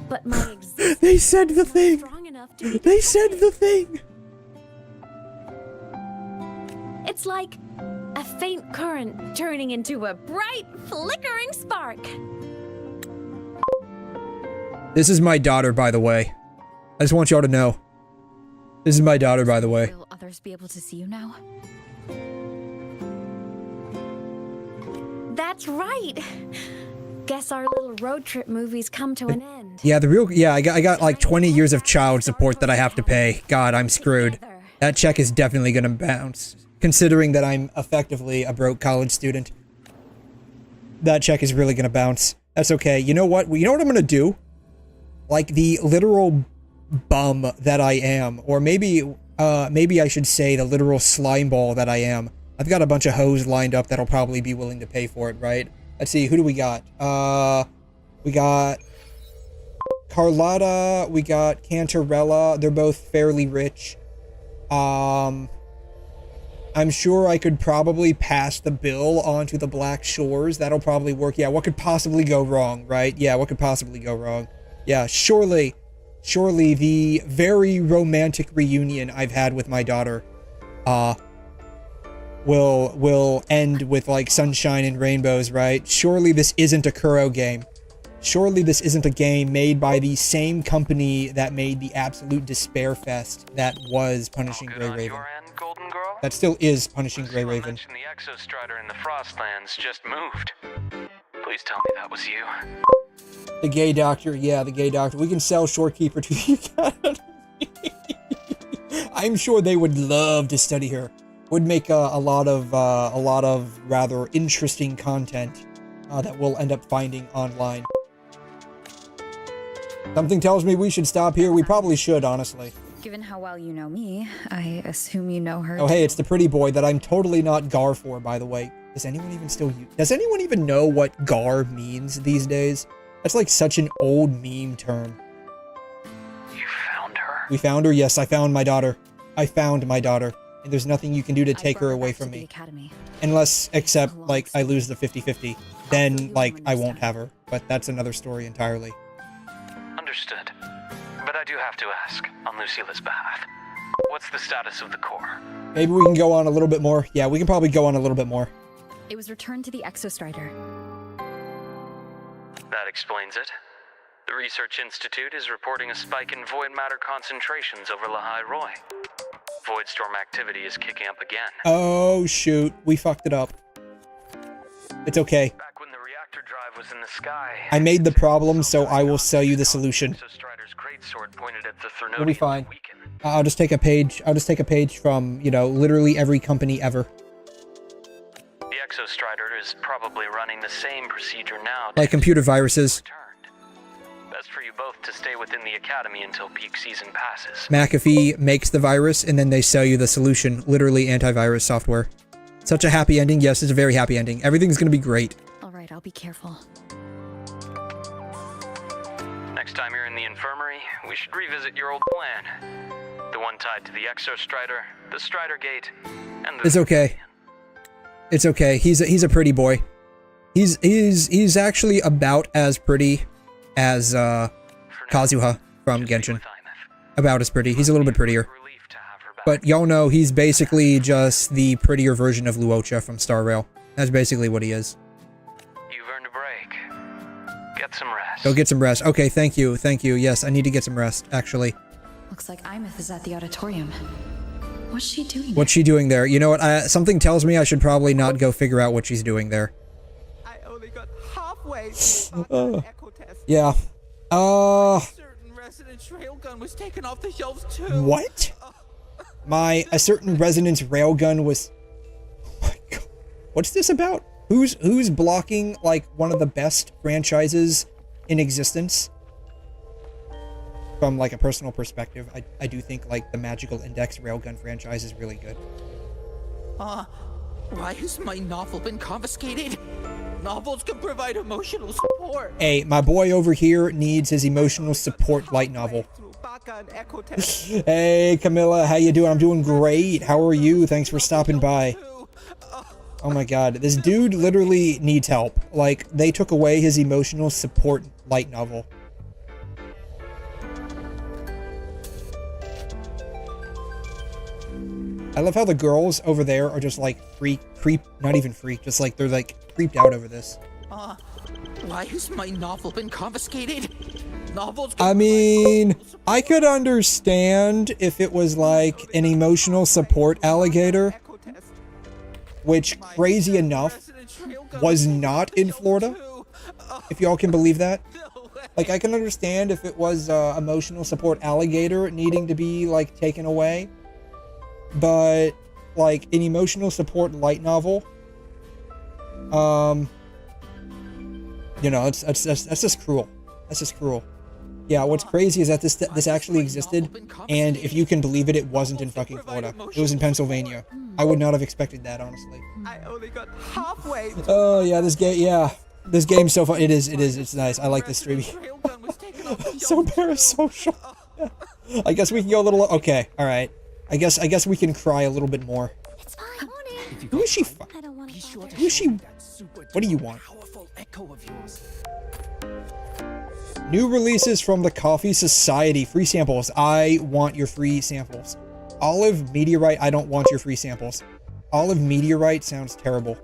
But my existence They said the is not thing. strong enough to be They said the thing. It's like a faint current turning into a bright, flickering spark. This is my daughter, by the way. I just want y'all to know. This is my daughter, by the way. Will others be able to see you now? That's right. Guess our little road trip movie's come to an end. Yeah, I got like 20 years of child support that I have to pay. God, I'm screwed. That check is definitely gonna bounce. Considering that I'm effectively a broke college student. That check is really gonna bounce. That's okay. You know what? You know what I'm gonna do? Like the literal bum that I am, or maybe I should say the literal slime ball that I am. I've got a bunch of hoes lined up that'll probably be willing to pay for it, right? Let's see, who do we got? We got Carlotta, we got Cantarella. They're both fairly rich. I'm sure I could probably pass the bill onto the Black Shores. That'll probably work. Yeah, what could possibly go wrong, right? Yeah, what could possibly go wrong? Yeah, surely the very romantic reunion I've had with my daughter, will end with like sunshine and rainbows, right? Surely this isn't a 𝘬𝘗 game. Surely this isn't a game made by the same company that made the absolute despair fest that was Punishing Grey Raven. That still is Punishing Grey Raven. The 𝘧𝘚 in the Frostlands just moved. Please tell me that was you. The gay doctor, yeah, the gay doctor. We can sell Shorekeeper to the Academy. I'm sure they would love to study her. Would make a lot of rather interesting content that we'll end up finding online. Something tells me we should stop here. We probably should, honestly. Given how well you know me, I assume you know her. Oh, hey, it's the pretty boy that I'm totally not 𝘠𝑗 for, by the way. Does anyone even know what 𝘠𝑗 means these days? That's like such an old meme term. You found her? We found her, yes, I found my daughter. I found my daughter. And there's nothing you can do to take her away from me. Unless, except, like, I lose the 50-50. Then, like, I won't have her. But that's another story entirely. Understood. But I do have to ask, on Lucille's behalf, what's the status of the core? Maybe we can go on a little bit more. Yeah, we can probably go on a little bit more. It was returned to the 𝘧𝑚. That explains it. The Research Institute is reporting a spike in void matter concentrations over 𝘬𝘯𝘬. Void storm activity is kicking up again. Oh, shoot. We fucked it up. It's okay. Back when the reactor drive was in the sky, I made the problem, so I will sell you the solution. 𝘧𝘗's greatsword pointed at the We'll be fine. weaken. I'll just take a page. I'll just take a page from, you know, literally every company ever. The 𝘧𝘚 is probably running the same procedure now. Like computer viruses. Best for you both to stay within the academy until peak season passes. McAfee makes the virus, and then they sell you the solution. Literally antivirus software. Such a happy ending. Yes, it's a very happy ending. Everything's gonna be great. Alright, I'll be careful. Next time you're in the infirmary, we should revisit your old plan. The one tied to the 𝘧𝘚, the Strider Gate, and the... It's okay. It's okay. He's a pretty boy. He's actually about as pretty as Kazuha from Genshin. About as pretty. He's a little bit prettier. But y'all know he's basically just the prettier version of 𝘬𝘗 from Star Rail. That's basically what he is. You've earned a break. Get some rest. Go get some rest. Okay, thank you. Thank you. Yes, I need to get some rest, actually. Looks like 𝘬𝘗 is at the auditorium. What's she doing? What's she doing there? You know what? Something tells me I should probably not go figure out what she's doing there. I only got halfway through the echo test. Yeah. Certain resident 𝘬𝘗 was taken off the shelves too. What? a certain resonance railgun was... Oh my god. What's this about? Who's blocking, like, one of the best franchises in existence? From, like, a personal perspective, I do think, like, the Magical Index railgun franchise is really good. Why has my novel been confiscated? Novels can provide emotional support. Hey, my boy over here needs his emotional support light novel. Hey, Camilla, how you doing? I'm doing great. How are you? Thanks for stopping by. Oh my god, this dude literally needs help. Like, they took away his emotional support light novel. I love how the girls over there are just like not even freaked, just like they're like creeped out over this. Why has my novel been confiscated? Novels. I mean, I could understand if it was like an emotional support alligator, which, crazy enough, was not in Florida, if y'all can believe that. Like, I can understand if it was emotional support alligator needing to be, like, taken away, but, like, an emotional support light novel, you know, that's just cruel. That's just cruel. Yeah, what's crazy is that this actually existed, and if you can believe it, it wasn't in fucking Florida. It was in Pennsylvania. I would not have expected that, honestly. I only got halfway. Oh yeah, this game's so fun. It's nice. I like this stream. So parasocial. I guess we can go a little. Okay, all right. I guess we can cry a little bit more. It's fine. Who is she? I don't want to. Who is she? What do you want? New releases from the Coffee Society. Free samples. I want your free samples. Olive Meteorite. I don't want your free samples. Olive Meteorite sounds terrible.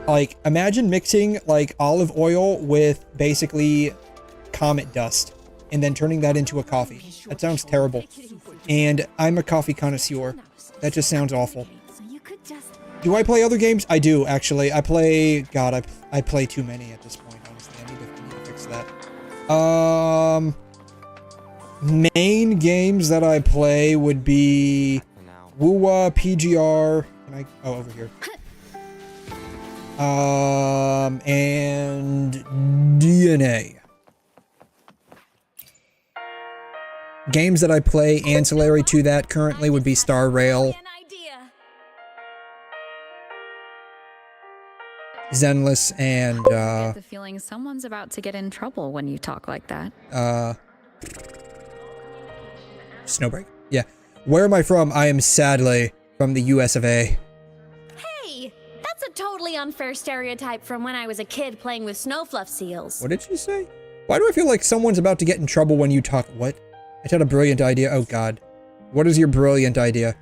Like, imagine mixing, like, olive oil with basically comet dust and then turning that into a coffee. That sounds terrible. And I'm a coffee connoisseur. That just sounds awful. Do I play other games? I do, actually. I play... God, I play too many at this point, honestly. I need to fix that. Main games that I play would be... Wuwa, PGR... Can I... Oh, over here. And... DNA. Games that I play ancillary to that currently would be Star Rail, Zenless, and I get the feeling someone's about to get in trouble when you talk like that. Snowbreak. Yeah. Where am I from? I am sadly from the US of A. Hey, that's a totally unfair stereotype from when I was a kid playing with snow fluff seals. What did she say? Why do I feel like someone's about to get in trouble when you talk? What? I had a brilliant idea. Oh god. What is your brilliant idea?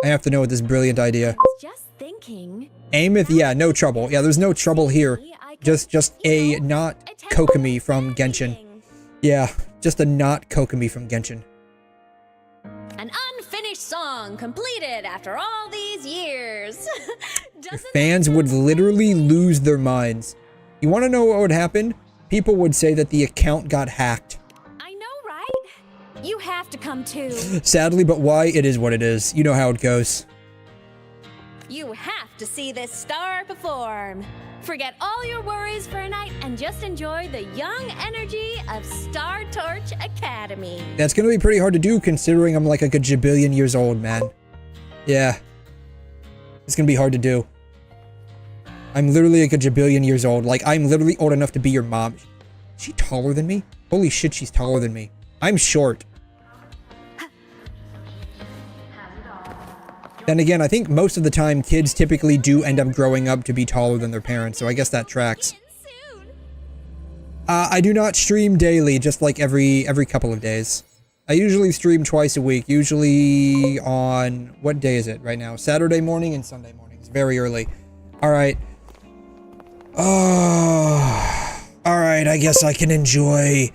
I have to know what this brilliant idea. Just thinking. Ameth, yeah, no trouble. Yeah, there's no trouble here. Just a not Kokomi from Genshin. Yeah, just a not Kokomi from Genshin. An unfinished song completed after all these years. Fans would literally lose their minds. You want to know what would happen? People would say that the account got hacked. I know, right? You have to come too. Sadly, but why? It is what it is. You know how it goes. You have to see this star perform. Forget all your worries for a night and just enjoy the young energy of Star Torch Academy. That's gonna be pretty hard to do considering I'm like a 𝘮𝑎billion years old, man. Yeah. It's gonna be hard to do. I'm literally a 𝘮𝑎billion years old. Like, I'm literally old enough to be your mom. Is she taller than me? Holy shit, she's taller than me. I'm short. Then again, I think most of the time kids typically do end up growing up to be taller than their parents, so I guess that tracks. I do not stream daily, just like every couple of days. I usually stream twice a week, usually on... What day is it right now? Saturday morning and Sunday mornings. Very early. Alright. Alright, I guess I can enjoy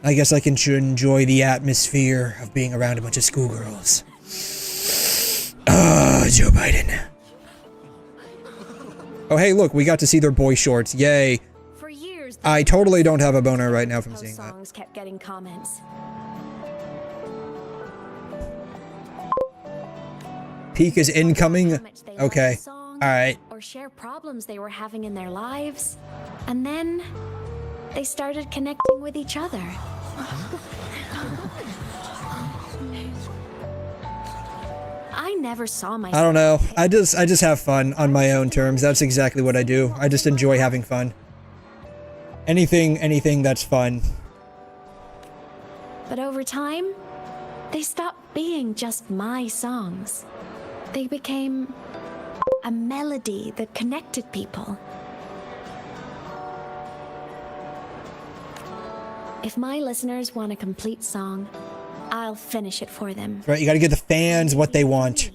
the atmosphere of being around a bunch of schoolgirls. Joe Biden. Oh, hey, look, we got to see their boy shorts. Yay. For years, I totally don't have a boner right now from seeing that. Songs kept getting comments. Peak is incoming? How much they loved Okay. the song, Alright. or share problems they were having in their lives. And then they started connecting with each other. I never saw myself. I don't know. I just have fun on my own terms. That's exactly what I do. I just enjoy having fun. Anything that's fun. But over time, they stopped being just my songs. They became a melody that connected people. If my listeners want a complete song, I'll finish it for them. Right, you gotta give the fans what they want.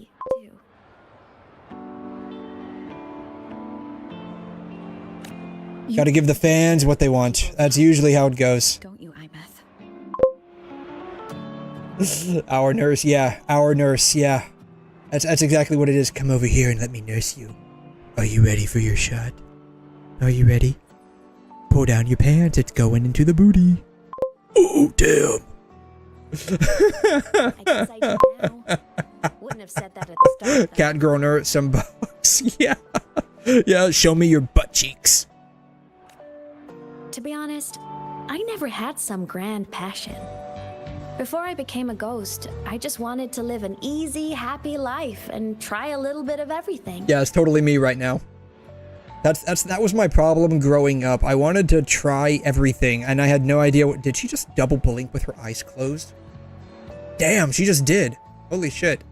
Gotta give the fans what they want. That's usually how it goes. Don't you, 𝘬𝘮? Our nurse, yeah. Our nurse, yeah. That's exactly what it is. Come over here and let me nurse you. Are you ready for your shot? Are you ready? Pull down your pants. It's going into the booty. Oh, damn. I guess I do now. Wouldn't have said that at the start. Cat girl nurse, some bucks. Yeah. Yeah, show me your butt cheeks. To be honest, I never had some grand passion. Before I became a ghost, I just wanted to live an easy, happy life and try a little bit of everything. Yeah, it's totally me right now. That was my problem growing up. I wanted to try everything, and I had no idea what. Did she just double blink with her eyes closed? Damn, she just did. Holy shit.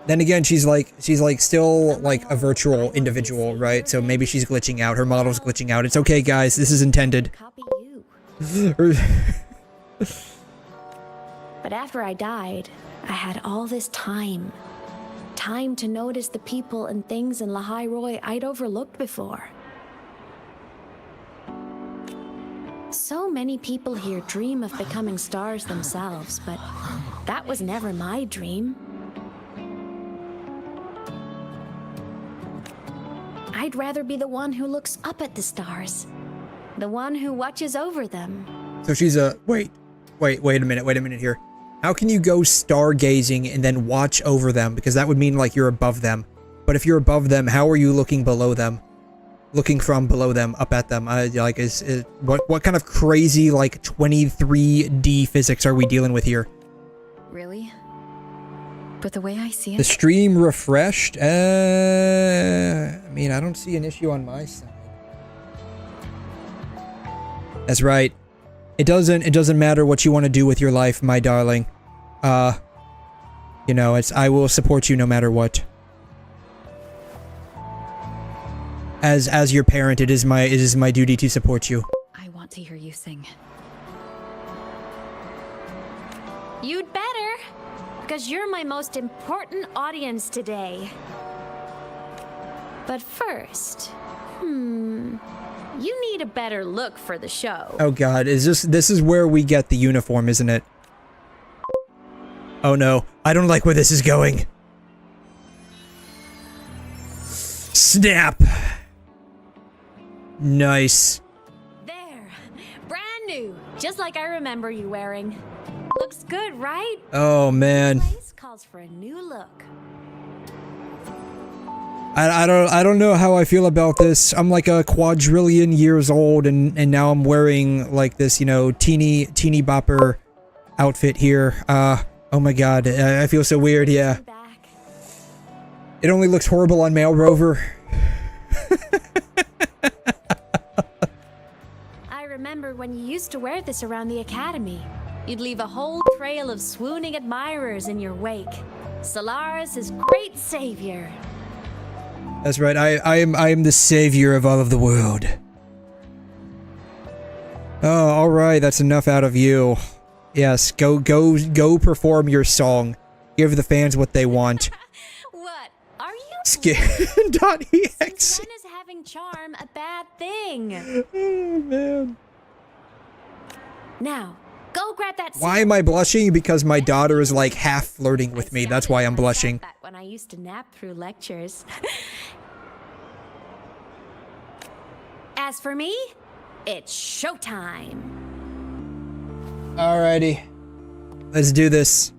Then again, she's like still like a virtual individual, right? So maybe she's glitching out. Her model's glitching out. It's okay, guys. This is intended. Copy you. But after I died, I had all this time. Time to notice the people and things in 𝘠𝘬𝘬𝘧 I'd overlooked before. So many people here dream of becoming stars themselves, but that was never my dream. I'd rather be the one who looks up at the stars. The one who watches over them. So she's a... Wait a minute here. How can you go stargazing and then watch over them? Because that would mean like you're above them. But if you're above them, how are you looking below them? Looking from below them, up at them? Like, what kind of crazy, like, 23D physics are we dealing with here? Really? But the way I see it... The stream refreshed? I mean, I don't see an issue on my side. That's right. It doesn't matter what you want to do with your life, my darling. You know, I will support you no matter what. As your parent, it is my duty to support you. I want to hear you sing. You'd better, because you're my most important audience today. But first, you need a better look for the show. Oh god, this is where we get the uniform, isn't it? Oh no, I don't like where this is going. Snap! Nice. There, brand new, just like I remember you wearing. Looks good, right? Oh man. This place calls for a new look. I don't know how I feel about this. I'm like a quadrillion years old and now I'm wearing like this, you know, teeny bopper outfit here. Oh my god, I feel so weird, yeah. It only looks horrible on Male Rover. I remember when you used to wear this around the academy. You'd leave a whole trail of swooning admirers in your wake. Solaris is great savior. That's right, I am the savior of all of the world. Oh, alright, that's enough out of you. Yes, go perform your song. Give the fans what they want. What? Are you Skin.exe. Since when is having charm a bad thing? Oh, man. Now, go grab that. Why am I blushing? Because my daughter is like half flirting with me. That's why I'm blushing. Back when I used to nap through lectures. As for me, it's showtime. Alrighty. Let's do this.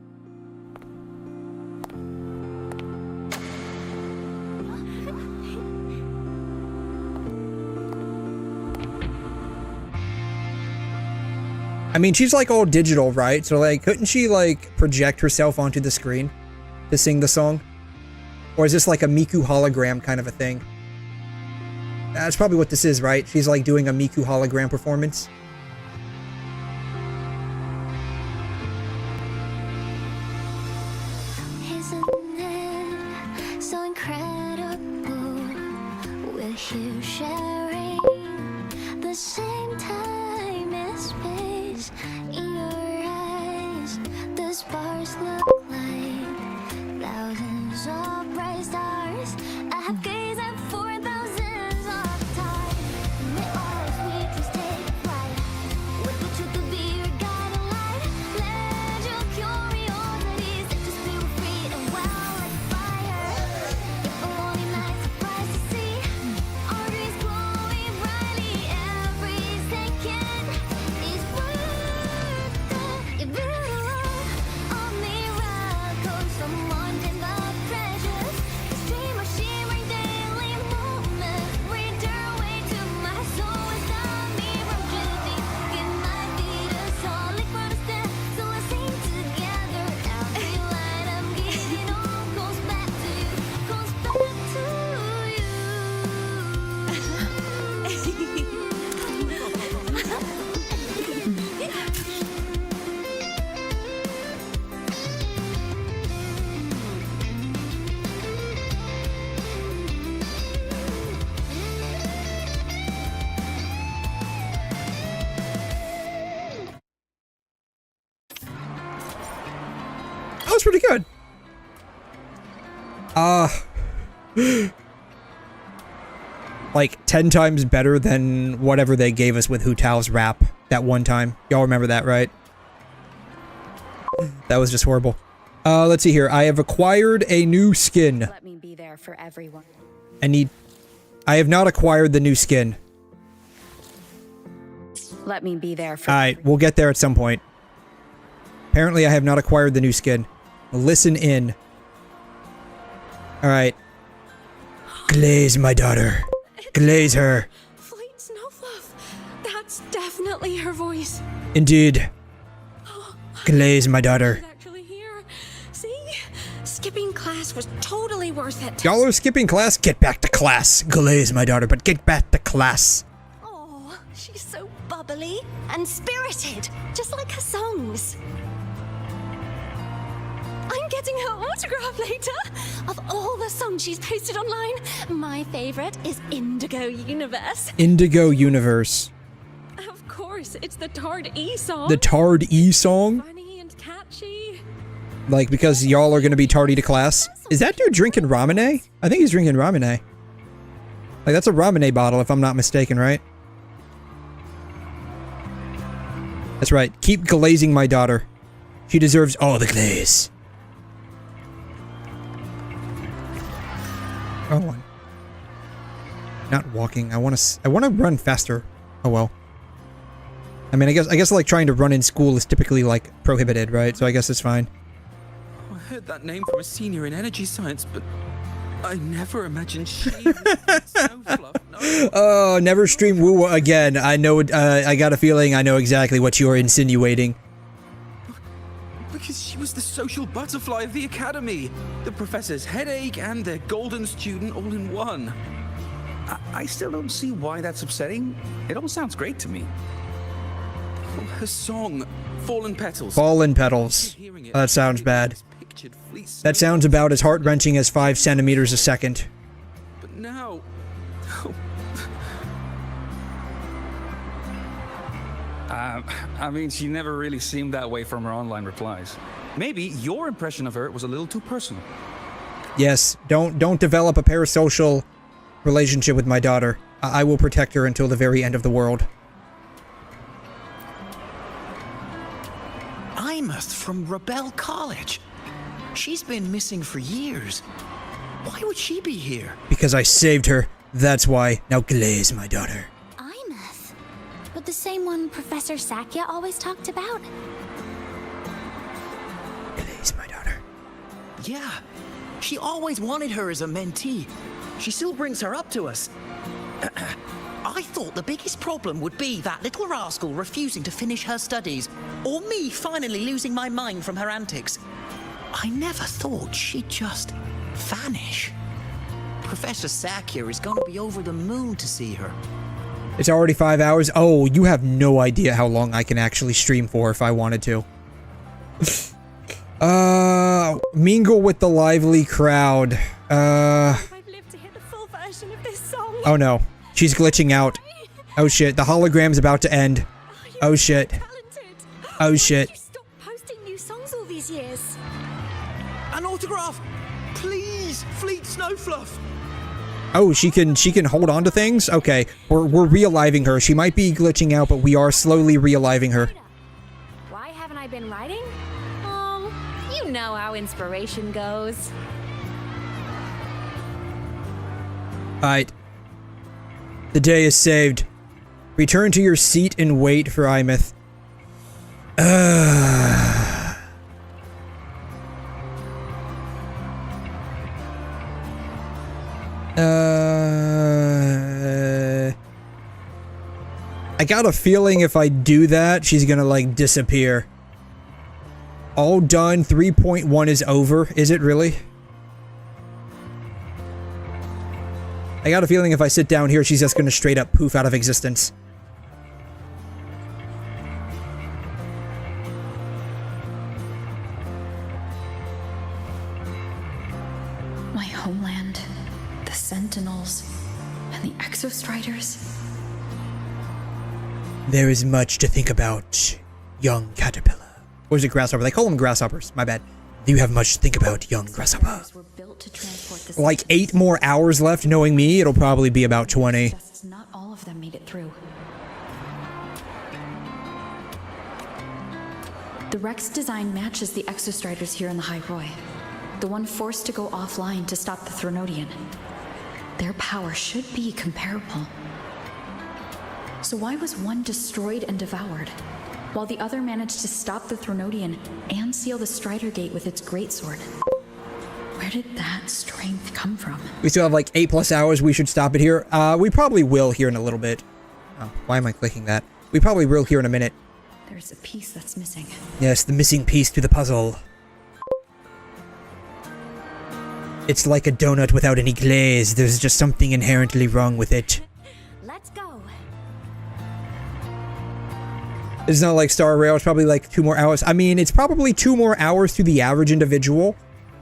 I mean, she's like all digital, right? So like, couldn't she like project herself onto the screen to sing the song? Or is this like a Miku hologram kind of a thing? That's probably what this is, right? She's like doing a Miku hologram performance. Isn't it so incredible? We're here sharing the same time and space. In your eyes, the sparks look like thousands of bright stars. I have gazed at for thousands of times. May all sweetness take flight. With the truth to be your guiding light. Let your curiosity set your spirit free and wild like fire. If a lonely night surprised to see our dreams glowing brightly every second is worth it. If you all miracles, someone in the treasures, the stream of shimmering daily moments read their way to my soul as the mirror drifting. It might be the solid ground stand, so let's sing together. Every light I'm giving all goes back to you, goes back to you. That was pretty good. Like 10 times better than whatever they gave us with Hu Tao's rap that one time. Y'all remember that, right? That was just horrible. Let's see here. I have acquired a new skin. Let me be there for everyone. I have not acquired the new skin. Let me be there for Alright, we'll get there at some point. Apparently I have not acquired the new skin. Listen in. Alright. Glaze my daughter. Glaze her. Fleet Snowfluff. That's definitely her voice. Indeed. Glaze my daughter. Actually here. See? Skipping class was totally worth it. Y'all are skipping class? Get back to class. Glaze my daughter, but get back to class. Oh, she's so bubbly and spirited, just like her songs. I'm getting her autograph later. Of all the songs she's posted online, my favorite is Indigo Universe. Indigo Universe. Of course, it's the 𝘠𝑪 song. The 𝘠𝑪 song? Funny and catchy. Like, because y'all are gonna be tardy to class? Is that dude drinking 𝘠𝑰𝑛𝑒? I think he's drinking 𝘠𝑰𝑛𝑒. Like, that's a 𝘠𝑰n𝑒 bottle, if I'm not mistaken, right? That's right. Keep glazing my daughter. She deserves all the glaze. Oh, not walking. I want to run faster. Oh well. I mean, I guess like trying to run in school is typically like prohibited, right? So I guess it's fine. I heard that name from a senior in energy science, but I never imagined she was Snowfluff. No. Oh, never stream Woo again. I know. I got a feeling I know exactly what you're insinuating. Because she was the social butterfly of the academy, the professor's headache and their golden student all in one. I still don't see why that's upsetting. It all sounds great to me. Oh, her song, Fallen Petals. Fallen Petals. Oh, that sounds bad. That sounds about as heart-wrenching as 5 centimeters a second. But now... I mean, she never really seemed that way from her online replies. Maybe your impression of her was a little too personal. Yes, don't develop a parasocial relationship with my daughter. I will protect her until the very end of the world. 𝘬𝘮 from Rebel College. She's been missing for years. Why would she be here? Because I saved her. That's why. Now glaze my daughter. 𝘬𝘮? But the same one Professor Sakya always talked about? Glaze my daughter. Yeah. She always wanted her as a mentee. She still brings her up to us. I thought the biggest problem would be that little rascal refusing to finish her studies, or me finally losing my mind from her antics. I never thought she'd just vanish. Professor 𝘧𝘖𝘖 is going to be over the moon to see her. It's already 5 hours. Oh, you have no idea how long I can actually stream for if I wanted to. Mingle with the lively crowd. I've lived to hear the full version of this song. Oh no. She's glitching out. Oh shit, the hologram's about to end. Oh shit. Oh shit. You stopped posting new songs all these years. An autograph! Please, Fleet Snowfluff! Oh, she can hold on to things? Okay, we're realiving her. She might be glitching out, but we are slowly realiving her. Why haven't I been writing? You know how inspiration goes. Alright. The day is saved. Return to your seat and wait for 𝘬𝘮. I got a feeling if I do that, she's gonna, like, disappear. All done, 3.1 is over. Is it really? I got a feeling if I sit down here, she's just gonna straight up poof out of existence. My homeland, the Sentinels, and the Exostriders. There is much to think about, young caterpillar. Or is it grasshopper? They call them grasshoppers. My bad. You have much to think about, young grasshopper. Like 8 more hours left. Knowing me, it'll probably be about 20. Not all of them made it through. The Rex design matches the Exostriders here in the 𝘬𝘬𝘧. The one forced to go offline to stop the 𝘧𝘬𝘦. Their power should be comparable. So why was one destroyed and devoured, while the other managed to stop the 𝘧𝘧𝘦 and seal the Strider Gate with its greatsword? Where did that strength come from? We still have like 8+ hours. We should stop it here. We probably will here in a little bit. Oh, why am I clicking that? We probably will here in a minute. There's a piece that's missing. Yes, the missing piece to the puzzle. It's like a donut without any glaze. There's just something inherently wrong with it. Let's go. It's not like Star Rail. It's probably like 2 more hours. I mean, it's probably 2 more hours to the average individual.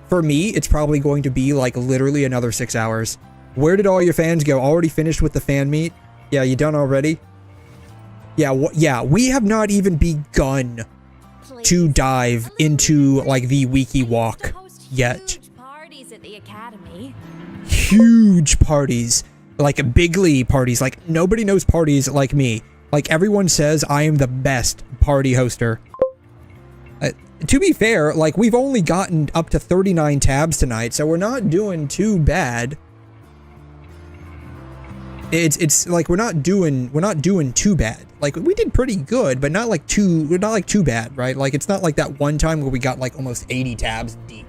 For me, it's probably going to be like literally another 6 hours. Where did all your fans go? Already finished with the fan meet? Yeah, you done already? Yeah, yeah, we have not even begun to dive into like the wiki walk yet. Parties at the academy. Huge parties. Like bigly parties. Like nobody knows parties like me. Like everyone says I am the best party hoster. To be fair, like we've only gotten up to 39 tabs tonight, so we're not doing too bad. It's like we're not doing too bad. Like we did pretty good, but not like too bad, right? Like it's not like that one time where we got like almost 80 tabs deep.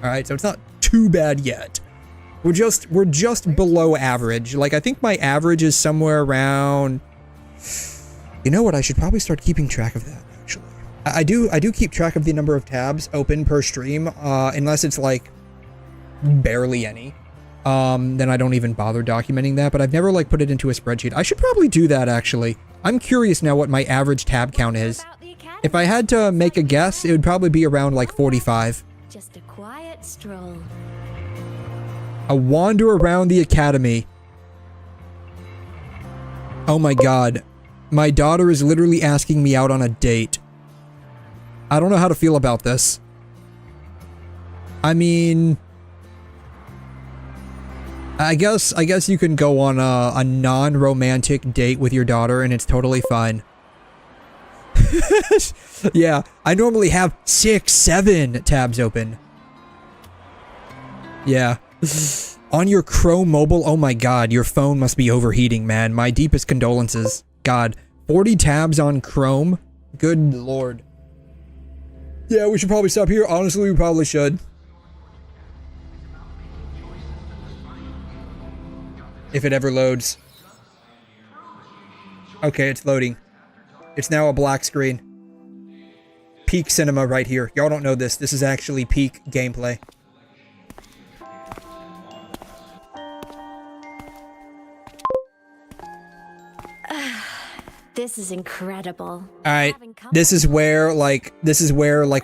All right, so it's not too bad yet. We're just below average. Like I think my average is somewhere around. You know what? I should probably start keeping track of that. Actually, I do keep track of the number of tabs open per stream, unless it's like barely any. Then I don't even bother documenting that, but I've never like put it into a spreadsheet. I should probably do that actually. I'm curious now what my average tab count is. If I had to make a guess, it would probably be around like 45. Just a quiet stroll. A wander around the academy. Oh my god. My daughter is literally asking me out on a date. I don't know how to feel about this. I mean, I guess you can go on a non-romantic date with your daughter and it's totally fine. Yeah, I normally have 6, 7 tabs open. Yeah. On your Chrome mobile, oh my god, your phone must be overheating, man. My deepest condolences. God, 40 tabs on Chrome? Good lord. Yeah, we should probably stop here. Honestly, we probably should. If it ever loads. Okay, it's loading. It's now a black screen. Peak cinema right here. Y'all don't know this. This is actually peak gameplay. This is incredible. Alright, this is where, like,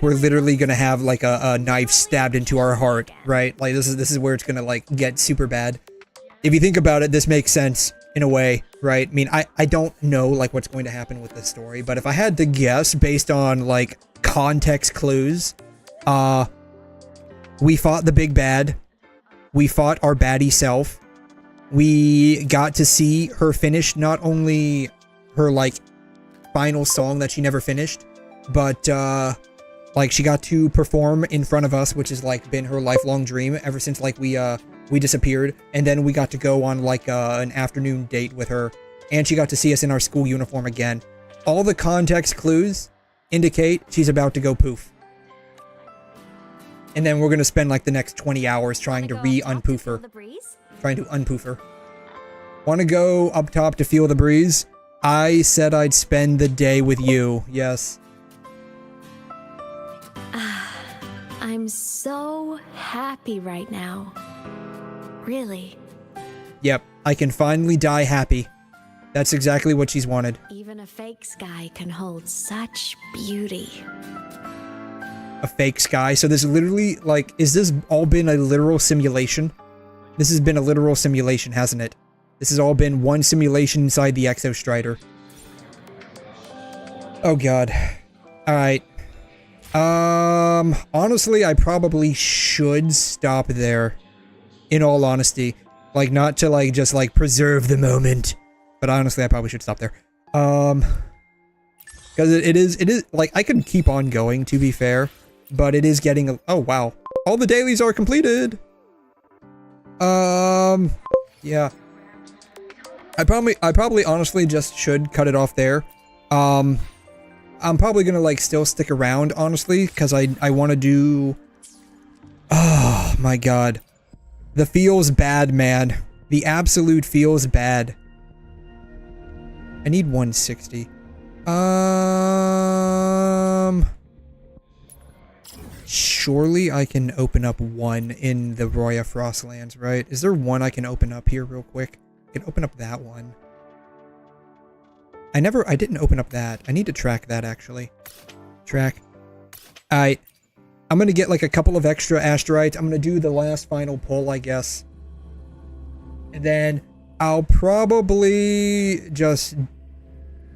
we're literally gonna have, like, a knife stabbed into our heart, right? Like, this is where it's gonna, like, get super bad. If you think about it, this makes sense, in a way, right? I mean, I don't know, like, what's going to happen with this story, but if I had to guess, based on, like, context clues, we fought the big bad. We fought our baddie self. We got to see her finish not only her, like, final song that she never finished, but like, she got to perform in front of us, which has, like, been her lifelong dream ever since, like, we disappeared. And then we got to go on, like, an afternoon date with her, and she got to see us in our school uniform again. All the context clues indicate she's about to go poof. And then we're gonna spend, like, the next 20 hours trying to unpoof her. Trying to unpoof her. Wanna go up top to feel the breeze? I said I'd spend the day with you. Yes. I'm so happy right now. Really. Yep, I can finally die happy. That's exactly what she's wanted. Even a fake sky can hold such beauty. A fake sky? So this literally, like, is this all been a literal simulation? This has been a literal simulation, hasn't it? This has all been one simulation inside the 𝘧𝘬𝘧. Oh god. Alright. Honestly, I probably should stop there. In all honesty. Like, not to, like, just, like, preserve the moment. But honestly, I probably should stop there. Because it is, like, I could keep on going, to be fair. But it is getting a, oh, wow. All the dailies are completed! Yeah. I probably honestly just should cut it off there. I'm probably gonna, like, still stick around, honestly, because I want to do... Oh, my god. The feels bad, man. The absolute feels bad. I need 160. Surely I can open up one in the Roya Frostlands, right? Is there one I can open up here real quick? I can open up that one. I didn't open up that. I need to track that, actually. Track. Alright. I'm gonna get, like, a couple of extra asteroids. I'm gonna do the last final pull, I guess. And then I'll probably just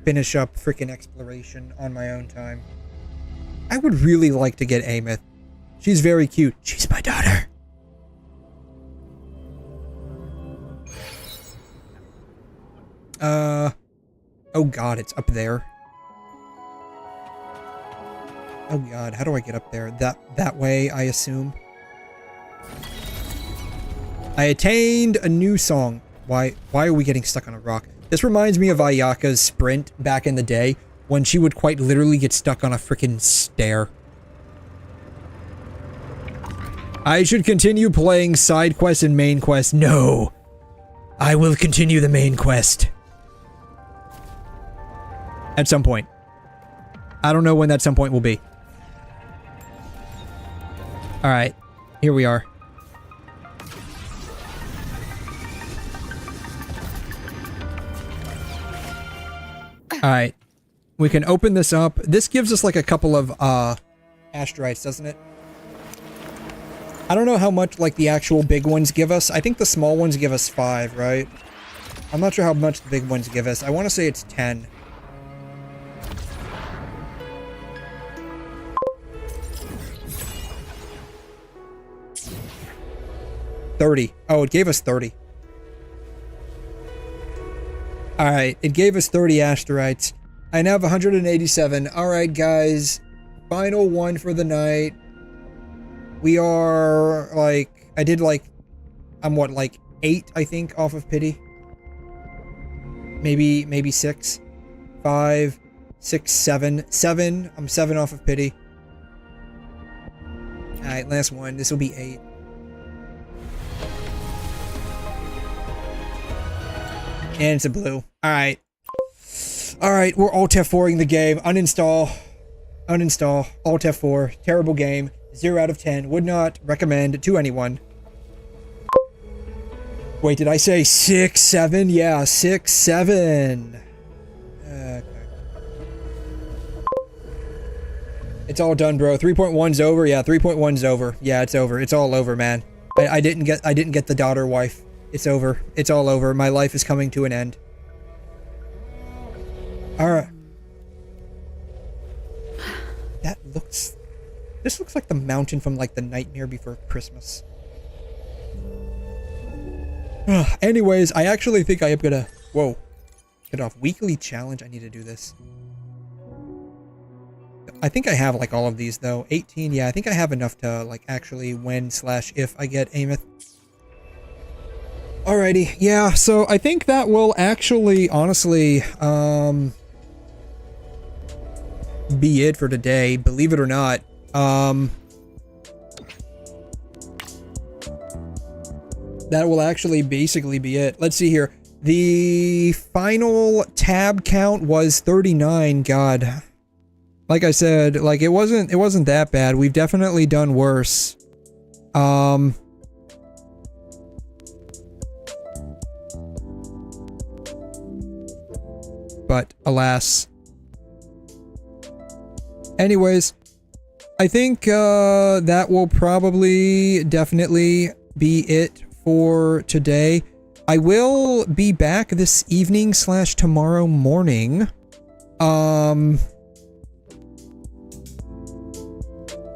finish up freaking exploration on my own time. I would really like to get 𝘬𝘗. She's very cute. She's my daughter. Oh god, it's up there. Oh god, how do I get up there? That way, I assume. I attained a new song. Why are we getting stuck on a rock? This reminds me of Ayaka's sprint back in the day, when she would quite literally get stuck on a freaking stair. I should continue playing side quest and main quest. No! I will continue the main quest. At some point. I don't know when that some point will be. Alright. Here we are. Alright. We can open this up. This gives us like a couple of asteroids, doesn't it? I don't know how much like the actual big ones give us. I think the small ones give us 5, right? I'm not sure how much the big ones give us. I want to say it's 10. $30. Oh, it gave us 30. Alright, it gave us 30 asteroids. I now have 187. Alright, guys. Final one for the night. We are, like... I did, like... I'm, what, like 8, I think, off of pity? Maybe 6. 5, 6, 7. 7. I'm 7 off of pity. Alright, last one. This will be 8. And it's a blue. Alright. Alright, we're Alt F4ing the game. Uninstall. Uninstall. Alt F4. Terrible game. 0 out of 10. Would not recommend to anyone. Wait, did I say 6, 7? Yeah, 6, 7. Okay. It's all done, bro. 3.1's over. Yeah, 3.1's over. Yeah, it's over. It's all over, man. I didn't get the daughter wife. It's over. It's all over. My life is coming to an end. Alright. This looks like the mountain from like the Nightmare Before Christmas. Anyways, I actually think I am gonna... Whoa. Get off. Weekly challenge. I need to do this. I think I have like all of these though. 18, yeah, I think I have enough to like actually when/if I get Ameth. Alrighty, yeah, so I think that will actually, honestly, be it for today, believe it or not. That will actually basically be it. Let's see here. The final tab count was 39. God. Like I said, like it wasn't that bad. We've definitely done worse. But alas. Anyways, I think that will probably definitely be it for today. I will be back this evening / tomorrow morning.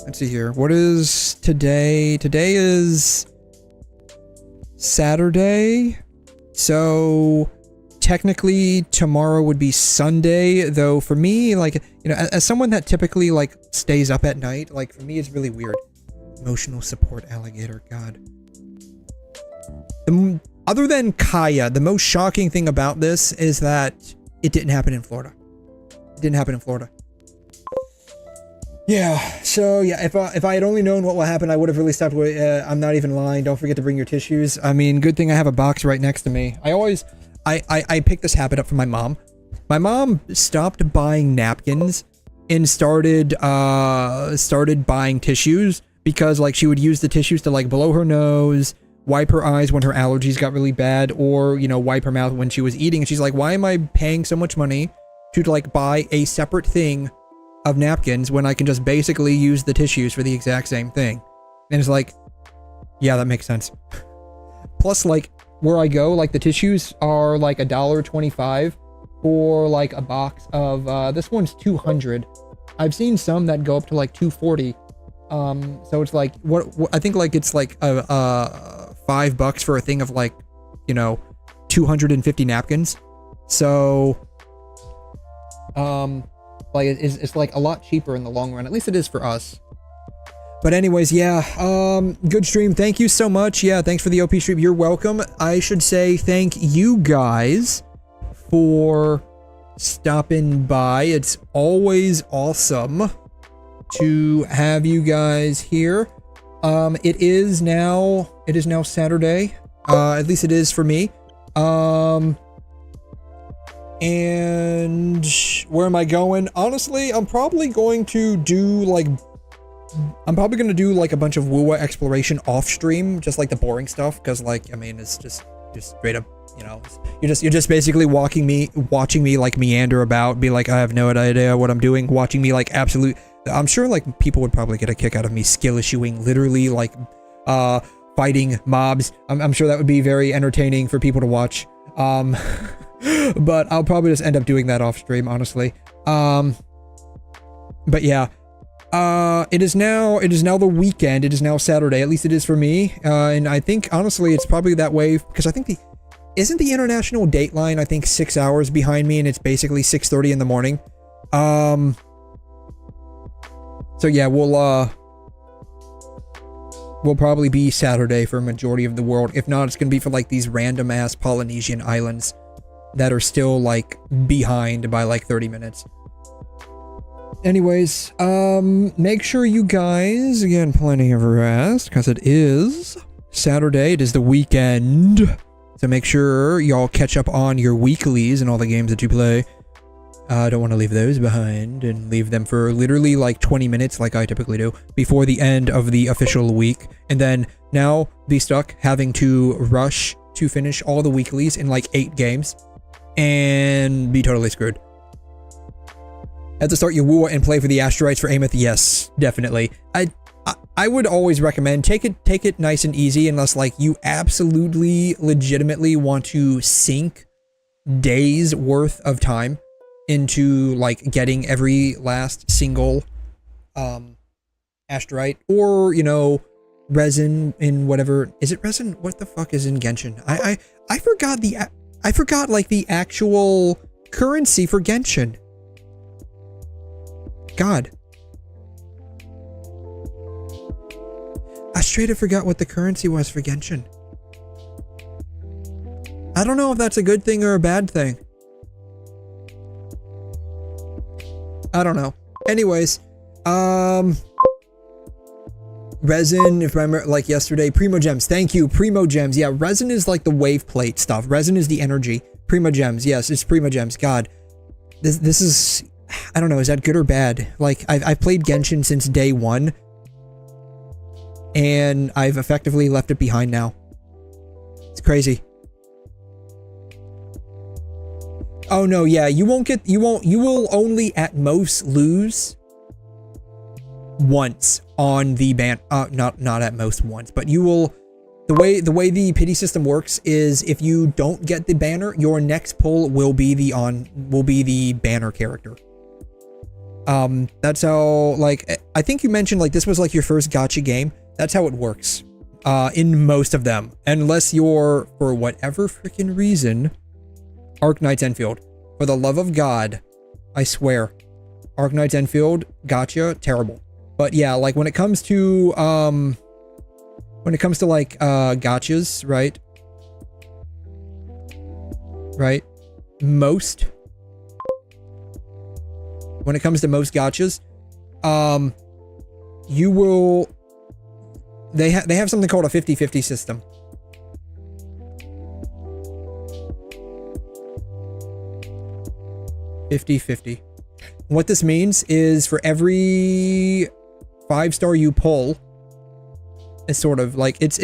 Let's see here. What is today? Today is Saturday. So technically tomorrow would be Sunday, though for me, like, you know, as someone that typically like stays up at night, like for me it's really weird. Emotional support alligator, God. Other than Kaya, the most shocking thing about this is that it didn't happen in Florida. It didn't happen in Florida. Yeah, so yeah, if I had only known what will happen, I would have really stopped. I'm not even lying. Don't forget to bring your tissues. I mean, good thing I have a box right next to me. I picked this habit up from my mom. My mom stopped buying napkins and started buying tissues because like she would use the tissues to like blow her nose, wipe her eyes when her allergies got really bad, or, you know, wipe her mouth when she was eating. And she's like, why am I paying so much money to like buy a separate thing of napkins when I can just basically use the tissues for the exact same thing? And it's like, yeah, that makes sense. Plus, like, where I go, like the tissues are like $1.25 for like a box of this one's 200. I've seen some that go up to like 240. So it's like what I think like it's like $5 for a thing of like, you know, 250 napkins. So like it's like a lot cheaper in the long run. At least it is for us. But anyways, yeah, good stream. Thank you so much. Yeah, thanks for the OP stream. You're welcome. I should say thank you guys for stopping by. It's always awesome to have you guys here. It is now Saturday. At least it is for me. And where am I going? Honestly, I'm probably going to do like a bunch of Wuthering exploration off stream, just like the boring stuff, because like, I mean, it's just straight up, you know, you're just basically watching me like meander about, be like, I have no idea what I'm doing, watching me like I'm sure like people would probably get a kick out of me skill issuing literally like fighting mobs. I'm sure that would be very entertaining for people to watch. But I'll probably just end up doing that off stream, honestly. But yeah. It is now the weekend. It is now Saturday. At least it is for me. And I think honestly it's probably that way because I think isn't the international dateline I think 6 hours behind me, and it's basically 6:30 in the morning. So yeah, we'll probably be Saturday for a majority of the world. If not, it's gonna be for like these random ass Polynesian islands that are still like behind by like 30 minutes. Anyways, make sure you guys, again, plenty of rest, because it is Saturday, it is the weekend, so make sure y'all catch up on your weeklies and all the games that you play. I don't want to leave those behind and leave them for literally like 20 minutes like I typically do before the end of the official week. And then now be stuck having to rush to finish all the weeklies in like 8 games and be totally screwed. Have to start your Wuthering and play for the asteroids for Amos. Yes, definitely. I would always recommend take it nice and easy unless like you absolutely legitimately want to sink days worth of time into like getting every last single asteroid, or you know, resin in whatever. Is it resin? What the fuck is in Genshin? I forgot like the actual currency for Genshin. God, I straight up forgot what the currency was for Genshin. I don't know if that's a good thing or a bad thing. I don't know. Anyways, resin, if I remember, like yesterday, Primo Gems. Thank you, Primo Gems. Yeah, resin is like the wave plate stuff. Resin is the energy. Primo Gems. Yes, it's Primo Gems. God, this is, I don't know. Is that good or bad? Like I've played Genshin since day 1, and I've effectively left it behind now. It's crazy. Oh no, yeah, you will only at most lose once on the ban, not at most once, but you will, the way the pity system works is if you don't get the banner, your next pull will be the banner character. That's how, like, I think you mentioned like this was like your first gacha game. That's how it works. In most of them, unless you're, for whatever freaking reason, Arknight's Enfield. For the love of God, I swear, Arknight's Enfield, gacha, terrible. But yeah, like when it comes to like gachas, right? Right? When it comes to most gachas, you will, they have something called a 50-50 system. What this means is for every 5-star you pull, it's sort of like it's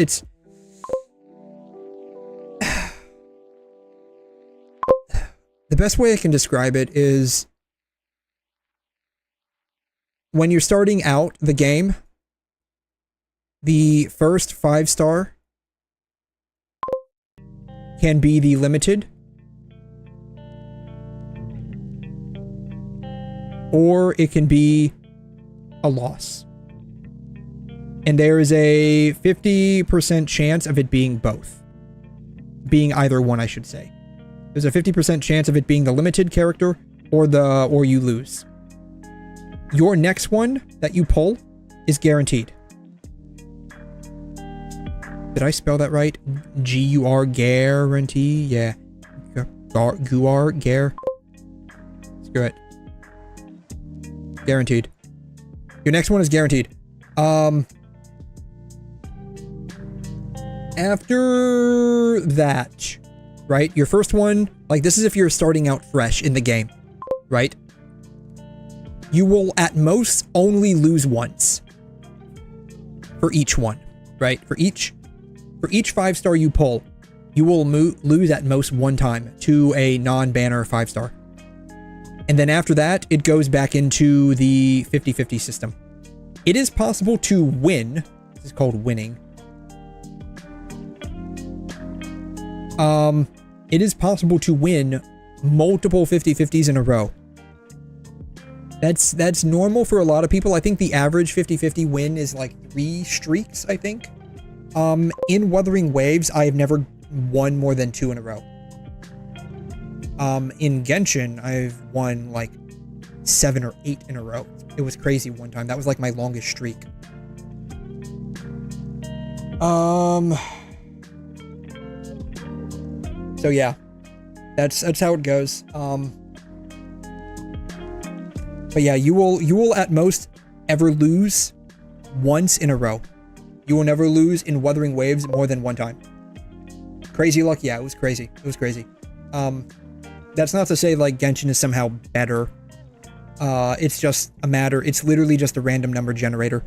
the best way I can describe it is when you're starting out the game, the first 5-star can be the limited, or it can be a loss. And there is a 50% chance of it being both. Being either one, I should say. There's a 50% chance of it being the limited character or you lose. Your next one that you pull is guaranteed. Did I spell that right? G-U-R, guarantee? Yeah. Guar, Gare. Screw it. Guaranteed. Your next one is guaranteed. After that, right? Your first one, like this is if you're starting out fresh in the game, right? You will at most only lose once for each one, right? For each 5-star you pull, you will lose at most one time to a non-banner 5-star. And then after that, it goes back into the 50-50 system. It is possible to win. This is called winning. It is possible to win multiple 50-50s in a row. That's normal for a lot of people. I think the average 50-50 win is like 3 streaks, I think. In Wuthering Waves, I've never won more than 2 in a row. In Genshin, I've won like 7 or 8 in a row. It was crazy one time. That was like my longest streak. So yeah, that's how it goes. But yeah, you will at most ever lose once in a row. You will never lose in Wuthering Waves more than one time. Crazy luck? Yeah, it was crazy. It was crazy. That's not to say like Genshin is somehow better. It's just a matter, it's literally just a random number generator.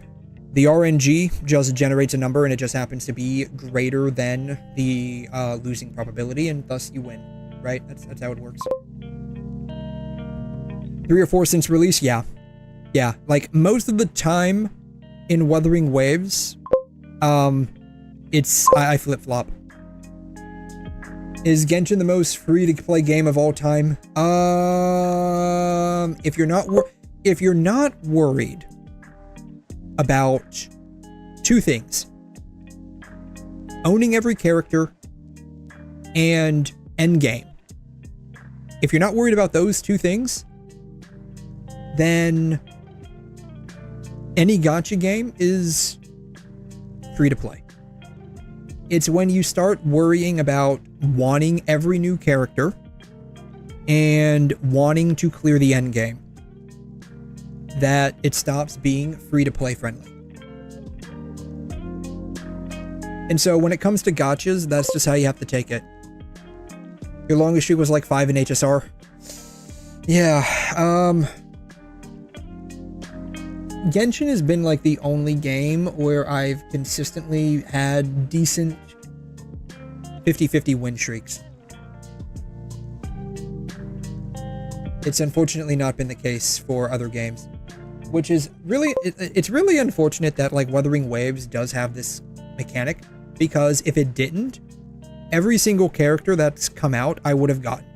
The RNG just generates a number and it just happens to be greater than the losing probability, and thus you win, right? That's how it works. 3 or 4 since release? Yeah. Yeah, like most of the time in Wuthering Waves, I flip-flop. Is Genshin the most free-to-play game of all time? If you're not worried about 2 things: owning every character and endgame. If you're not worried about those 2 things, then any gacha game is free to play. It's when you start worrying about wanting every new character and wanting to clear the end game that it stops being free to play friendly. And so when it comes to gachas, that's just how you have to take it. Your longest streak was like 5 in HSR. Yeah, Genshin has been like the only game where I've consistently had decent 50-50 win streaks. It's unfortunately not been the case for other games, which is really, it's really unfortunate that like Wuthering Waves does have this mechanic, because if it didn't, every single character that's come out, I would have gotten.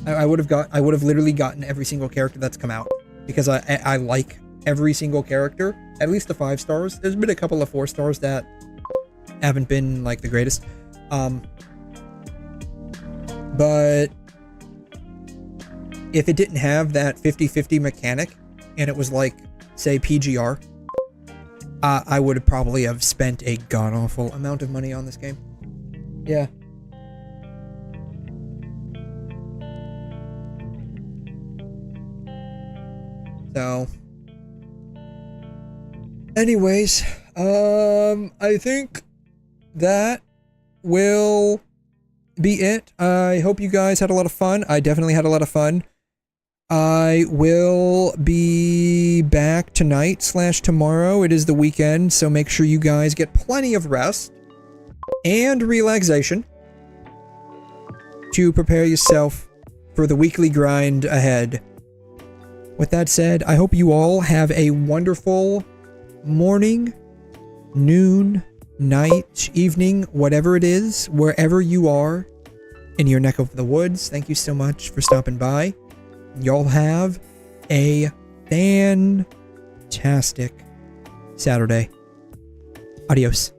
I would have literally gotten every single character that's come out, because I like every single character, at least the 5 stars. There's been a couple of 4 stars that haven't been like the greatest. But if it didn't have that 50-50 mechanic, and it was like, say, PGR, I would probably have spent a god-awful amount of money on this game. Yeah. So, anyways, I think that will be it. I hope you guys had a lot of fun. I definitely had a lot of fun. I will be back tonight/tomorrow. It is the weekend, so make sure you guys get plenty of rest and relaxation to prepare yourself for the weekly grind ahead. With that said, I hope you all have a wonderful morning, noon, night, evening, whatever it is, wherever you are in your neck of the woods. Thank you so much for stopping by. Y'all have a fantastic Saturday. Adios.